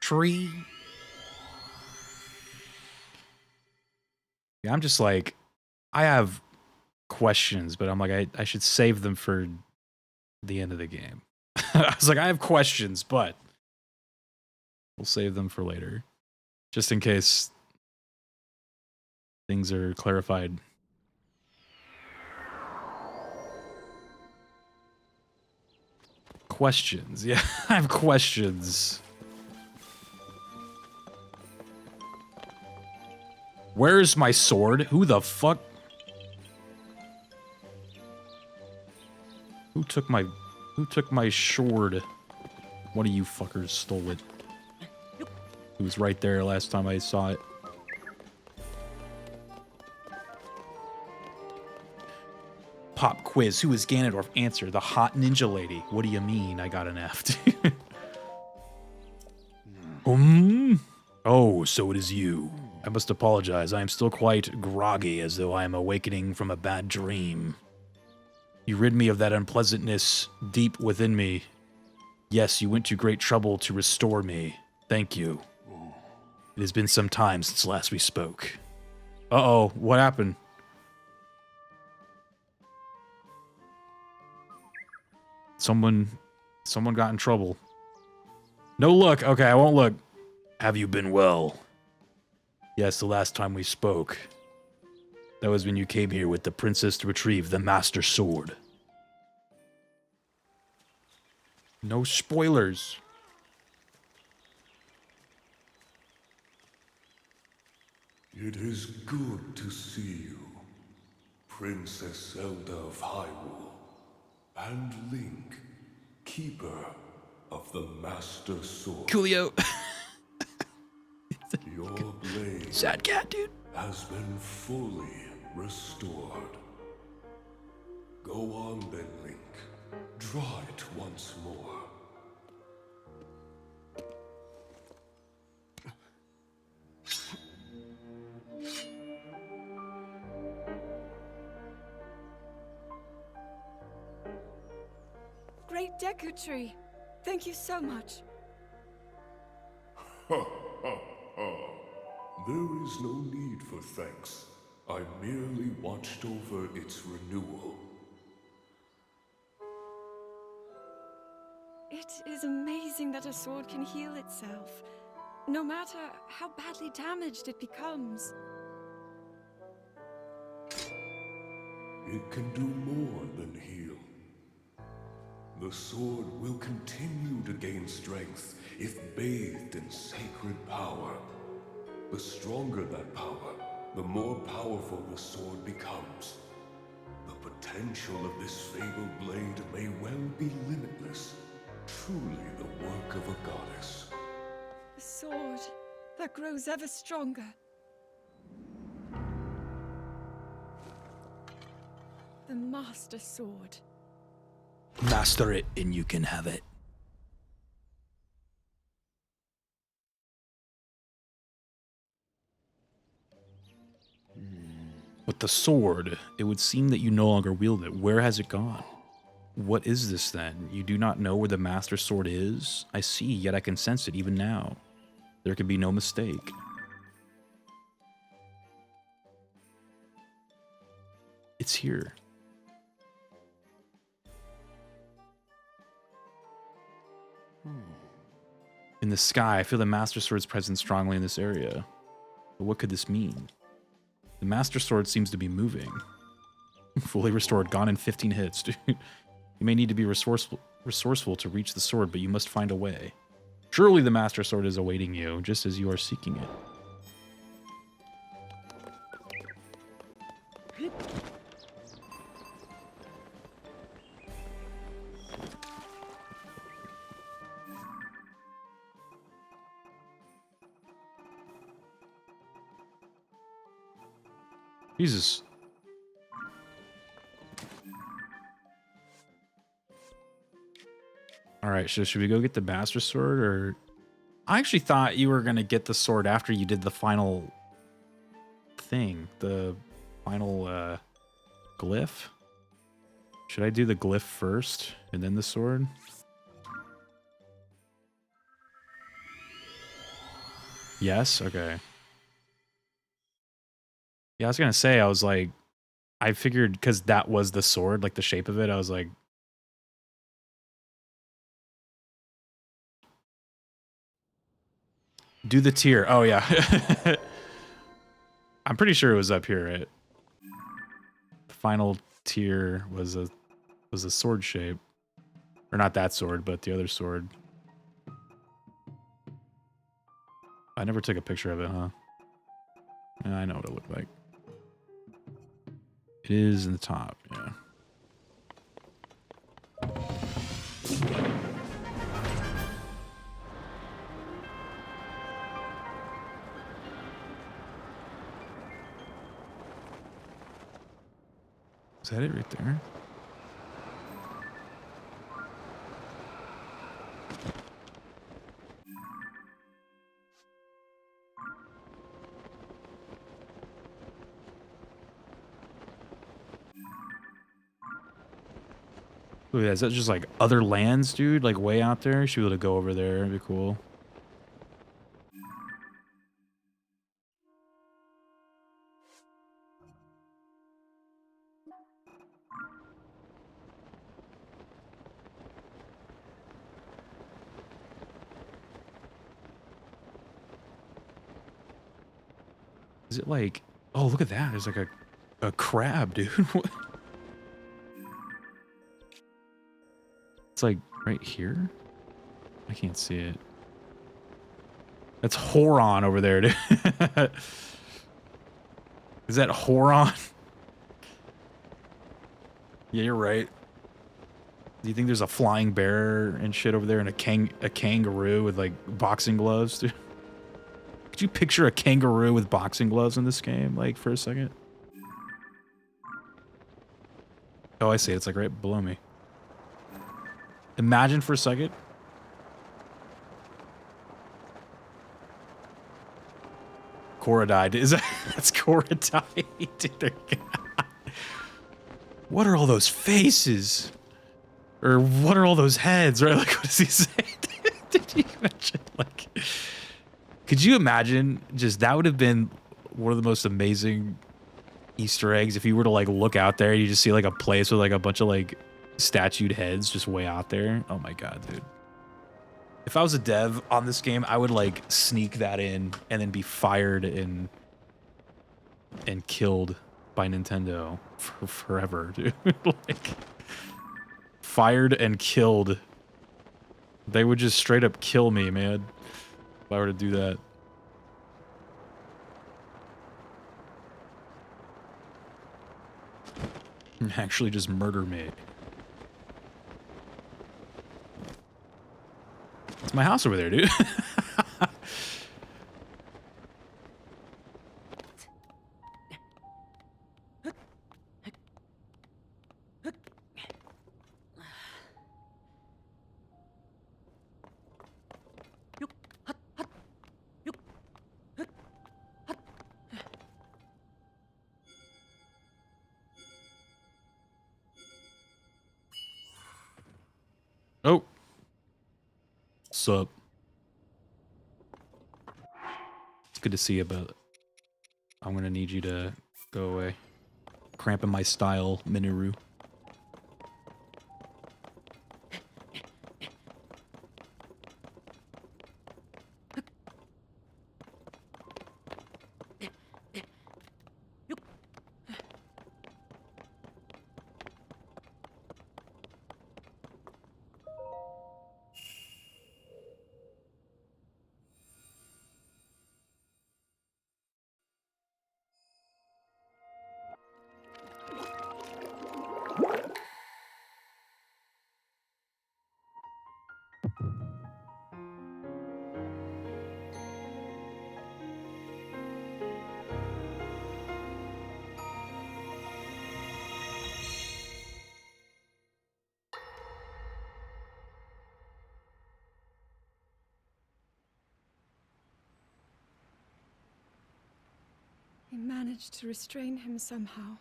Tree? Yeah, I'm just like, I have questions, but I'm like, I should save them for the end of the game. I was like, I have questions, but we'll save them for later. Just in case things are clarified. Questions. Yeah, I have questions. Where's my sword? Who the fuck? Who took my sword? One of you fuckers stole it. It was right there last time I saw it. Pop quiz. Who is Ganondorf? Answer. The hot ninja lady. What do you mean I got an F? Oh, so it is you. I must apologize. I am still quite groggy, as though I am awakening from a bad dream. You rid me of that unpleasantness deep within me. Yes, you went to great trouble to restore me. Thank you. It has been some time since last we spoke. Uh-oh, what happened? Someone got in trouble. No look. Okay, I won't look. Have you been well? Yes, the last time we spoke. That was when you came here with the princess to retrieve the Master Sword. No spoilers. It is good to see you, Princess Zelda of Hyrule, and Link, keeper of the Master Sword. Coolio. Your blade Sad cat, dude. has been fully restored. Go on then, Link. Draw it once more. Great Deku Tree. Thank you so much. Ha ha ha. There is no need for thanks. I merely watched over its renewal. It is amazing that a sword can heal itself, no matter how badly damaged it becomes. It can do more than heal. The sword will continue to gain strength if bathed in sacred power. The stronger that power, the more powerful the sword becomes. The potential of this fabled blade may well be limitless. Truly the work of a goddess. A sword that grows ever stronger. The Master Sword. Master it and you can have it. With the sword, it would seem that you no longer wield it. Where has it gone? What is this then? You do not know where the Master Sword is? I see, yet I can sense it even now. There can be no mistake. It's here. In the sky, I feel the Master Sword's presence strongly in this area. But what could this mean? The Master Sword seems to be moving. Fully restored, gone in 15 hits, dude. You may need to be resourceful to reach the sword, but you must find a way. Surely the Master Sword is awaiting you, just as you are seeking it. Jesus. Alright, so should we go get the Master Sword, or I actually thought you were gonna get the sword after you did the final thing, the final glyph. Should I do the glyph first and then the sword? Yes? Okay. Yeah, I was gonna say, I was like, I figured because that was the sword, like the shape of it, I was like, do the tier. Oh yeah. I'm pretty sure it was up here, right? The final tier was a sword shape. Or not that sword, but the other sword. I never took a picture of it, huh? Yeah, I know what it looked like. It is in the top, yeah. Is that it right there? Look at that. Is that just like other lands, dude? Like way out there? You should be able to go over there. It'd be cool. Is it like... Oh, look at that. There's like a crab, dude. What? It's like right here? I can't see it. That's Horon over there, dude. Is that Horon? Yeah, you're right. Do you think there's a flying bear and shit over there and a kangaroo with like boxing gloves, dude? Could you picture a kangaroo with boxing gloves in this game, like, for a second? Oh, I see. It's like right below me. Imagine for a second. Cora died. That's Cora died. Dude, what are all those faces? Or what are all those heads? Right? Like, what does he say? Did you imagine? Like, could you imagine? Just that would have been one of the most amazing Easter eggs if you were to like look out there and you just see like a place with like a bunch of like statued heads just way out there. Oh my god, dude. If I was a dev on this game, I would like sneak that in and then be fired and killed by Nintendo for forever, dude. Like, fired and killed. They would just straight up kill me, man, if I were to do that. Actually just murder me. It's my house over there, dude. Oh. Sup? It's good to see you, but I'm gonna need you to go away. Cramping my style, Minoru. I managed to restrain him somehow.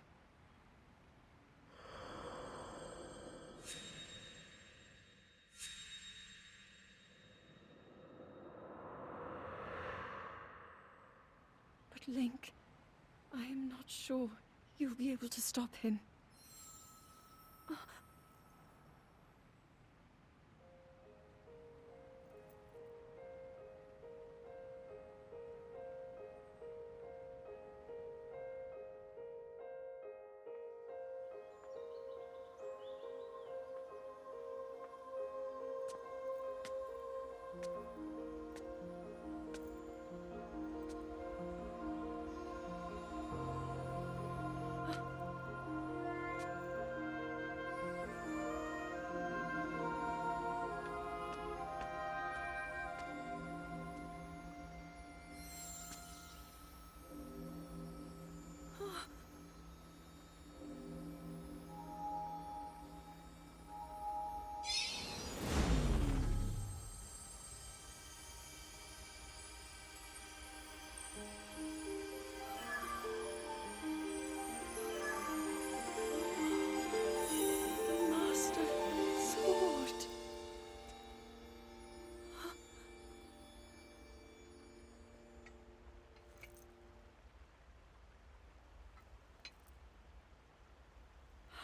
But Link, I am not sure you'll be able to stop him.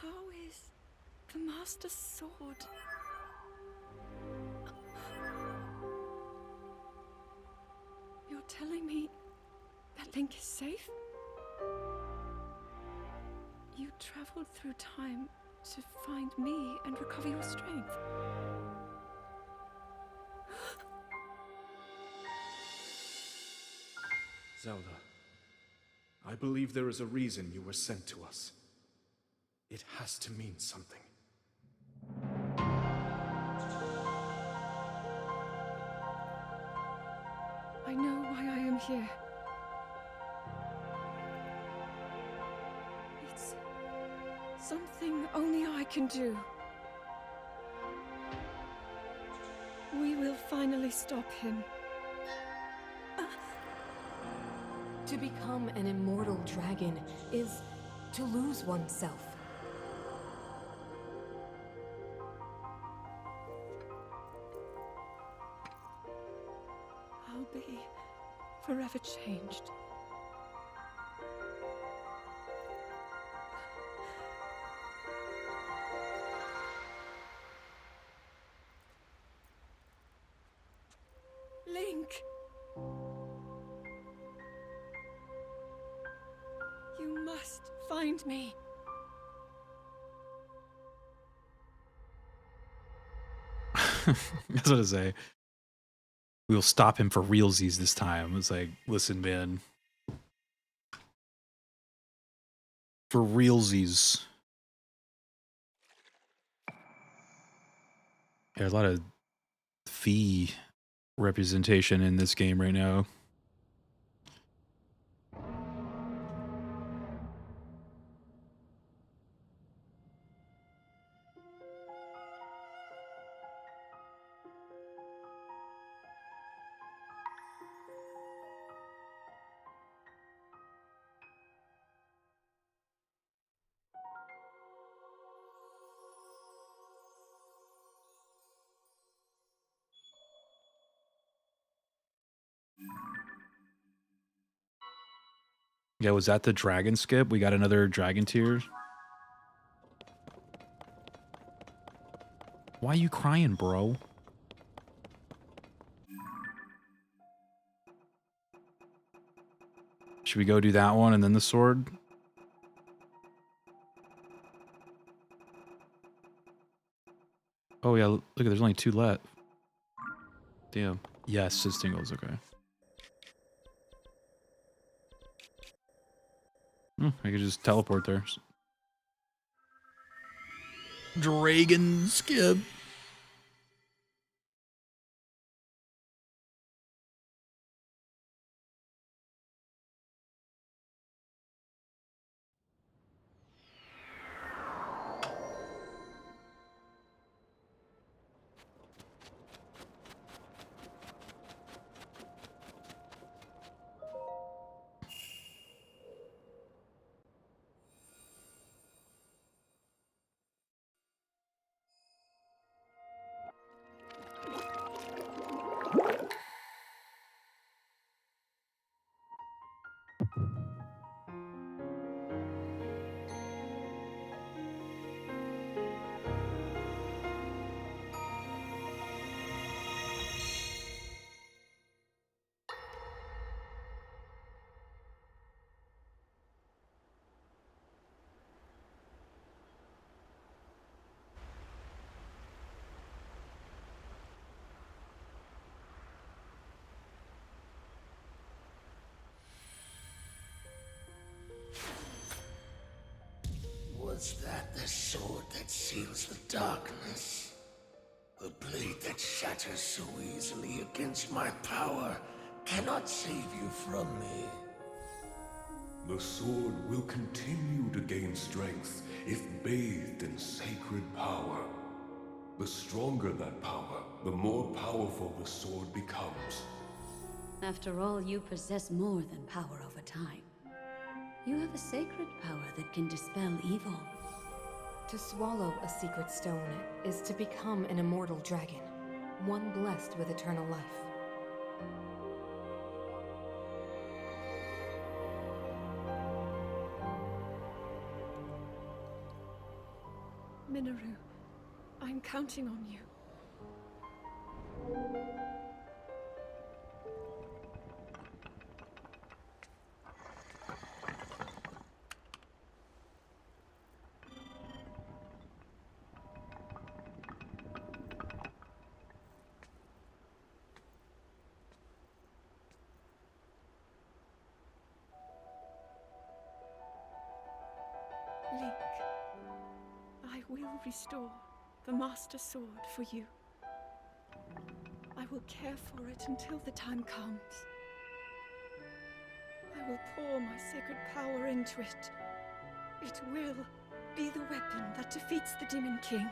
How is the Master Sword? You're telling me that Link is safe? You traveled through time to find me and recover your strength. Zelda, I believe there is a reason you were sent to us. It has to mean something. I know why I am here. It's something only I can do. We will finally stop him. To become an immortal dragon is to lose oneself. I'll be forever changed. Link! You must find me. That's what I say. We'll stop him for realsies this time. It's like, listen, man. For realsies. There's a lot of fee representation in this game right now. Yeah, was that the dragon skip? We got another dragon tier. Why are you crying, bro? Should we go do that one and then the sword? Oh yeah, look, there's only 2 left. Damn. Yes, it tingles, okay. I could just teleport there. Dragon skip. Was that the sword that seals the darkness? The blade that shatters so easily against my power cannot save you from me. The sword will continue to gain strength if bathed in sacred power. The stronger that power, the more powerful the sword becomes. After all, you possess more than power over time. You have a sacred power that can dispel evil. To swallow a secret stone is to become an immortal dragon, one blessed with eternal life. Minoru, I'm counting on you. Link, I will restore the Master Sword for you. I will care for it until the time comes. I will pour my sacred power into it. It will be the weapon that defeats the Demon King.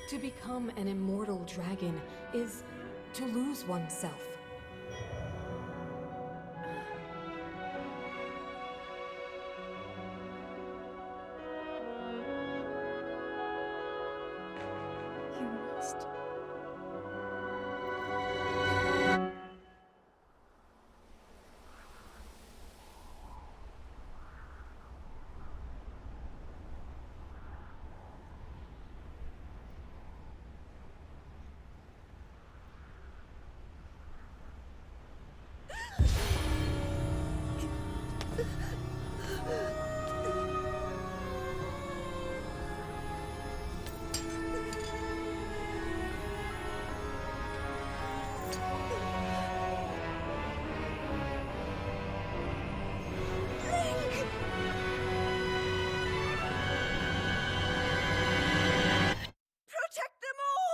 To become an immortal dragon is to lose oneself. You must. Protect them all!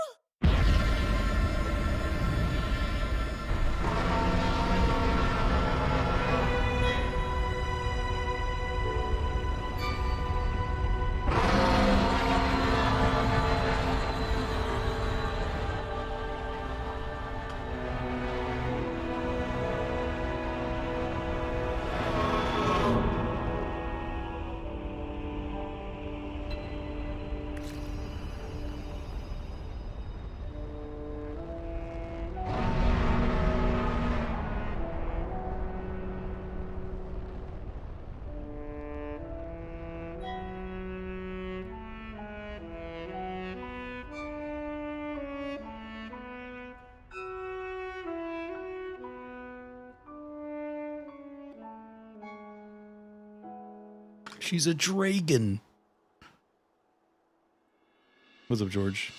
She's a dragon. What's up, George?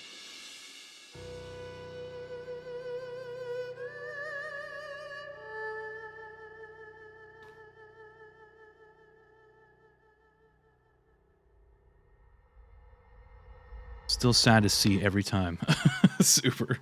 Still sad to see every time. Super.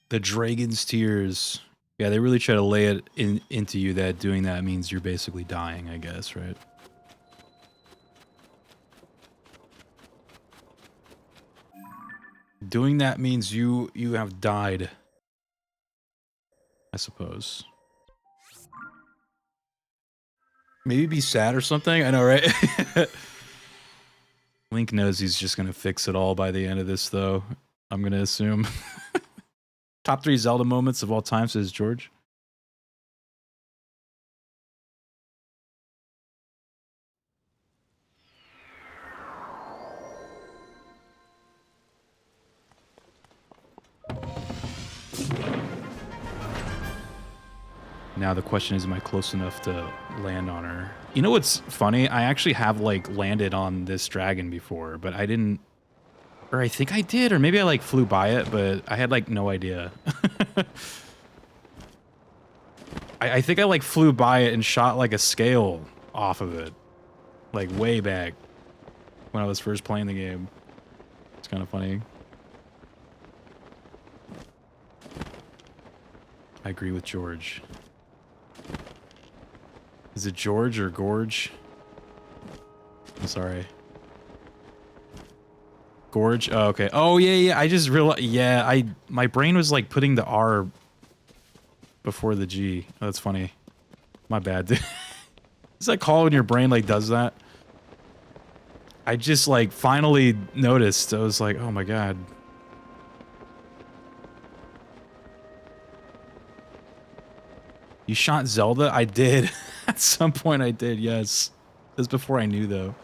The dragon's tears. Yeah, they really try to lay it into you that doing that means you're basically dying, I guess, right? Doing that means you have died. I suppose. Maybe be sad or something? I know, right? Link knows he's just gonna fix it all by the end of this, though. I'm gonna assume. Top 3 Zelda moments of all time, says George. Now the question is, am I close enough to land on her? You know what's funny? I actually have, like, landed on this dragon before, but I didn't... Or I think I did, or maybe I, like, flew by it, but I had, like, no idea. I think I, like, flew by it and shot, like, a scale off of it. Like, way back when I was first playing the game. It's kind of funny. I agree with George. Is it George or Gorge? I'm sorry. Gorge? Oh, okay. Oh, yeah. I just realized... Yeah, my brain was, like, putting the R before the G. Oh, that's funny. My bad, dude. Is that call when your brain, like, does that? I just, like, finally noticed. I was like, oh, my God. You shot Zelda? I did. At some point I did, yes. It was before I knew, though.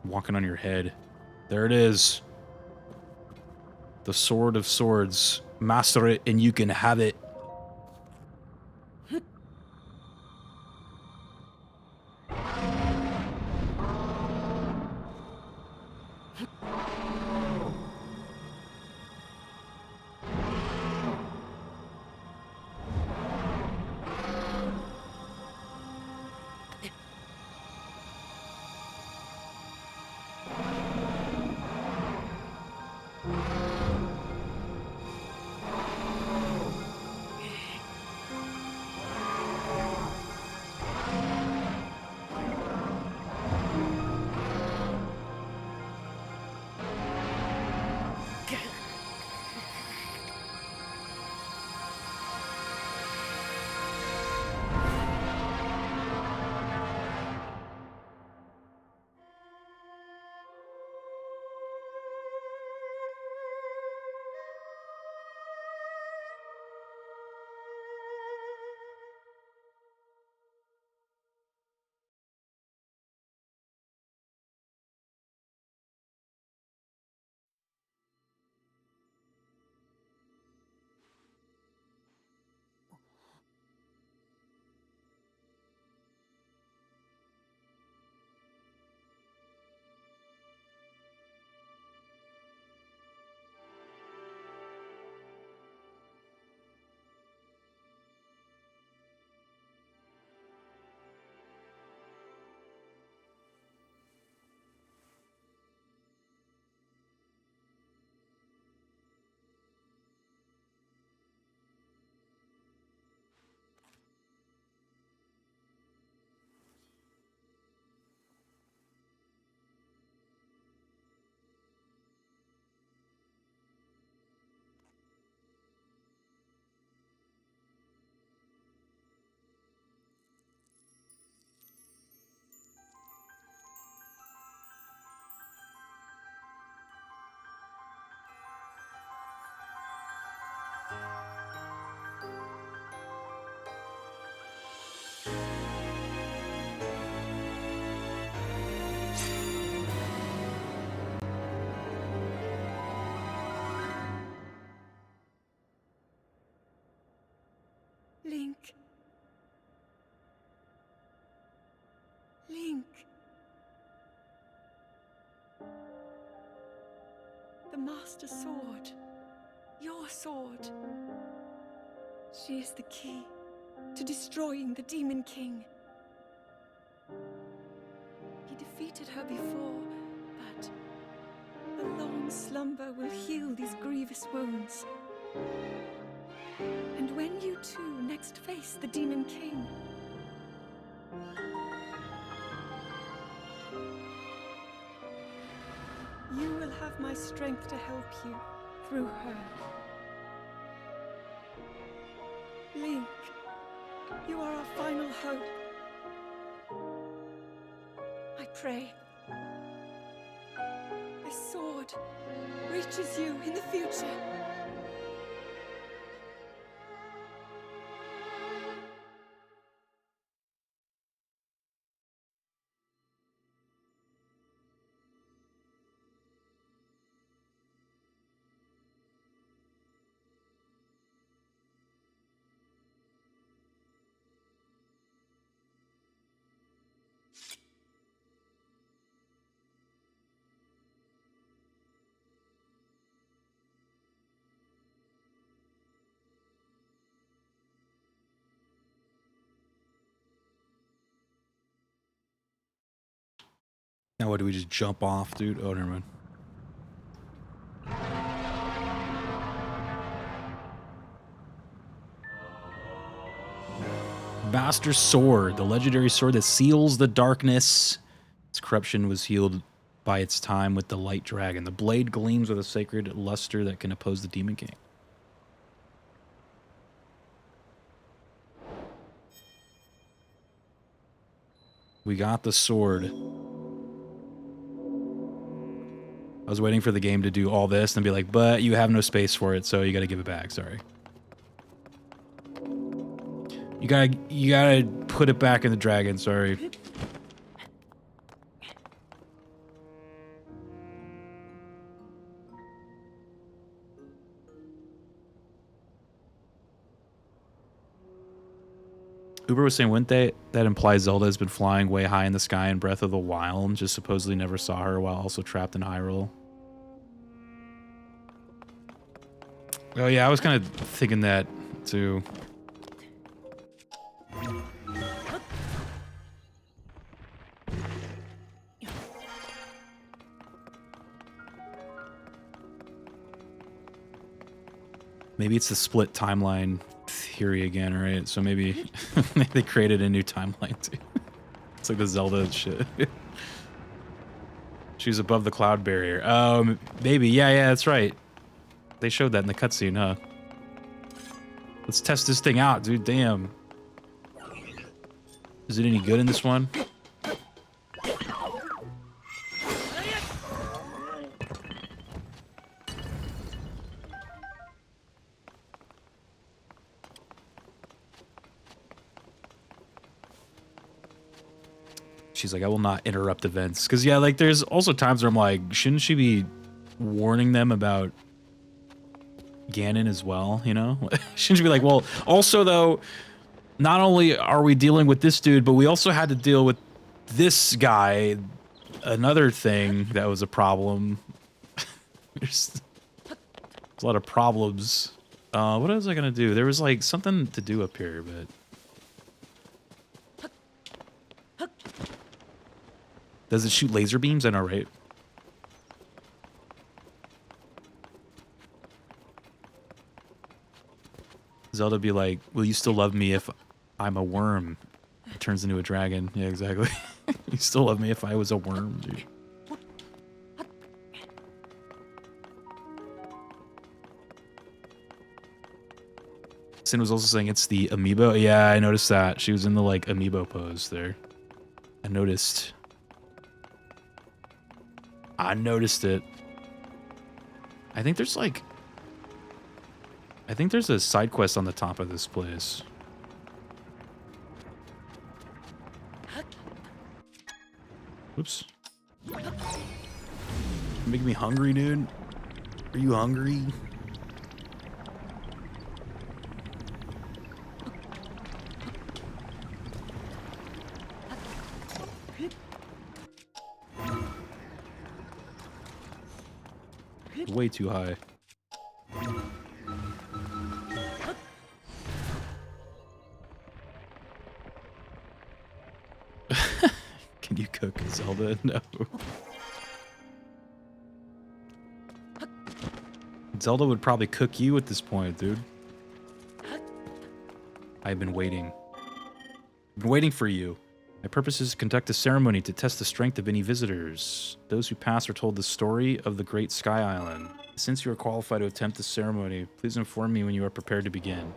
Walking on your head. There it is. The Sword of Swords. Master it and you can have it. Link. Link. The Master Sword. Your sword. She is the key. to destroying the Demon King. He defeated her before, but a long slumber will heal these grievous wounds. And when you two next face the Demon King, you will have my strength to help you through her. Link, you are our final hope. I pray this sword reaches you in the future. Now what, do we just jump off, dude? Oh, never mind. Master Sword, the legendary sword that seals the darkness. Its corruption was healed by its time with the light dragon. The blade gleams with a sacred luster that can oppose the Demon King. We got the sword. I was waiting for the game to do all this and be like, but you have no space for it, so you gotta give it back, sorry. You gotta put it back in the dragon, sorry. Uber was saying, wouldn't that implies Zelda has been flying way high in the sky in Breath of the Wild and just supposedly never saw her while also trapped in Hyrule? Oh yeah, I was kind of thinking that too. Maybe it's the split timeline theory again, right? So maybe they created a new timeline too. It's like the Zelda shit. She's above the cloud barrier. Maybe. Yeah, that's right. They showed that in the cutscene, huh? Let's test this thing out, dude. Damn. Is it any good in this one? She's like, I will not interrupt events. Because, yeah, like, there's also times where I'm like, shouldn't she be warning them about Ganon as well, you know? Shouldn't she be like, well, also, though, not only are we dealing with this dude, but we also had to deal with this guy, another thing that was a problem. There's a lot of problems. What was I going to do? There was, like, something to do up here, but... Does it shoot laser beams? I know, right? Zelda be like, will you still love me if I'm a worm? It turns into a dragon. Yeah, exactly. You still love me if I was a worm, dude. Sin was also saying it's the amiibo. Yeah, I noticed that. She was in the, like, amiibo pose there. I noticed it. I think there's like... I think there's a side quest on the top of this place. Oops. Make me hungry, dude. Are you hungry? Way too high. cook Zelda? No. Zelda would probably cook you at this point, dude. I've been waiting. I've been waiting for you. My purpose is to conduct a ceremony to test the strength of any visitors. Those who pass are told the story of the Great Sky Island. Since you are qualified to attempt the ceremony, please inform me when you are prepared to begin.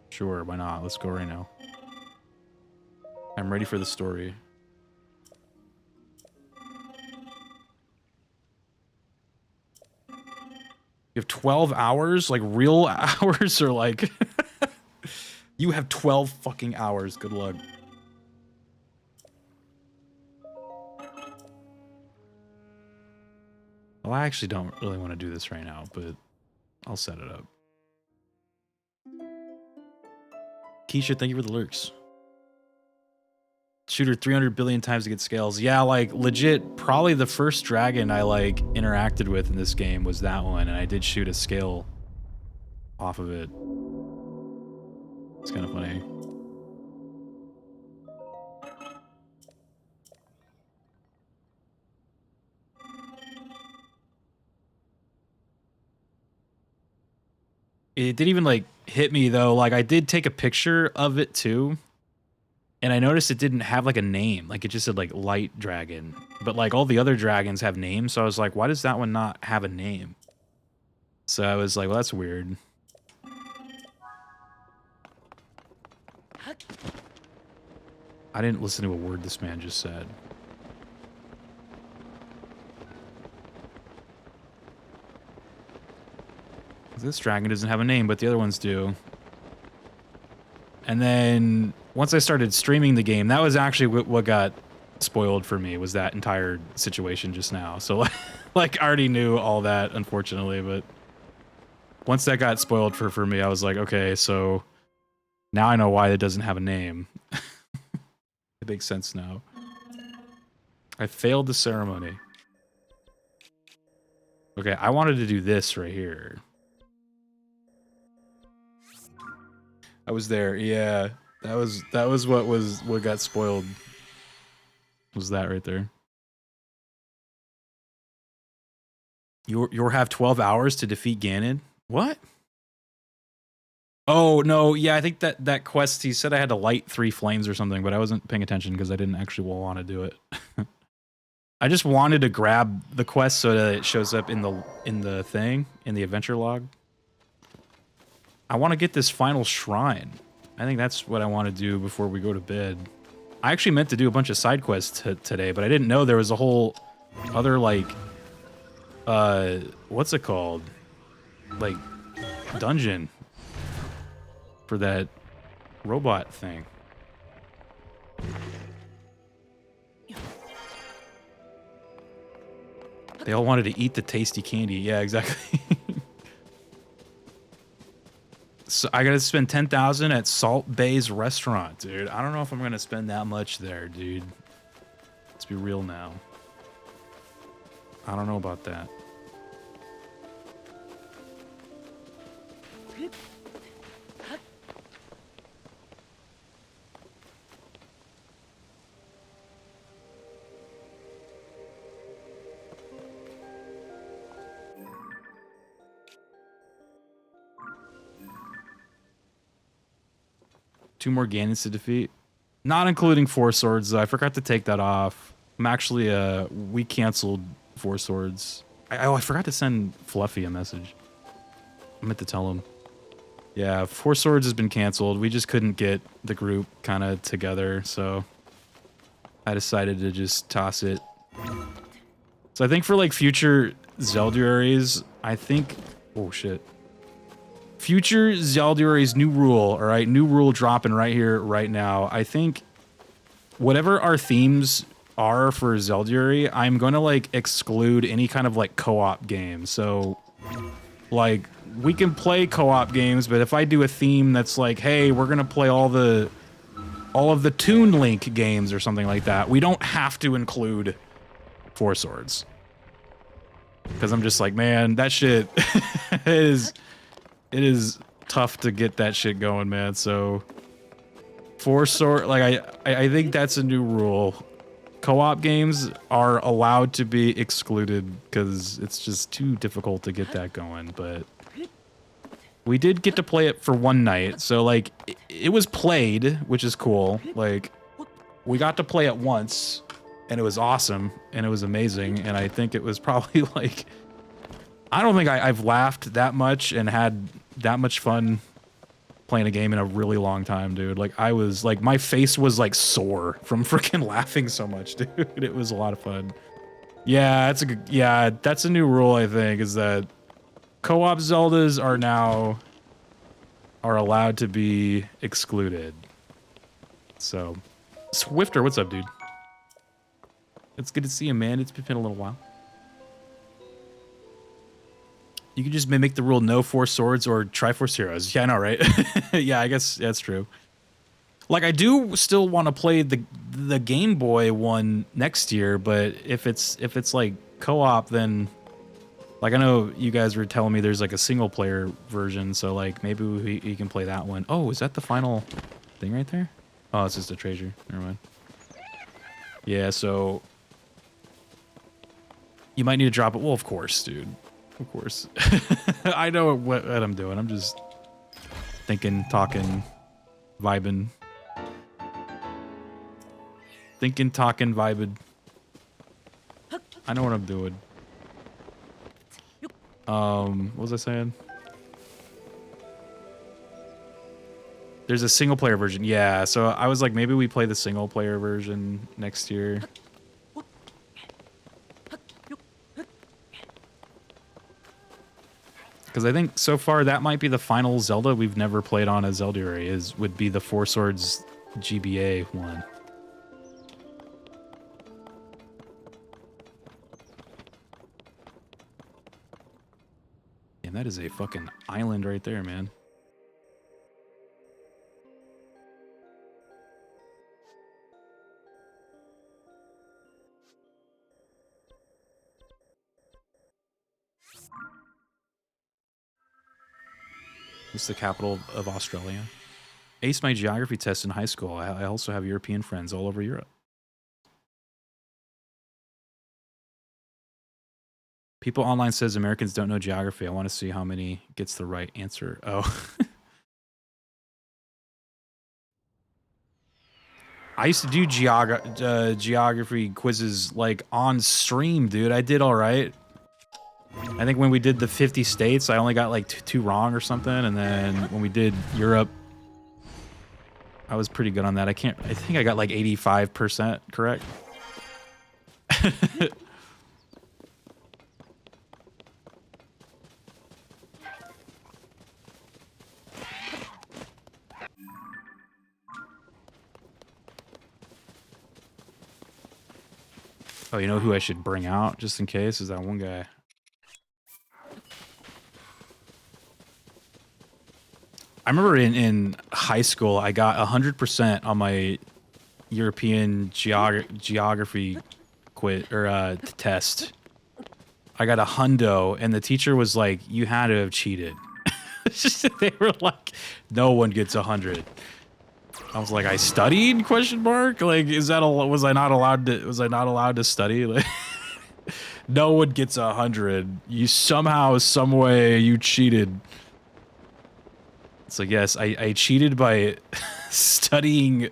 Sure, why not? Let's go right now. I'm ready for the story. You have 12 hours? Like real hours or like... You have 12 fucking hours. Good luck. Well, I actually don't really want to do this right now, but I'll set it up. Keisha, thank you for the lurks. Shoot her 300 billion times to get scales. Yeah, like, legit, probably the first dragon I, like, interacted with in this game was that one, and I did shoot a scale off of it. It's kind of funny. It didn't even, like, hit me, though. Like, I did take a picture of it, too. And I noticed it didn't have, like, a name. Like, it just said, like, Light Dragon. But, like, all the other dragons have names. So I was like, why does that one not have a name? So I was like, well, that's weird. I didn't listen to a word this man just said. This dragon doesn't have a name, but the other ones do. And then once I started streaming the game, that was actually what got spoiled for me, was that entire situation just now. So like I already knew all that, unfortunately, but once that got spoiled for me, I was like, okay, so now I know why it doesn't have a name. It makes sense now. I failed the ceremony. Okay, I wanted to do this right here. I was there, yeah. That was what got spoiled. Was that right there? You'll have 12 hours to defeat Ganon? What? Oh, no, yeah, I think that quest, he said I had to light 3 flames or something, but I wasn't paying attention because I didn't actually want to do it. I just wanted to grab the quest so that it shows up in the thing, in the adventure log. I want to get this final shrine. I think that's what I want to do before we go to bed. I actually meant to do a bunch of side quests today, but I didn't know there was a whole other, like, what's it called? Like, dungeon for that robot thing. They all wanted to eat the tasty candy. Yeah, exactly. So I gotta spend 10,000 at Salt Bay's restaurant, dude. I don't know if I'm gonna spend that much there, dude. Let's be real now. I don't know about that. Two more Ganons to defeat. Not including 4 swords, though. I forgot to take that off. I'm actually, we canceled 4 swords. I forgot to send Fluffy a message. I meant to tell him. Yeah, 4 swords has been canceled. We just couldn't get the group kind of together, so I decided to just toss it. So I think for, like, future Zelduaries, I think... Oh, shit. Future Zelduary's new rule, alright? New rule dropping right here, right now. I think whatever our themes are for Zelduary, I'm gonna, like, exclude any kind of, like, co-op game. So, like, we can play co-op games, but if I do a theme that's like, hey, we're gonna play all of the Toon Link games or something like that, we don't have to include 4 swords. Because I'm just like, man, that shit it is tough to get that shit going, man. So 4 sword, like I think that's a new rule. co-op games are allowed to be excluded because it's just too difficult to get that going. But we did get to play it for one night, so like it was played, which is cool. Like we got to play it once, and it was awesome, and it was amazing. And I think it was probably like, I don't think I've laughed that much and had that much fun playing a game in a really long time, dude. Like I was like, my face was like sore from freaking laughing so much, dude. It was a lot of fun. Yeah, that's a new rule, I think, is that co-op Zeldas are allowed to be excluded. So, Swifter, what's up, dude? It's good to see you, man. It's been a little while. You can just mimic the rule no Force Swords or Triforce Heroes. Yeah, I know, right? Yeah, I guess that's true. Like, I do still want to play the Game Boy one next year, but if it's like co-op, then like I know you guys were telling me there's like a single player version, so like maybe we can play that one. Oh, is that the final thing right there? Oh, it's just a treasure. Never mind. Yeah, so you might need to drop it. Well, of course, dude. Of course. I know what I'm doing. I'm just thinking, talking, vibing. Thinking, talking, vibing. I know what I'm doing. What was I saying? There's a single player version. Yeah, so I was like, maybe we play the single player version next year. Because I think so far that might be the final Zelda we've never played on a Zelduary, would be the Four Swords GBA one. And that is a fucking island right there, man. What's the capital of Australia? Aced my geography test in high school. I also have European friends all over Europe. People online says Americans don't know geography. I want to see how many gets the right answer. Oh. I used to do geography quizzes like on stream, dude. I did all right. I think when we did the 50 states, I only got like two wrong or something. And then when we did Europe, I was pretty good on that. I think I got like 85% correct. Oh, you know who I should bring out just in case is that one guy. I remember in high school, I got 100% on my European geography test. I got a hundo, and the teacher was like, "You had to have cheated." They were like, "No one gets 100." I was like, "I studied?" Question mark. Like, was I not allowed to study? Like, no one gets 100. You somehow, some way, you cheated. So yes, I cheated by studying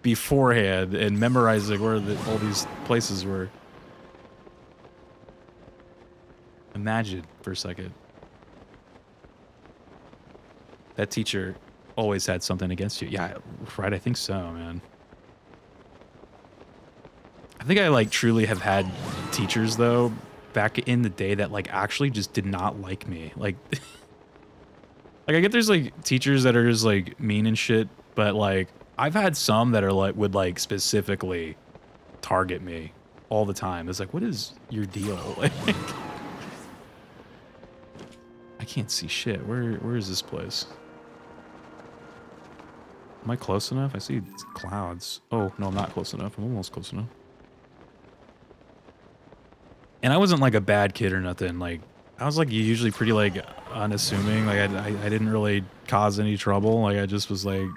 beforehand and memorizing where all these places were. Imagine for a second. That teacher always had something against you. Yeah, right, I think so, man. I think I like truly have had teachers though back in the day that like actually just did not like me. Like like I get there's like teachers that are just like mean and shit, but like I've had some that are like would like specifically target me all the time. It's like, what is your deal? Like, I can't see shit. Where is this place? Am I close enough? I see clouds. Oh, no, I'm not close enough. I'm almost close enough. And I wasn't like a bad kid or nothing. Like, I was like usually pretty like unassuming. Like I didn't really cause any trouble. Like I just was like,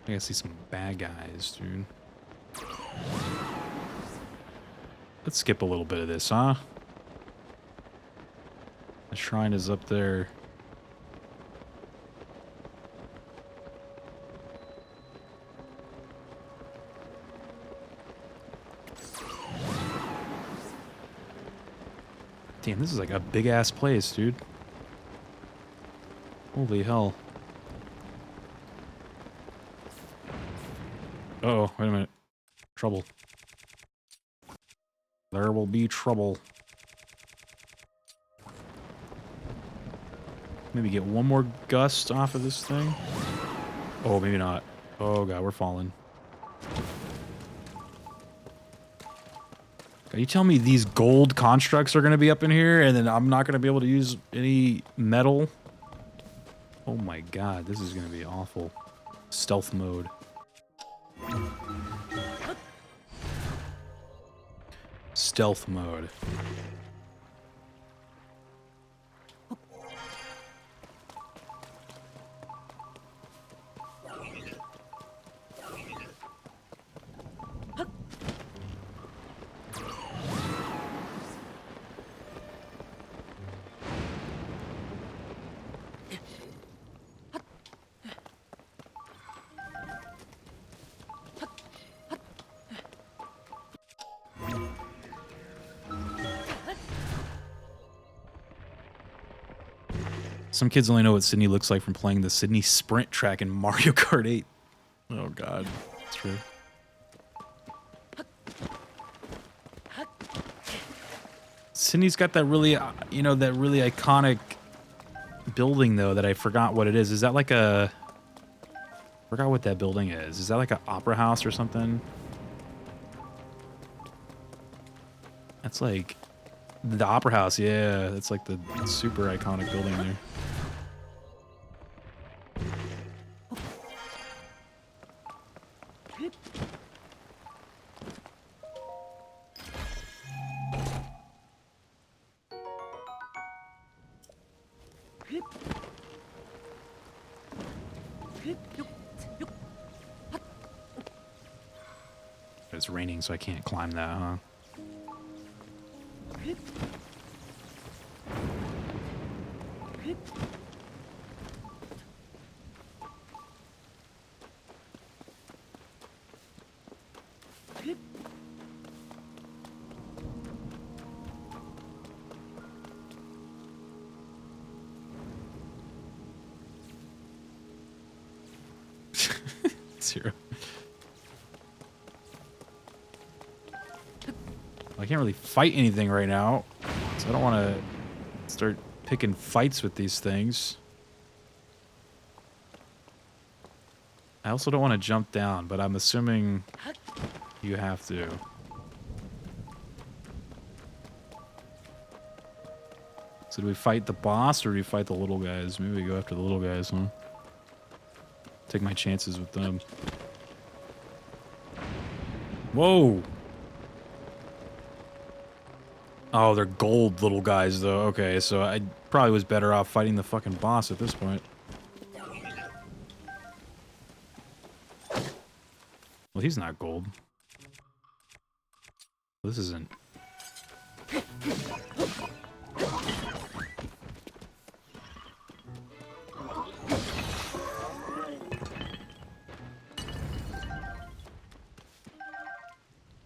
I gotta see some bad guys, dude. Let's skip a little bit of this, huh? The shrine is up there. Damn, this is like a big ass place, dude. Holy hell. Uh-oh, wait a minute. Trouble. There will be trouble. Maybe get one more gust off of this thing. Oh, maybe not. Oh god, we're falling. God, you tell me these gold constructs are going to be up in here and then I'm not going to be able to use any metal? Oh my god, this is going to be awful. Stealth mode. Stealth mode. Some kids only know what Sydney looks like from playing the Sydney Sprint track in Mario Kart 8. Oh god, that's true. Sydney's got that really, you know, that really iconic building though that I forgot what it is. Is that like a... I forgot what that building is. Is that like an opera house or something? That's like... The opera house, yeah. That's like the super iconic building there. It's raining, so I can't climb that, huh? Zero. I can't really fight anything right now, so I don't want to start picking fights with these things. I also don't want to jump down, but I'm assuming you have to. So do we fight the boss or do we fight the little guys? Maybe we go after the little guys, huh? Take my chances with them. Whoa! Oh, they're gold little guys, though. Okay, so I probably was better off fighting the fucking boss at this point. Well, he's not gold. This isn't...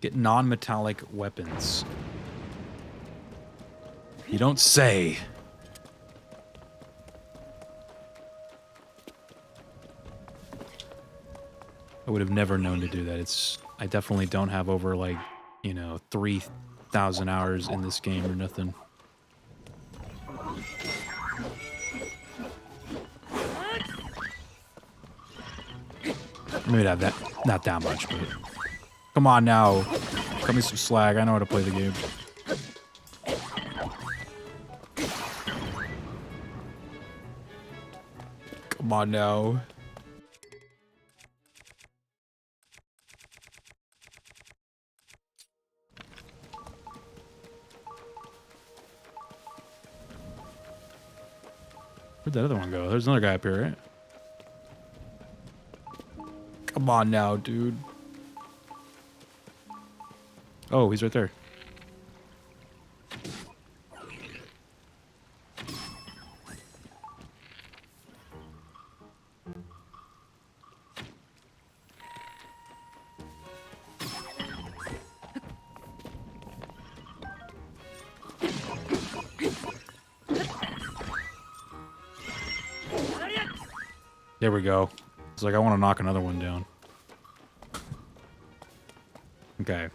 Get non-metallic weapons. You don't say. I would have never known to do that. I definitely don't have over, like, you know, 3,000 hours in this game or nothing. Maybe not that much, but... Come on now. Cut me some slack. I know how to play the game. Come on now. Where'd that other one go? There's another guy up here, right? Come on now, dude. Oh, he's right there. There we go. It's like I want to knock another one down. Okay.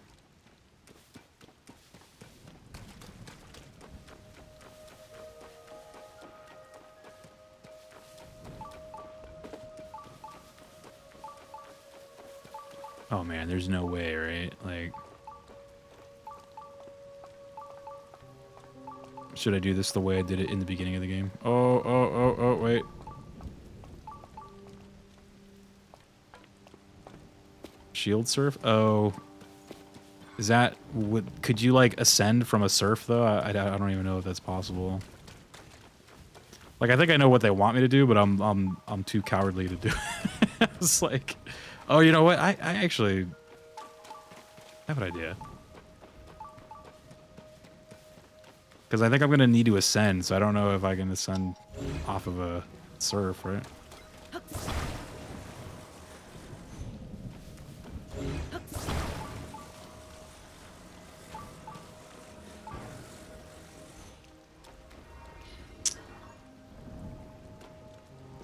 Oh man, there's no way, right? Like, should I do this the way I did it in the beginning of the game? Oh, wait. Shield surf? Oh. Is that, could you like ascend from a surf though? I don't even know if that's possible. Like, I think I know what they want me to do, but I'm too cowardly to do it. It's like, oh, you know what? I actually have an idea. Because I think I'm going to need to ascend, so I don't know if I can ascend off of a surf, right?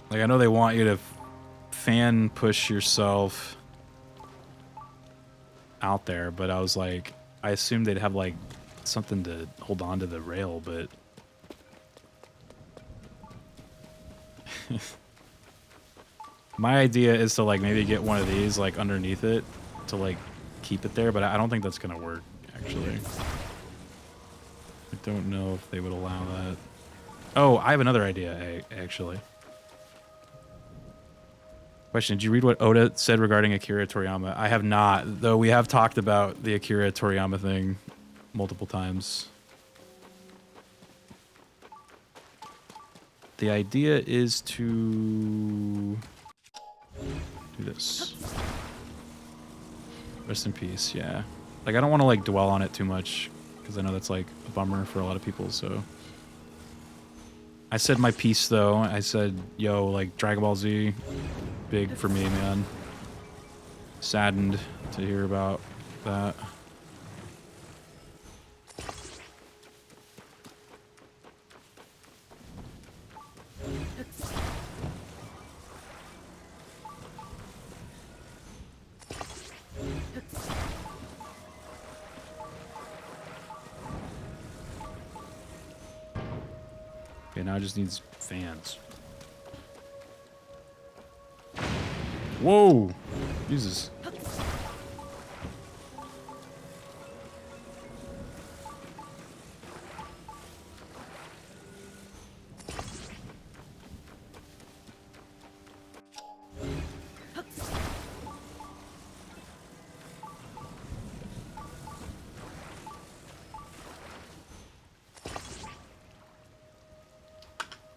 Like, I know they want you to fan push yourself out there, but I was like, I assumed they'd have like something to hold on to the rail, but my idea is to like maybe get one of these like underneath it to like keep it there, but I don't think that's gonna work actually. I don't know if they would allow that. Oh, I have another idea actually. Question, did you read what Oda said regarding Akira Toriyama? I have not, though we have talked about the Akira Toriyama thing multiple times. The idea is to do this. Rest in peace, yeah. Like, I don't want to like dwell on it too much, because I know that's like a bummer for a lot of people, so. I said my piece though. I said, yo, like Dragon Ball Z, big for me, man. Saddened to hear about that. Okay, now it just needs fans. Whoa! Jesus.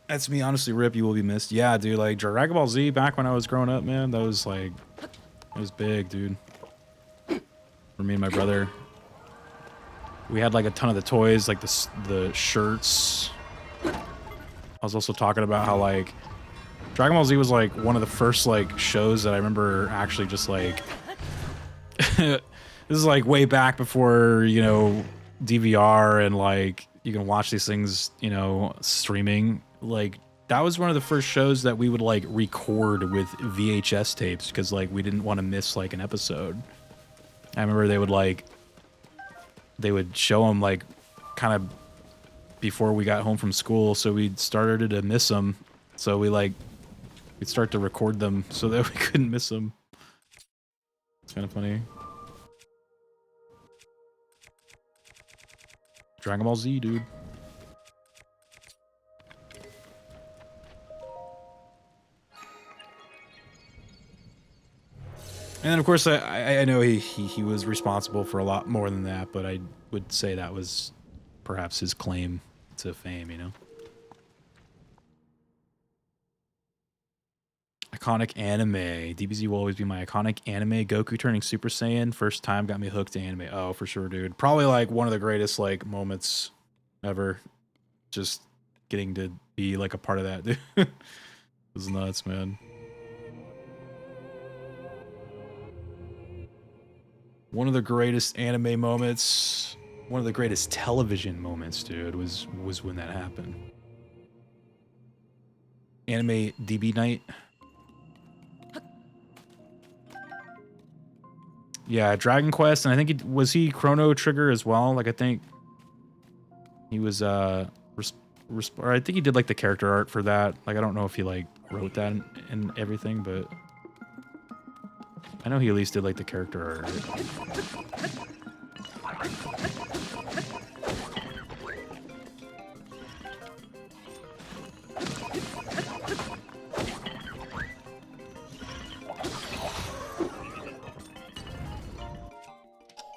That's me, honestly, Rip, you will be missed. Yeah, dude, like, Dragon Ball Z, back when I was growing up, man, that was, like, it was big, dude. For me and my brother. We had, like, a ton of the toys, like, the shirts. I was also talking about how, like, Dragon Ball Z was, like, one of the first, like, shows that I remember actually just, like... This is, like, way back before, you know, DVR and, like, you can watch these things, you know, streaming. Like, that was one of the first shows that we would like record with VHS tapes because like we didn't want to miss like an episode. I remember they would show them like kind of before we got home from school, so we started to miss them. So we'd start to record them so that we couldn't miss them. It's kind of funny. Dragon Ball Z, dude. And then, of course, I know he was responsible for a lot more than that, but I would say that was perhaps his claim to fame, you know? I Iconic anime. DBZ will always be my iconic anime. Goku turning Super Saiyan. First time got me hooked to anime. Oh, for sure, dude. Probably like one of the greatest like moments ever. Just getting to be like a part of that, dude. It was nuts, man. One of the greatest anime moments, one of the greatest television moments, dude, was when that happened. Anime DB night. Yeah, Dragon Quest, and I think was he Chrono Trigger as well? Like I think he was or I think he did like the character art for that. Like I don't know if he like wrote that and everything, but I know he at least did like the character art.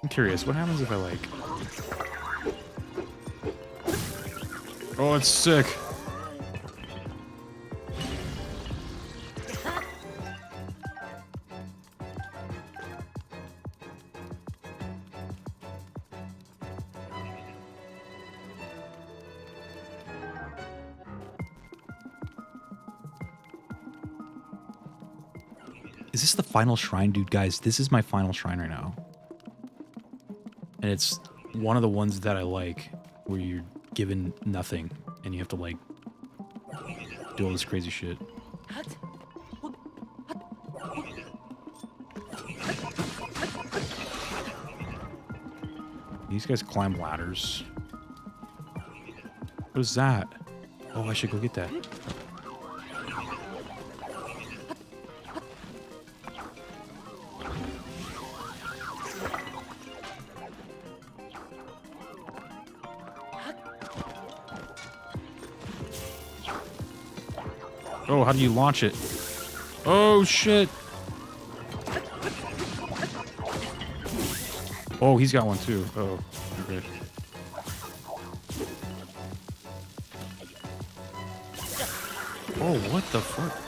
I'm curious, what happens if I like... Oh, it's sick. Is this the final shrine, dude? Guys, this is my final shrine right now. And it's one of the ones that I like, where you're given nothing, and you have to, like, do all this crazy shit. These guys climb ladders. What is that? Oh, I should go get that. Oh, how do you launch it? Oh, shit. Oh, he's got one too. Oh, okay. Oh, what the fuck?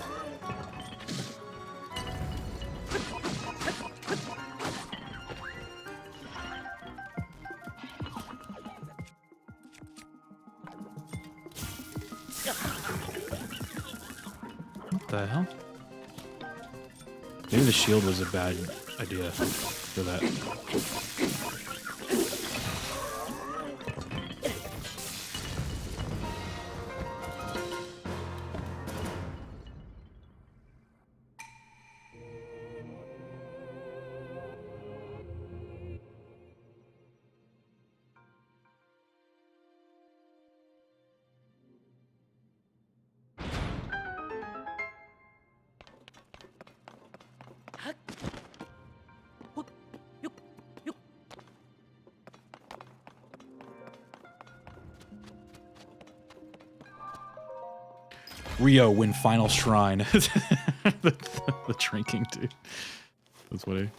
What the hell? Maybe the shield was a bad idea for that. Rio win final shrine. the drinking, dude. That's funny.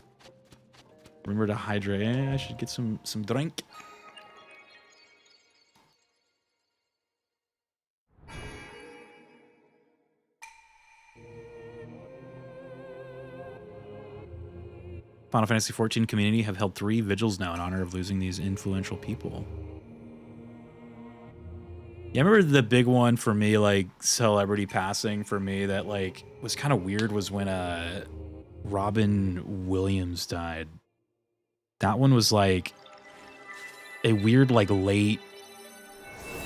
Remember to hydrate. I should get some drink. Final Fantasy XIV community have held 3 vigils now in honor of losing these influential people. Yeah, I remember the big one for me, like, celebrity passing for me that, like, was kind of weird was when Robin Williams died. That one was, like, a weird, like, late...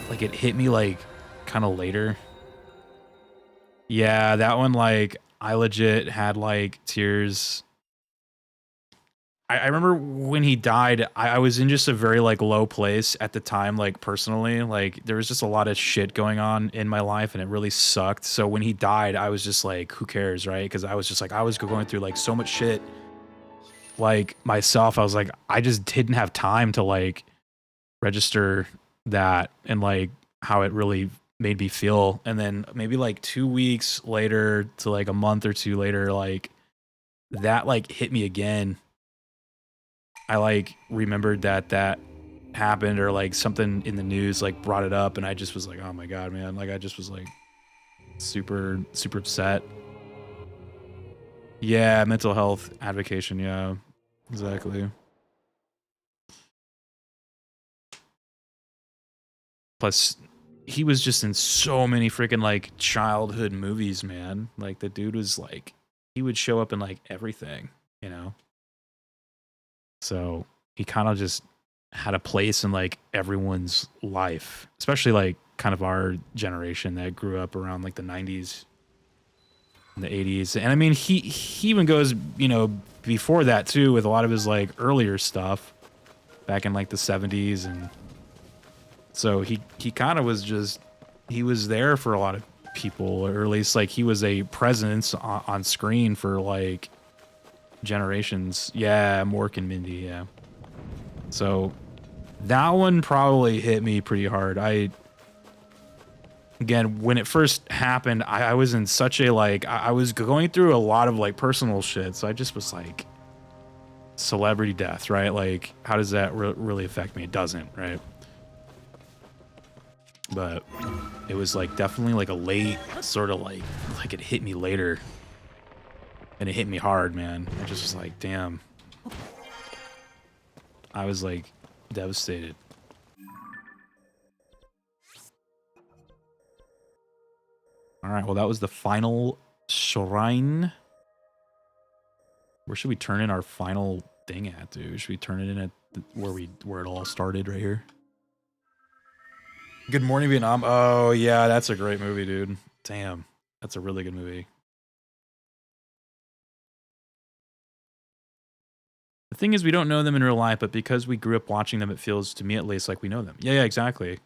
Like, it hit me, like, kind of later. Yeah, that one, like, I legit had, like, tears... I remember when he died, I was in just a very, like, low place at the time, like, personally. Like, there was just a lot of shit going on in my life, and it really sucked. So when he died, I was just like, who cares, right? Because I was just like, I was going through, like, so much shit. Like, myself, I was like, I just didn't have time to, like, register that and, like, how it really made me feel. And then maybe, like, 2 weeks later to, like, a month or two later, like, that, like, hit me again. I, like, remembered that happened, or, like, something in the news, like, brought it up, and I just was like, oh my god, man. Like, I just was, like, super, super upset. Yeah, mental health advocation. Yeah, exactly. Plus, he was just in so many freaking like childhood movies, man. Like the dude was like, he would show up in like everything, you know? So he kind of just had a place in like everyone's life, especially like kind of our generation that grew up around like the 90s and the 80s. And I mean, he even goes, you know, before that too, with a lot of his like earlier stuff back in like the 70s. And so he kind of was just, he was there for a lot of people, or at least like he was a presence on screen for like generations. Yeah, Mork and Mindy. Yeah. So that one probably hit me pretty hard. Again, when it first happened, I was in such a like, I was going through a lot of like personal shit. So I just was like, celebrity death, right? Like, how does that really affect me? It doesn't, right? But it was like definitely like a late sort of like it hit me later. And it hit me hard, man. I just was like, damn. I was like devastated. All right, well, that was the final shrine. Where should we turn in our final thing at, dude? Should we turn it in at where it all started, right here? Good Morning Vietnam. Oh yeah, that's a great movie, dude. Damn, that's a really good movie. The thing is, we don't know them in real life, but because we grew up watching them, it feels, to me at least, like we know them. Yeah, yeah, exactly.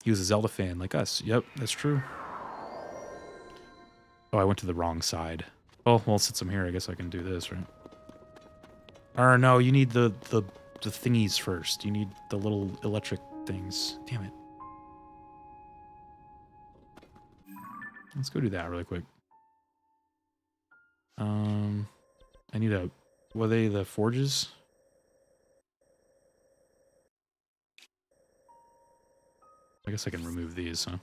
He was a Zelda fan like us. Yep, that's true. Oh, I went to the wrong side. Oh, well, since I'm here, I guess I can do this, right? Or no, you need the thingies first. You need the little electric things. Damn it. Let's go do that really quick. I need a... Were they the forges? I guess I can remove these, huh?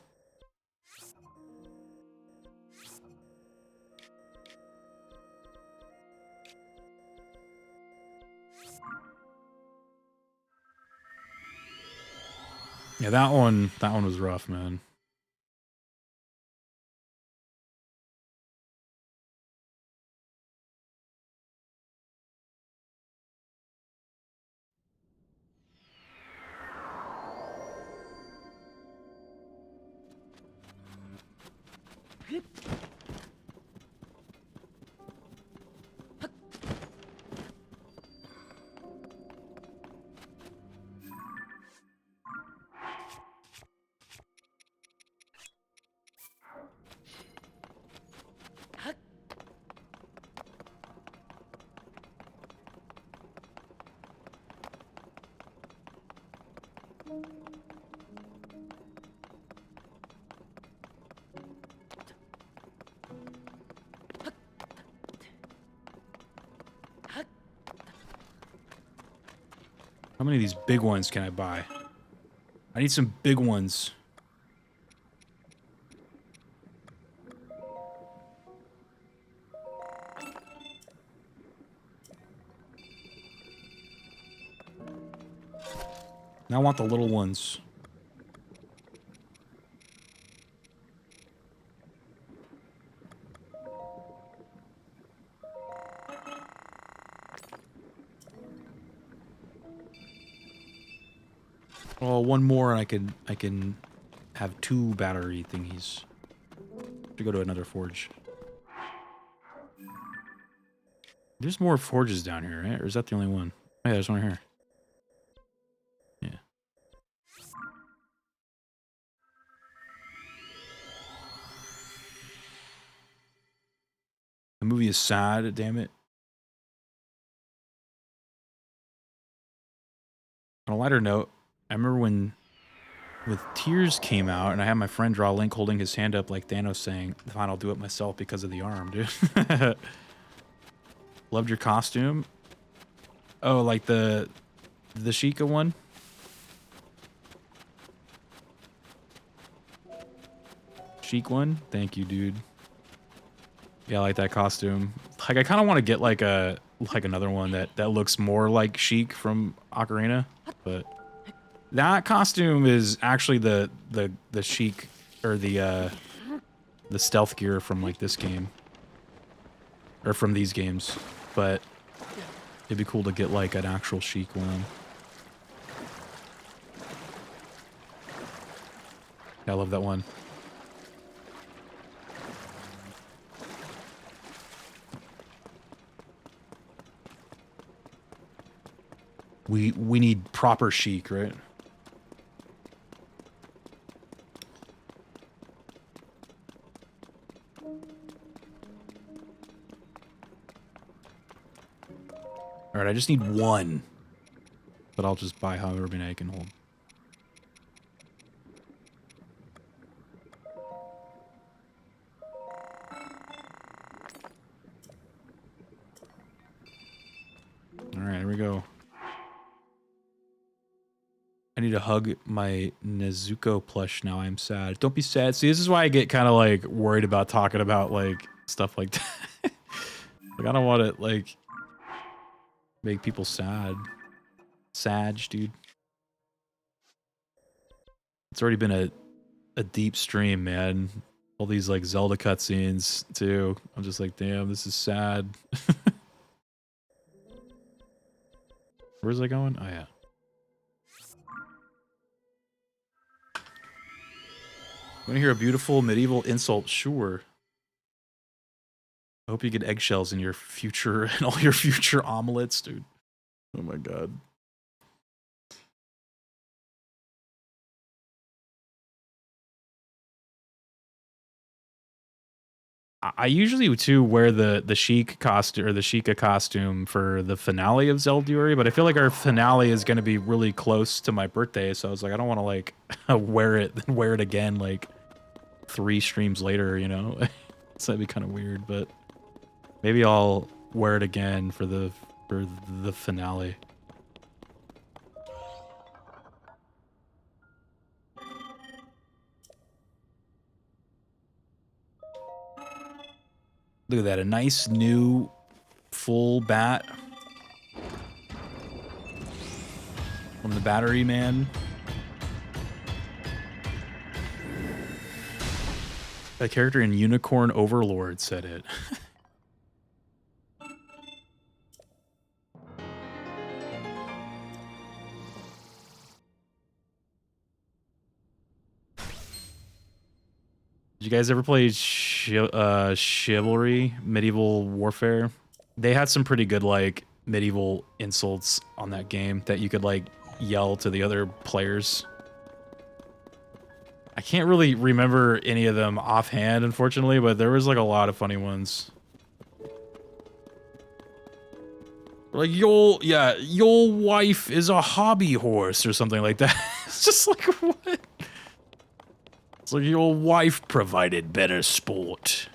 Yeah, that one was rough, man. How many of these big ones can I buy? I need some big ones. Now I want the little ones. Oh, one more and I can have 2 battery thingies. To go to another forge. There's more forges down here, right? Or is that the only one? Oh, yeah, there's one here. Yeah. The movie is sad, damn it. On a lighter note, I remember when Tears came out, and I had my friend draw Link holding his hand up like Thanos saying, fine, I'll do it myself because of the arm, dude. Loved your costume. Oh, like the Sheikah one? Chic one. Thank you, dude. Yeah, I like that costume. Like, I kind of want to get like another one that looks more like Sheik from Ocarina, but that costume is actually the Sheik or the stealth gear from like this game or from these games, but it'd be cool to get like an actual Sheik one. I love that one. We need proper Sheik, right? All right, I just need one, but I'll just buy however many I can hold. All right, here we go. I need to hug my Nezuko plush now. I'm sad. Don't be sad. See, this is why I get kind of like worried about talking about like stuff like that. Like, I don't want to like make people sad. Sag, dude. It's already been a deep stream, man. All these like Zelda cutscenes too. I'm just like, damn, this is sad. Where's that going? Oh yeah. Want to hear a beautiful medieval insult? Sure. I hope you get eggshells in your future and all your future omelets, dude. Oh my god. I usually too wear the Sheik costume or the Sheikah costume for the finale of Zelduary, but I feel like our finale is going to be really close to my birthday, so I was like, I don't want to like wear it again like 3 streams later, you know. So that'd be kind of weird, but maybe I'll wear it again for the finale. Look at that, a nice new full bat from the battery man. A character in Unicorn Overlord said it. Did you guys ever play Chivalry, Medieval Warfare? They had some pretty good like medieval insults on that game that you could like yell to the other players. I can't really remember any of them offhand, unfortunately, but there was like a lot of funny ones. Like, your wife is a hobby horse or something like that. It's just like, what? It's like, your wife provided better sport.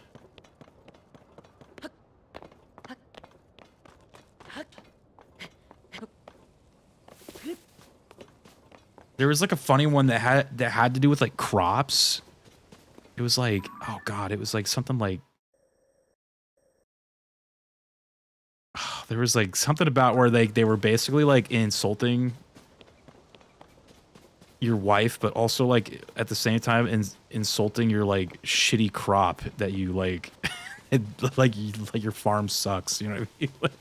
There was like a funny one that had to do with like crops. It was like, oh god, it was like something like, oh, there was like something about where they were basically like insulting your wife, but also like at the same time insulting your like shitty crop that you like, like your farm sucks. You know what I mean? Like,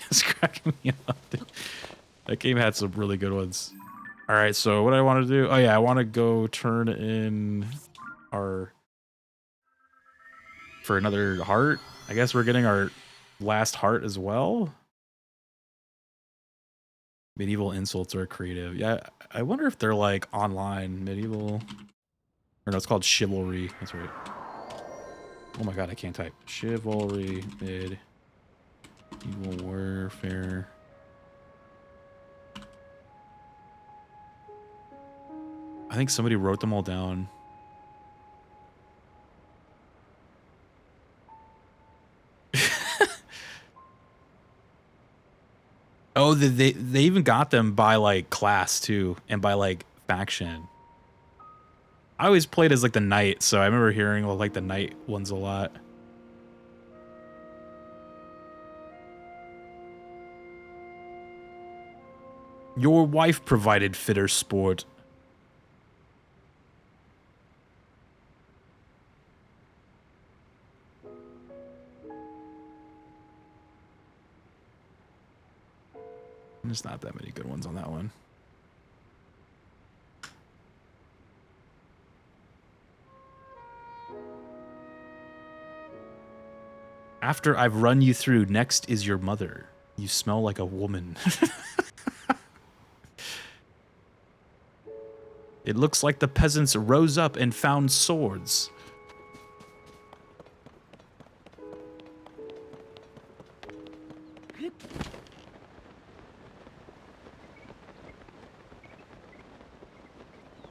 it's cracking me up. That game had some really good ones. All right, so what do I want to do? Oh yeah, I want to go turn in our for another heart. I guess we're getting our last heart as well. Medieval insults are creative. Yeah, I wonder if they're like online. Medieval, or no, it's called Chivalry. That's right. Oh my god, I can't type. Chivalry, medieval warfare. I think somebody wrote them all down. Oh, they even got them by like class too, and by like faction. I always played as like the knight, so I remember hearing like the knight ones a lot. Your wife provided fitter sport. There's not that many good ones on that one. After I've run you through, next is your mother. You smell like a woman. It looks like the peasants rose up and found swords.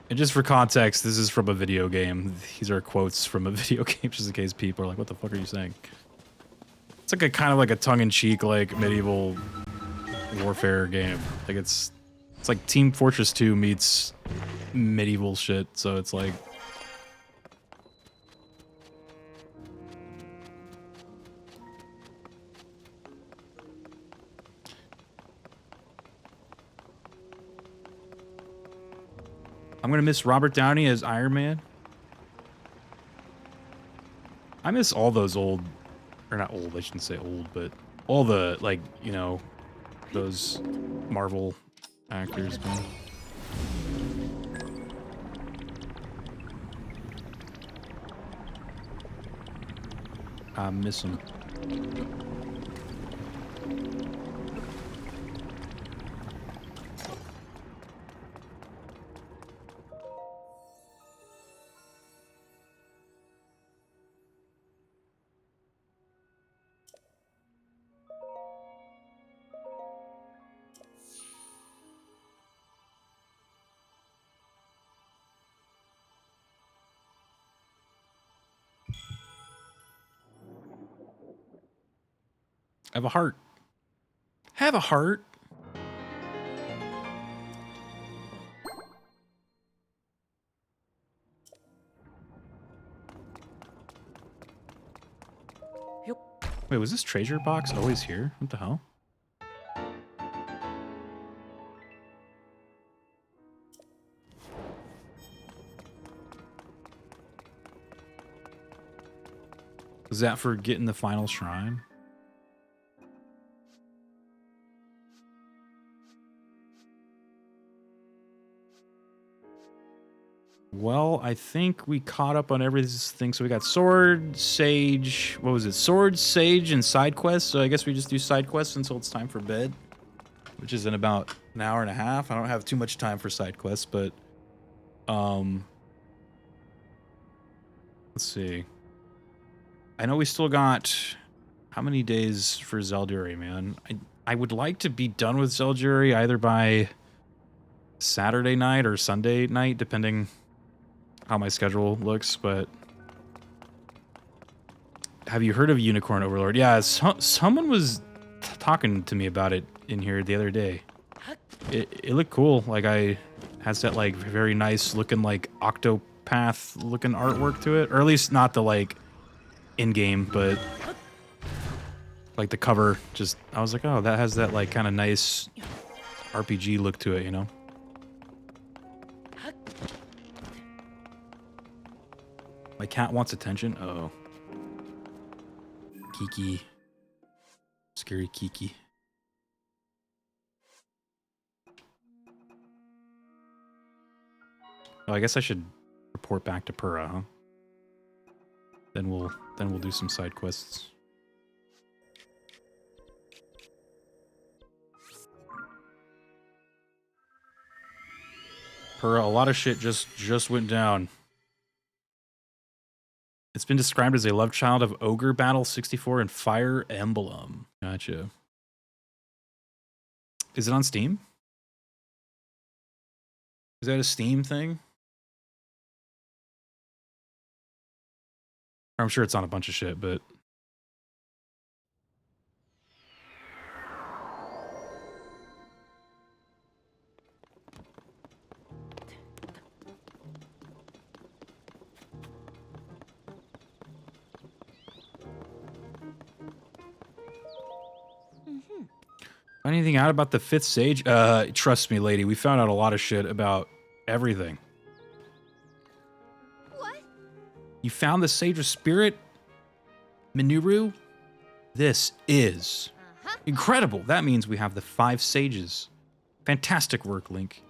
And just for context, this is from a video game. These are quotes from a video game, just in case people are like, what the fuck are you saying? It's like a kind of like a tongue-in-cheek, like, medieval warfare game. Like, it's like Team Fortress 2 meets medieval shit, so it's like... I'm gonna miss Robert Downey as Iron Man. I miss all those old, or not old, I shouldn't say old, but all the, like, you know, those Marvel actors, man. I miss them. Have a heart. Have a heart. Wait, was this treasure box always here? What the hell? Is that for getting the final shrine? Well, I think we caught up on everything. So we got sword, sage, what was it? Sword, sage, and side quests. So I guess we just do side quests until it's time for bed, which is in about an hour and a half. I don't have too much time for side quests, but let's see. I know we still got how many days for Zelduary, man? I would like to be done with Zelduary either by Saturday night or Sunday night, depending how my schedule looks, but have you heard of Unicorn Overlord? Yeah, someone was talking to me about it in here the other day. It looked cool. Like, I has that like very nice looking like Octopath looking artwork to it, or at least not the like in-game, but like the cover. Just I was like, oh, that has that like kind of nice RPG look to it, you know. My cat wants attention. Uh-oh. Kiki. Scary Kiki. Oh, I guess I should report back to Pura, huh? Then we'll do some side quests. Pura, a lot of shit just went down. It's been described as a love child of Ogre Battle 64 and Fire Emblem. Gotcha. Is it on Steam? Is that a Steam thing? I'm sure it's on a bunch of shit, but... Find anything out about the 5th sage? Trust me, lady, we found out a lot of shit about everything. What? You found the Sage of Spirit? Minoru? This is incredible. That means we have the 5 sages. Fantastic work, Link.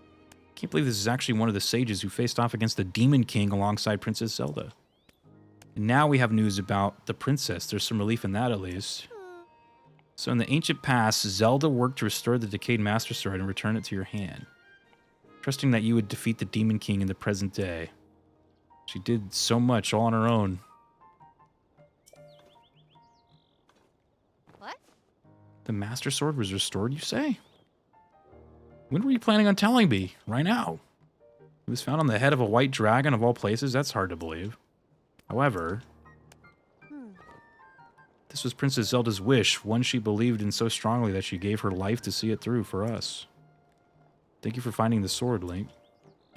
Can't believe this is actually one of the sages who faced off against the Demon King alongside Princess Zelda. And now we have news about the princess. There's some relief in that, at least. So in the ancient past, Zelda worked to restore the decayed Master Sword and return it to your hand, trusting that you would defeat the Demon King in the present day. She did so much all on her own. What? The Master Sword was restored, you say? When were you planning on telling me? Right now. It was found on the head of a white dragon of all places? That's hard to believe. However, this was Princess Zelda's wish, one she believed in so strongly that she gave her life to see it through for us. Thank you for finding the sword, Link.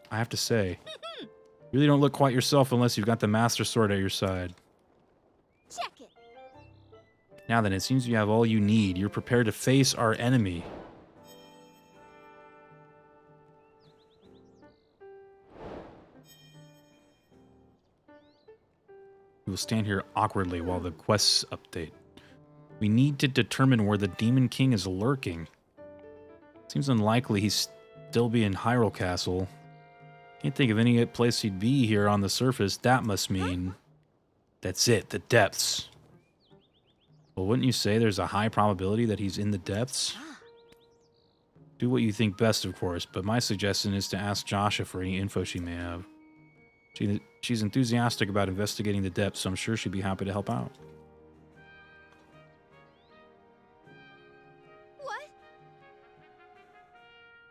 I have to say, you really don't look quite yourself unless you've got the Master Sword at your side. Check it. Now then, it seems you have all you need. You're prepared to face our enemy. We will stand here awkwardly while the quests update. We need to determine where the Demon King is lurking. Seems unlikely he's still be in Hyrule Castle. Can't think of any place he'd be here on the surface. That must mean... That's it, the depths. Well, wouldn't you say there's a high probability that he's in the depths? Do what you think best, of course, but my suggestion is to ask Joshua for any info she may have. She's enthusiastic about investigating the depths, so I'm sure she'd be happy to help out. What?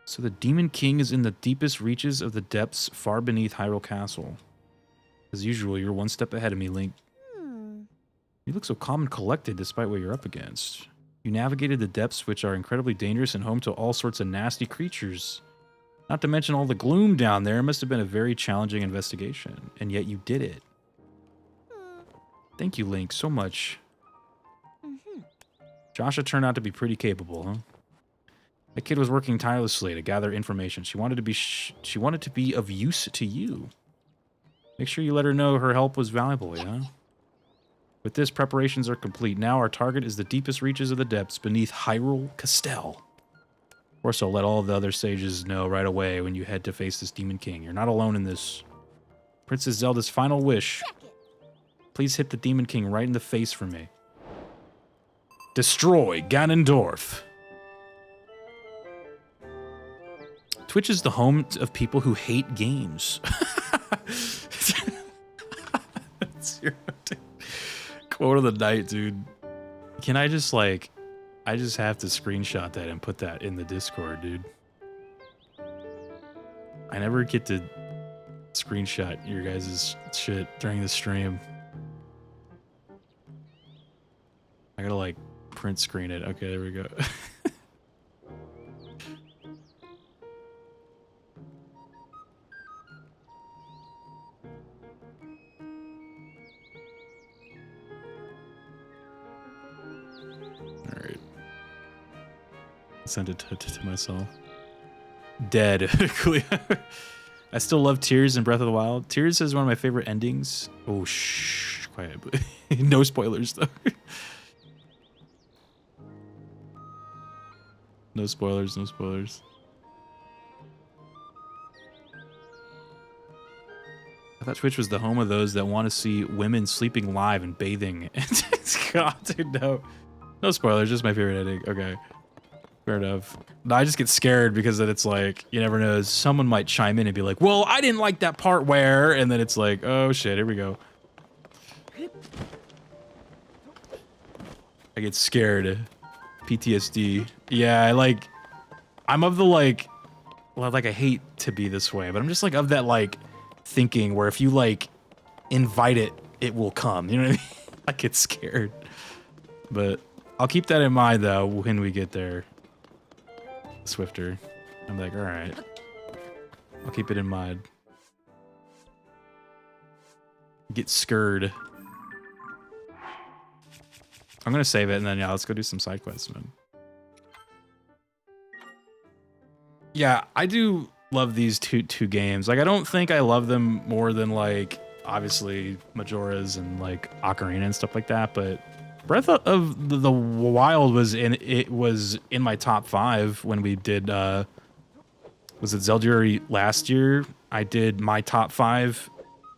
So the Demon King is in the deepest reaches of the depths far beneath Hyrule Castle. As usual, you're one step ahead of me, Link. You look so calm and collected despite what you're up against. You navigated the depths, which are incredibly dangerous and home to all sorts of nasty creatures. Not to mention all the gloom down there. It must have been a very challenging investigation, and yet you did it. Thank you, Link, so much. Joshua turned out to be pretty capable, huh? That kid was working tirelessly to gather information. She wanted to be of use to you. Make sure you let her know her help was valuable, yeah? With this, preparations are complete. Now our target is the deepest reaches of the depths beneath Hyrule Castle. Of course, I'll let all the other sages know right away when you head to face this Demon King. You're not alone in this. Princess Zelda's final wish. Please hit the Demon King right in the face for me. Destroy Ganondorf. Twitch is the home of people who hate games. That's your quote of the night, dude. Can I just like... I just have to screenshot that and put that in the Discord, dude. I never get to screenshot your guys' shit during the stream. I gotta like print screen it. Okay, there we go. Alright. Send it to myself. Dead. I still love Tears in Breath of the Wild. Tears is one of my favorite endings. Oh, shh. Quiet. No spoilers, though. No spoilers, no spoilers. I thought Twitch was the home of those that want to see women sleeping live and bathing. God, dude, no. No spoilers, just my favorite ending. Okay. Fair enough. No, I just get scared because then it's like, you never know, someone might chime in and be like, well, I didn't like that part where, and then it's like, oh shit, here we go. I get scared. PTSD. Yeah, I'm of the well, I hate to be this way, but I'm just of that thinking where if you invite it, it will come. You know what I mean? I get scared. But I'll keep that in mind though when we get there. Swifter. I'm like, alright. I'll keep it in mind. Get scared. I'm gonna save it and then yeah, let's go do some side quests, man. Yeah, I do love these two games. Like, I don't think I love them more than, like, obviously Majora's and like Ocarina and stuff like that, but Breath of the Wild was in my top 5 when we did was it Zelduary last year? I did my top 5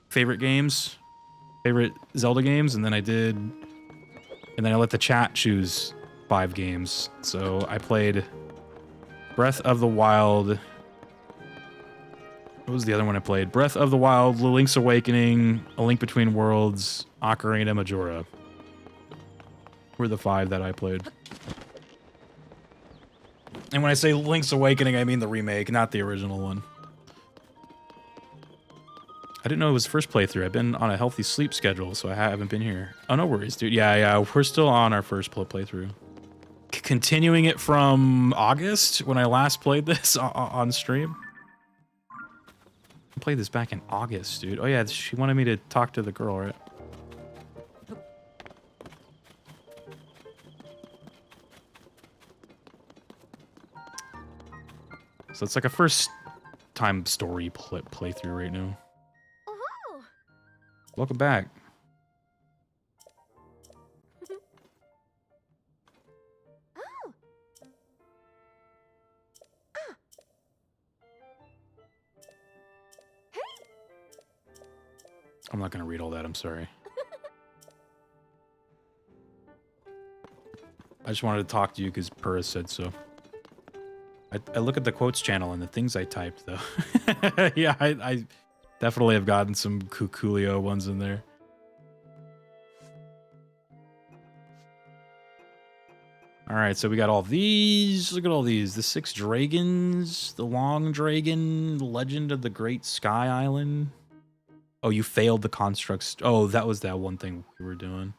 favorite Zelda games, and then I let the chat choose 5 games. So I played Breath of the Wild. What was the other one I played? Breath of the Wild, Link's Awakening, A Link Between Worlds, Ocarina, Majora. Were the 5 that I played. And when I say Link's Awakening, I mean the remake, not the original one. I didn't know it was first playthrough. I've been on a healthy sleep schedule, so I haven't been here. Oh, no worries, dude. Yeah, we're still on our first playthrough. Continuing it from August, when I last played this on stream. I played this back in August, dude. Oh yeah, she wanted me to talk to the girl, right? So it's like a first time story playthrough right now. Oh. Welcome back. Oh. Ah. Hey. I'm not gonna read all that, I'm sorry. I just wanted to talk to you because Purra said so. I look at the quotes channel and the things I typed, though. Yeah, I definitely have gotten some Coolio ones in there. All right, so we got all these. Look at all these. The 6 dragons, the long dragon, the Legend of the Great Sky Island. Oh, you failed the constructs. Oh, that was that one thing we were doing.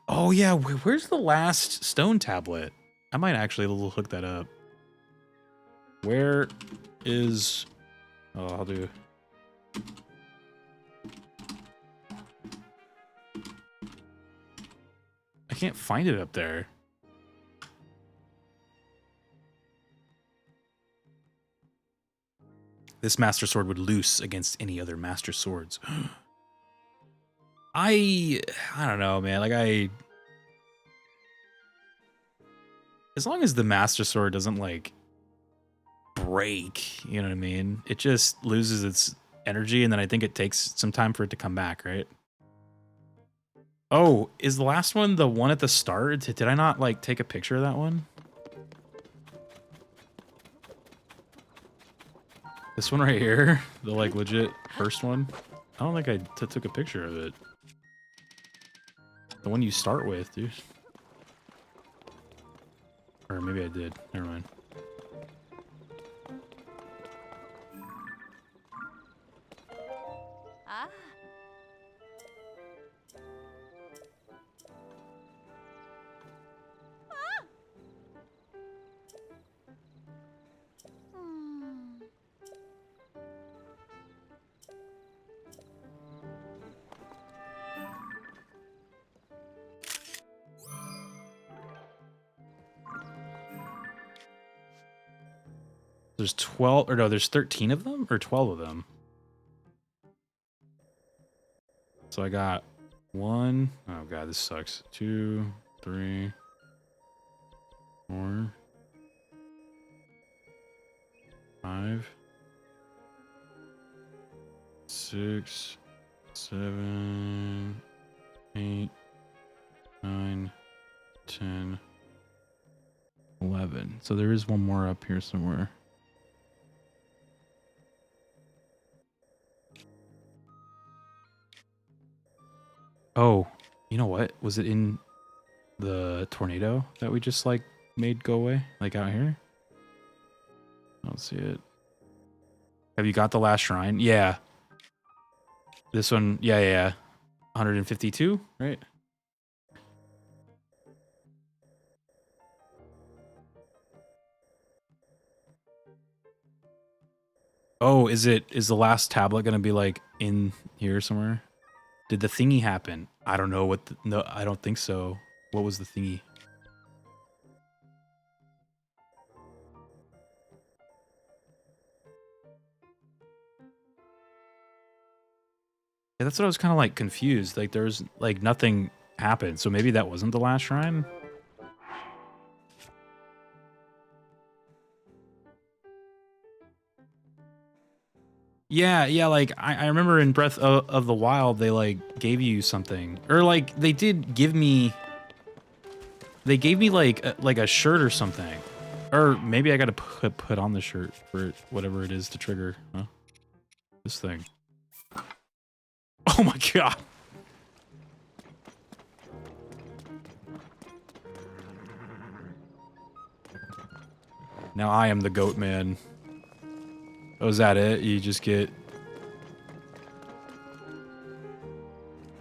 Oh, yeah. Where's the last stone tablet? I might actually look that up. Where is... Oh, I'll do... I can't find it up there. This Master Sword would loose against any other Master Swords. I don't know, man. Like, as long as the Master Sword doesn't, like, break, you know what I mean? It just loses its energy, and then I think it takes some time for it to come back, right? Oh, is the last one the one at the start? Did I not, like, take a picture of that one? This one right here? The, like, legit first one? I don't think I took a picture of it. The one you start with, dude. Or maybe I did. Never mind. Ah. Ah. There's 12, or no, there's 13 of them, or 12 of them. So I got 1, oh god, this sucks. 2, 3, 4, 5, 6, 7, 8, 9, 10, 11. So there is one more up here somewhere. Oh, you know what? Was it in the tornado that we just, like, made go away? Like, out here? I don't see it. Have you got the last shrine? Yeah. This one, yeah. 152, right? Oh, is the last tablet gonna be, like, in here somewhere? Did the thingy happen? I don't know what no, I don't think so. What was the thingy? Yeah, that's what I was kind of like confused. Like there's like nothing happened. So maybe that wasn't the last shrine. Yeah, yeah, like I remember in Breath of the Wild, they like gave you something. Or like they did give me, they gave me like a shirt or something. Or maybe I gotta put on the shirt for whatever it is to trigger, huh? This thing. Oh my god. Now I am the goat man. Oh, is that it? You just get...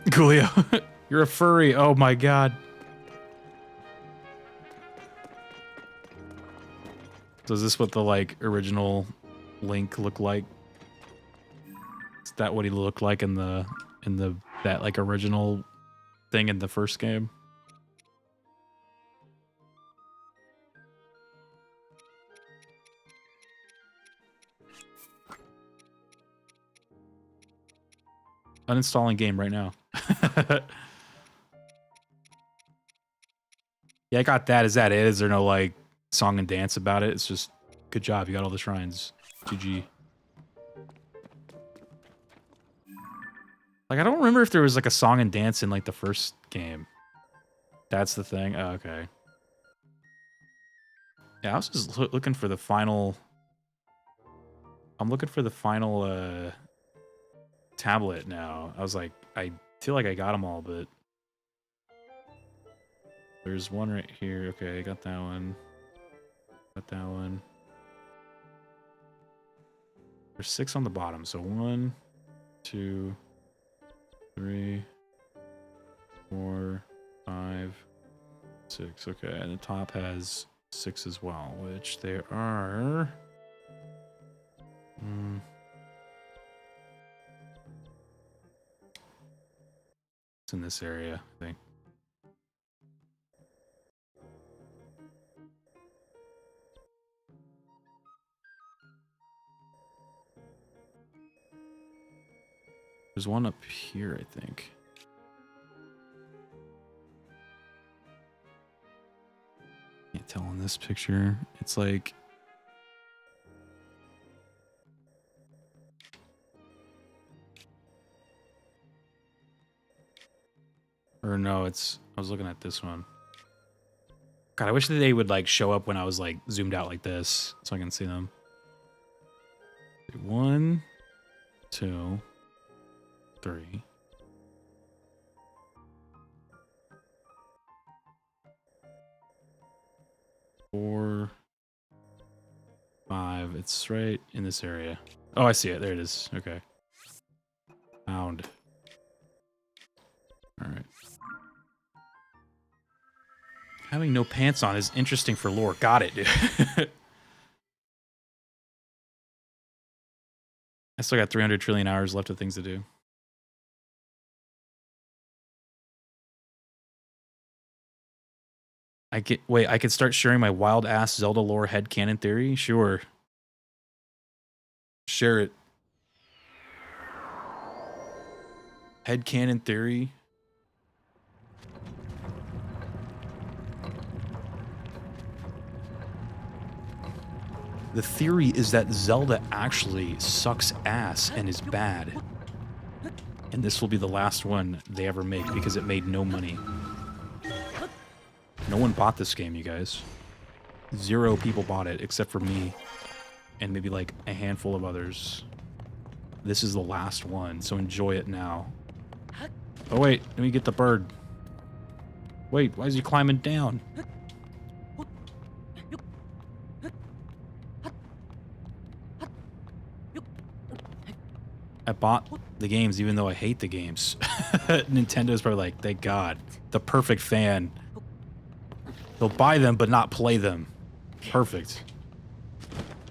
Coolio. You're a furry. Oh my god. So is this what the, like, original Link looked like? Is that what he looked like in that, like, original thing in the first game? Uninstalling game right now. Yeah, I got that. Is that it? Is there no, like, song and dance about it? It's just, good job. You got all the shrines. GG. Like, I don't remember if there was, like, a song and dance in, like, the first game. That's the thing? Oh, okay. Yeah, I was just looking for the final... I'm looking for the final, tablet now. I was like, I feel like I got them all, but... There's one right here. Okay, I got that one. Got that one. There's 6 on the bottom. So 1, 2, 3, 4, 5, 6. Okay, and the top has 6 as well, which there are... It's in this area, I think. There's one up here, I think. Can't tell in this picture. It's like... Or no, it's... I was looking at this one. God, I wish that they would, like, show up when I was, like, zoomed out like this, so I can see them. 1, 2, 3. 4, 5. It's right in this area. Oh, I see it. There it is. Okay. Found. Alright. Having no pants on is interesting for lore. Got it, dude. I still got 300 trillion hours left of things to do. Wait, I could start sharing my wild-ass Zelda lore headcanon theory? Sure. Share it. Headcanon theory? The theory is that Zelda actually sucks ass and is bad. And this will be the last one they ever make because it made no money. No one bought this game, you guys. 0 people bought it except for me and maybe like a handful of others. This is the last one, so enjoy it now. Oh wait, let me get the bird. Wait, why is he climbing down? I bought the games even though I hate the games. Nintendo's probably like, thank God. The perfect fan. They'll buy them but not play them. Perfect.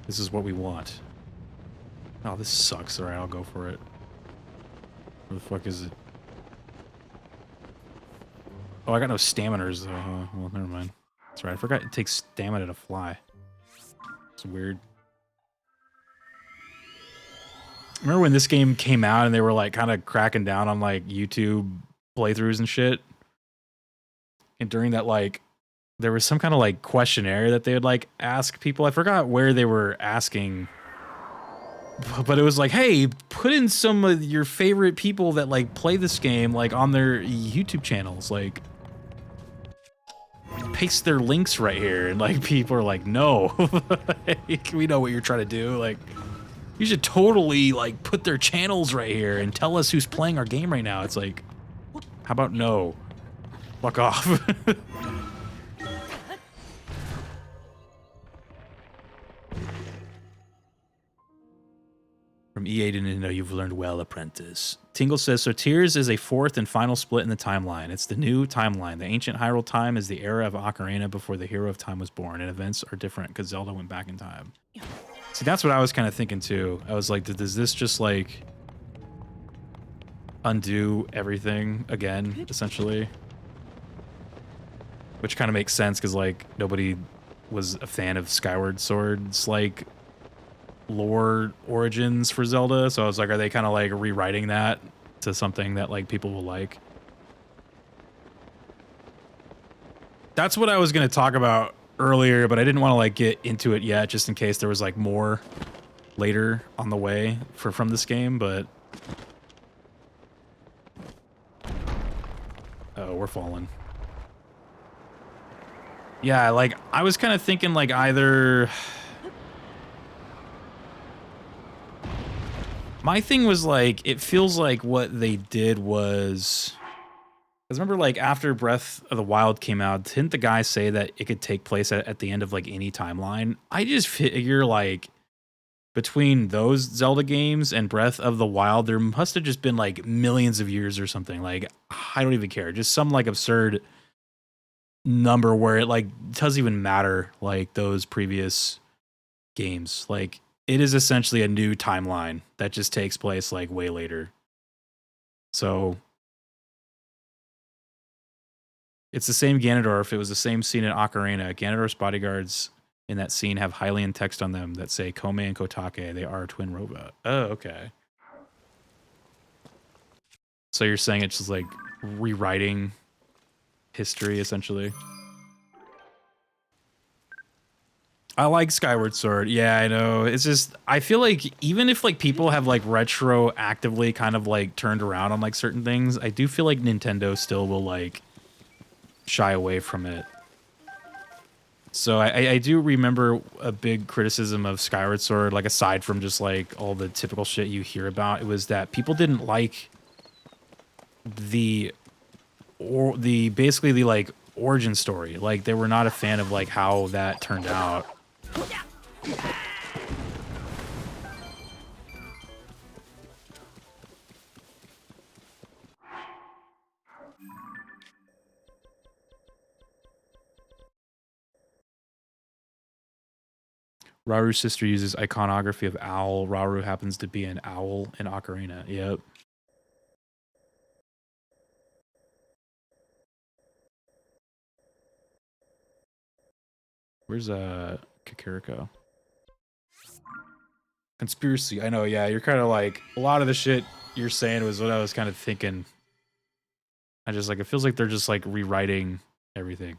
This is what we want. Oh, this sucks. Alright, I'll go for it. Where the fuck is it? Oh, I got no staminers though, huh? Well, never mind. That's right. I forgot it takes stamina to fly. It's weird. Remember when this game came out and they were like kind of cracking down on like YouTube playthroughs and shit? And during that, like, there was some kind of like questionnaire that they would like ask people. I forgot where they were asking, but it was like, hey, put in some of your favorite people that like play this game like on their YouTube channels, like paste their links right here. And like people are like, no, we know what you're trying to do. Like, you should totally like put their channels right here and tell us who's playing our game right now. It's like, how about no? Fuck off. From EA to Nintendo, you've learned well, apprentice. Tingle says, so Tears is a fourth and final split in the timeline. It's the new timeline. The ancient Hyrule time is the era of Ocarina before the hero of time was born, and events are different because Zelda went back in time. See, that's what I was kind of thinking too. I was like, does this just like undo everything again, essentially? Which kind of makes sense because like nobody was a fan of Skyward Sword's like lore origins for Zelda, so I was like, are they kind of like rewriting that to something that like people will like? That's what I was going to talk about earlier, but I didn't want to like get into it yet just in case there was like more later on the way from this game. But oh, we're falling. Yeah, like I was kind of thinking like either my thing was like, it feels like what they did was, because remember like after Breath of the Wild came out, didn't the guy say that it could take place at the end of like any timeline? I just figure like between those Zelda games and Breath of the Wild, there must have just been like millions of years or something. Like, I don't even care. Just some like absurd number where it like doesn't even matter like those previous games. Like, it is essentially a new timeline that just takes place like way later. So it's the same Ganondorf. It was the same scene in Ocarina. Ganondorf's bodyguards in that scene have Hylian text on them that say Kome and Kotake. They are a twin robot. Oh, okay. So you're saying it's just like rewriting history, essentially? I like Skyward Sword. Yeah, I know. It's just, I feel like even if like people have like retroactively kind of like turned around on like certain things, I do feel like Nintendo still will like shy away from it. So I do remember a big criticism of Skyward Sword, like aside from just like all the typical shit you hear about, it was that people didn't like the basically the like origin story. Like they were not a fan of like how that turned out. Raru's sister uses iconography of owl. Rauru happens to be an owl in Ocarina. Yep. Where's Kakariko? Conspiracy. I know, yeah, you're kind of like, a lot of the shit you're saying was what I was kind of thinking. I just like, it feels like they're just like rewriting everything.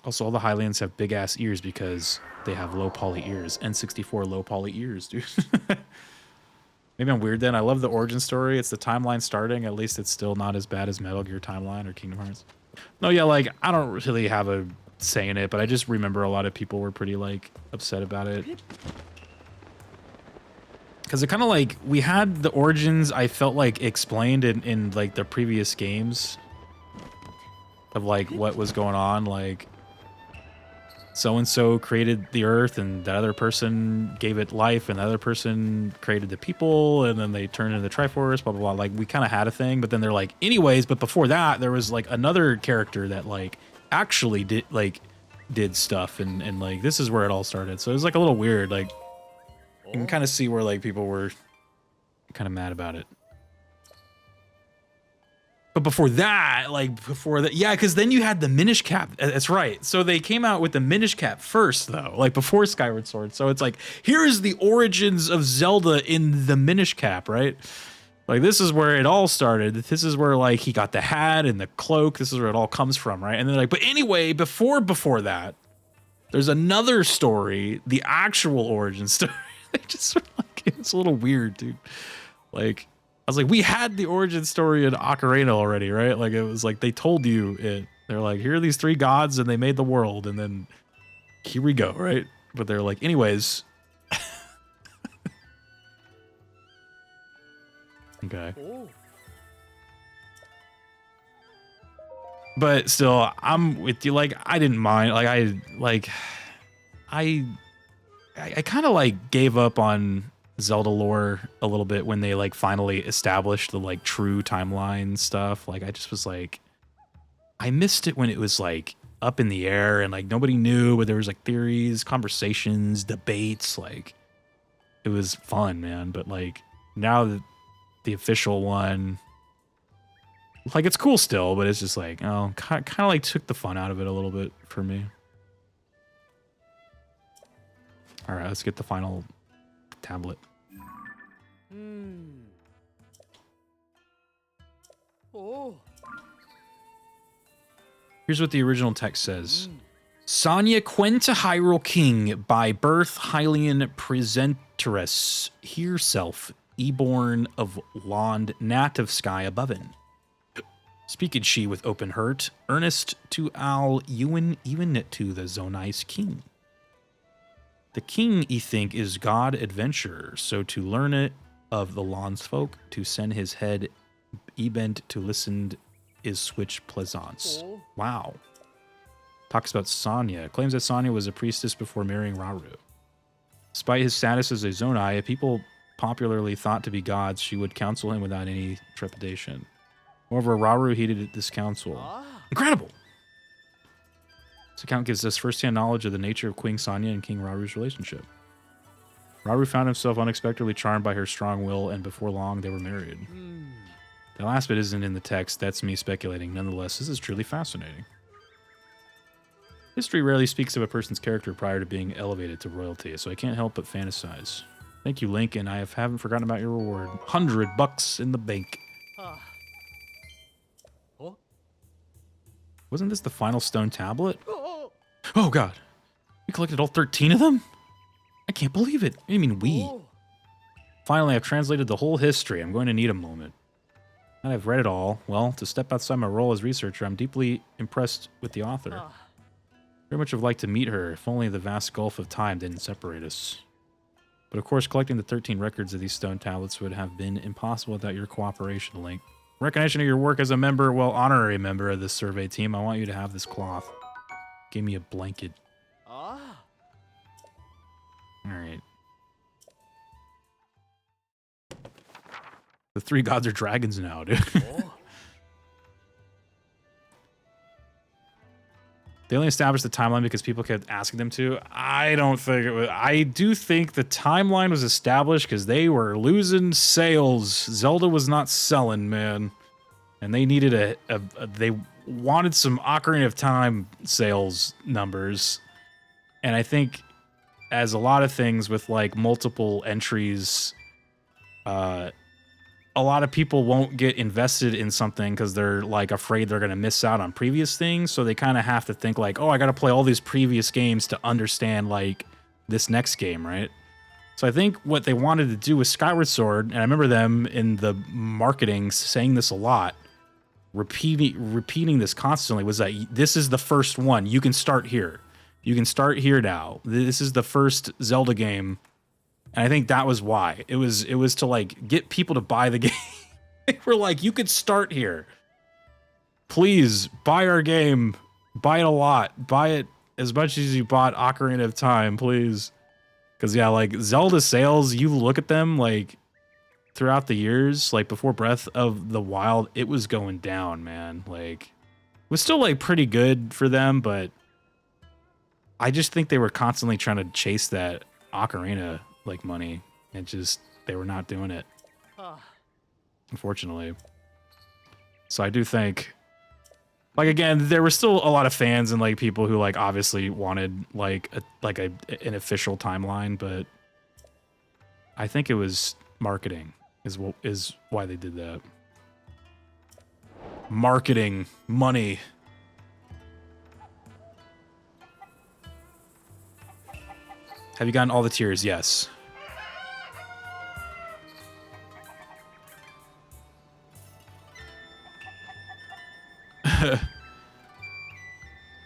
Also, all the Hylians have big ass ears because they have low poly ears. N64 low poly ears, dude. Maybe I'm weird then. I love the origin story. It's the timeline starting. At least it's still not as bad as Metal Gear Timeline or Kingdom Hearts. No, yeah, like, I don't really have a say in it, but I just remember a lot of people were pretty, like, upset about it. Because it kind of, like, we had the origins, I felt like, explained in like, the previous games of, like, what was going on. Like, so-and-so created the earth and that other person gave it life and the other person created the people and then they turned into the Triforce, blah, blah, blah. Like, we kind of had a thing, but then they're like, anyways, but before that, there was, like, another character that, like, actually did stuff and like, this is where it all started. So it was, like, a little weird. Like, you can kind of see where, like, people were kind of mad about it. But before that, yeah, because then you had the Minish Cap. That's right. So they came out with the Minish Cap first, though, like before Skyward Sword. So it's like, here is the origins of Zelda in the Minish Cap, right? Like, this is where it all started. This is where, like, he got the hat and the cloak. This is where it all comes from, right? And they're like, but anyway, before that, there's another story, the actual origin story. They just like, it's a little weird, dude. Like, I was like, we had the origin story in Ocarina already, right? Like, it was like, they told you it. They're like, here are these three gods and they made the world. And then here we go, right? But they're like, anyways. Okay. But still, I'm with you. Like, I didn't mind. Like, I kind of like gave up on Zelda lore a little bit when they like finally established the like true timeline stuff. Like, I just was like, I missed it when it was like up in the air and like nobody knew, but there was like theories, conversations, debates. Like, it was fun, man. But like now that the official one, like, it's cool still, but it's just like, oh, kind of like took the fun out of it a little bit for me. All right, let's get the final tablet. Oh. Here's what the original text says. Sonia Quenta Hyrule King, by birth Hylian Presenteress, herself, Eborn of Lond, Nat of Sky Aboven. Speaked she with open hurt, earnest to Al Ewan, even to the Zonai's king. The king, ye think, is God adventurer, so to learn it of the Lond's folk, to send his head ebent to listen is switch plaisance. Oh. Wow. Talks about Sonia. Claims that Sonia was a priestess before marrying Rauru. Despite his status as a Zonai, people popularly thought to be gods, she would counsel him without any trepidation. However, Rauru heeded this counsel. Incredible! This account gives us first-hand knowledge of the nature of Queen Sonia and King Rauru's relationship. Rauru found himself unexpectedly charmed by her strong will, and before long, they were married. The last bit isn't in the text, that's me speculating. Nonetheless, this is truly fascinating. History rarely speaks of a person's character prior to being elevated to royalty, so I can't help but fantasize. Thank you, Link, and I haven't forgotten about your reward. $100 in the bank. Wasn't this the final stone tablet? Oh, God. We collected all 13 of them? I can't believe it. I mean, we. Finally, I've translated the whole history. I'm going to need a moment. Now that I've read it all, well, to step outside my role as researcher, I'm deeply impressed with the author. Very much would like to meet her, if only the vast gulf of time didn't separate us. But of course, collecting the 13 records of these stone tablets would have been impossible without your cooperation, Link. In recognition of your work as a member, well, honorary member of this survey team, I want you to have this cloth. Give me a blanket. Alright. The three gods are dragons now, dude. They only established the timeline because people kept asking them to. I don't think it was. I do think the timeline was established because they were losing sales. Zelda was not selling, man. And they needed they wanted some Ocarina of Time sales numbers. And I think, as a lot of things with like multiple entries, a lot of people won't get invested in something because they're like afraid they're going to miss out on previous things. So they kind of have to think like, oh, I got to play all these previous games to understand like this next game, right? So I think what they wanted to do with Skyward Sword, and I remember them in the marketing saying this a lot, repeating this constantly, was that this is the first one. You can start here. You can start here now. This is the first Zelda game. And I think that was why. It was to like get people to buy the game. They were like, you could start here. Please buy our game. Buy it a lot. Buy it as much as you bought Ocarina of Time, please. Because yeah, like Zelda sales, you look at them like throughout the years, like before Breath of the Wild, it was going down, man. Like it was still like pretty good for them, but I just think they were constantly trying to chase that Ocarina like money, and just they were not doing it, unfortunately. So I do think, like, again, there were still a lot of fans and like people who like obviously wanted like an official timeline, but I think it was marketing is why they did that. Marketing, money. Have you gotten all the tiers? Yes.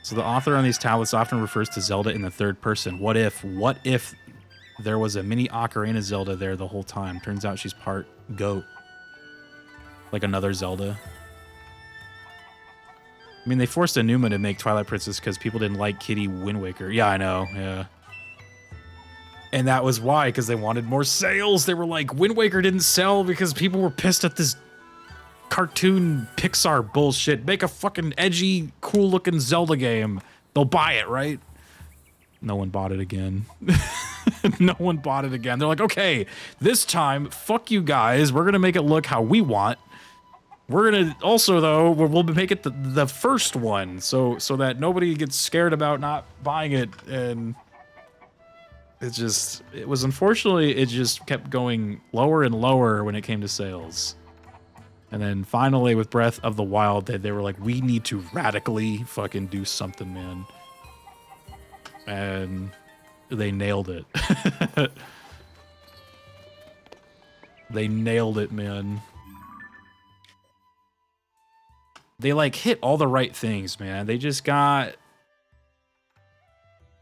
So the author on these tablets often refers to Zelda in the third person. What if there was a mini Ocarina Zelda there the whole time? Turns out she's part goat. Like another Zelda. I mean, they forced Enuma to make Twilight Princess because people didn't like Kitty Wind Waker. Yeah, I know, yeah. And that was why, because they wanted more sales. They were like, Wind Waker didn't sell because people were pissed at this cartoon Pixar bullshit. Make a fucking edgy, cool-looking Zelda game. They'll buy it, right? No one bought it again. No one bought it again. They're like, okay, this time, fuck you guys. We're gonna make it look how we want. We're gonna also, though, we'll make it the first one, so that nobody gets scared about not buying it. And it was unfortunately, it just kept going lower and lower when it came to sales. And then finally, with Breath of the Wild, they were like, we need to radically fucking do something, man. And they nailed it. They nailed it, man. They like hit all the right things, man. They just got,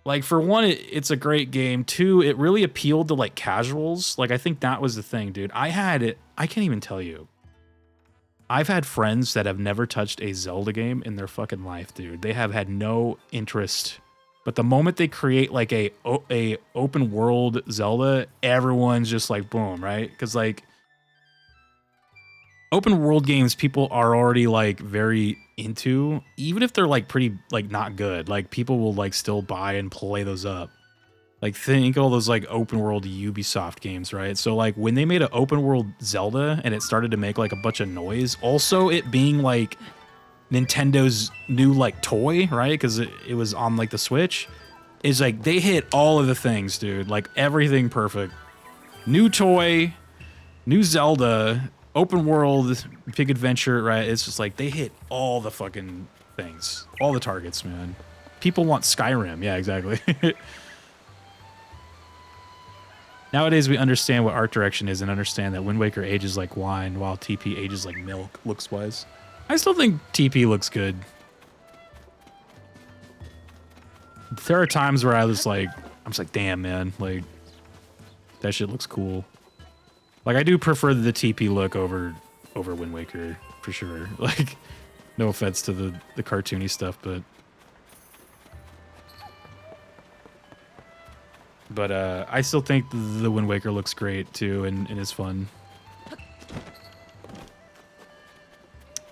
like, for one, it's a great game. Two, it really appealed to like casuals. Like, I think that was the thing, dude. I can't even tell you. I've had friends that have never touched a Zelda game in their fucking life, dude. They have had no interest. But the moment they create like a open world Zelda, everyone's just like, boom, right? Because like open world games, people are already like very into, even if they're like pretty like not good. Like people will like still buy and play those up. Like think all those like open world Ubisoft games, right? So like when they made an open world Zelda and it started to make like a bunch of noise, also it being like Nintendo's new like toy, right? Because it was on like the Switch, is like they hit all of the things, dude. Like everything perfect. New toy, new Zelda, open world, big adventure, right? It's just like they hit all the fucking things, all the targets, man. People want Skyrim, yeah, exactly. Nowadays, we understand what art direction is and understand that Wind Waker ages like wine while TP ages like milk, looks-wise. I still think TP looks good. There are times where I'm just like, damn, man, like, that shit looks cool. Like, I do prefer the TP look over Wind Waker, for sure. Like, no offense to the cartoony stuff, but I still think the Wind Waker looks great, too, and is fun.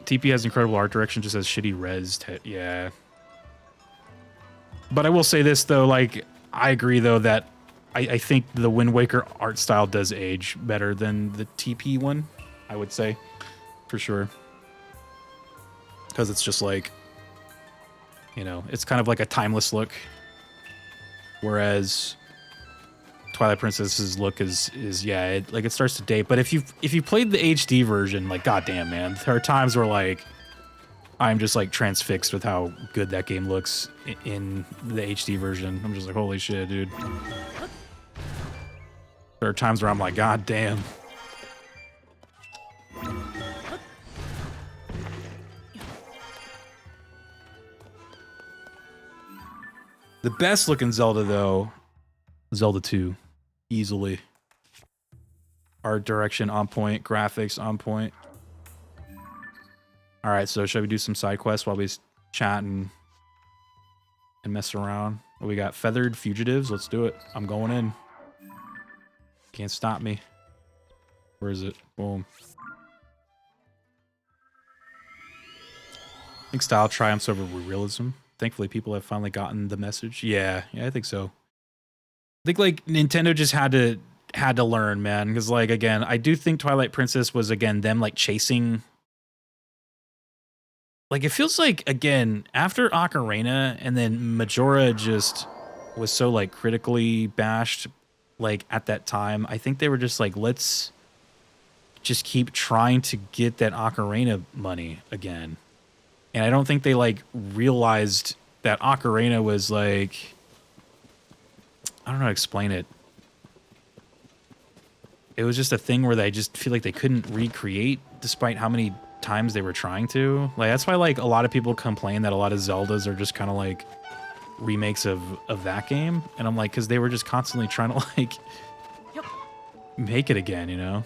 TP has incredible art direction, just has shitty res. Yeah. But I will say this, though, like, I agree, though, that I think the Wind Waker art style does age better than the TP one, I would say, for sure. Because it's just like, you know, it's kind of like a timeless look. Whereas Twilight Princess's look is yeah, it starts to date. But if you played the HD version, like, goddamn, man, there are times where like I'm just like transfixed with how good that game looks in the HD version. I'm just like, holy shit, dude. There are times where I'm like, god damn. The best looking Zelda, though, Zelda 2. Easily. Art direction on point, graphics on point. All right, so should we do some side quests while we chat and mess around? We got Feathered Fugitives. Let's do it. I'm going in. Can't stop me. Where is it? Boom. I think style triumphs over realism. Thankfully, people have finally gotten the message. Yeah, I think so. I think like Nintendo just had to learn, man, because like again, I do think Twilight Princess was again them like chasing Like, it feels like, again, after Ocarina and then Majora just was so, like, critically bashed, like, at that time, I think they were just like, let's just keep trying to get that Ocarina money again. And I don't think they, like, realized that Ocarina was, like, I don't know how to explain it. It was just a thing where they just feel like they couldn't recreate despite how many times they were trying to. Like, that's why, like, a lot of people complain that a lot of Zeldas are just kind of like remakes of that game. And I'm like, because they were just constantly trying to, like, make it again, you know?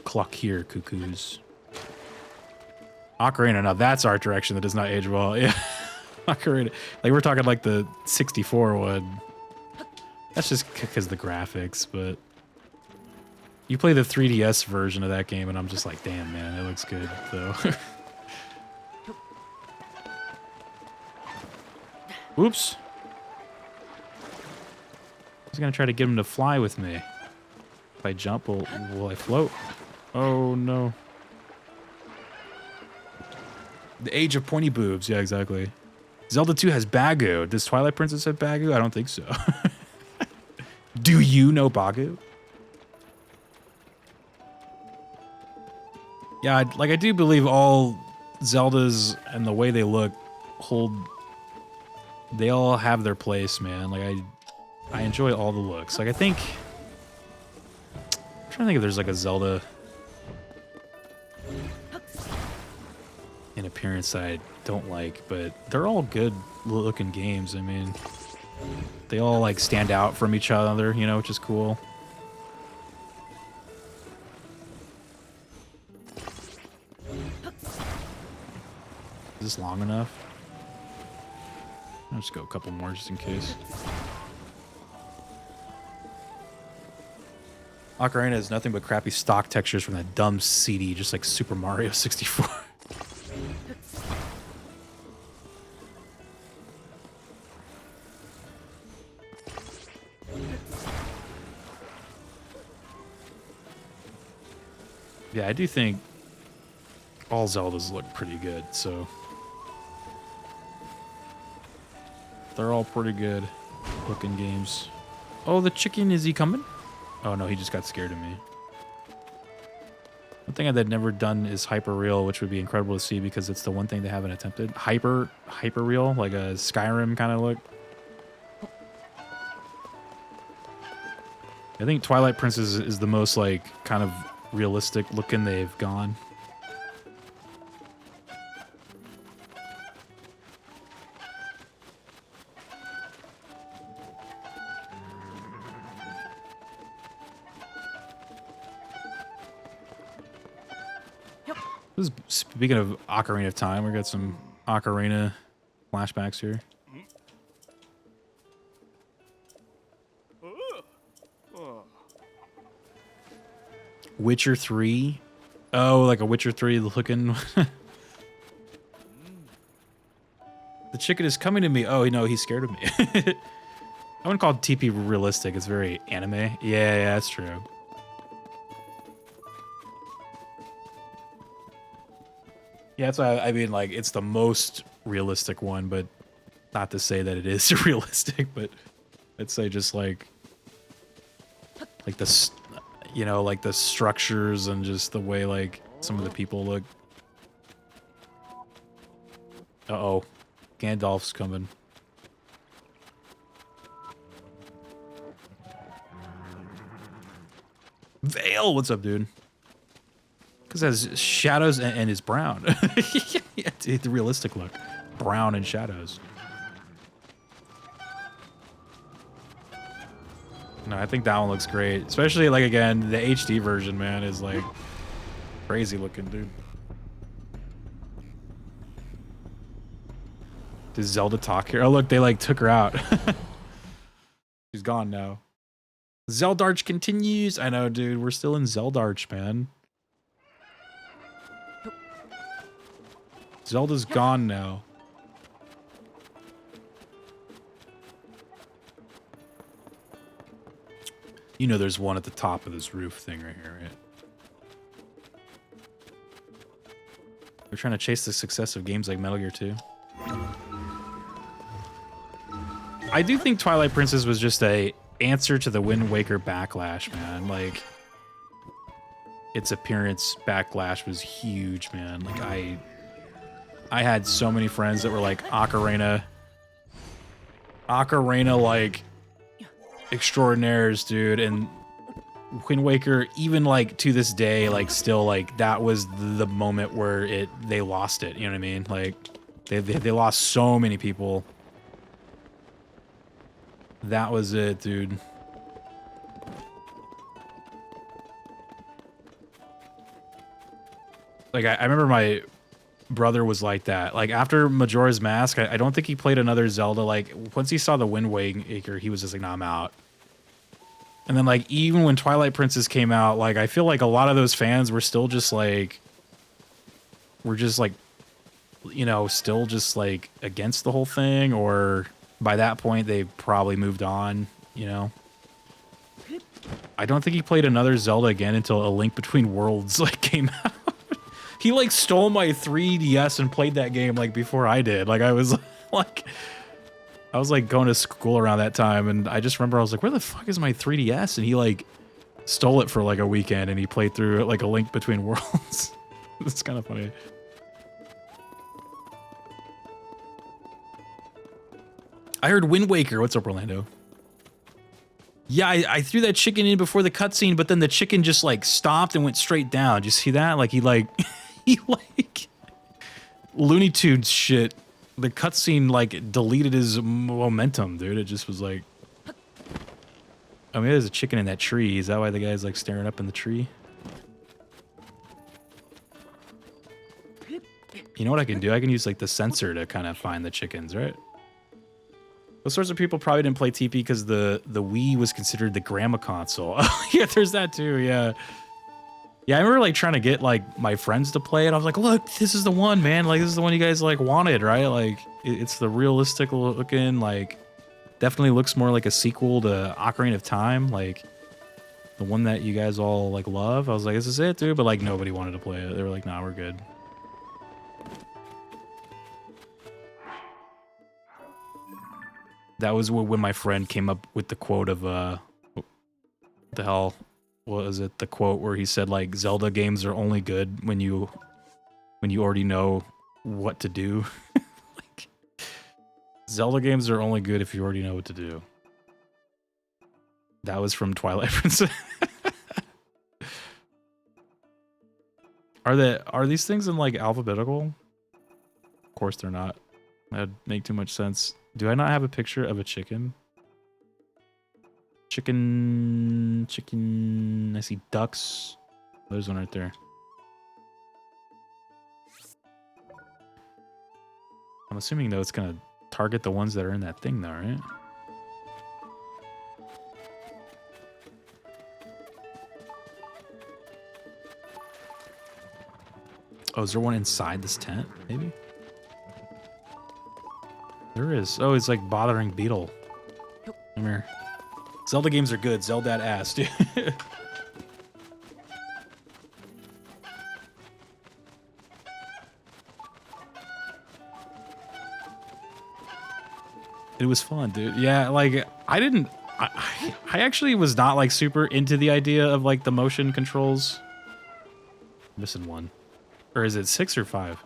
Cluck here, cuckoos. Ocarina, now that's art direction that does not age well. Yeah. Ocarina. Like, we're talking like the 64 one. That's just because the graphics, but you play the 3DS version of that game and I'm just like, damn, man, it looks good, though. Oops. I was gonna try to get him to fly with me. If I jump, will I float? Oh, no. The age of pointy boobs. Yeah, exactly. Zelda 2 has Bagu. Does Twilight Princess have Bagu? I don't think so. Do you know Bagu? Yeah, like, I do believe all Zeldas and the way they look they all have their place, man. Like, I enjoy all the looks. Like, I'm trying to think if there's like a Zelda in appearance that I don't like, but they're all good looking games. I mean, they all like stand out from each other, you know, which is cool. Is this long enough? I'll just go a couple more just in case. Ocarina is nothing but crappy stock textures from that dumb CD, just like Super Mario 64. Yeah, I do think all Zeldas look pretty good, so they're all pretty good looking games. Oh, the chicken, is he coming? Oh no, he just got scared of me. One thing I've never done is hyper real, which would be incredible to see because it's the one thing they haven't attempted. Hyper real, like a Skyrim kind of look. I think Twilight Princess is the most like kind of realistic looking they've gone. This is, speaking of Ocarina of Time, we got some Ocarina flashbacks here. Witcher 3. Oh, like a Witcher 3 looking. The chicken is coming to me. Oh, no, he's scared of me. I wouldn't call TP realistic. It's very anime. Yeah, that's true. Yeah, that's why I mean, like, it's the most realistic one, but not to say that it is realistic, but I'd say just like the, you know, like the structures and just the way like some of the people look. Uh-oh, Gandalf's coming. Vale, what's up, dude? Because it has shadows and is brown. Yeah, dude, the realistic look. Brown and shadows. No, I think that one looks great. Especially, like, again, the HD version, man, is, like, crazy looking, dude. Does Zelda talk here? Oh, look, they, like, took her out. She's gone now. Zeldarch continues. I know, dude. We're still in Zeldarch, man. Zelda's gone now. You know there's one at the top of this roof thing right here, right? They're trying to chase the success of games like Metal Gear 2. I do think Twilight Princess was just a answer to the Wind Waker backlash, man. Like, its appearance backlash was huge, man. Like, I had so many friends that were like Ocarina, like, extraordinaires, dude, and Wind Waker, even like to this day, like still like that was the moment where they lost it. You know what I mean? Like they lost so many people. That was it, dude. Like I remember my brother was like that. Like after Majora's Mask, I don't think he played another Zelda. Like once he saw the Wind Waker, he was just like, nah, I'm out. And then, like, even when Twilight Princess came out, like, I feel like a lot of those fans were still just, like, you know, still just, like, against the whole thing, or by that point, they probably moved on, you know? I don't think he played another Zelda again until A Link Between Worlds, like, came out. He, like, stole my 3DS and played that game, like, before I did. Like, I was, like... I was like going to school around that time, and I just remember I was like, where the fuck is my 3DS? And he like stole it for like a weekend, and he played through it like A Link Between Worlds. It's kind of funny. I heard Wind Waker. What's up, Orlando? Yeah, I threw that chicken in before the cutscene, but then the chicken just like stopped and went straight down. Did you see that? Like he like Looney Tunes shit. The cutscene like deleted his momentum, dude. It just was like, I mean, there's a chicken in that tree. Is that why the guy's like staring up in the tree? You know what I can do? I can use like the sensor to kind of find the chickens, right? Those sorts of people probably didn't play TP because the Wii was considered the grandma console. Oh yeah, there's that too. Yeah. Yeah, I remember like trying to get like my friends to play it. I was like, look, this is the one, man. Like this is the one you guys like wanted, right? Like it's the realistic looking, like definitely looks more like a sequel to Ocarina of Time, like the one that you guys all like love. I was like, this is it, dude. But like nobody wanted to play it. They were like, nah, we're good. That was when my friend came up with the quote of what the hell was it? The quote where he said like Zelda games are only good when you already know what to do. Like Zelda games are only good if you already know what to do. That was from Twilight Princess. Are these things in like alphabetical? Of course they're not. That'd make too much sense. Do I not have a picture of a chicken? Chicken. I see ducks. There's one right there. I'm assuming though it's gonna target the ones that are in that thing though, right? Oh, is there one inside this tent, maybe? There is. Oh, it's like bothering Beetle. Come here. Zelda games are good. Zelda ass, dude. It was fun, dude. Yeah, like I actually was not like super into the idea of like the motion controls. Missing one. Or is it 6 or 5?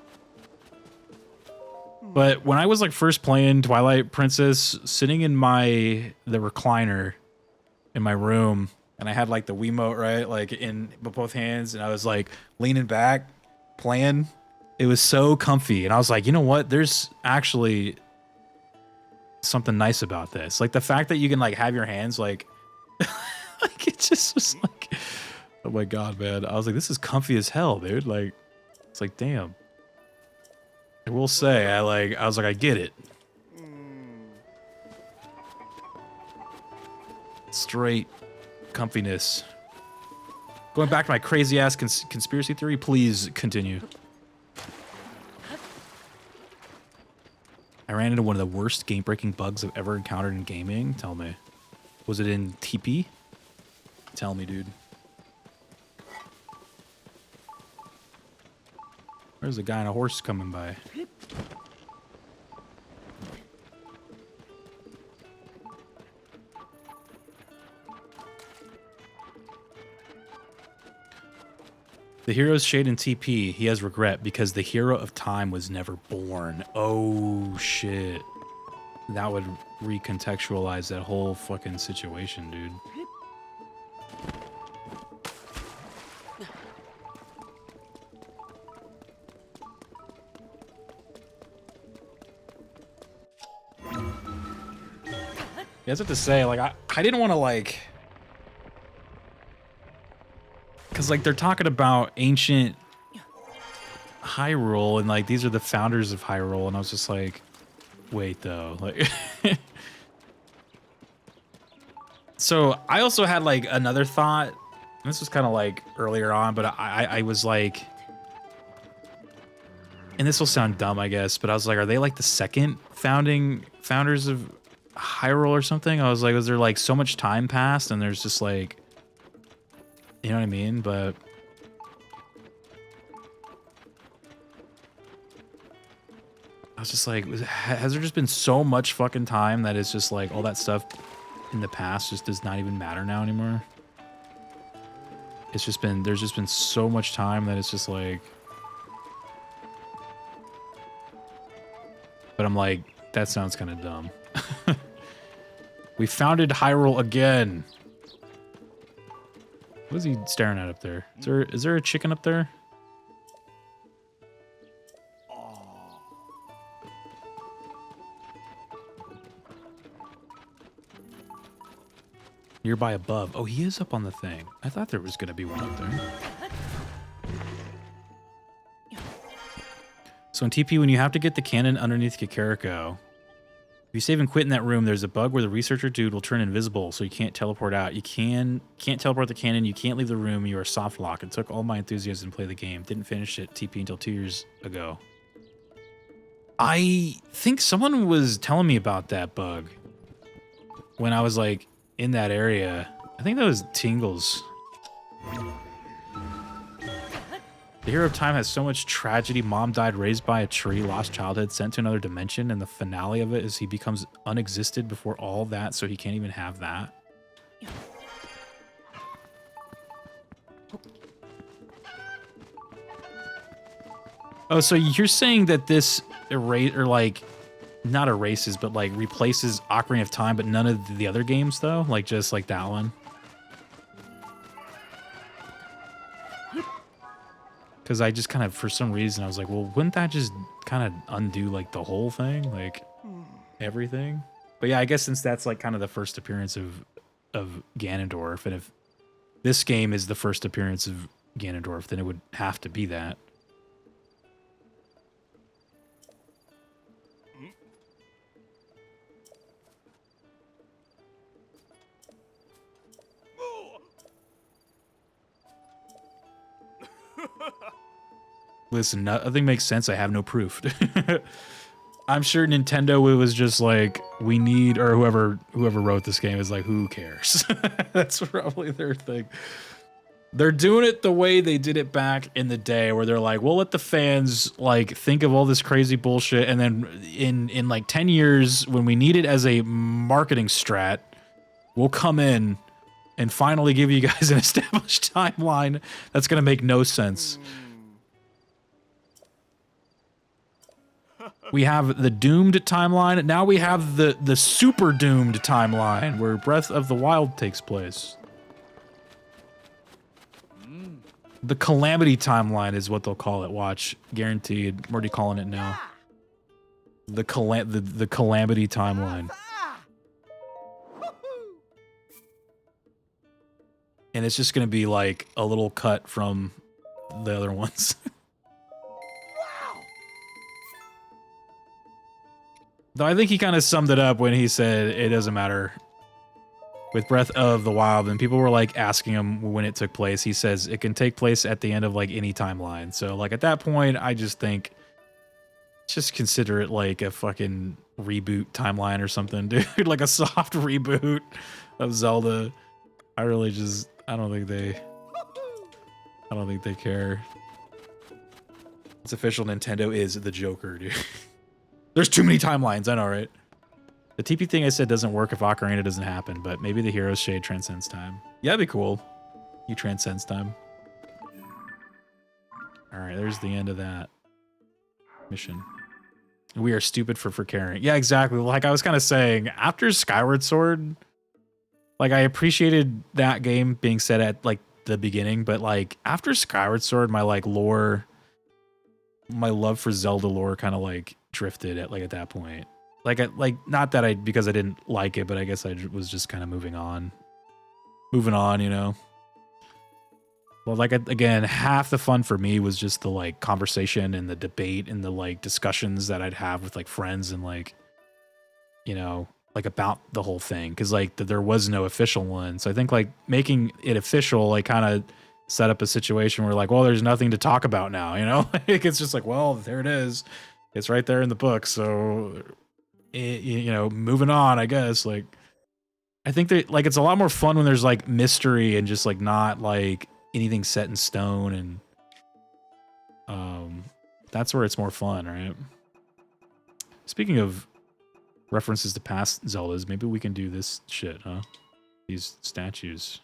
But when I was like first playing Twilight Princess, sitting in the recliner in my room, and I had like the Wiimote, right? Like in both hands, and I was like leaning back, playing. It was so comfy. And I was like, you know what? There's actually something nice about this. Like the fact that you can like have your hands like, like it just was like, oh my God, man. I was like, this is comfy as hell, dude. Like, it's like, damn. I will say, I was like, I get it. Straight comfiness. Going back to my crazy ass conspiracy theory, please continue. I ran into one of the worst game-breaking bugs I've ever encountered in gaming. Tell me. Was it in TP? Tell me, dude. There's a guy on a horse coming by. The hero's shade in TP, he has regret because the hero of time was never born. Oh, shit. That would recontextualize that whole fucking situation, dude. Yeah, that's what to say. Like, I didn't want to, like... Because, like, they're talking about ancient Hyrule, and, like, these are the founders of Hyrule, and I was just like, wait, though. Like, so, I also had, like, another thought. This was kind of, like, earlier on, but I was like... And this will sound dumb, I guess, but I was like, are they, like, the second founders of Hyrule or something? I was like, was there, like, so much time passed, and there's just, like... You know what I mean? But I was just like, has there just been so much fucking time that it's just like all that stuff in the past just does not even matter now anymore? It's just been, there's just been so much time that it's just like, but I'm like, that sounds kind of dumb. We founded Hyrule again. What is he staring at up there? Is there a chicken up there? Nearby above. Oh, he is up on the thing. I thought there was going to be one up there. So in TP, when you have to get the cannon underneath Kakariko, if you save and quit in that room, there's a bug where the researcher dude will turn invisible, so you can't teleport out. You can't teleport the cannon. You can't leave the room. You are soft lock. It took all my enthusiasm to play the game. Didn't finish it TP until 2 years ago. I think someone was telling me about that bug when I was like in that area. I think that was Tingles. The hero of time has so much tragedy. Mom died, raised by a tree, lost childhood, sent to another dimension, and the finale of it is he becomes unexisted before all that, so he can't even have that. Oh, so you're saying that this like not erases, but like replaces Ocarina of Time, but none of the other games though? Like just like that one? Because I just kind of, for some reason, I was like, well, wouldn't that just kind of undo, like, the whole thing? Like, everything? But yeah, I guess since that's, like, kind of the first appearance of Ganondorf, and if this game is the first appearance of Ganondorf, then it would have to be that. Listen, nothing makes sense. I have no proof. I'm sure Nintendo, it was just like, we need, or whoever wrote this game is like, who cares? That's probably their thing. They're doing it the way they did it back in the day, where they're like, we'll let the fans like think of all this crazy bullshit, and then in like 10 years, when we need it as a marketing strat, we'll come in and finally give you guys an established timeline that's gonna make no sense. We have the doomed timeline. Now we have the super doomed timeline where Breath of the Wild takes place. The calamity timeline is what they'll call it. Watch, guaranteed. I'm already calling it now. The calamity timeline. And it's just gonna be like a little cut from the other ones. Though I think he kind of summed it up when he said it doesn't matter with Breath of the Wild, and people were like asking him when it took place. He says it can take place at the end of like any timeline. So like at that point, I just think just consider it like a fucking reboot timeline or something, dude. Like a soft reboot of Zelda. I don't think they care. It's official. Nintendo is the Joker, dude. There's too many timelines. I know, right? The TP thing I said doesn't work if Ocarina doesn't happen, but maybe the Hero's Shade transcends time. Yeah, that'd be cool. He transcends time. All right, there's the end of that mission. We are stupid for caring. Yeah, exactly. Like I was kind of saying, after Skyward Sword, like I appreciated that game being set at like the beginning, but like after Skyward Sword, my like lore, my love for Zelda lore kind of like drifted at that point. Like not that because I didn't like it, but I guess I was just kind of moving on, you know. Well, like again, half the fun for me was just the like conversation and the debate and the like discussions that I'd have with like friends and like, you know, like about the whole thing, because like there was no official one. So I think like making it official like kind of set up a situation where like, well, there's nothing to talk about now, you know. It's just like, well, there it is, it's right there in the book, so you know, moving on, I guess. Like I think that like it's a lot more fun when there's like mystery and just like not like anything set in stone, and that's where it's more fun, right? Speaking of references to past Zeldas, maybe we can do this shit, huh? These statues.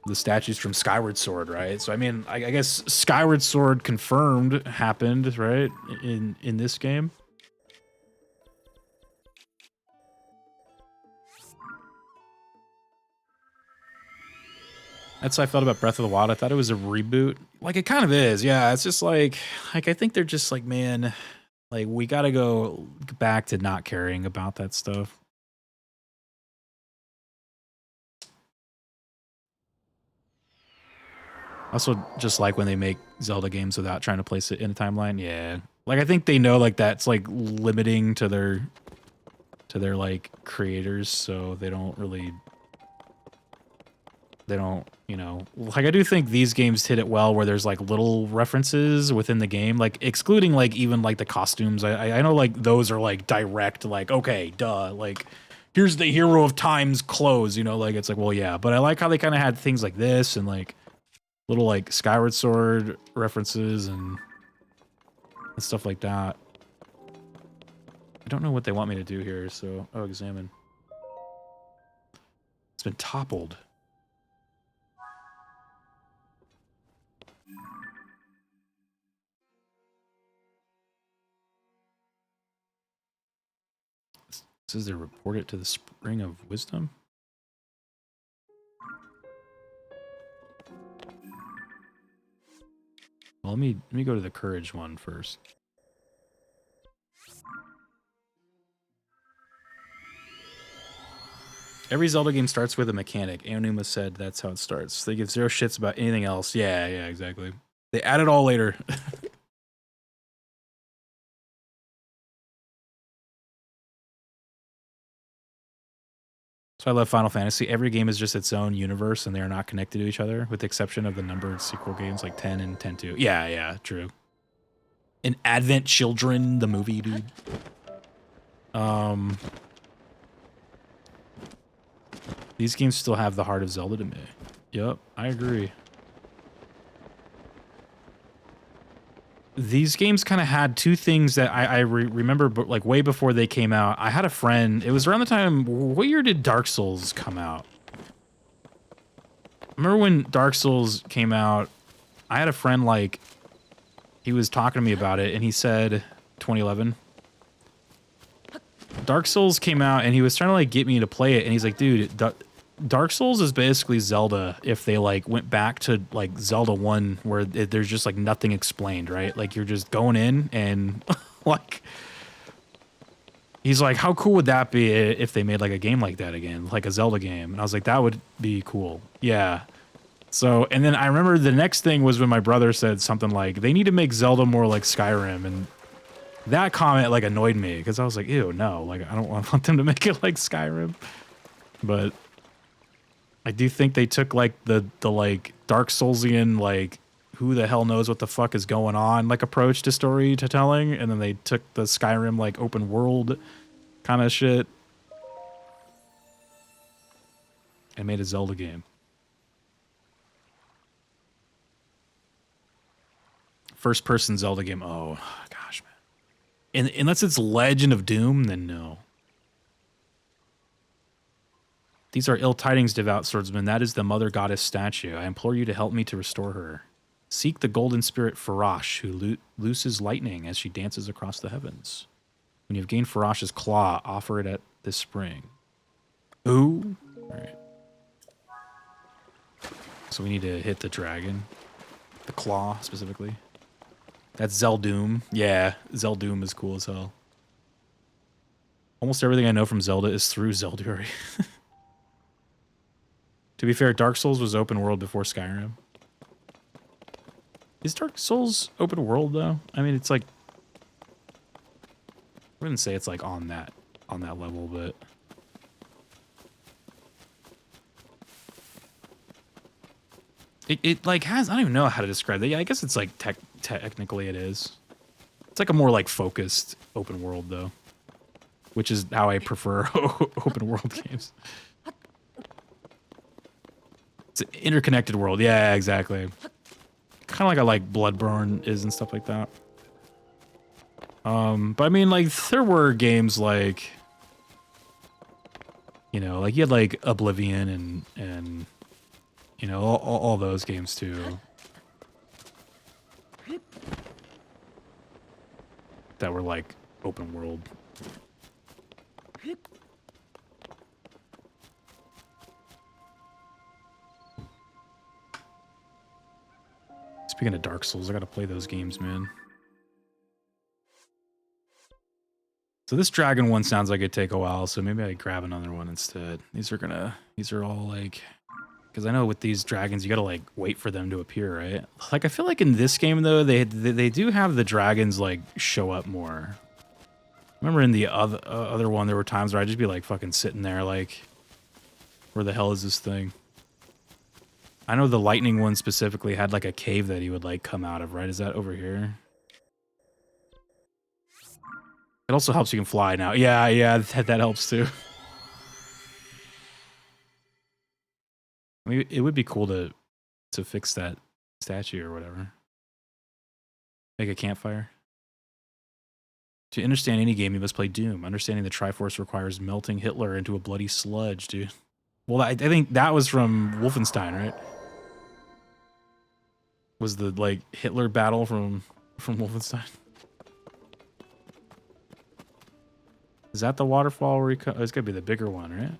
The statues from Skyward Sword, right? So I mean, I guess Skyward Sword confirmed happened, right? In this game. That's how I felt about Breath of the Wild. I thought it was a reboot. Like it kind of is, yeah. It's just like I think they're just like, man, like we gotta go back to not caring about that stuff. Also, just like when they make Zelda games without trying to place it in a timeline, yeah. Like I think they know like that's like limiting to their like creators, so they don't, you know, like I do think these games hit it well where there's like little references within the game, like excluding like even like the costumes. I know like those are like direct, like, okay, duh, like here's the Hero of Time's clothes, you know, like it's like, well, yeah, but I like how they kind of had things like this and like little like Skyward Sword references and stuff like that. I don't know what they want me to do here, so examine. It's been toppled. It says they report it to the Spring of Wisdom. Well, let me go to the Courage one first. Every Zelda game starts with a mechanic. Aonuma said that's how it starts. They give zero shits about anything else. Yeah, exactly. They add it all later. So I love Final Fantasy. Every game is just its own universe, and they are not connected to each other, with the exception of the numbered sequel games like 10 and 10-2. Yeah, true. And Advent Children, the movie, dude. These games still have the heart of Zelda to me. Yep, I agree. These games kind of had two things that I remember, but like way before they came out. I had a friend. It was around the time. What year did Dark Souls come out? I remember when Dark Souls came out. I had a friend, like, he was talking to me about it, and he said 2011. Dark Souls came out, and he was trying to like get me to play it, and he's like, dude, Dark Souls is basically Zelda if they like went back to like Zelda 1 where there's just like nothing explained, right? Like you're just going in and like, he's like, how cool would that be if they made like a game like that again, like a Zelda game? And I was like, that would be cool. Yeah. So, and then I remember the next thing was when my brother said something like, they need to make Zelda more like Skyrim, and that comment like annoyed me because I was like, ew, no, like I don't want them to make it like Skyrim. But I do think they took like the like Dark Soulsian, like who the hell knows what the fuck is going on like approach to story to telling, and then they took the Skyrim like open world kind of shit and made a Zelda game. first-person Zelda game. Oh gosh, man. And unless it's Legend of Doom, then no. These are ill tidings, devout swordsman. That is the mother goddess statue. I implore you to help me to restore her. Seek the golden spirit Farash, who looses lightning as she dances across the heavens. When you have gained Farash's claw, offer it at this spring. Ooh. All right. So we need to hit the dragon. The claw, specifically. That's Zeldoom. Yeah, Zeldoom is cool as hell. Almost everything I know from Zelda is through Zelduary. To be fair, Dark Souls was open world before Skyrim. Is Dark Souls open world though? I mean, it's like I wouldn't say it's like on that level, but it like has, I don't even know how to describe it. Yeah, I guess it's like technically it is. It's like a more like focused open world though, which is how I prefer open world games. It's an interconnected world. Yeah, exactly. Kind of like Bloodborne is and stuff like that. But I mean, like, there were games like, you know, like you had like Oblivion and you know, all those games too. That were like open world. Speaking of Dark Souls, I gotta play those games, man. So this dragon one sounds like it'd take a while, so maybe I grab another one instead. These are all like, because I know with these dragons, you gotta like wait for them to appear, right? Like I feel like in this game though, they do have the dragons like show up more. Remember in the other one, there were times where I'd just be like fucking sitting there like, where the hell is this thing? I know the lightning one specifically had like a cave that he would like come out of, right? Is that over here? It also helps you can fly now. Yeah, that helps too. I mean, it would be cool to fix that statue or whatever. Make a campfire. To understand any game, you must play Doom. Understanding the Triforce requires melting Hitler into a bloody sludge, dude. Well, I think that was from Wolfenstein, right? Was the like Hitler battle from Wolfenstein? Is that the waterfall where he oh, it's gotta be the bigger one, right?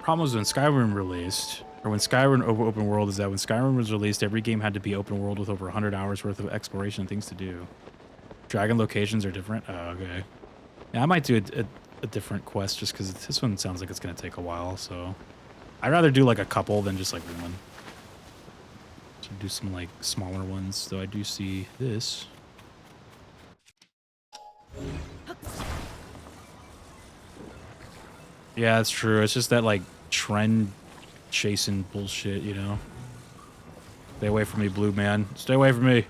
Problem was when Skyrim released, or when Skyrim open world, is that when Skyrim was released, every game had to be open world with over 100 hours worth of exploration and things to do. Dragon locations are different. Oh, okay. Yeah, I might do a different quest just because this one sounds like it's gonna take a while. So I'd rather do like a couple than just like one. So do some like smaller ones. Though I do see this. Yeah, that's true. It's just that like trend chasing bullshit, you know. Stay away from me, blue man. Stay away from me.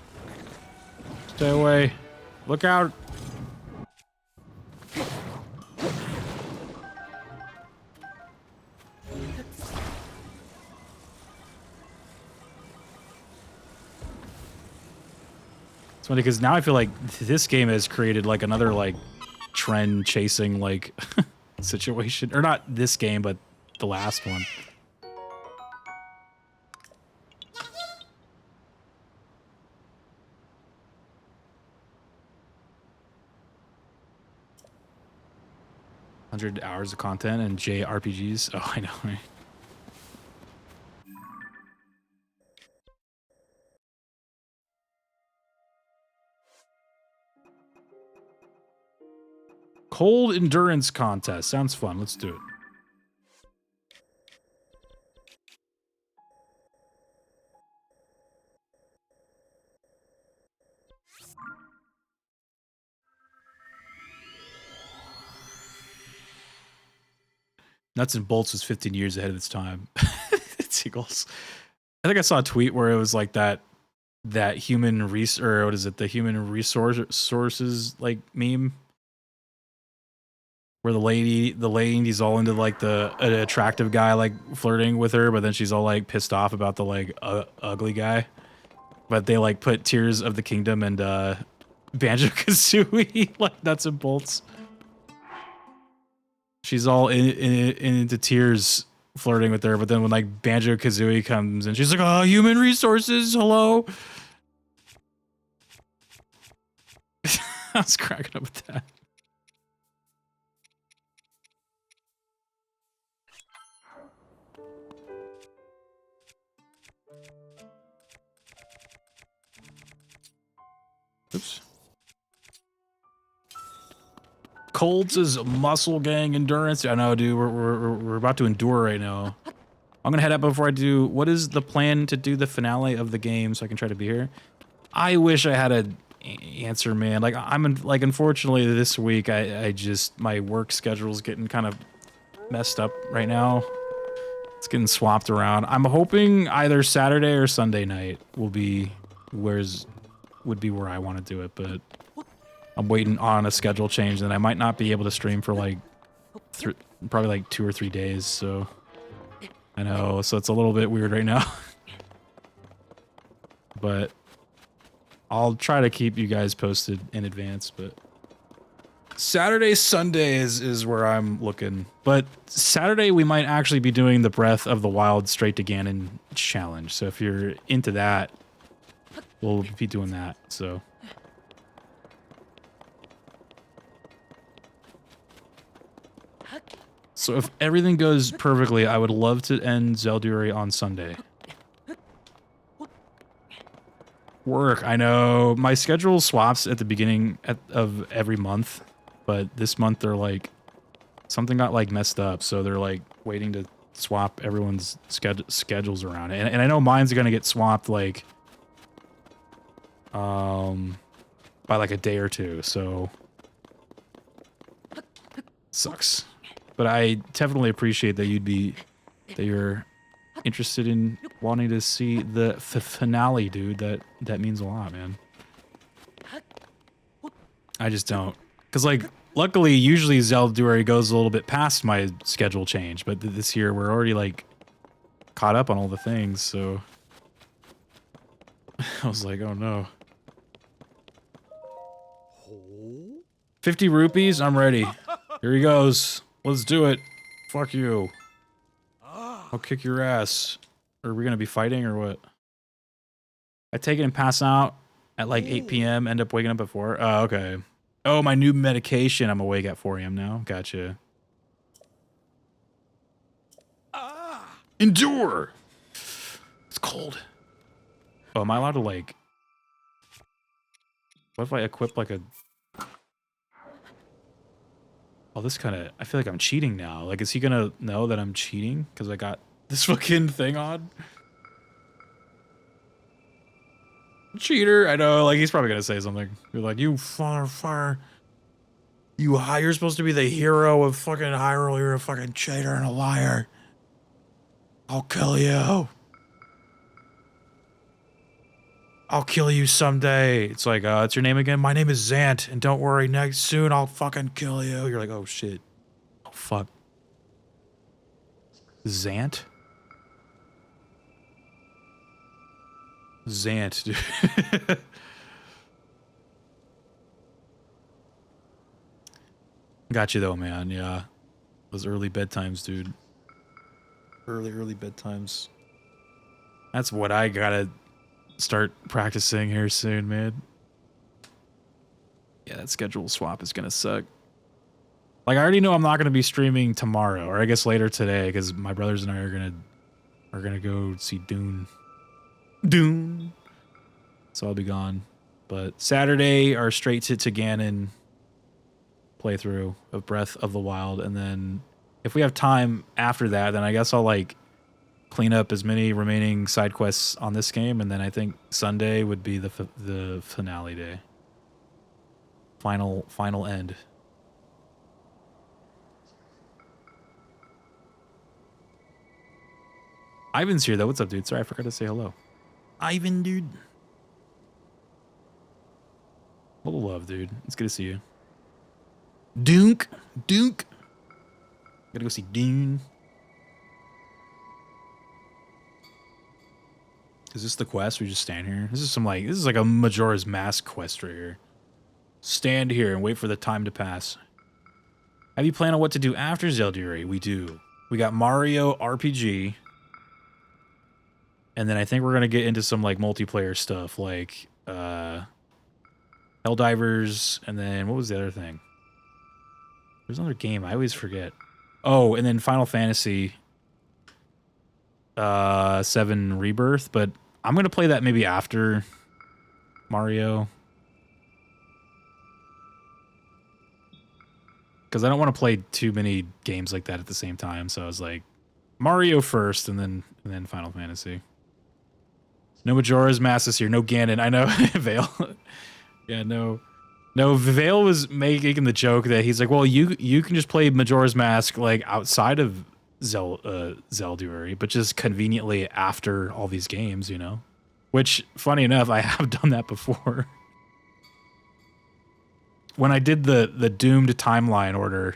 Stay away. Look out. It's funny because now I feel like this game has created like another like trend chasing like situation, or not this game, but the last one. $100 of content and JRPGs. Oh, I know, right? Cold endurance contest. Sounds fun. Let's do it. Nuts and Bolts was 15 years ahead of its time. seagulls. I think I saw a tweet where it was like that human or what is it? The human resources like meme where the lady's all into like an attractive guy like flirting with her, but then she's all like pissed off about the like ugly guy. But they like put Tears of the Kingdom and Banjo-Kazooie like nuts and bolts. She's all into tears flirting with her, but then when like Banjo-Kazooie comes and she's like, "Oh, human resources, hello." I was cracking up with that. Oops. Colds is muscle gang endurance. I know, dude. We're about to endure right now. I'm gonna head up before I do. What is the plan to do the finale of the game so I can try to be here? I wish I had an answer, man. Like unfortunately this week I just my work schedule's getting kind of messed up right now. It's getting swapped around. I'm hoping either Saturday or Sunday night would be where I want to do it, but I'm waiting on a schedule change, and I might not be able to stream for like probably like 2 or 3 days. So I know, so it's a little bit weird right now, but I'll try to keep you guys posted in advance. But Saturday, Sunday is where I'm looking. But Saturday we might actually be doing the Breath of the Wild straight to Ganon challenge. So if you're into that, we'll be doing that. So if everything goes perfectly, I would love to end Zelduary on Sunday. Work, I know. My schedule swaps at the beginning of every month, but this month they're like, something got like messed up, so they're like waiting to swap everyone's schedules around. And I know mine's gonna get swapped like, by like a day or two, so sucks. But I definitely appreciate that you're interested in wanting to see the finale, dude. That means a lot, man. I just don't, cause like luckily usually Zelduary goes a little bit past my schedule change, but this year we're already like caught up on all the things, so I was like, oh no. 50 rupees, I'm ready. Here he goes. Let's do it. Fuck you. I'll kick your ass. Are we gonna be fighting or what? I take it and pass out at like 8 p.m. End up waking up at 4. Oh, okay. Oh, my new medication. I'm awake at 4 a.m. now. Gotcha. Endure. It's cold. Oh, am I allowed to like? What if I equip like a? Oh, this kind of, I feel like I'm cheating now. Like, is he gonna know that I'm cheating because I got this fucking thing on? Cheater, I know, like, he's probably gonna say something. You're like, you far. You're supposed to be the hero of fucking Hyrule. You're a fucking cheater and a liar. I'll kill you. I'll kill you someday. It's like, what's your name again? My name is Zant, and don't worry, soon I'll fucking kill you. You're like, oh shit. Oh fuck. Zant? Zant, dude. Got you though, man, yeah. Those early bedtimes, dude. Early bedtimes. That's what I gotta start practicing here soon, man. Yeah, that schedule swap is gonna suck. Like, I already know I'm not gonna be streaming tomorrow, or I guess later today, because my brothers and I are gonna go see Dune. So I'll be gone. But Saturday are straight to Ganon playthrough of Breath of the Wild, and then if we have time after that, then I guess I'll like clean up as many remaining side quests on this game, and then I think Sunday would be the finale day. Final end. Ivan's here though. What's up, dude? Sorry, I forgot to say hello. Ivan, dude. Full of love, dude. It's good to see you. Dunk. Gotta go see Dune. Is this the quest? We just stand here? This is like a Majora's Mask quest right here. Stand here and wait for the time to pass. Have you planned on what to do after Zelduary? We do. We got Mario RPG. And then I think we're going to get into some like multiplayer stuff like Helldivers. And then what was the other thing? There's another game. I always forget. Oh, and then Final Fantasy 7 Rebirth. But I'm going to play that maybe after Mario. Because I don't want to play too many games like that at the same time. So I was like, Mario first, and then Final Fantasy. No Majora's Mask this year. No Ganon. I know. Vale. Yeah, no. No, Vale was making the joke that he's like, well, you can just play Majora's Mask like outside of Zelduary, but just conveniently after all these games, you know? Which, funny enough, I have done that before. When I did the Doomed timeline order,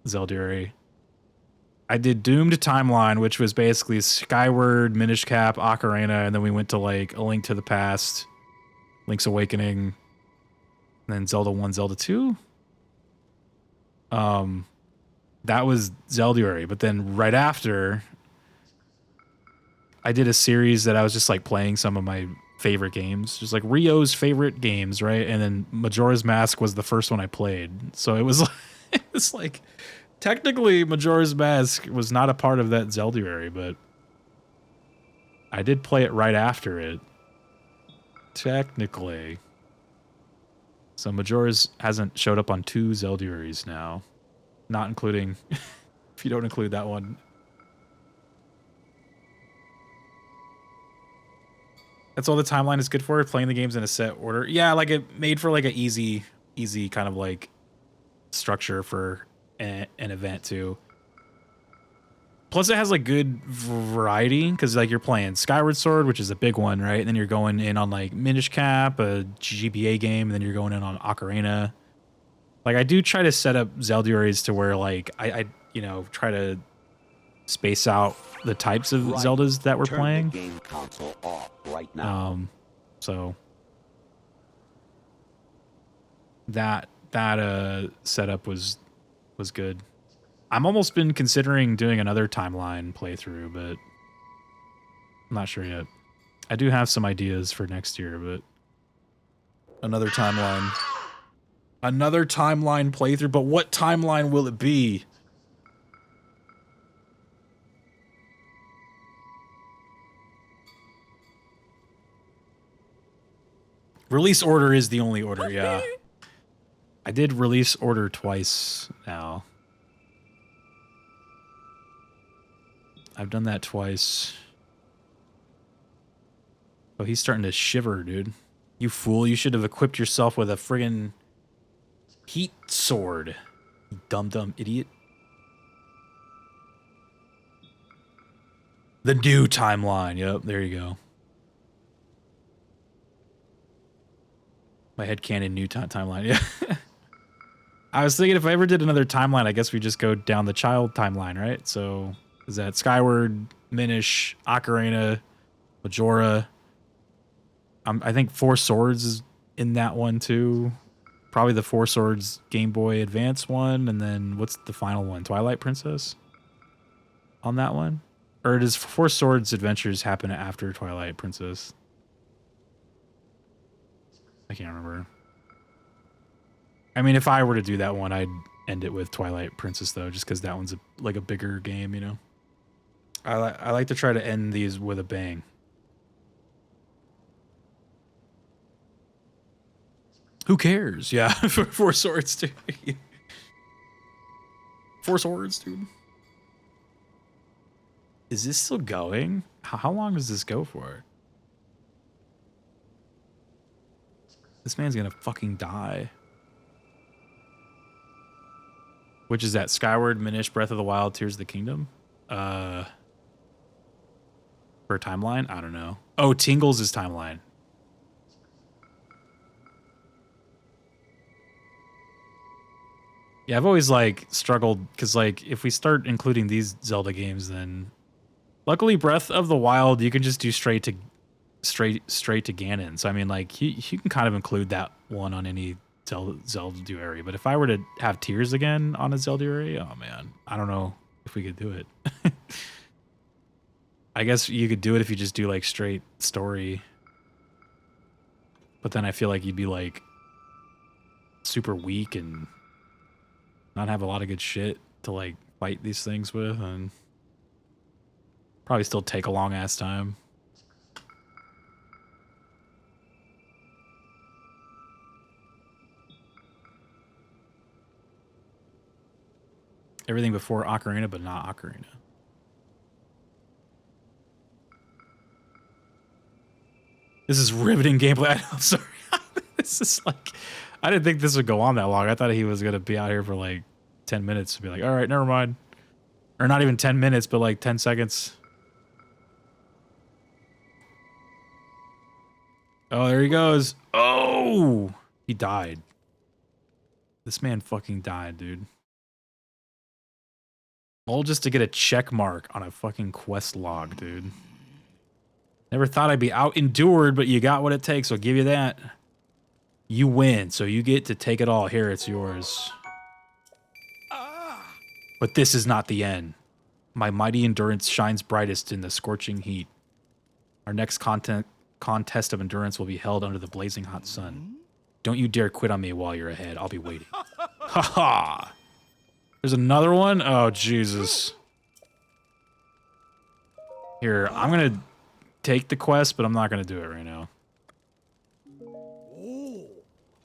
Zelduary, I did Doomed timeline, which was basically Skyward, Minish Cap, Ocarina, and then we went to like A Link to the Past, Link's Awakening, and then Zelda 1, Zelda 2. That was Zelduary, but then right after, I did a series that I was just like playing some of my favorite games, just like Rio's favorite games, right? And then Majora's Mask was the first one I played. So it was like, it's like technically Majora's Mask was not a part of that Zelduary, but I did play it right after it. Technically. So Majora's hasn't showed up on 2 Zelduaries now. Not including, if you don't include that one. That's all the timeline is good for, playing the games in a set order. Yeah, like it made for like an easy kind of like structure for an event too. Plus it has like good variety because like you're playing Skyward Sword, which is a big one, right? And then you're going in on like Minish Cap, a GBA game, and then you're going in on Ocarina. Like I do try to set up Zelduaries to where like I you know try to space out the types of Zeldas that we're playing. The game console off right now. So that setup was good. I'm almost been considering doing another timeline playthrough, but I'm not sure yet. I do have some ideas for next year, but another timeline playthrough, but what timeline will it be? Release order is the only order, yeah. I did release order twice now. I've done that twice. Oh, he's starting to shiver, dude. You fool, you should have equipped yourself with a friggin' heat sword. You dumb idiot. The new timeline. Yep, there you go. My headcanon new timeline, yeah. I was thinking if I ever did another timeline, I guess we just go down the child timeline, right? So is that Skyward, Minish, Ocarina, Majora? I think Four Swords is in that one too. Probably the Four Swords Game Boy Advance one, and then what's the final one? Twilight Princess? On that one? Or does Four Swords Adventures happen after Twilight Princess? I can't remember. I mean, if I were to do that one, I'd end it with Twilight Princess, though, just because that one's like a bigger game, you know? I like to try to end these with a bang. Who cares? Yeah, Four Swords, dude. Four Swords, dude. Is this still going? How long does this go for? This man's gonna fucking die. Which is that? Skyward, Minish, Breath of the Wild, Tears of the Kingdom? For timeline? I don't know. Oh, Tingles is timeline. Yeah, I've always like struggled because like if we start including these Zelda games, then luckily Breath of the Wild you can just do straight to Ganon. So I mean like you can kind of include that one on any Zelda-themed. But if I were to have tears again on a Zelda-themed, oh man, I don't know if we could do it. I guess you could do it if you just do like straight story. But then I feel like you'd be like super weak and not have a lot of good shit to like fight these things with, and probably still take a long ass time. Everything before Ocarina, but not Ocarina. This is riveting gameplay. I'm sorry. This is like, I didn't think this would go on that long. I thought he was going to be out here for like 10 minutes to be like, all right, never mind. Or not even 10 minutes, but like 10 seconds. Oh, there he goes. Oh, he died. This man fucking died, dude. All just to get a check mark on a fucking quest log, dude. Never thought I'd be out-endured, but you got what it takes. I'll give you that. You win, so you get to take it all. Here, it's yours. But this is not the end. My mighty endurance shines brightest in the scorching heat. Our next contest of endurance will be held under the blazing hot sun. Don't you dare quit on me while you're ahead. I'll be waiting. Haha! There's another one? Oh, Jesus. Here, I'm going to take the quest, but I'm not going to do it right now.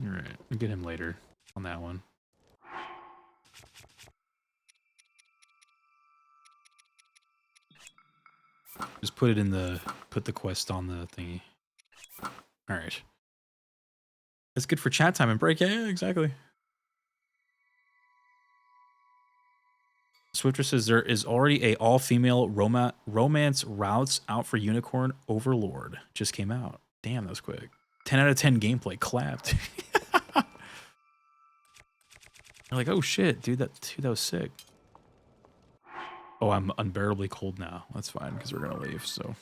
Alright, we'll get him later on that one. Just put the quest on the thingy. Alright. It's good for chat time and break. Yeah, exactly. Swifter says there is already a all-female romance routes out for Unicorn Overlord. Just came out. Damn, that was quick. 10 out of 10 gameplay. Clapped. You're like, oh shit, dude, that was sick. Oh, I'm unbearably cold now. That's fine, because we're gonna leave, so.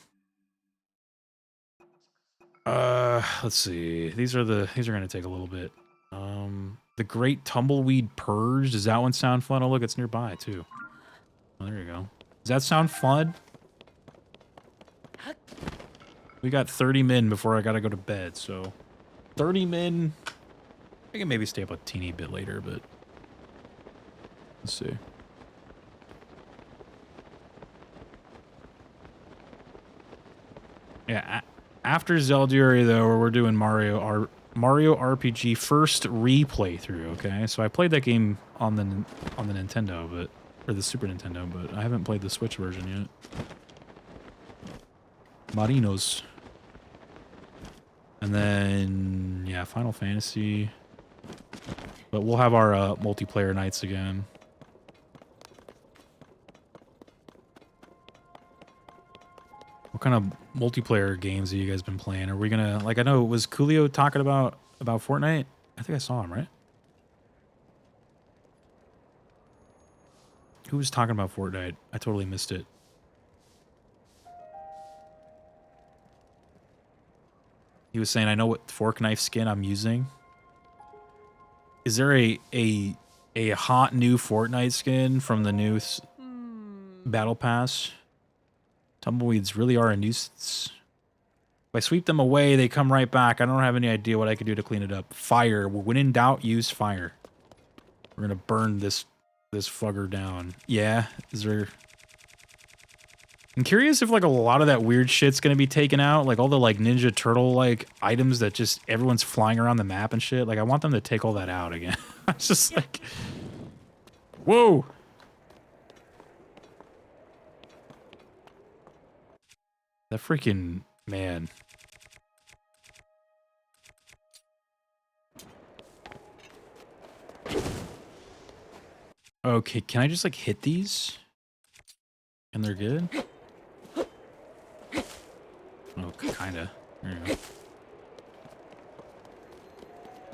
Let's see. These are gonna take a little bit. The Great Tumbleweed Purge. Does that one sound fun? Oh look, it's nearby too. Oh, there you go. Does that sound fun? We got 30 min before I gotta go to bed, so 30 min. I can maybe stay up a teeny bit later, but let's see. Yeah, after Zelduary though, we're doing Mario RPG first replay through. Okay, so I played that game on the Nintendo, or the Super Nintendo, but I haven't played the Switch version yet. Marinos. And then, yeah, Final Fantasy. But we'll have our multiplayer nights again. What kind of multiplayer games have you guys been playing? Are we gonna, like, I know, was Coolio talking about Fortnite? I think I saw him, right? Who was talking about Fortnite? I totally missed it. He was saying, I know what fork knife skin I'm using. Is there a hot new Fortnite skin from the new Battle Pass? Tumbleweeds really are a nuisance. If I sweep them away, they come right back. I don't have any idea what I could do to clean it up. Fire. When in doubt, use fire. We're gonna burn this fugger down. Yeah, is there... I'm curious if like a lot of that weird shit's gonna be taken out, like all the like Ninja Turtle like items that just everyone's flying around the map and shit. Like I want them to take all that out again. It's just like, whoa. That freaking man. Okay, can I just like hit these? And they're good? Oh, kinda. There you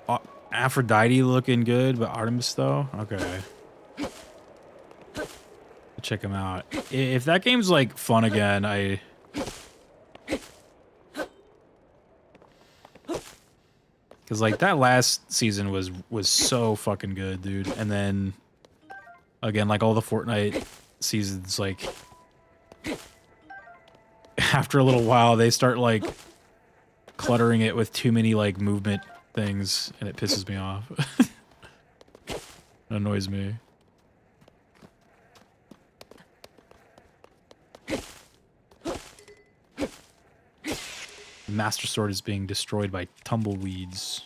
go. Aphrodite looking good, but Artemis though? Okay. Check him out. If that game's like fun again, because like that last season was so fucking good, dude. And then again, like all the Fortnite seasons, like after a little while, they start like cluttering it with too many like movement things, and it pisses me off. It annoys me. The Master Sword is being destroyed by tumbleweeds.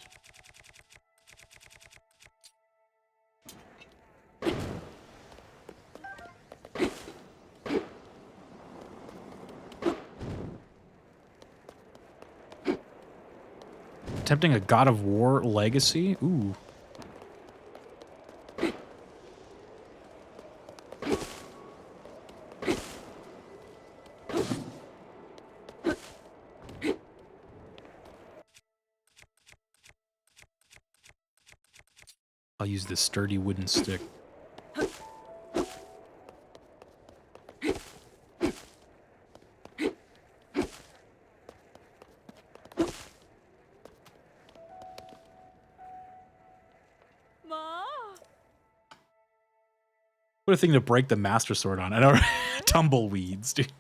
Attempting a God of War legacy? Ooh. I'll use this sturdy wooden stick. What a thing to break the Master Sword on. I don't tumbleweeds, dude.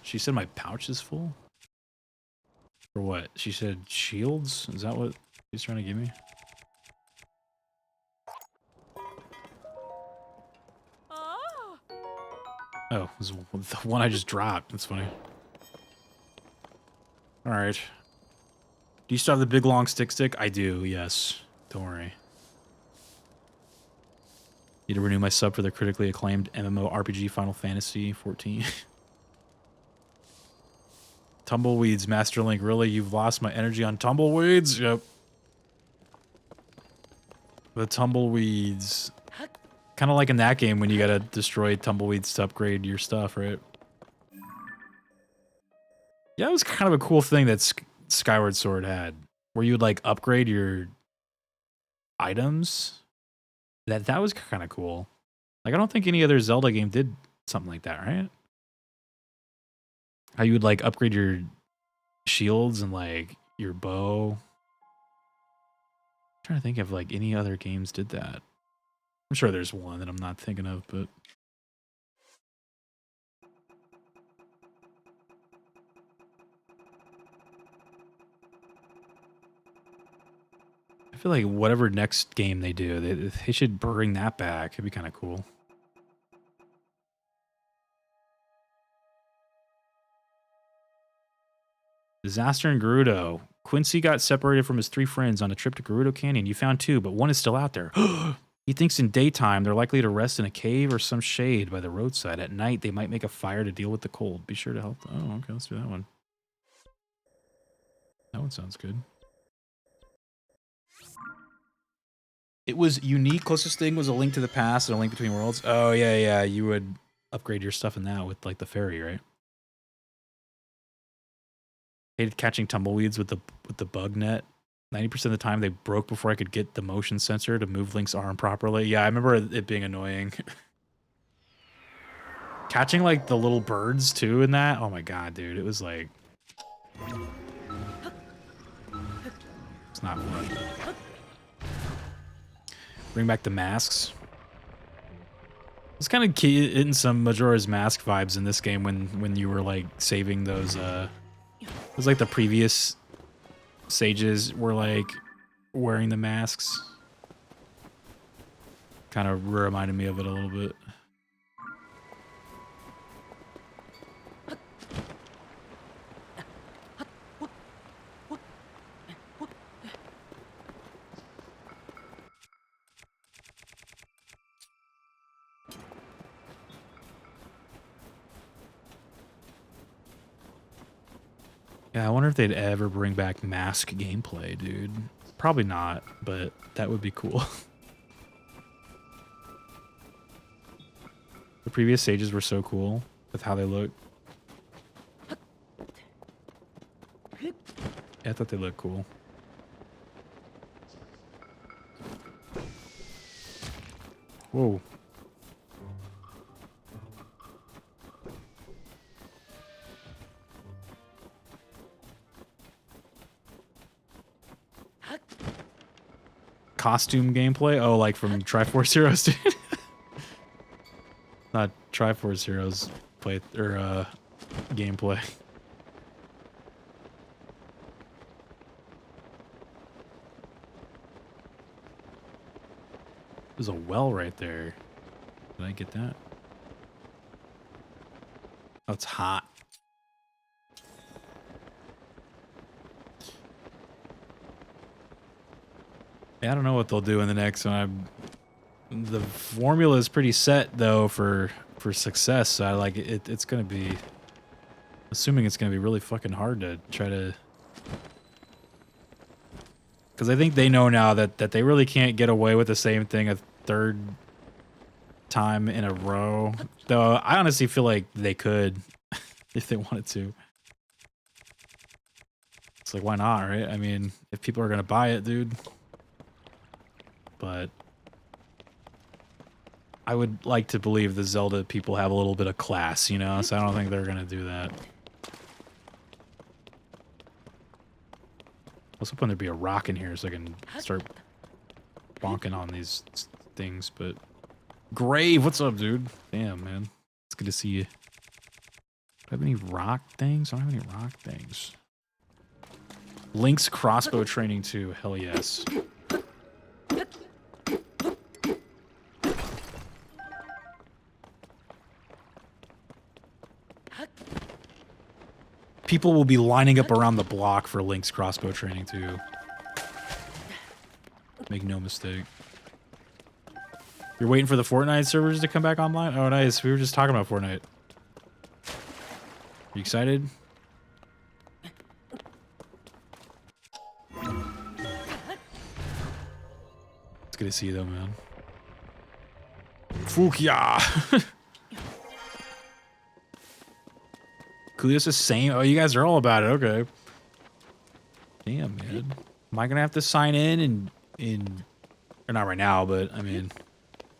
She said my pouch is full? For what? She said shields? Is that what she's trying to give me? Oh, it was the one I just dropped. That's funny. Alright. Do you still have the big long stick? I do, yes. Don't worry. Need to renew my sub for the critically acclaimed MMORPG Final Fantasy 14. Tumbleweeds, Master Link. Really? You've lost my energy on tumbleweeds? Yep. The tumbleweeds. Kind of like in that game when you gotta destroy tumbleweeds to upgrade your stuff, right? Yeah, it was kind of a cool thing that Skyward Sword had, where you would like upgrade your items. That was kind of cool. Like, I don't think any other Zelda game did something like that, right? How you would like upgrade your shields and like your bow. I'm trying to think if like any other games did that. I'm sure there's one that I'm not thinking of, but I feel like whatever next game they do, they should bring that back. It'd be kind of cool. Disaster in Gerudo. Quincy got separated from his 3 friends on a trip to Gerudo Canyon. You found 2, but 1 is still out there. He thinks in daytime they're likely to rest in a cave or some shade by the roadside. At night, they might make a fire to deal with the cold. Be sure to help. Oh, okay, let's do that one. That one sounds good. It was unique. Closest thing was A Link to the Past and A Link Between Worlds. Oh, yeah, yeah. You would upgrade your stuff in that with, like, the fairy, right? Hated catching tumbleweeds with the bug net. 90% of the time they broke before I could get the motion sensor to move Link's arm properly. Yeah, I remember it being annoying. Catching like the little birds too in that. Oh my god, dude. It was like... It's not fun. Bring back the masks. It's kind of key in some Majora's Mask vibes in this game when you were like saving those it was like the previous sages were like wearing the masks. Kind of reminded me of it a little bit. Yeah, I wonder if they'd ever bring back mask gameplay, dude. Probably not, but that would be cool. The previous stages were so cool with how they look. Yeah, I thought they looked cool. Whoa. Costume gameplay? Oh, like from Triforce Heroes, dude. Not Triforce Heroes play or gameplay. There's a well right there. Did I get that? Oh, it's hot. Yeah, I don't know what they'll do in the next one. The formula is pretty set though for success. So I like it. It's gonna be, assuming it's gonna be really fucking hard to try to. Because I think they know now that they really can't get away with the same thing a third time in a row. Though I honestly feel like they could if they wanted to. It's like, why not, right? I mean, if people are gonna buy it, dude. But I would like to believe the Zelda people have a little bit of class, you know? So I don't think they're gonna do that. I was hoping there'd be a rock in here so I can start bonking on these things, but... Grave, what's up, dude? Damn, man. It's good to see you. Do I have any rock things? I don't have any rock things. Link's crossbow training too. Hell yes. People will be lining up around the block for Link's crossbow training too. Make no mistake. You're waiting for the Fortnite servers to come back online? Oh, nice. We were just talking about Fortnite. You excited? It's good to see you though, man. Fukia! Coolios is same. Oh, you guys are all about it. Okay. Damn, man. Am I gonna have to sign in or not right now, but I mean,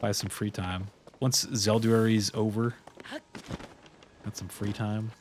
buy some free time once Zelduary's over. Got some free time.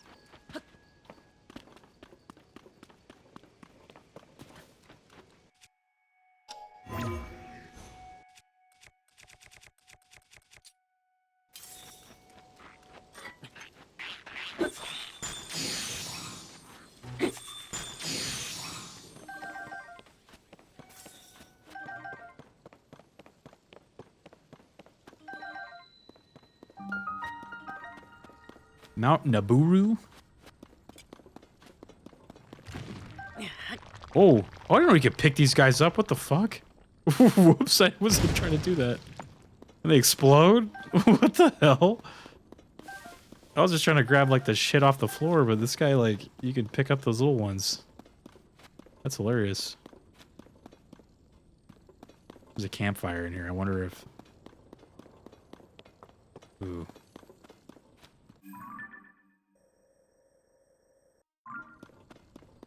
Mount Naburu? Oh, I didn't know you could pick these guys up. What the fuck? Whoops, I wasn't trying to do that. And they explode? What the hell? I was just trying to grab like the shit off the floor, but this guy, like, you can pick up those little ones. That's hilarious. There's a campfire in here. I wonder if... Ooh.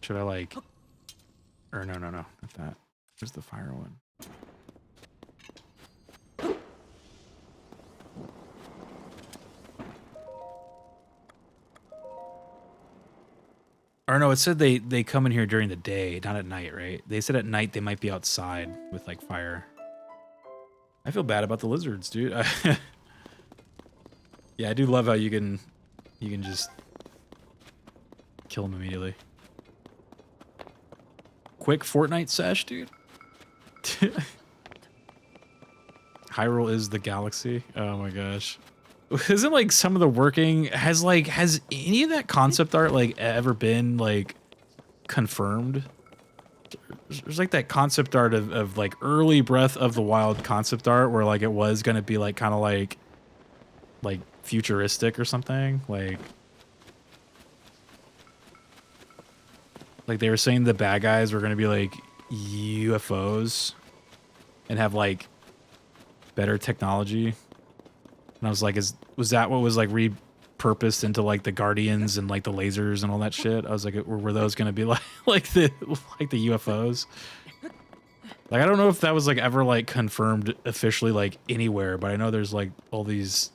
Should I like... Or no, not that. Where's the fire one? Or no, it said they come in here during the day, not at night, right? They said at night they might be outside with like fire. I feel bad about the lizards, dude. Yeah, I do love how you can just kill them immediately. Quick Fortnite sesh, dude. Hyrule is the galaxy. Oh my gosh. Isn't like some of the working has any of that concept art like ever been like confirmed? There's like that concept art of like early Breath of the Wild concept art where like it was gonna be like kind of like futuristic or something. Like they were saying the bad guys were gonna be like UFOs and have like better technology. And I was like, was that what was like repurposed into like the Guardians and like the lasers and all that shit? I was like, were those gonna be like the UFOs? Like I don't know if that was like ever like confirmed officially like anywhere, but I know there's like all these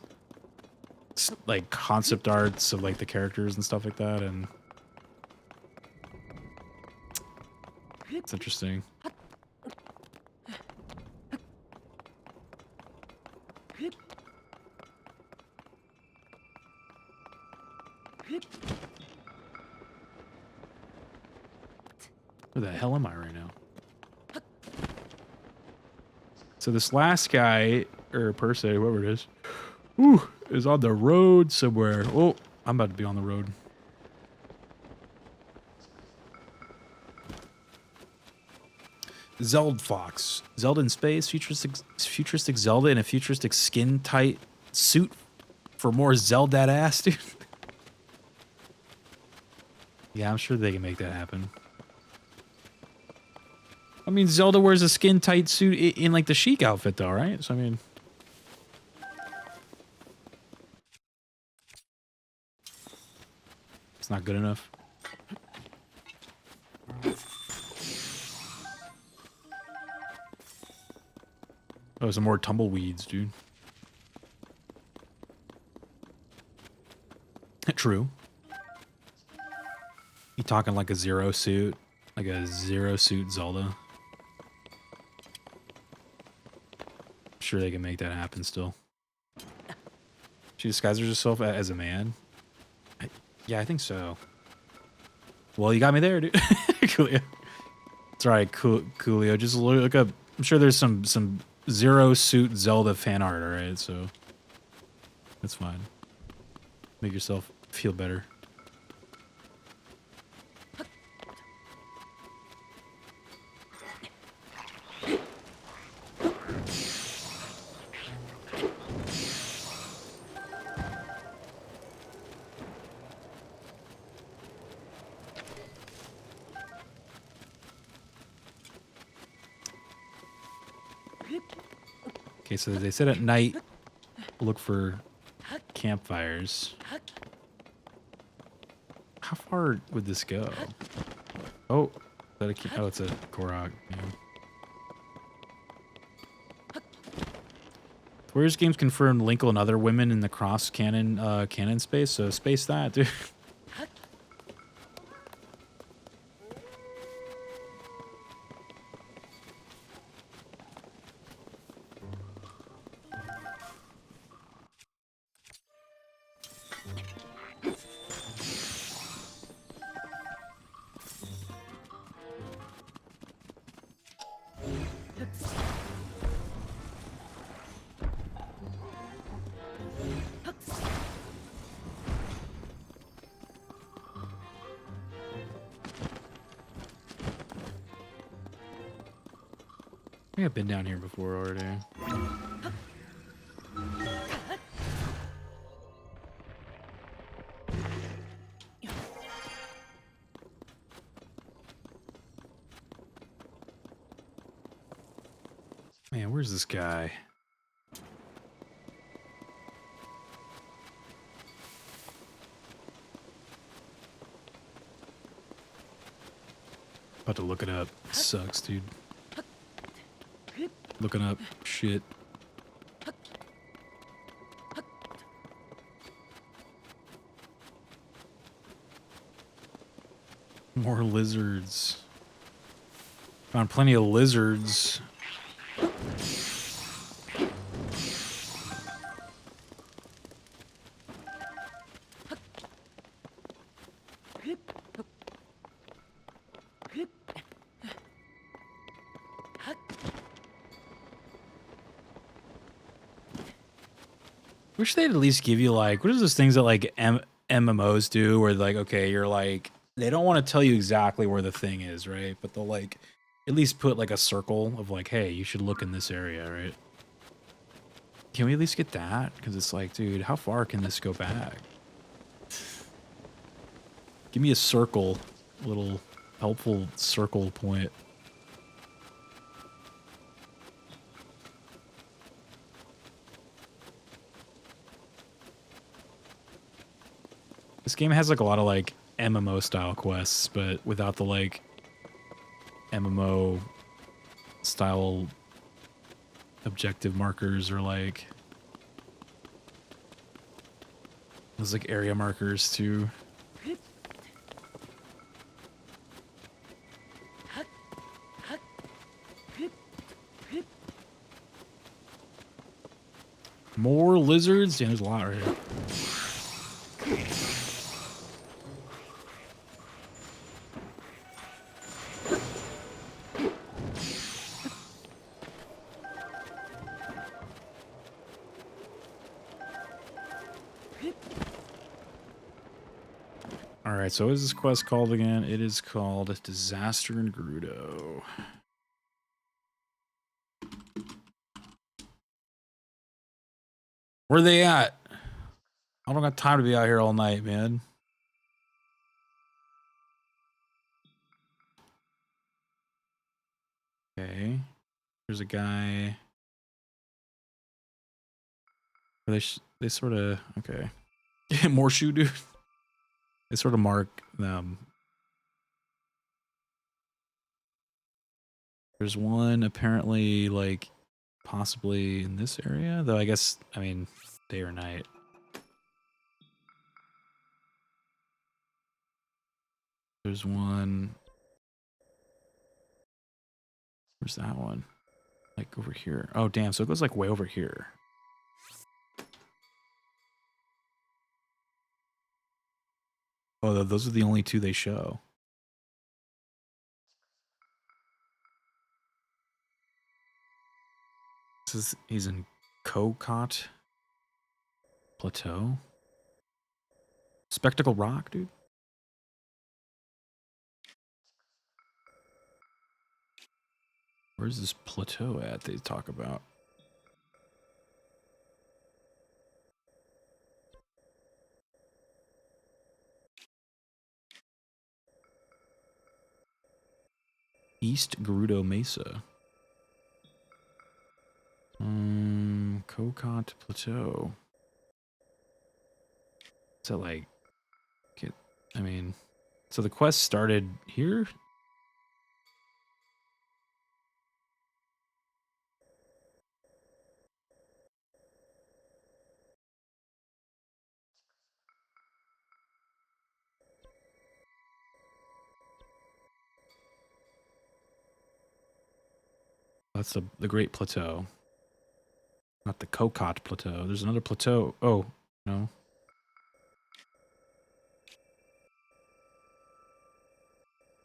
like concept arts of like the characters and stuff like that, and it's interesting. Where the hell am I right now? So this last guy, or person, whoever it is, is on the road somewhere. Oh, I'm about to be on the road. Zeldfox. Zelda in space, futuristic Zelda in a futuristic skin-tight suit for more Zelda ass, dude. Yeah, I'm sure they can make that happen. I mean, Zelda wears a skin-tight suit in like the chic outfit, though, right? So I mean, it's not good enough. Oh, some more tumbleweeds, dude. True. You talking like a zero suit? Like a zero suit Zelda? Sure they can make that happen still. She disguises herself as a man? Yeah, I think so. Well, you got me there, dude. Coolio. It's alright, Coolio. Just look up. I'm sure there's some zero suit Zelda fan art, alright? So that's fine. Make yourself feel better. Okay, so they said at night, look for campfires. How far would this go? Oh, is that oh, it's a Korok. Yeah. Warriors Games confirmed Linkle and other women in the cross canon space, so space that, dude. I think I've been down here before already. Man, where's this guy? About to look it up. Sucks, dude. Looking up shit. More lizards. Found plenty of lizards. Wish they'd at least give you like, what is those things that like MMOs do where like, okay, you're like, they don't want to tell you exactly where the thing is, right? But they'll like at least put like a circle of like, hey, you should look in this area, right? Can we at least get that? Because it's like, dude, how far can this go back? Give me a circle, a little helpful circle point. This game has like a lot of like MMO style quests, but without the like MMO style objective markers or like there's like area markers too. More lizards? Yeah, there's a lot right here. Alright, so what is this quest called again? It is called Disaster in Gerudo. Where are they at? I don't got time to be out here all night, man. Okay. There's a guy. They sort of... Okay. More shoe dude. They sort of mark them. There's one apparently like possibly in this area, though I guess, I mean, day or night. There's one. Where's that one? Like over here. Oh, damn. So it goes like way over here. Oh, those are the only two they show. He's in Kokot Plateau. Spectacle Rock, dude. Where's this plateau at they talk about? East Gerudo Mesa. Kokot Plateau. So like, I mean, so the quest started here? That's the Great Plateau. Not the Kokot Plateau. There's another plateau. Oh, no.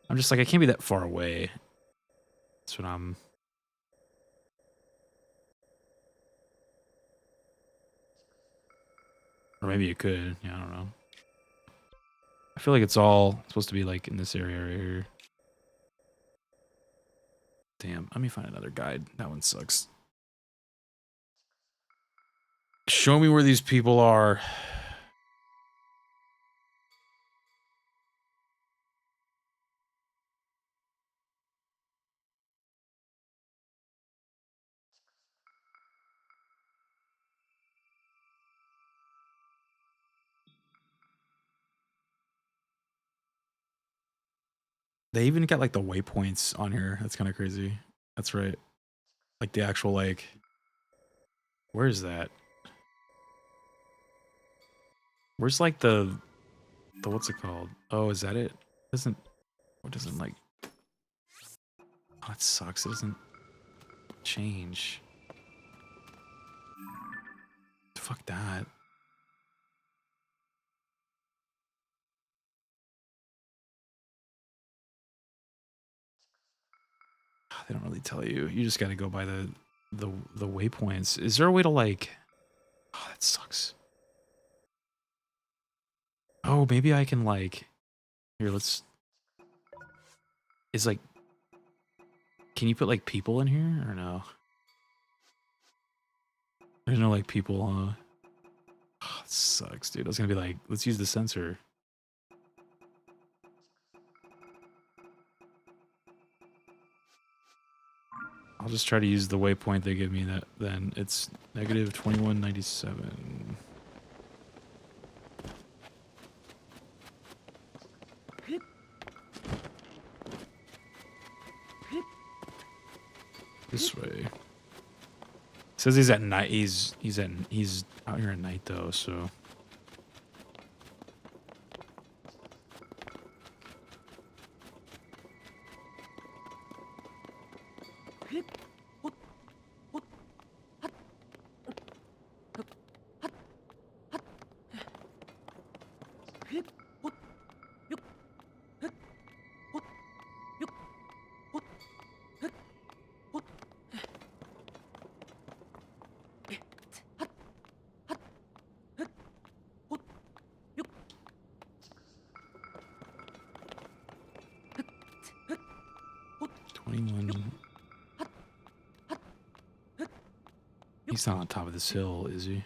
I'm just like, I can't be that far away. That's what I'm... Or maybe you could. Yeah, I don't know. I feel like it's all supposed to be like in this area right here. Damn, let me find another guide. That one sucks. Show me where these people are. They even got like the waypoints on here. That's kind of crazy. That's right. Like the actual like... Where is that? Where's like the what's it called? Oh, is that it? What doesn't like... Oh, it sucks. It doesn't change. Fuck that. They don't really tell you. You just got to go by the waypoints. Is there a way to like... Oh, that sucks. Oh, maybe I can like... Here, let's... Is like... Can you put like people in here or no? There's no like people, huh? Oh, it sucks, dude. I was gonna be like, let's use the sensor. I'll just try to use the waypoint they give me. That then it's negative 2197. This way. Says he's at night. He's out here at night though. So. He's not on top of this hill, is he?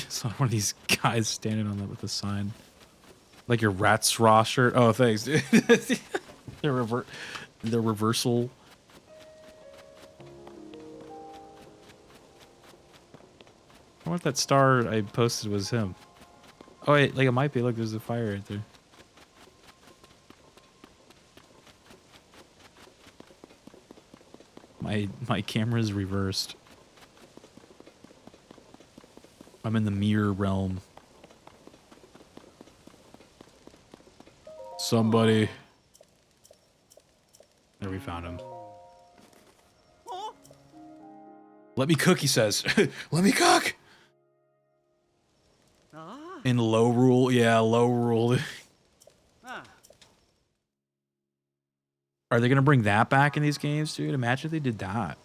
Saw one of these guys standing on that with a sign, like your Rat's Raw shirt. Oh, thanks, dude. the reversal. I wonder if that star I posted was him. Oh wait, like it might be. Look, there's a fire right there. My camera's reversed. I'm in the mirror realm. Somebody. There, we found him. Let me cook, he says. Let me cook! In low rule? Yeah, low rule. Are they gonna bring that back in these games, dude? Imagine if they did that.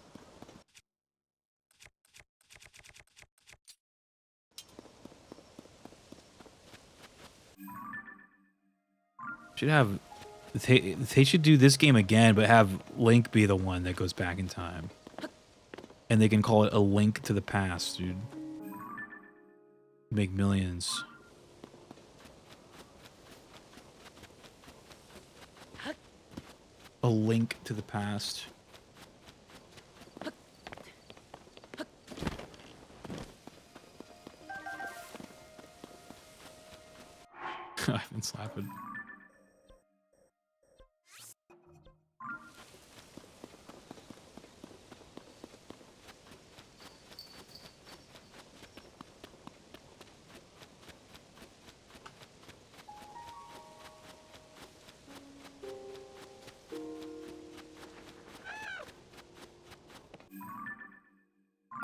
Should have they should do this game again, but have Link be the one that goes back in time, and they can call it A Link to the Past, dude. Make millions. A Link to the Past. I've been slapping.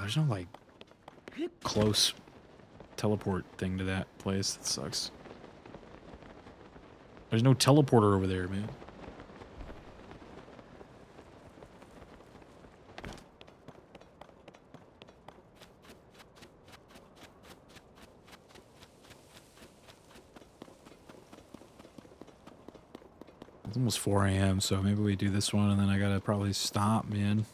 There's no like close teleport thing to that place. That sucks. There's no teleporter over there, man. It's almost 4 a.m., so maybe we do this one and then I gotta probably stop, man.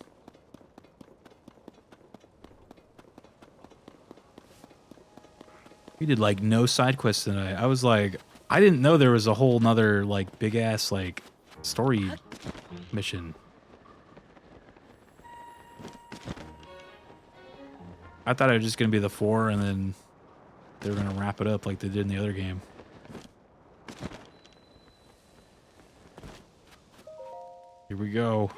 We did like no side quests tonight. I was like, I didn't know there was a whole nother like big ass like story mission. I thought it was just gonna be the 4 and then they were gonna wrap it up like they did in the other game. Here we go.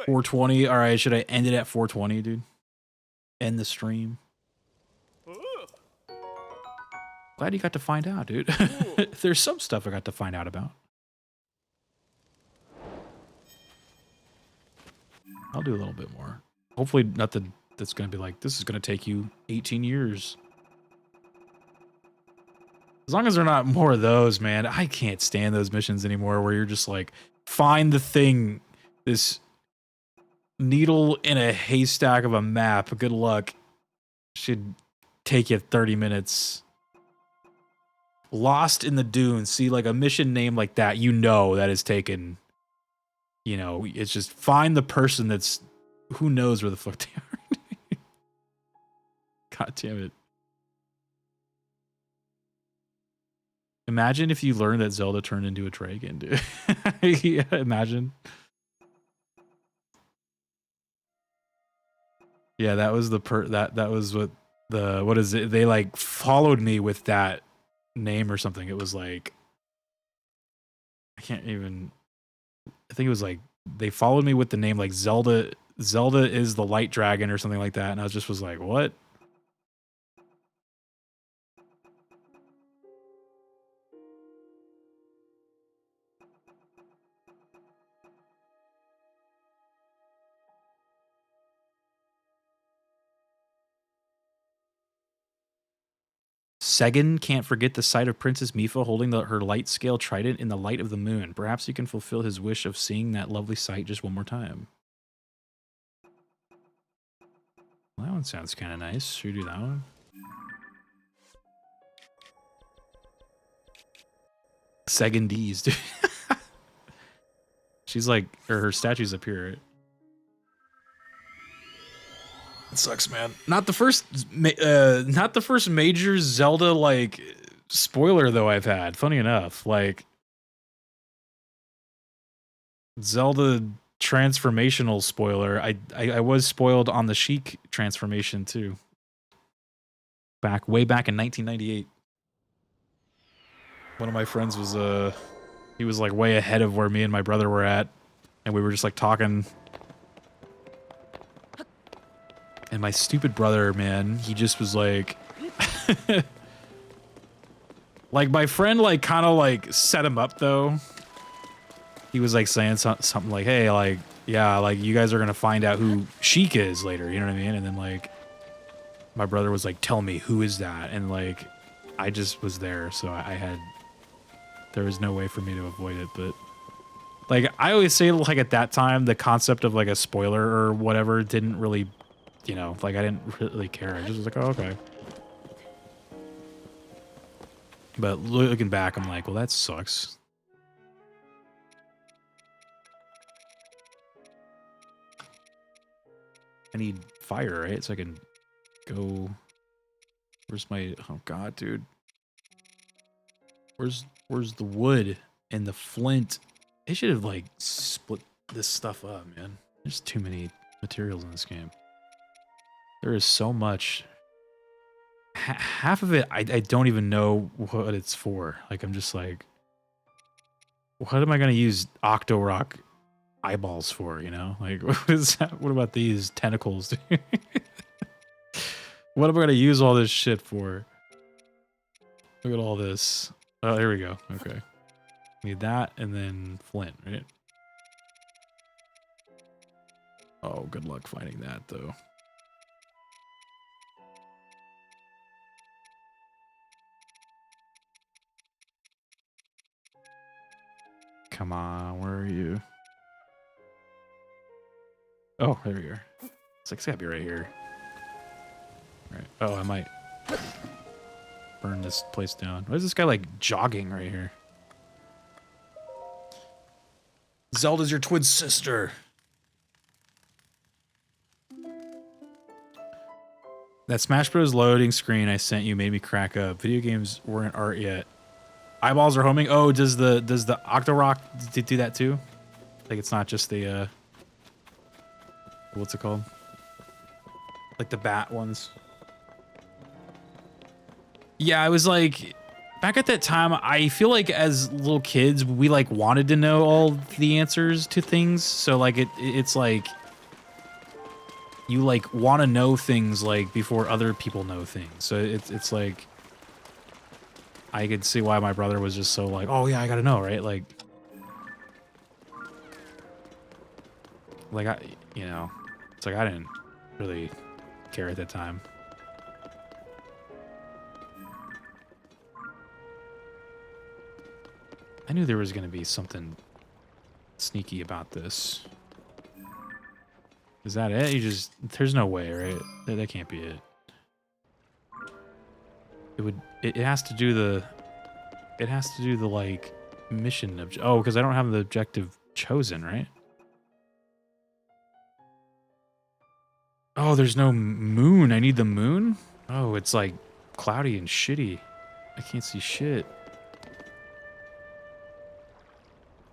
420. All right, should I end it at 420, dude? End the stream. Glad you got to find out, dude. There's some stuff I got to find out about. I'll do a little bit more. Hopefully nothing that's going to be like, this is going to take you 18 years. As long as they're not more of those, man. I can't stand those missions anymore where you're just like, find the thing, this needle in a haystack of a map. Good luck. Should take you 30 minutes. Lost in the dunes. See, like a mission name like that, you know that is taken. You know, it's just find the person that's who knows where the fuck they are. God damn it. Imagine if you learned that Zelda turned into a dragon, dude. Yeah, imagine. Yeah, that was the that was what the what is it? They like followed me with that name or something. It was like I can't even I think it was like they followed me with the name like Zelda is the light dragon or something like that, and I just was like, what? Segan can't forget the sight of Princess Mifa holding her light scale trident in the light of the moon. Perhaps he can fulfill his wish of seeing that lovely sight just one more time. Well, that one sounds kind of nice. Should we do that one? Segan D's, dude. She's like, or her statue's up here, right? It sucks, man. Not the first major Zelda like spoiler though I've had. Funny enough, like Zelda transformational spoiler. I was spoiled on the Sheik transformation too. Way back in 1998. One of my friends was he was like way ahead of where me and my brother were at, and we were just like talking. And my stupid brother, man, he just was like, like my friend, like kind of like set him up though. He was like saying something like, "Hey, like, yeah, like you guys are gonna find out who Sheik is later." You know what I mean? And then like, my brother was like, "Tell me, who is that?" And like, I just was there, so there was no way for me to avoid it. But like, I always say, like at that time, the concept of like a spoiler or whatever didn't really. You know, like I didn't really care. I just was like, oh, okay. But looking back, I'm like, well, that sucks. I need fire, right? So I can go. Where's my? Oh God, dude. Where's the wood and the flint? They should have like split this stuff up, man. There's too many materials in this game. There is so much. Half of it, I don't even know what it's for. Like, I'm just like, what am I going to use Octorock eyeballs for, you know? Like, what is that? What about these tentacles? What am I going to use all this shit for? Look at all this. Oh, here we go. Okay. Need that and then flint, right? Oh, good luck finding that, though. Come on, where are you? Oh, there you are. It's like, it's gotta be right here. Right. Oh, I might burn this place down. Why is this guy like jogging right here? Zelda's your twin sister. That Smash Bros. Loading screen I sent you made me crack up. Video games weren't art yet. Eyeballs are homing. Oh, does the Octorock do that too? Like it's not just the what's it called? Like the bat ones. Yeah, I was like back at that time, I feel like as little kids, we like wanted to know all the answers to things. So like it's like you like want to know things like before other people know things. So it's like I could see why my brother was just so like, oh yeah, I gotta know, right? Like I, you know, it's like I didn't really care at that time. I knew there was going to be something sneaky about this. Is that it? You just... There's no way, right? That can't be it. It would... It has to do the... It has to do the, like, mission... Oh, because I don't have the objective chosen, right? Oh, there's no moon. I need the moon? Oh, it's, like, cloudy and shitty. I can't see shit.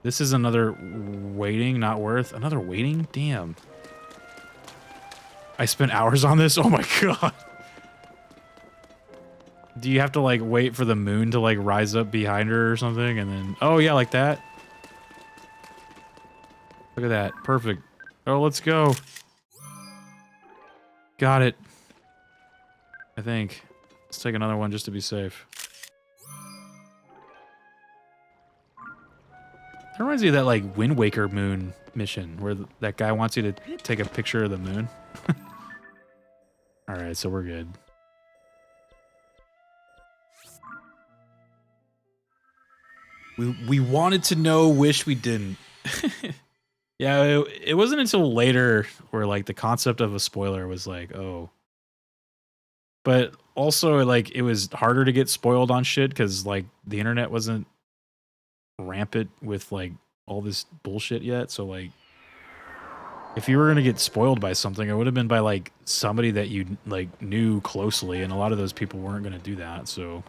This is another waiting, not worth. Another waiting? Damn. I spent hours on this? Oh my god. Do you have to like wait for the moon to like rise up behind her or something and then... Oh yeah, like that. Look at that. Perfect. Oh, let's go. Got it. I think. Let's take another one just to be safe. That reminds me of that like Wind Waker moon mission where that guy wants you to take a picture of the moon. Alright, so we're good. We wanted to know, wish we didn't. Yeah, it wasn't until later where like the concept of a spoiler was like, oh. But also like it was harder to get spoiled on shit because like the internet wasn't rampant with like all this bullshit yet. So like if you were gonna get spoiled by something, it would have been by like somebody that you like knew closely, and a lot of those people weren't gonna do that. So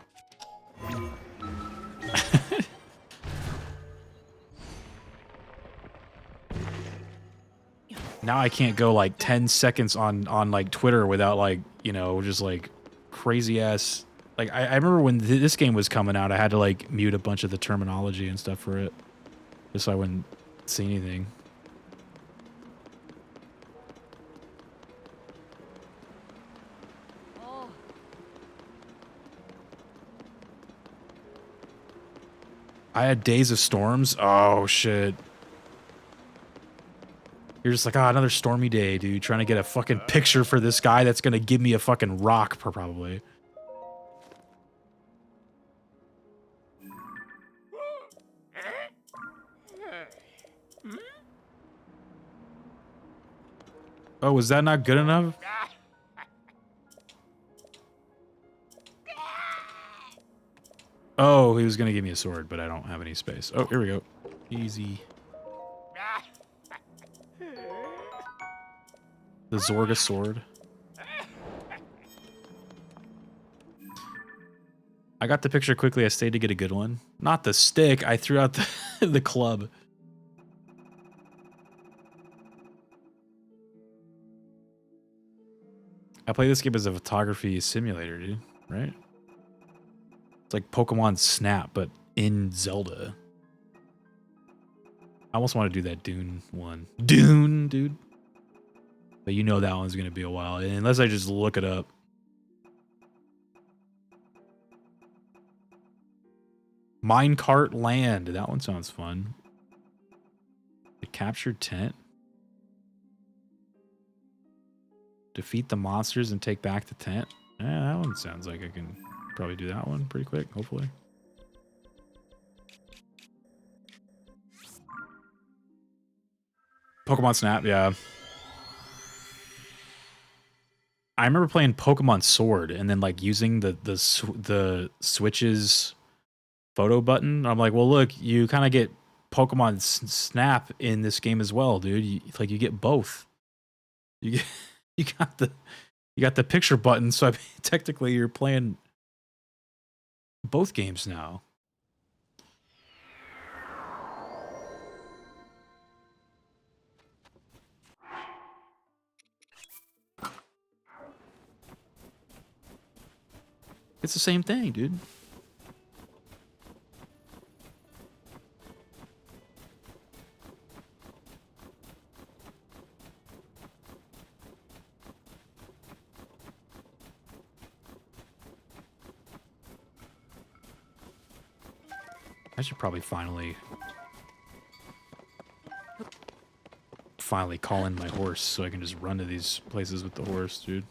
now I can't go like 10 seconds on like Twitter without like, you know, just like crazy ass. Like I remember when this game was coming out, I had to like mute a bunch of the terminology and stuff for it, just so I wouldn't see anything. I had Days of Storms. Oh shit. You're just like, oh, another stormy day, dude. Trying to get a fucking picture for this guy that's gonna give me a fucking rock, probably. Oh, was that not good enough? Oh, he was gonna give me a sword, but I don't have any space. Oh, here we go. Easy. The Zorga sword. I got the picture quickly. I stayed to get a good one. Not the stick. I threw out the, the club. I play this game as a photography simulator, dude. Right? It's like Pokemon Snap, but in Zelda. I almost want to do that Dune one. Dune, dude. But you know that one's going to be a while, unless I just look it up. Minecart Land. That one sounds fun. The captured tent. Defeat the monsters and take back the tent. Yeah, that one sounds like I can probably do that one pretty quick, hopefully. Pokemon Snap, yeah. I remember playing Pokemon Sword and then like using the Switch's photo button. I'm like, well, look, you kind of get Pokemon Snap in this game as well, dude. You get both. You got the picture button, so I mean, technically you're playing both games now. It's the same thing, dude. I should probably finally call in my horse so I can just run to these places with the horse, dude.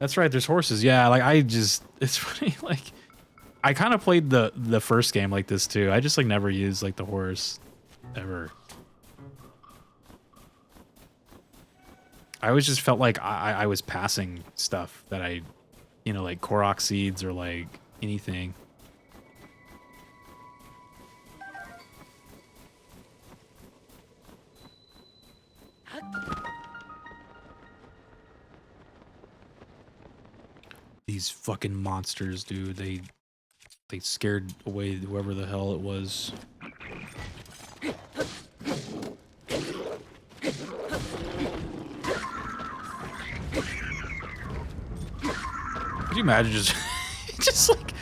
That's right, there's horses. Yeah, like it's funny, like I kind of played the first game like this too. I just like never used like the horse ever. I always just felt like I was passing stuff that I, you know, like Korok seeds or like anything. These fucking monsters, dude. They scared away whoever the hell it was. Could you imagine just like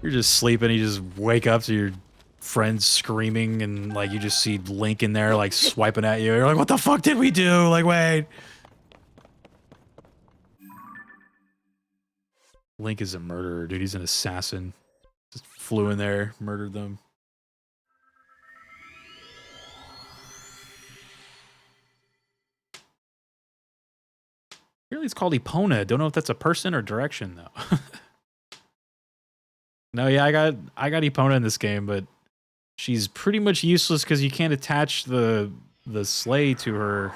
you're just sleeping, you just wake up to your friends screaming and like you just see Link in there like swiping at you. You're like, what the fuck did we do? Like, wait. Link is a murderer, dude. He's an assassin. Just flew in there, murdered them. Apparently it's called Epona. Don't know if that's a person or direction though. No, yeah, I got Epona in this game, but she's pretty much useless because you can't attach the sleigh to her.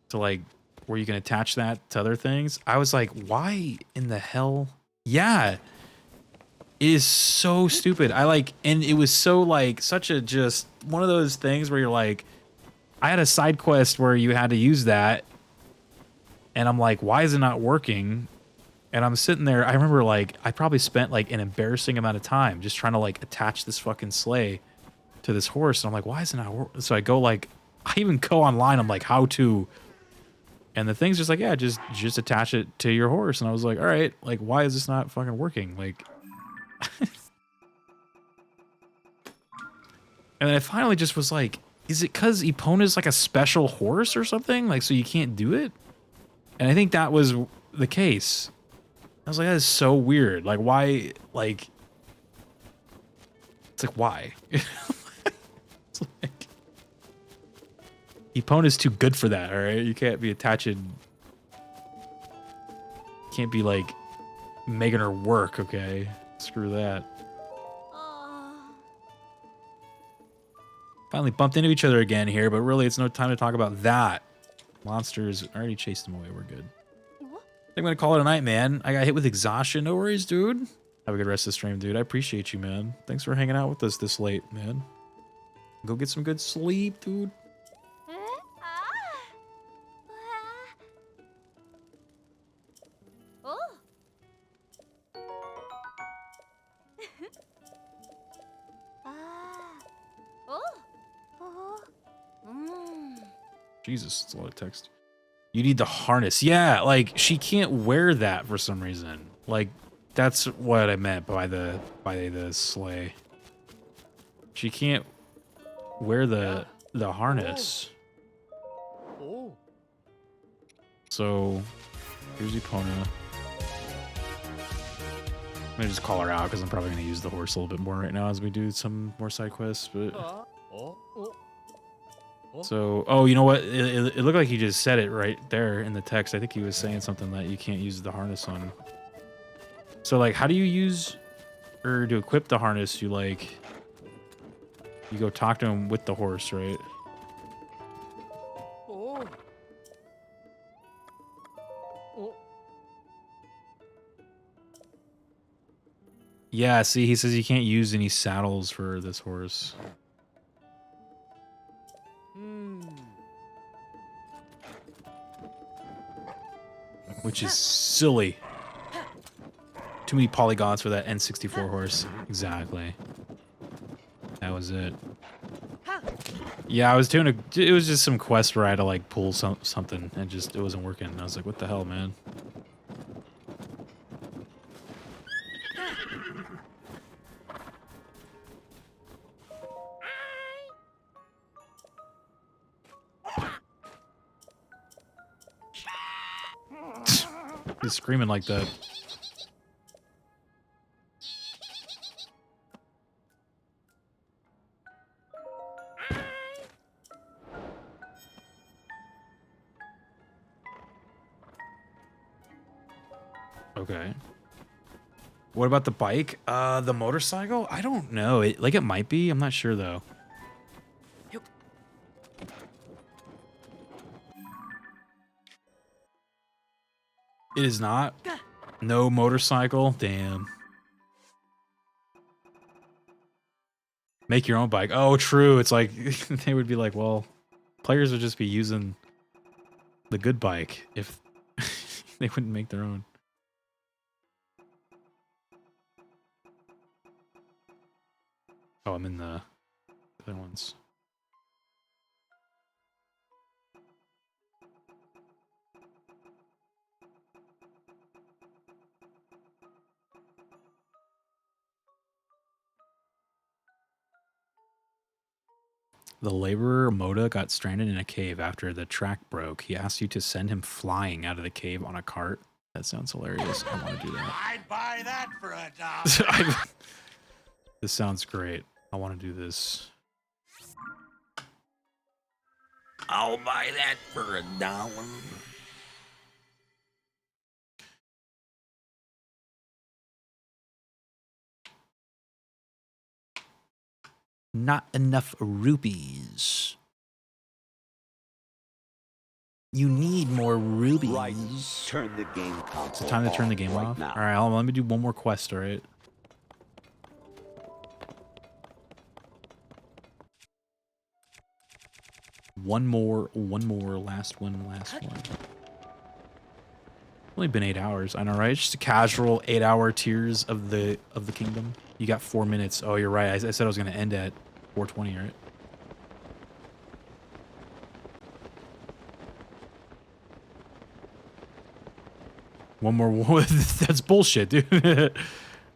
To like where you can attach that to other things. I was like, why in the hell? Yeah. It is so stupid. And it was so like such a just one of those things where you're like, I had a side quest where you had to use that. And I'm like, why is it not working? And I'm sitting there. I remember like I probably spent like an embarrassing amount of time just trying to like attach this fucking sleigh to this horse. And I'm like, why is it not working? So I go like, I even go online. I'm like, how to. And the thing's just like, yeah, just attach it to your horse. And I was like, all right, like, why is this not fucking working? Like, and then I finally just was like, is it because Epona's like a special horse or something? Like, so you can't do it? And I think that was the case. I was like, that is so weird. Like, why? Like, it's like, why? It's like, Epona's too good for that, all right? You can't be attaching... Can't be, like, making her work, okay? Screw that. Finally bumped into each other again here, but really it's no time to talk about that. Monsters, I already chased them away, we're good. I think I'm gonna call it a night, man. I got hit with exhaustion, no worries, dude. Have a good rest of the stream, dude. I appreciate you, man. Thanks for hanging out with us this late, man. Go get some good sleep, dude. Jesus, it's a lot of text. You need the harness. Yeah, like she can't wear that for some reason. Like that's what I meant by the sleigh. She can't wear the harness. So here's Epona. I'm gonna just call her out because I'm probably gonna use the horse a little bit more right now as we do some more side quests, but so, oh, you know what? It looked like he just said it right there in the text. I think he was saying something that you can't use the harness on. So, like, how do you use or to equip the harness? You like, you go talk to him with the horse, right? Yeah, see, he says you can't use any saddles for this horse. Which is silly. Too many polygons for that N64 horse. Exactly. That was it. Yeah, I was doing it was just some quest where I had to like pull something and it wasn't working. And I was like, what the hell, man? He's screaming like that. Okay. What about the bike? The motorcycle? I don't know. It might be. I'm not sure though. It is not. No motorcycle. Damn. Make your own bike. Oh, true. It's like they would be like, well, players would just be using the good bike if they wouldn't make their own. Oh, I'm in the other ones. The laborer Moda got stranded in a cave after the track broke. He asked you to send him flying out of the cave on a cart. That sounds hilarious. I want to do that. I'd buy that for $1. This sounds great. I want to do this. I'll buy that for $1. Not enough rupees. You need more rupees. Right. Turn the game console Is it time to turn the game right off? now. All right, let me do one more quest, all right? One more, last one. Only been 8 hours. I know, right? It's just a casual 8-hour Tears of the Kingdom. You got 4 minutes. Oh, you're right. I said I was gonna end at 4:20, right? One more. That's bullshit, dude.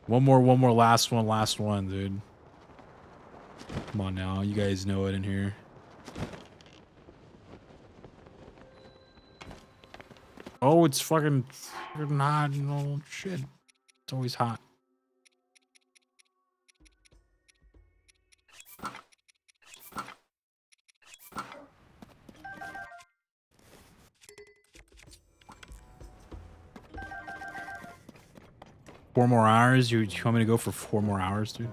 one more. Last one, dude. Come on now, you guys know it in here. Oh, it's fucking hot. No shit. It's always hot. Four more hours? You want me to go for 4 more hours, dude?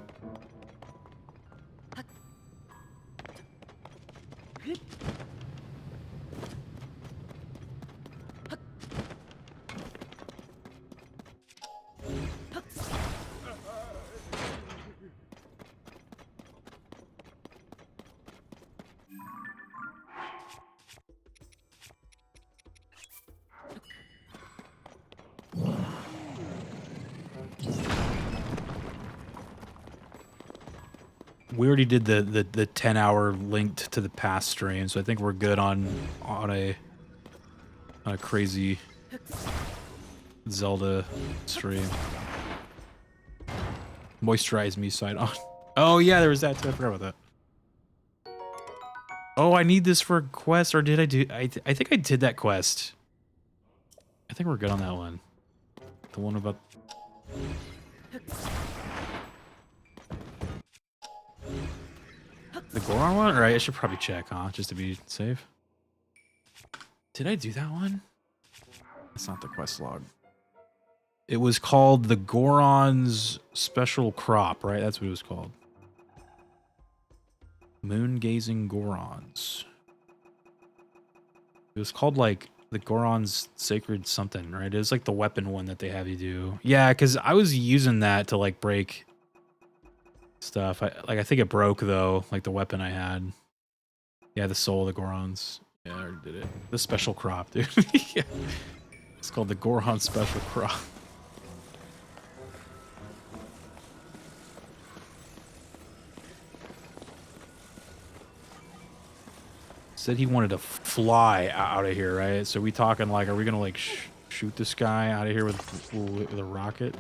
We already did the 10-hour linked to the past stream, so I think we're good on a crazy Zelda stream. Moisturize me side on. Oh yeah, there was that too. I forgot about that. Oh, I need this for a quest, or did I do? I think I did that quest. I think we're good on that one. The one about. The Goron one? Alright, I should probably check, huh? Just to be safe. Did I do that one? That's not the quest log. It was called the Goron's Special Crop, right? That's what it was called. Moon-gazing Gorons. It was called, like, the Goron's Sacred something, right? It was, like, the weapon one that they have you do. Yeah, because I was using that to, like, break stuff. I think it broke though, like the weapon I had. Yeah, the soul of the Gorons. Yeah, I already did it. The special crop, dude. Yeah. It's called the Goron Special Crop. Said he wanted to fly out of here, right? So we talking like, are we gonna like shoot this guy out of here with a rocket?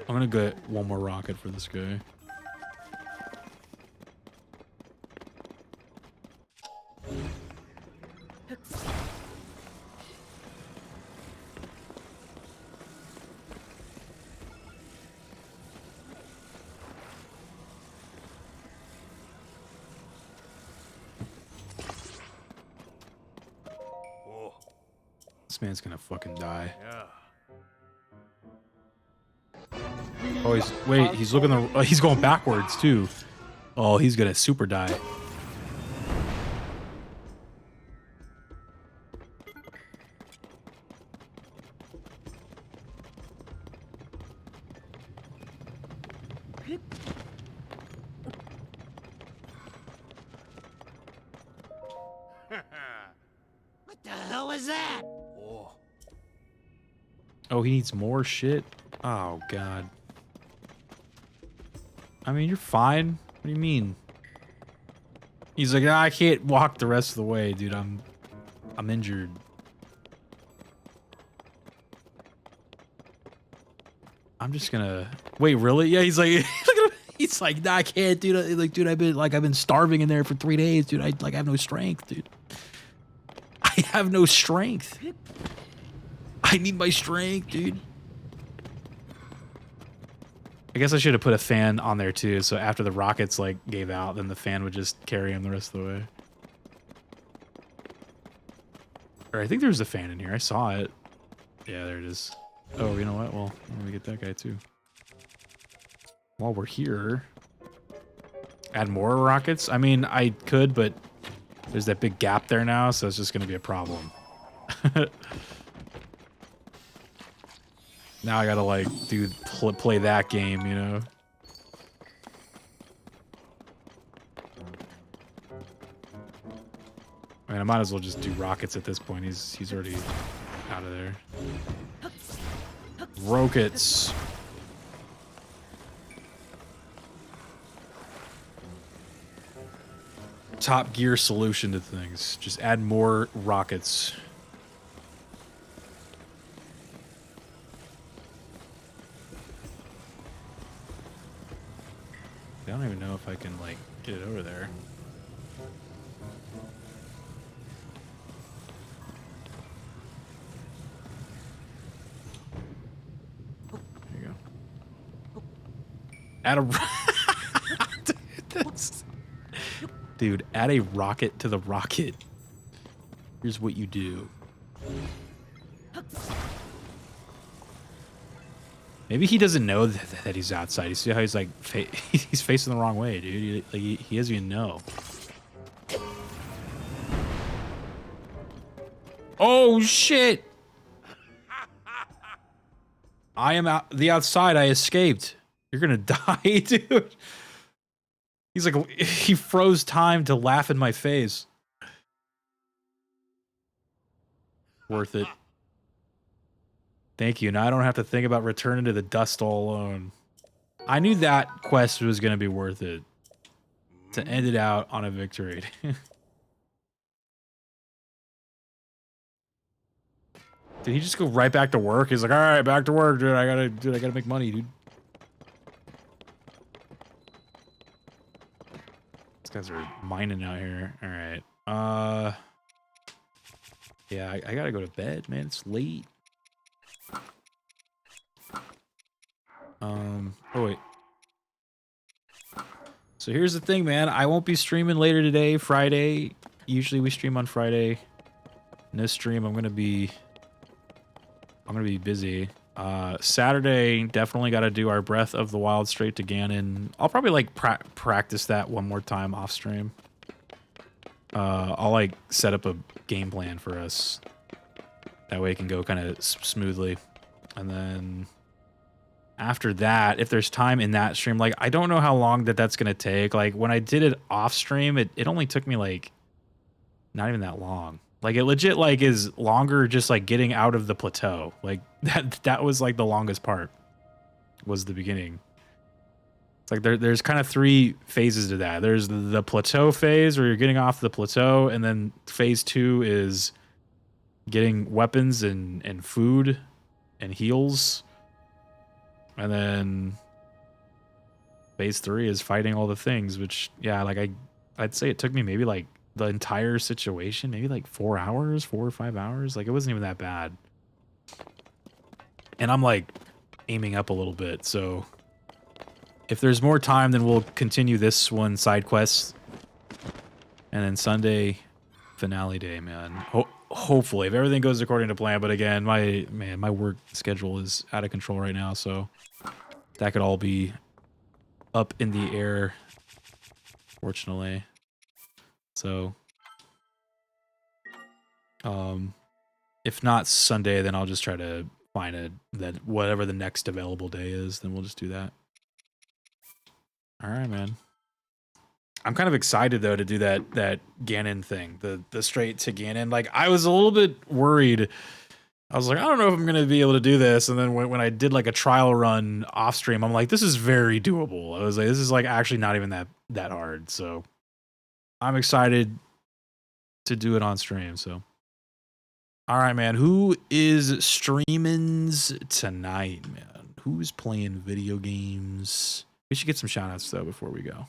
I'm gonna get one more rocket for this guy. man's gonna fucking die. Yeah. Oh, he's looking he's going backwards too. Oh, he's gonna super die. What the hell was that? Oh, he needs more shit? Oh, God. I mean, you're fine. What do you mean? He's like, I can't walk the rest of the way, dude. I'm injured. I'm just gonna... Wait, really? Yeah, he's like... Look at him. He's like, nah, I can't, dude. Like, dude, I've been starving in there for 3 days, dude. I have no strength, dude. I have no strength. I need my strength, dude. I guess I should have put a fan on there too, so after the rockets like gave out, then the fan would just carry him the rest of the way. Or I think there was a fan in here. I saw it. Yeah, there it is. Oh, you know what? Well, let me get that guy too. While we're here, add more rockets. I mean, I could, but there's that big gap there now, so it's just going to be a problem. Now I gotta like play that game, you know. I mean, I might as well just do rockets at this point. He's already out of there. Rockets. Top Gear solution to things. Just add more rockets. I don't even know if I can, like, get it over there. There you go. Add a... Dude, add a rocket to the rocket. Here's what you do. Maybe he doesn't know that he's outside. You see how he's like, he's facing the wrong way, dude. He doesn't even know. Oh, shit. I am out the outside. I escaped. You're going to die, dude. He's like, he froze time to laugh in my face. Worth it. Thank you. Now I don't have to think about returning to the dust all alone. I knew that quest was going to be worth it. To end it out on a victory. Did he just go right back to work? He's like, all right, back to work, dude. I gotta make money, dude. These guys are mining out here. All right. Yeah, I gotta go to bed, man. It's late. Oh wait. So here's the thing, man. I won't be streaming later today, Friday. Usually we stream on Friday. In this stream, I'm gonna be busy. Saturday, definitely got to do our Breath of the Wild straight to Ganon. I'll probably like practice that one more time off stream. I'll like set up a game plan for us. That way it can go kind of smoothly. And then after that, if there's time in that stream, like I don't know how long that's gonna take. Like when I did it off stream, it only took me like not even that long. Like it legit like is longer just like getting out of the plateau. Like that was like the longest part was the beginning. It's like there's kind of 3 phases to that. There's the plateau phase where you're getting off the plateau, and then phase 2 is getting weapons and food and heals. And then phase 3 is fighting all the things, which yeah, like I'd say it took me maybe like the entire situation, maybe like 4 hours, 4 or 5 hours. Like it wasn't even that bad. And I'm like aiming up a little bit. So if there's more time, then we'll continue this one side quest. And then Sunday finale day, man. hopefully, if everything goes according to plan. But again, my work schedule is out of control right now, so that could all be up in the air, fortunately. So, if not Sunday, then I'll just try to find that whatever the next available day is, then we'll just do that. All right, man. I'm kind of excited though to do that Ganon thing, the straight to Ganon. Like, I was a little bit worried. I was like, I don't know if I'm gonna be able to do this. And then when I did like a trial run off stream, I'm like, this is very doable. I was like, this is like actually not even that hard. So I'm excited to do it on stream. So, all right, man. Who is streamings tonight, man? Who's playing video games? We should get some shout outs though before we go.